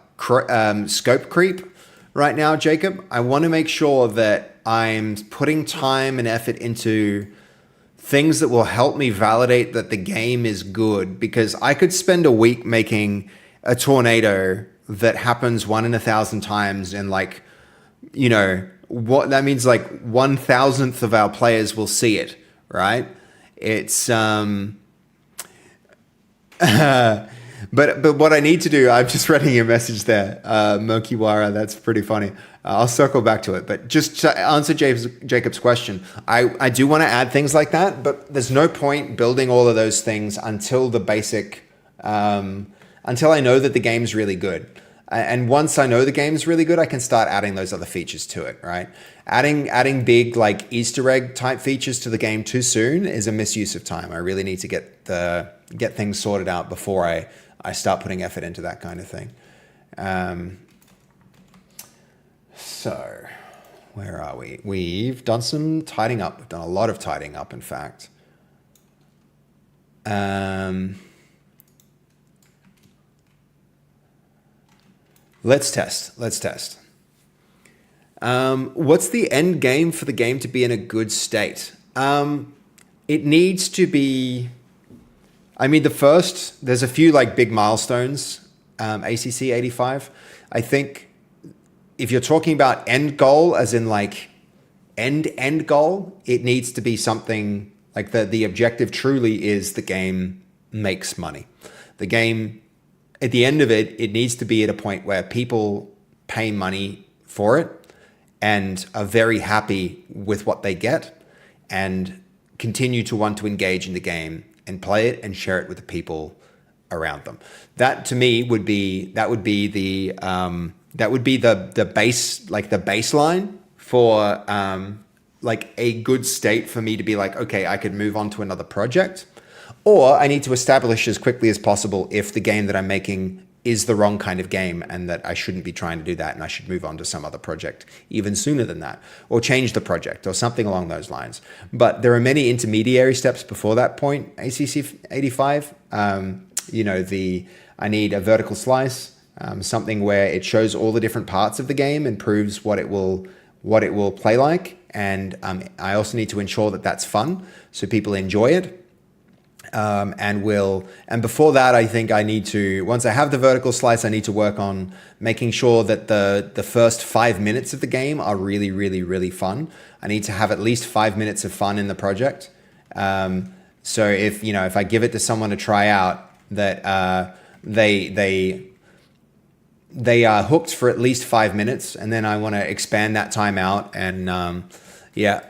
scope creep right now, Jacob. I want to make sure that I'm putting time and effort into things that will help me validate that the game is good, because I could spend a week making a tornado that happens 1 in 1,000 times, and like, you know, what that means, like 1,000th of our players will see it, right? It's but what I need to do, I'm just reading your message there, Mokiwara. That's pretty funny. I'll circle back to it, but just to answer Jacob's question, I do want to add things like that, but there's no point building all of those things until the basic, until I know that the game's really good. And once I know the game's really good, I can start adding those other features to it, right? Adding big like Easter egg type features to the game too soon is a misuse of time. I really need to get things sorted out before I start putting effort into that kind of thing. So where are we? We've done some tidying up. We've done a lot of tidying up, in fact. Let's test. What's the end game for the game to be in a good state? It needs to be, I mean, there's a few like big milestones, ACC 85. I think if you're talking about end goal, as in like end goal, it needs to be something like the objective truly is the game makes money. The game, at the end of it, it needs to be at a point where people pay money for it and are very happy with what they get and continue to want to engage in the game and play it and share it with the people around them. That to me would be the base, like the baseline for like a good state for me to be like, okay, I could move on to another project. Or I need to establish as quickly as possible if the game that I'm making is the wrong kind of game and that I shouldn't be trying to do that and I should move on to some other project even sooner than that, or change the project or something along those lines. But there are many intermediary steps before that point, ACC 85. You know, I need a vertical slice, something where it shows all the different parts of the game and proves what it will play like. And I also need to ensure that that's fun so people enjoy it. And before that, I think I need to, once I have the vertical slice, I need to work on making sure that the first 5 minutes of the game are really, really, really fun. I need to have at least 5 minutes of fun in the project. So if I give it to someone to try out, that they they are hooked for at least 5 minutes, and then I want to expand that time out. And yeah.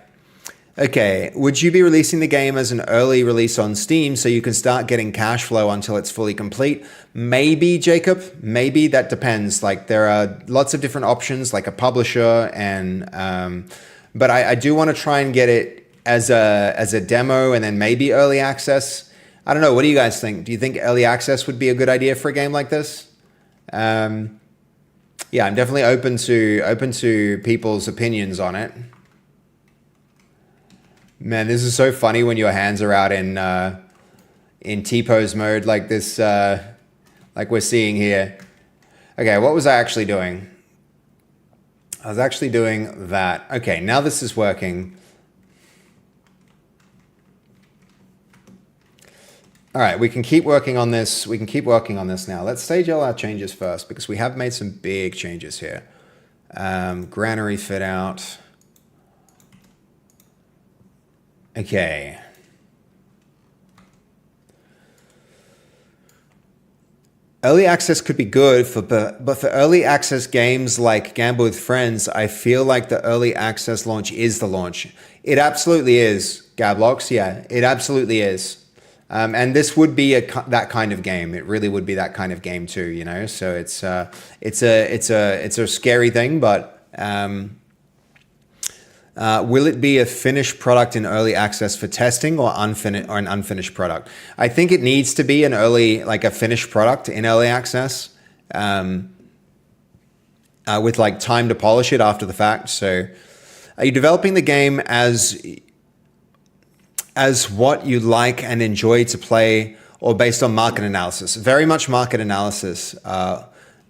Okay, would you be releasing the game as an early release on Steam so you can start getting cash flow until it's fully complete? Maybe, Jacob. Maybe. That depends. Like, there are lots of different options, like a publisher, and but I do want to try and get it as a demo and then maybe early access. I don't know. What do you guys think? Do you think early access would be a good idea for a game like this? Yeah, I'm definitely open to people's opinions on it. Man, this is so funny when your hands are out in T-pose mode like this, like we're seeing here. Okay, what was I actually doing? I was actually doing that. Okay, now this is working. All right, we can keep working on this. We can keep working on this now. Let's stage all our changes first because we have made some big changes here. Granary fit out. Okay. Early access could be good but for early access games like Gamble with Friends, I feel like the early access launch is the launch. It absolutely is, Gablox. Yeah, it absolutely is. And this would be that kind of game. It really would be that kind of game too, you know. So it's a scary thing, but will it be a finished product in early access for testing or an unfinished product? I think it needs to be a finished product in early access, with like time to polish it after the fact. So, are you developing the game as what you like and enjoy to play, or based on market analysis? Very much market analysis,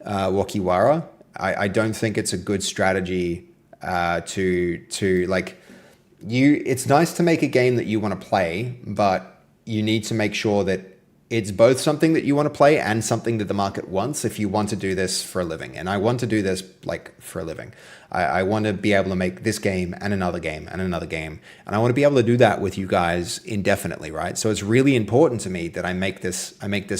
Wakiwara. I don't think it's a good strategy. It's nice to make a game that you want to play, but you need to make sure that it's both something that you want to play and something that the market wants if you want to do this for a living. And I want to do this for a living. I want to be able to make this game and another game and another game. And I want to be able to do that with you guys indefinitely, right? So it's really important to me that I make this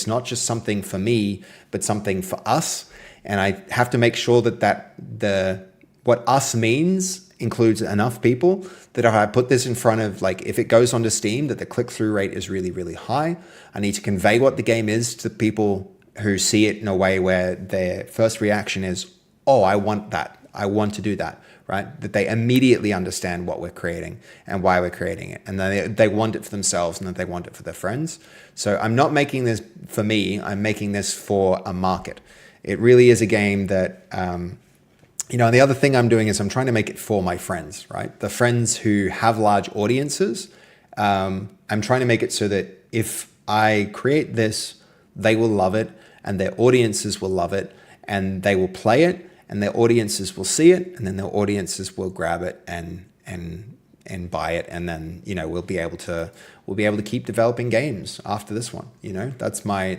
not just something for me, but something for us. And I have to make sure that what us means includes enough people that if I put this in front of, if it goes onto Steam, that the click-through rate is really, really high. I need to convey what the game is to people who see it in a way where their first reaction is, oh, I want that. I want to do that, right? That they immediately understand what we're creating and why we're creating it. And then they want it for themselves and that they want it for their friends. So I'm not making this for me. I'm making this for a market. It really is a game that... and the other thing I'm doing is I'm trying to make it for my friends, right? The friends who have large audiences. I'm trying to make it so that if I create this, they will love it and their audiences will love it and they will play it and their audiences will see it and then their audiences will grab it and buy it. And then, we'll be able to keep developing games after this one.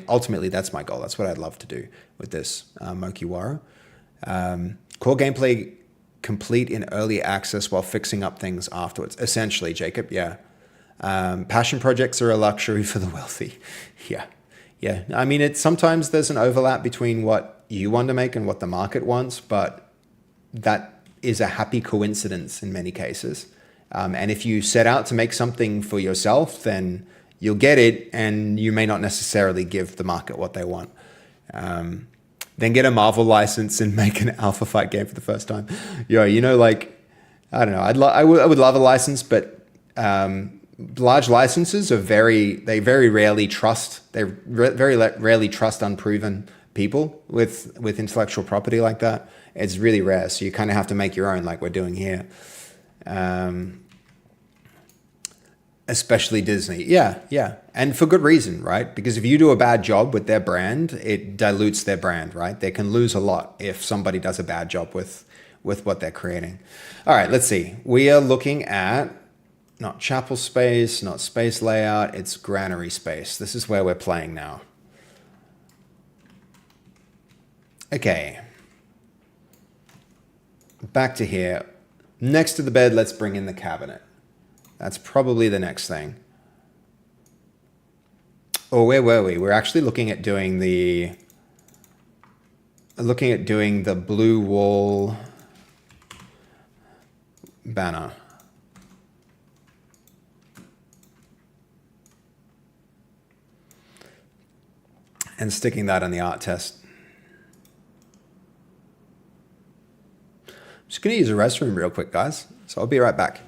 Ultimately that's my goal. That's what I'd love to do with this, Mokiwara. Core gameplay complete in early access while fixing up things afterwards. Essentially, Jacob, yeah. Passion projects are a luxury for the wealthy. Yeah. Yeah. I mean, sometimes there's an overlap between what you want to make and what the market wants, but that is a happy coincidence in many cases. And if you set out to make something for yourself, then you'll get it and you may not necessarily give the market what they want. Then get a Marvel license and make an Alpha Fight game for the first time. I don't know. I would love a license, but large licenses they very rarely trust. They very rarely trust unproven people with intellectual property like that. It's really rare. So you kind of have to make your own, like we're doing here. Especially Disney. Yeah. And for good reason, right? Because if you do a bad job with their brand, it dilutes their brand, right? They can lose a lot if somebody does a bad job with what they're creating. All right, let's see. We are looking at not chapel space, not space layout, it's granary space. This is where we're playing now. Okay. Back to here. Next to the bed, let's bring in the cabinet. That's probably the next thing. Or where were we? We're actually looking at doing the looking at doing the blue wall banner. And sticking that on the art test. I'm just going to use a restroom real quick, guys. So I'll be right back.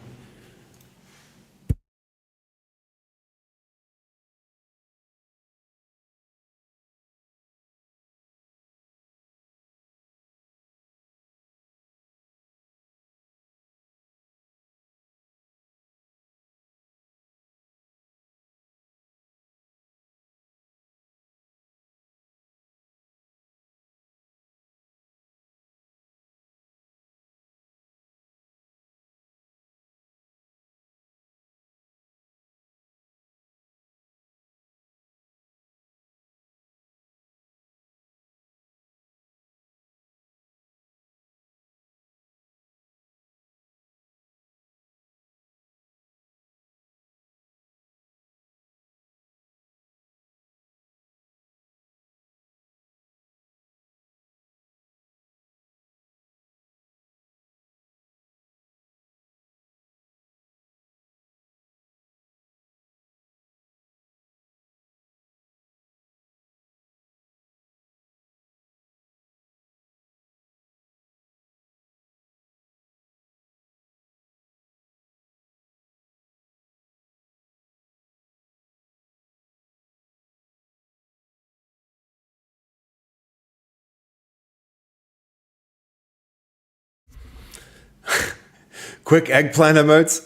Quick eggplant emotes.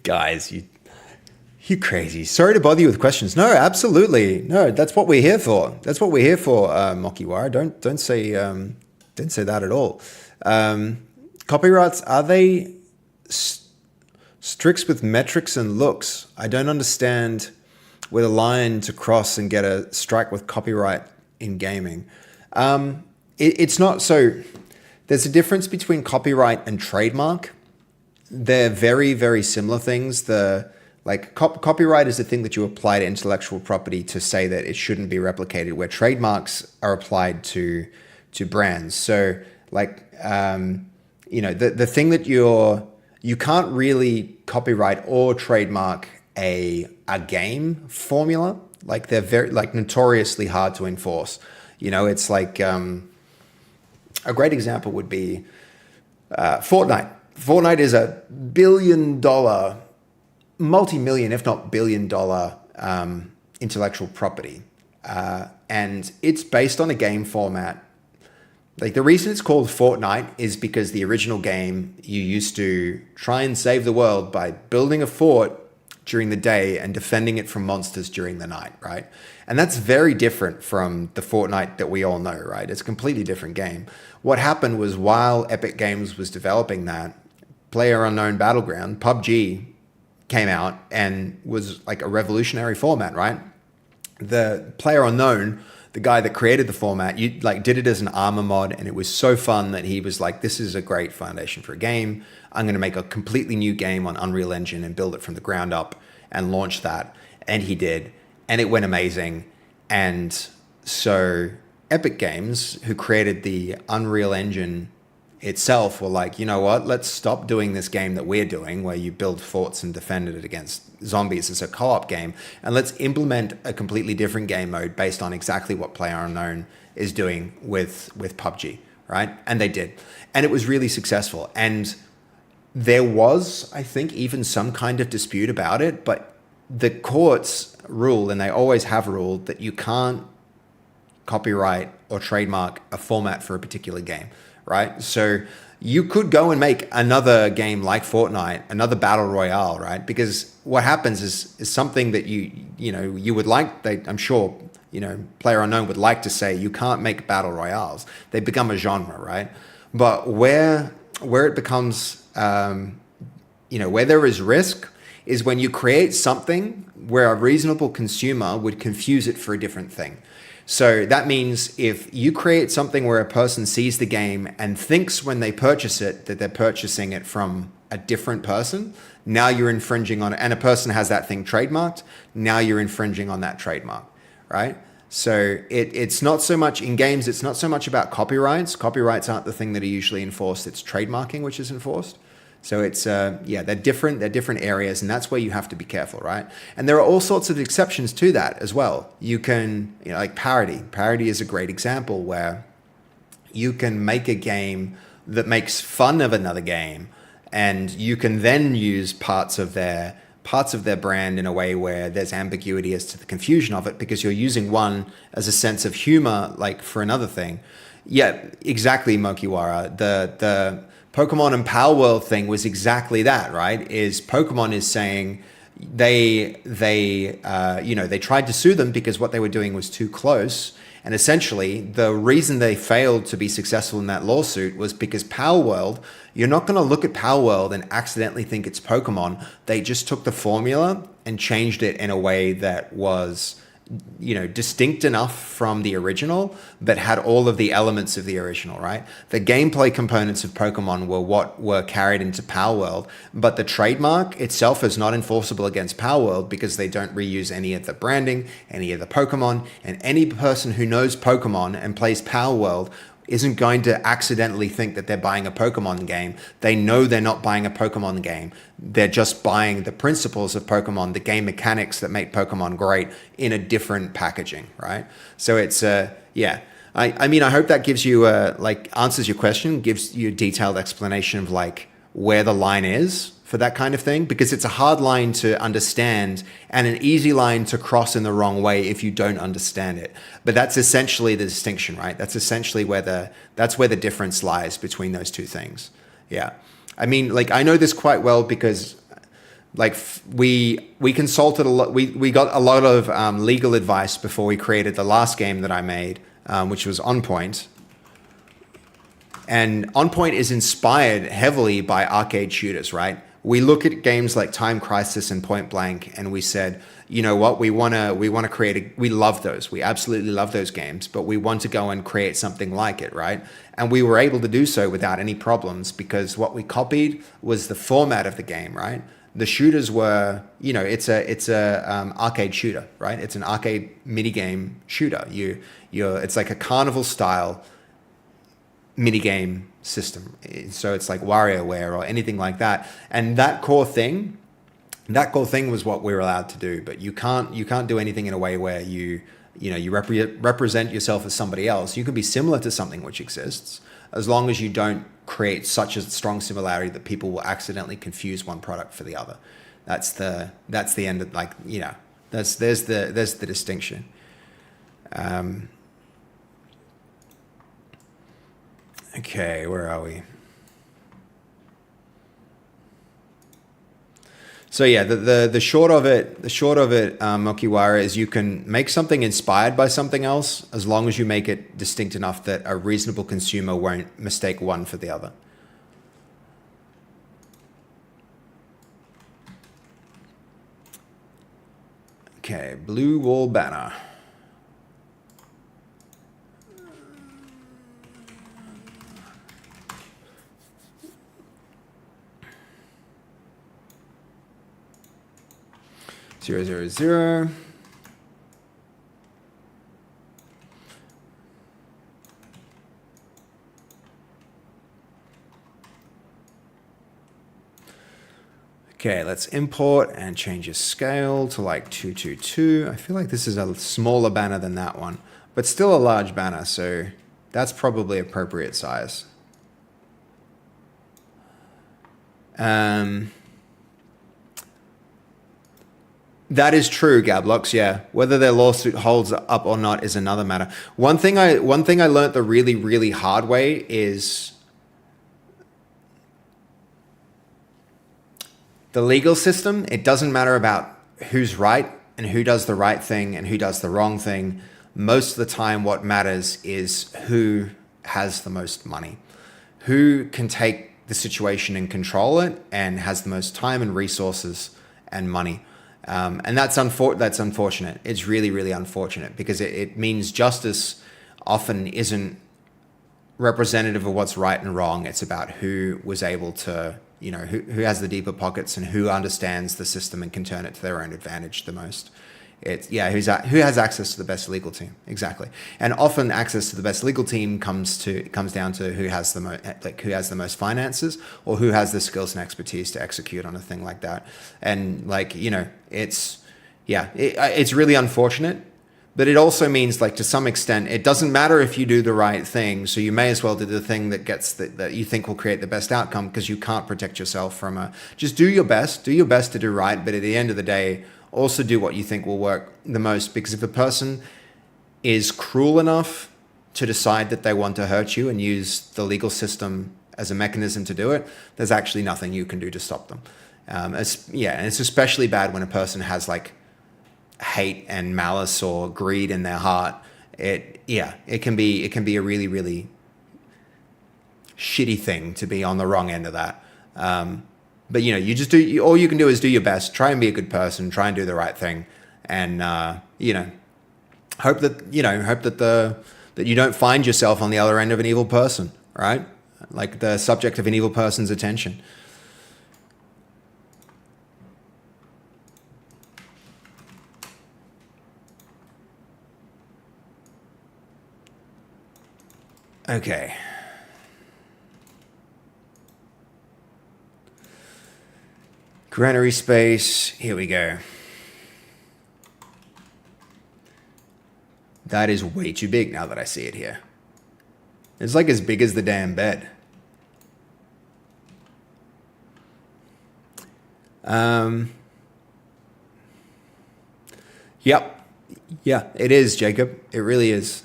Guys, you crazy. Sorry to bother you with questions. No, absolutely. No, that's what we're here for. That's what we're here for, Mokiwara. Don't say that at all. Copyrights, are they strict with metrics and looks? I don't understand where the line to cross and get a strike with copyright in gaming. It's not so. There's a difference between copyright and trademark. They're very, very similar things. Copyright is the thing that you apply to intellectual property to say that it shouldn't be replicated, where trademarks are applied to brands. So the thing that you can't really copyright or trademark a game formula. Like they're very notoriously hard to enforce. It's like a great example would be Fortnite. Fortnite is a billion-dollar, multi-million, if not billion-dollar intellectual property. And it's based on a game format. Like the reason it's called Fortnite is because the original game, you used to try and save the world by building a fort during the day and defending it from monsters during the night, right? And that's very different from the Fortnite that we all know, right? It's a completely different game. What happened was while Epic Games was developing that, PlayerUnknown Battleground, PUBG, came out and was like a revolutionary format, right? The PlayerUnknown, the guy that created the format, did it as an armor mod, and it was so fun that he was like, this is a great foundation for a game. I'm going to make a completely new game on Unreal Engine and build it from the ground up and launch that. And he did. And it went amazing. And so Epic Games, who created the Unreal Engine itself, were like, you know what, let's stop doing this game that we're doing where you build forts and defend it against zombies as a co-op game, and let's implement a completely different game mode based on exactly what PlayerUnknown is doing with PUBG, right? And they did. And it was really successful. And there was, I think, even some kind of dispute about it, but the courts rule, and they always have ruled, that you can't copyright or trademark a format for a particular game, right? So you could go and make another game like Fortnite, another battle royale, right? Because what happens is something that you would like. I'm sure PlayerUnknown would like to say you can't make battle royales. They become a genre, right? But where it becomes where there is risk is when you create something where a reasonable consumer would confuse it for a different thing. So that means if you create something where a person sees the game and thinks when they purchase it that they're purchasing it from a different person, now you're infringing on it. And a person has that thing trademarked, now you're infringing on that trademark, right? So it's not so much in games. It's not so much about copyrights. Copyrights aren't the thing that are usually enforced. It's trademarking which is enforced. So it's yeah, they're different. They're different areas, and that's where you have to be careful, right? And there are all sorts of exceptions to that as well. You can, you know, like parody. Parody is a great example where you can make a game that makes fun of another game, and you can then use parts of their brand in a way where there's ambiguity as to the confusion of it, because you're using one as a sense of humor, like for another thing. Yeah, exactly, Mokiwara. The Pokemon and Power World thing was exactly that, right? Is Pokemon is saying they you know, they tried to sue them because what they were doing was too close. And essentially, the reason they failed to be successful in that lawsuit was because Power World, you're not going to look at Power World and accidentally think it's Pokemon. They just took the formula and changed it in a way that was, you know, distinct enough from the original, but had all of the elements of the original, right? The gameplay components of Pokemon were what were carried into Power World, but the trademark itself is not enforceable against Power World because they don't reuse any of the branding, any of the Pokemon, and any person who knows Pokemon and plays Power World isn't going to accidentally think that they're buying a Pokemon game. They know they're not buying a Pokemon game. They're just buying the principles of Pokemon, the game mechanics that make Pokemon great in a different packaging, right? So it's, yeah. I mean, I hope that gives you, like, answers your question, gives you a detailed explanation of, like, where the line is for that kind of thing, because it's a hard line to understand and an easy line to cross in the wrong way if you don't understand it. But that's essentially the distinction, right? That's essentially that's where the difference lies between those two things. Yeah. I mean, like, I know this quite well because, like, we consulted a lot. We got a lot of legal advice before we created the last game that I made, which was On Point. And On Point is inspired heavily by arcade shooters, right? We look at games like Time Crisis and Point Blank, and we said, you know what, we want to create we love those. We absolutely love those games, but we want to go and create something like it, right? And we were able to do so without any problems because what we copied was the format of the game, right? The shooters were, you know, it's a arcade shooter, right? It's an arcade minigame shooter. It's like a carnival style minigame system. So it's like WarioWare or anything like that. And that core thing was what we were allowed to do. But you can't do anything in a way where you represent yourself as somebody else. You can be similar to something which exists, as long as you don't create such a strong similarity that people will accidentally confuse one product for the other. That's the end of, like, you know, there's the distinction. Okay, where are we? So yeah, the short of it, Mokiwara, is you can make something inspired by something else as long as you make it distinct enough that a reasonable consumer won't mistake one for the other. Okay, Blue Wall Banner. Zero, zero, zero. Okay, let's import and change the scale to like 222. I feel like this is a smaller banner than that one, but still a large banner, so that's probably appropriate size. That is true, Gablox. Yeah, whether their lawsuit holds up or not is another matter. One thing I learned the really, really hard way is the legal system. It doesn't matter about who's right and who does the right thing and who does the wrong thing. Most of the time, what matters is who has the most money, who can take the situation and control it, and has the most time and resources and money. And that's unfortunate. It's really, really unfortunate because it means justice often isn't representative of what's right and wrong. It's about who was able to, you know, who has the deeper pockets and who understands the system and can turn it to their own advantage the most. It's yeah, who has access to the best legal team, exactly. And often access to the best legal team comes down to who has the most finances or who has the skills and expertise to execute on a thing like that. And like it's really unfortunate. But it also means, like, to some extent, it doesn't matter if you do the right thing. So you may as well do the thing that that you think will create the best outcome, because you can't protect yourself from just do your best to do right. But at the end of the day, also do what you think will work the most. Because if a person is cruel enough to decide that they want to hurt you and use the legal system as a mechanism to do it, there's actually nothing you can do to stop them. And it's especially bad when a person has like hate and malice or greed in their heart. It can be a really, really shitty thing to be on the wrong end of that. But you just all you can do is do your best, try and be a good person, try and do the right thing, and hope that you don't find yourself on the other end of an evil person, right? Like the subject of an evil person's attention. Okay. Granary space. Here we go. That is way too big now that I see it here. It's like as big as the damn bed. Yep. Yeah, it is, Jacob. It really is.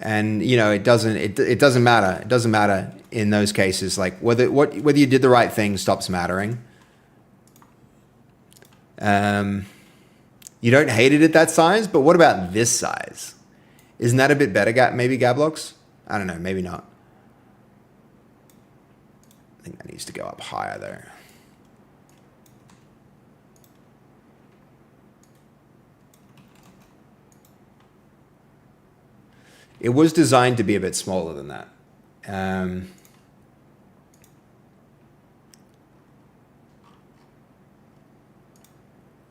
And it doesn't matter. It doesn't matter in those cases. Like whether you did the right thing stops mattering. You don't hate it at that size, but what about this size? Isn't that a bit better? Maybe Gablox? I don't know. Maybe not. I think that needs to go up higher though. It was designed to be a bit smaller than that.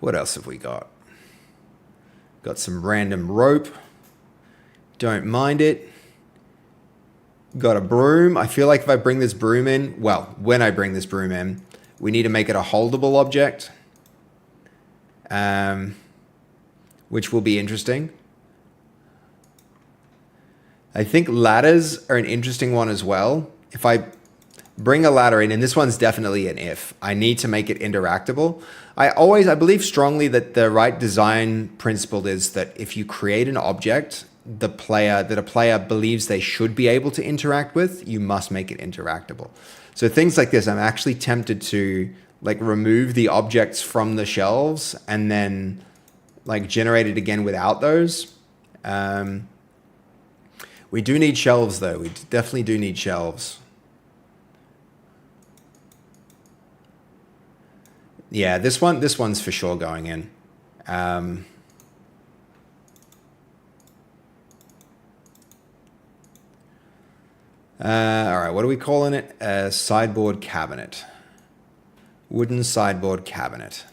What else have we got? Got some random rope. Don't mind it. Got a broom. I feel like if I bring this broom in, well, when I bring this broom in, we need to make it a holdable object, which will be interesting. I think ladders are an interesting one as well. If I bring a ladder in, and this one's definitely an if, I need to make it interactable. I believe strongly that the right design principle is that if you create an object that a player believes they should be able to interact with, you must make it interactable. So things like this, I'm actually tempted to like remove the objects from the shelves and then like generate it again without those. We do need shelves though. We definitely do need shelves. Yeah, this one's for sure going in. All right, what are we calling it? A sideboard cabinet. Wooden sideboard cabinet.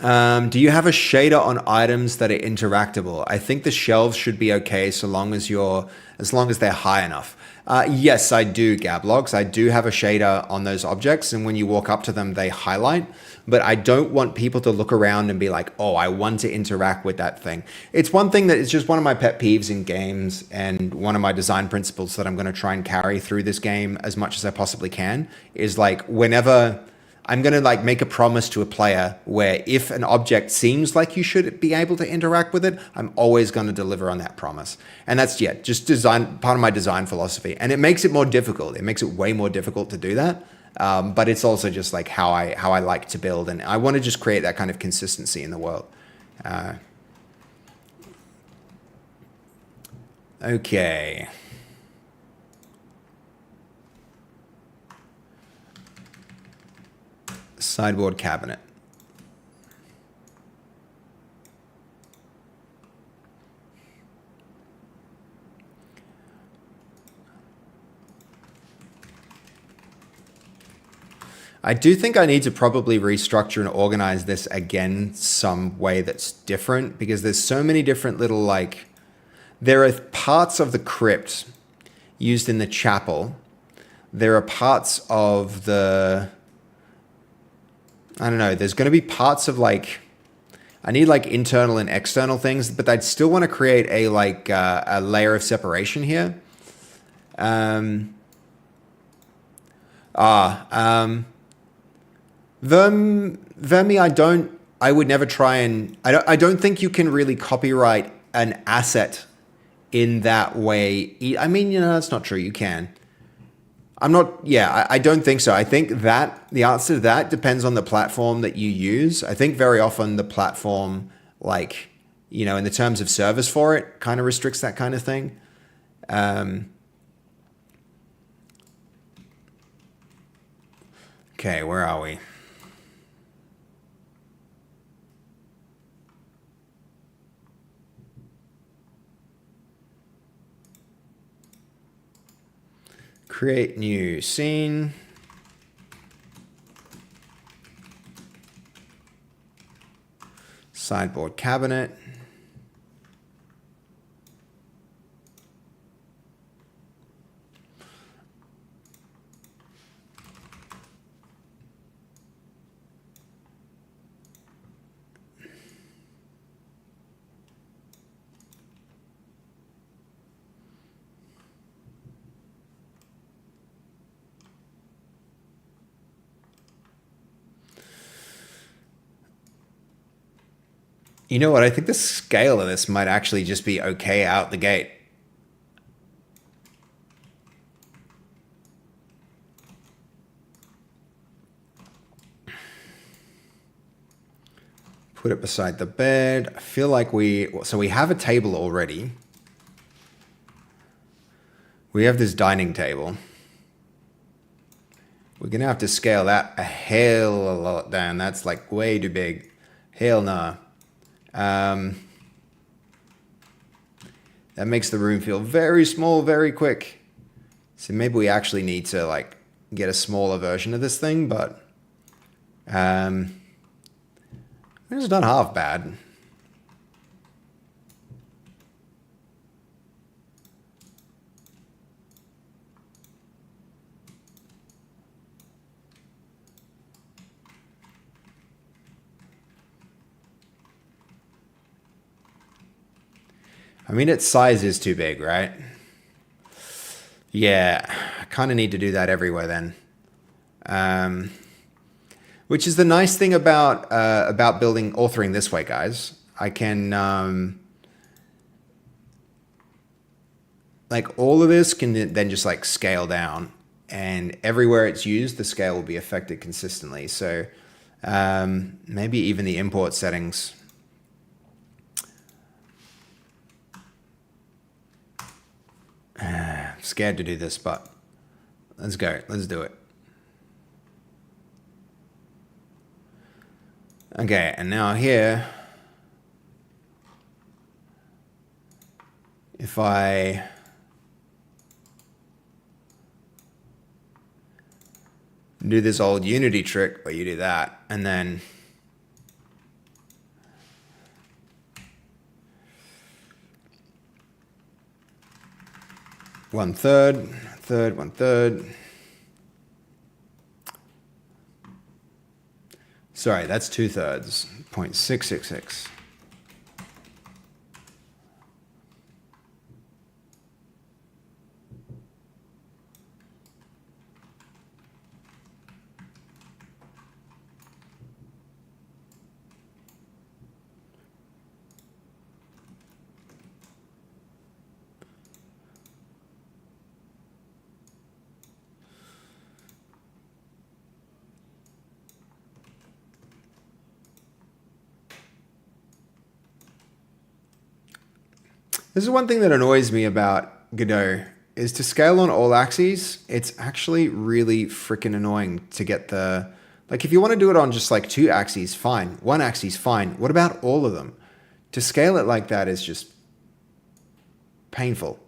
Do you have a shader on items that are interactable? I think the shelves should be okay so long as they're high enough. Yes, I do, Gablogs. I do have a shader on those objects, and when you walk up to them, they highlight. But I don't want people to look around and be like, oh, I want to interact with that thing. It's one thing that is just one of my pet peeves in games, and one of my design principles that I'm going to try and carry through this game as much as I possibly can is like whenever I'm going to like make a promise to a player where if an object seems like you should be able to interact with it, I'm always going to deliver on that promise. And that's, just part of my design philosophy. And it makes it more difficult. It makes it way more difficult to do that. But it's also just like how I like to build. And I want to just create that kind of consistency in the world. Okay. Sideboard cabinet. I do think I need to probably restructure and organize this again some way that's different, because there's so many different little, like, there are parts of the crypt used in the chapel. There are parts of the, I don't know, there's going to be parts of, like, I need like internal and external things, but I'd still want to create a like a layer of separation here. Um, Vermi, I would never try and, I don't think you can really copyright an asset in that way. I mean, that's not true. You can. I'm not, yeah, I don't think so. I think that the answer to that depends on the platform that you use. I think very often the platform, like, in the terms of service for it, kind of restricts that kind of thing. Okay, where are we? Create new scene. Sideboard cabinet. You know what? I think the scale of this might actually just be okay out the gate. Put it beside the bed. I feel like we have a table already. We have this dining table. We're going to have to scale that a hell of a lot down. That's like way too big. Hell no. That makes the room feel very small very quick. So maybe we actually need to like get a smaller version of this thing, but it's not half bad. I mean, its size is too big, right? Yeah, I kind of need to do that everywhere then. Which is the nice thing about authoring this way, guys. I can like all of this can then just like scale down, and everywhere it's used, the scale will be affected consistently. So maybe even the import settings. I'm scared to do this, but let's go. Let's do it. Okay, and now here, if I do this old Unity trick where you do that, and then one third, one third. Sorry, that's 2/3, 0.666. This is one thing that annoys me about Godot, is to scale on all axes, it's actually really freaking annoying to get the, like if you want to do it on just like 2 axes, fine. 1 axis, fine. What about all of them? To scale it like that is just painful.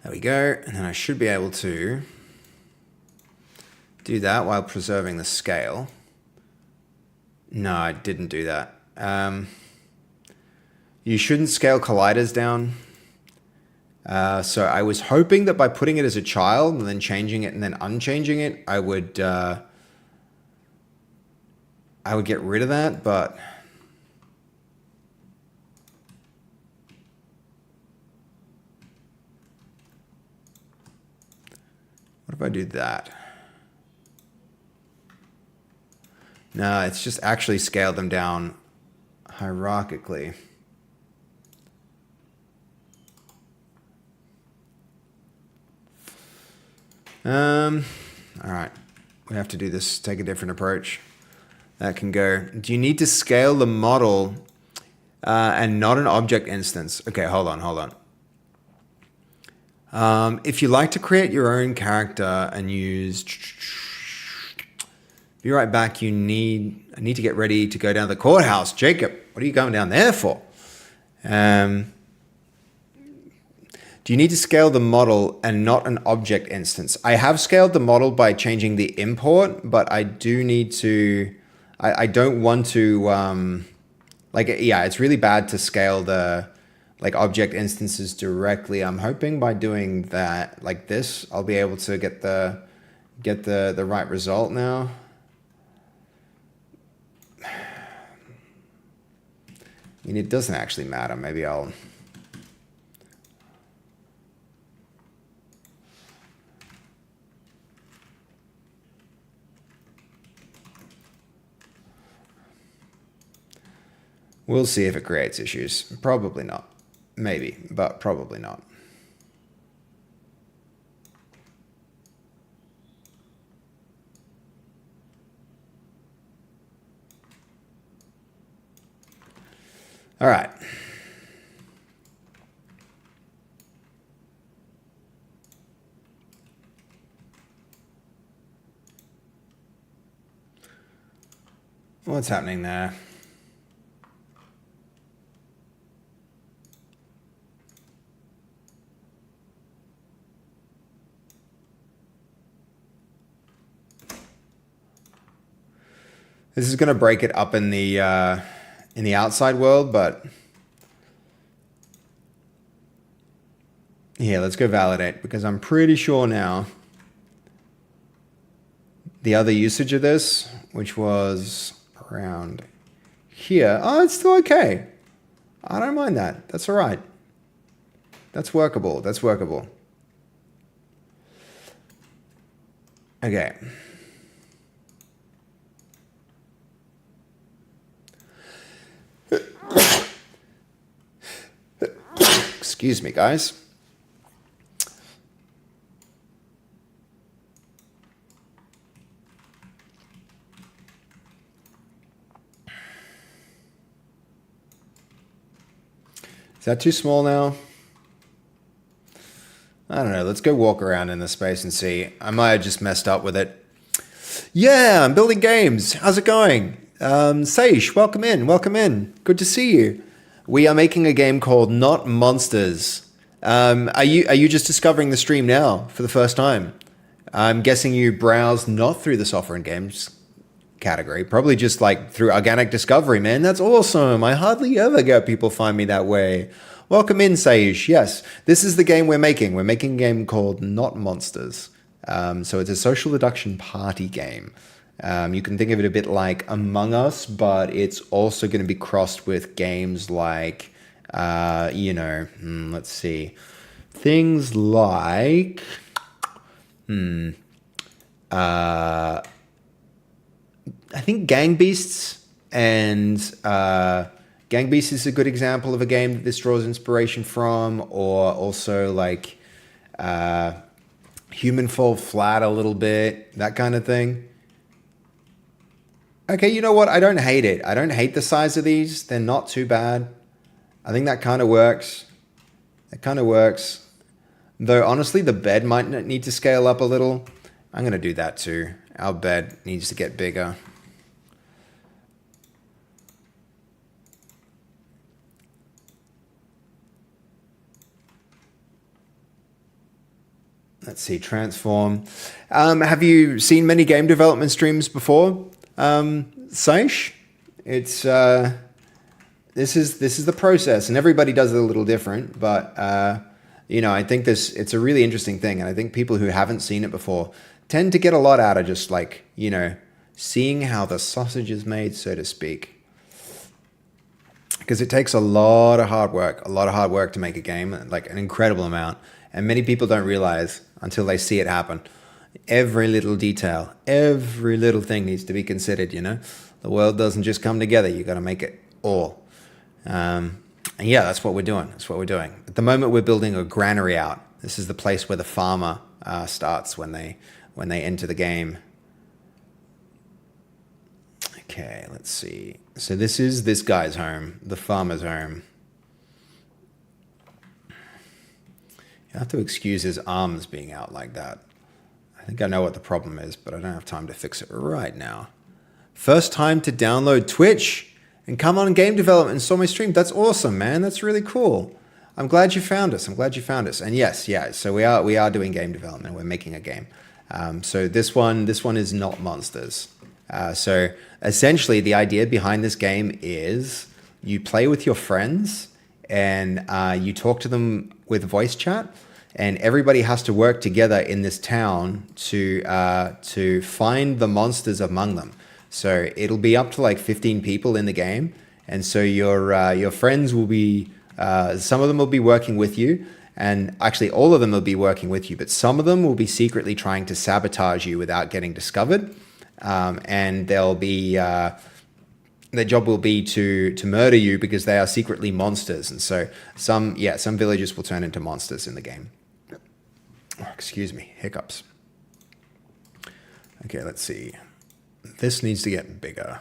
There we go. And then I should be able to do that while preserving the scale. No, I didn't do that. You shouldn't scale colliders down. So I was hoping that by putting it as a child and then changing it and then unchanging it, I would get rid of that, but what if I do that? No, it's just actually scaled them down hierarchically. All right, we have to do this, take a different approach. That can go. Do you need to scale the model and not an object instance? Okay, hold on. If you like to create your own character and use... Be right back. I need to get ready to go down to the courthouse. Jacob, what are you going down there for? Do you need to scale the model and not an object instance? I have scaled the model by changing the import, but I do need to... I don't want to... it's really bad to scale the object instances directly. I'm hoping by doing that like this, I'll be able to get the right result now. I mean, it doesn't actually matter. Maybe I'll... We'll see if it creates issues. Probably not. Maybe, but probably not. All right. What's happening there? This is going to break it up in the outside world, but yeah, let's go validate, because I'm pretty sure now the other usage of this, which was around here, oh, it's still okay. I don't mind that. That's all right. That's workable. That's workable. Okay. Excuse me, guys. Is that too small now? I don't know. Let's go walk around in the space and see. I might have just messed up with it. Yeah, I'm building games. How's it going? Seish, welcome in. Welcome in. Good to see you. We are making a game called Not Monsters. Are you just discovering the stream now for the first time? I'm guessing you browsed not through the software and games category, probably just like through organic discovery, man. That's awesome. I hardly ever get people find me that way. Welcome in, Saish. Yes, this is the game we're making. We're making a game called Not Monsters. So it's a social deduction party game. You can think of it a bit like Among Us, but it's also going to be crossed with games like, let's see, things like, I think Gang Beasts, and Gang Beasts is a good example of a game that this draws inspiration from, or also like Human Fall Flat a little bit, that kind of thing. Okay, you know what? I don't hate it. I don't hate the size of these. They're not too bad. I think that kind of works. That kind of works. Though, honestly, the bed might need to scale up a little. I'm going to do that too. Our bed needs to get bigger. Let's see, transform. Have you seen many game development streams before, Saish? It's this is the process, and everybody does it a little different. But I think it's a really interesting thing, and I think people who haven't seen it before tend to get a lot out of just like seeing how the sausage is made, so to speak. Because it takes a lot of hard work to make a game, like an incredible amount. And many people don't realize until they see it happen. Every little detail, every little thing needs to be considered, The world doesn't just come together. You got to make it all. And yeah, that's what we're doing. At the moment, we're building a granary out. This is the place where the farmer starts when they enter the game. Okay, let's see. So this is this guy's home, the farmer's home. You have to excuse his arms being out like that. I think I know what the problem is, but I don't have time to fix it right now. First time to download Twitch and come on game development and saw my stream. That's awesome, man. That's really cool. I'm glad you found us. And yes, yeah. So we are doing game development. We're making a game. So this one is not Monsters. So essentially, the idea behind this game is you play with your friends and you talk to them with voice chat, and everybody has to work together in this town to find the monsters among them. So it'll be up to like 15 people in the game, and so your friends will be some of them will be working with you, and actually all of them will be working with you, but some of them will be secretly trying to sabotage you without getting discovered, and they'll be. Their job will be to murder you because they are secretly monsters. And so some villagers will turn into monsters in the game. Oh, excuse me, hiccups. Okay, let's see. This needs to get bigger.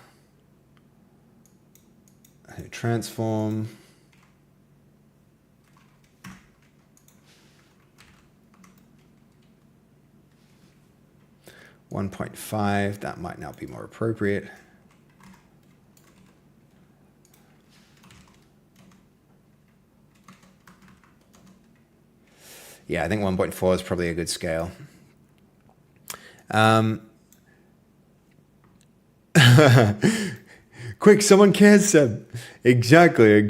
Transform. $1.5, that might now be more appropriate. Yeah, I think 1.4 is probably a good scale. Quick, someone cares, Seb. Exactly.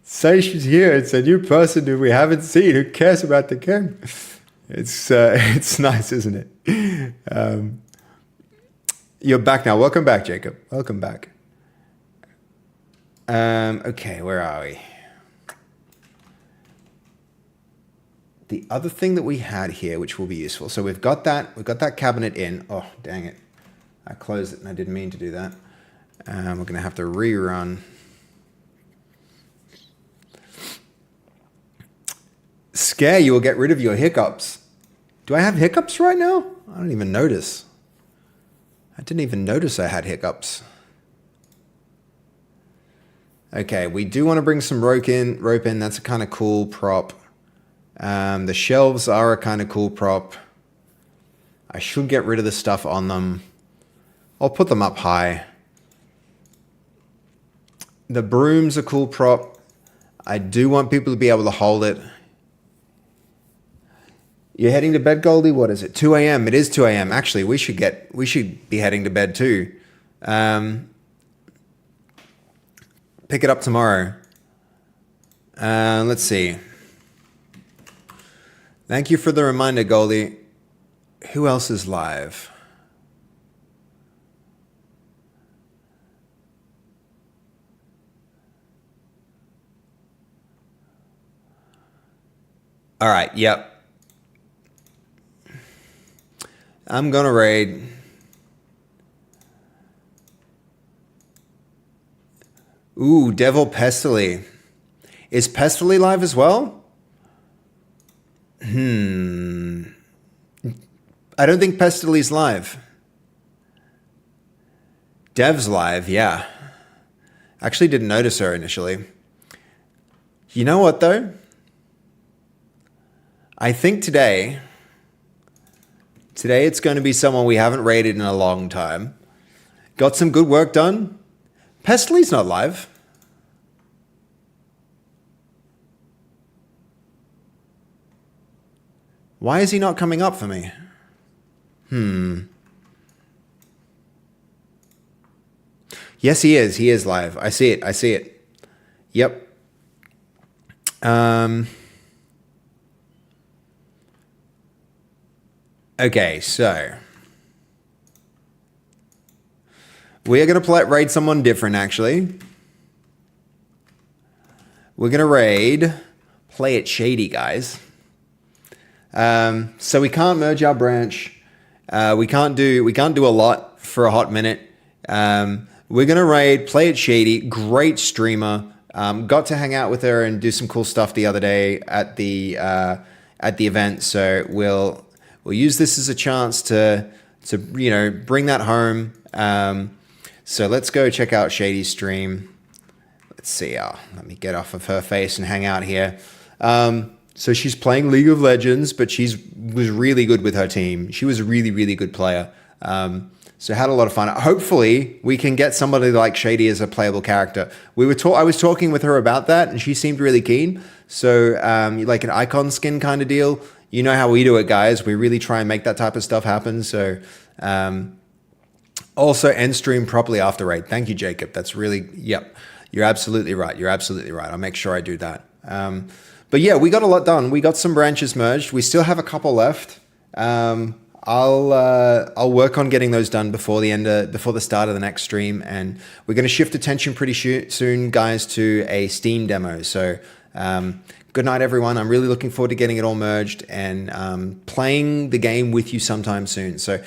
Saish is here. It's a new person who we haven't seen who cares about the game. It's nice, isn't it? You're back now. Welcome back, Jacob. Welcome back. Okay, where are we? The other thing that we had here, which will be useful. So we've got that cabinet in. Oh, dang it. I closed it and I didn't mean to do that. We're going to have to rerun. Scare you will get rid of your hiccups. Do I have hiccups right now? I don't even notice. I didn't even notice I had hiccups. Okay, we do want to bring some rope in. That's a kind of cool prop. The shelves are a kind of cool prop. I should get rid of the stuff on them. I'll put them up high. The broom's a cool prop. I do want people to be able to hold it. You're heading to bed, Goldie? What is it? 2 a.m. It is 2 a.m. Actually, we should be heading to bed too. Pick it up tomorrow. Let's see. Thank you for the reminder, Goldie. Who else is live? All right, yep. I'm gonna raid. Ooh, Devil Pestily. Is Pestily live as well? I don't think Pestily's live. Dev's live, yeah. Actually didn't notice her initially. You know what though? I think today it's going to be someone we haven't raided in a long time. Got some good work done. Pestily's not live. Why is he not coming up for me? Yes, he is. He is live. I see it. I see it. Yep. Okay, so we are going to raid someone different, actually. We're going to play it shady, guys. So we can't merge our branch. We can't do a lot for a hot minute. We're going to play it shady. Great streamer. Got to hang out with her and do some cool stuff the other day at the event. So we'll use this as a chance to bring that home. So let's go check out Shady's stream. Let's see. Let me get off of her face and hang out here. So she's playing League of Legends, but was really good with her team. She was a really, really good player. So had a lot of fun. Hopefully we can get somebody like Shady as a playable character. I was talking with her about that, and she seemed really keen. So like an icon skin kind of deal. You know how we do it, guys. We really try and make that type of stuff happen. So also end stream properly after raid. Thank you, Jacob. That's really, yep. You're absolutely right. You're absolutely right. I'll make sure I do that. But yeah, we got a lot done. We got some branches merged. We still have a couple left. I'll work on getting those done before the start of the next stream, and we're going to shift attention pretty soon, guys, to a Steam demo. So good night, everyone. I'm really looking forward to getting it all merged and playing the game with you sometime soon. So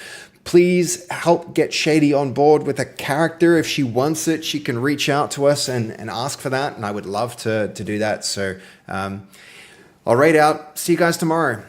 please help get Shady on board with a character. If she wants it, she can reach out to us and ask for that, and I would love to do that. So I'll raid out. See you guys tomorrow.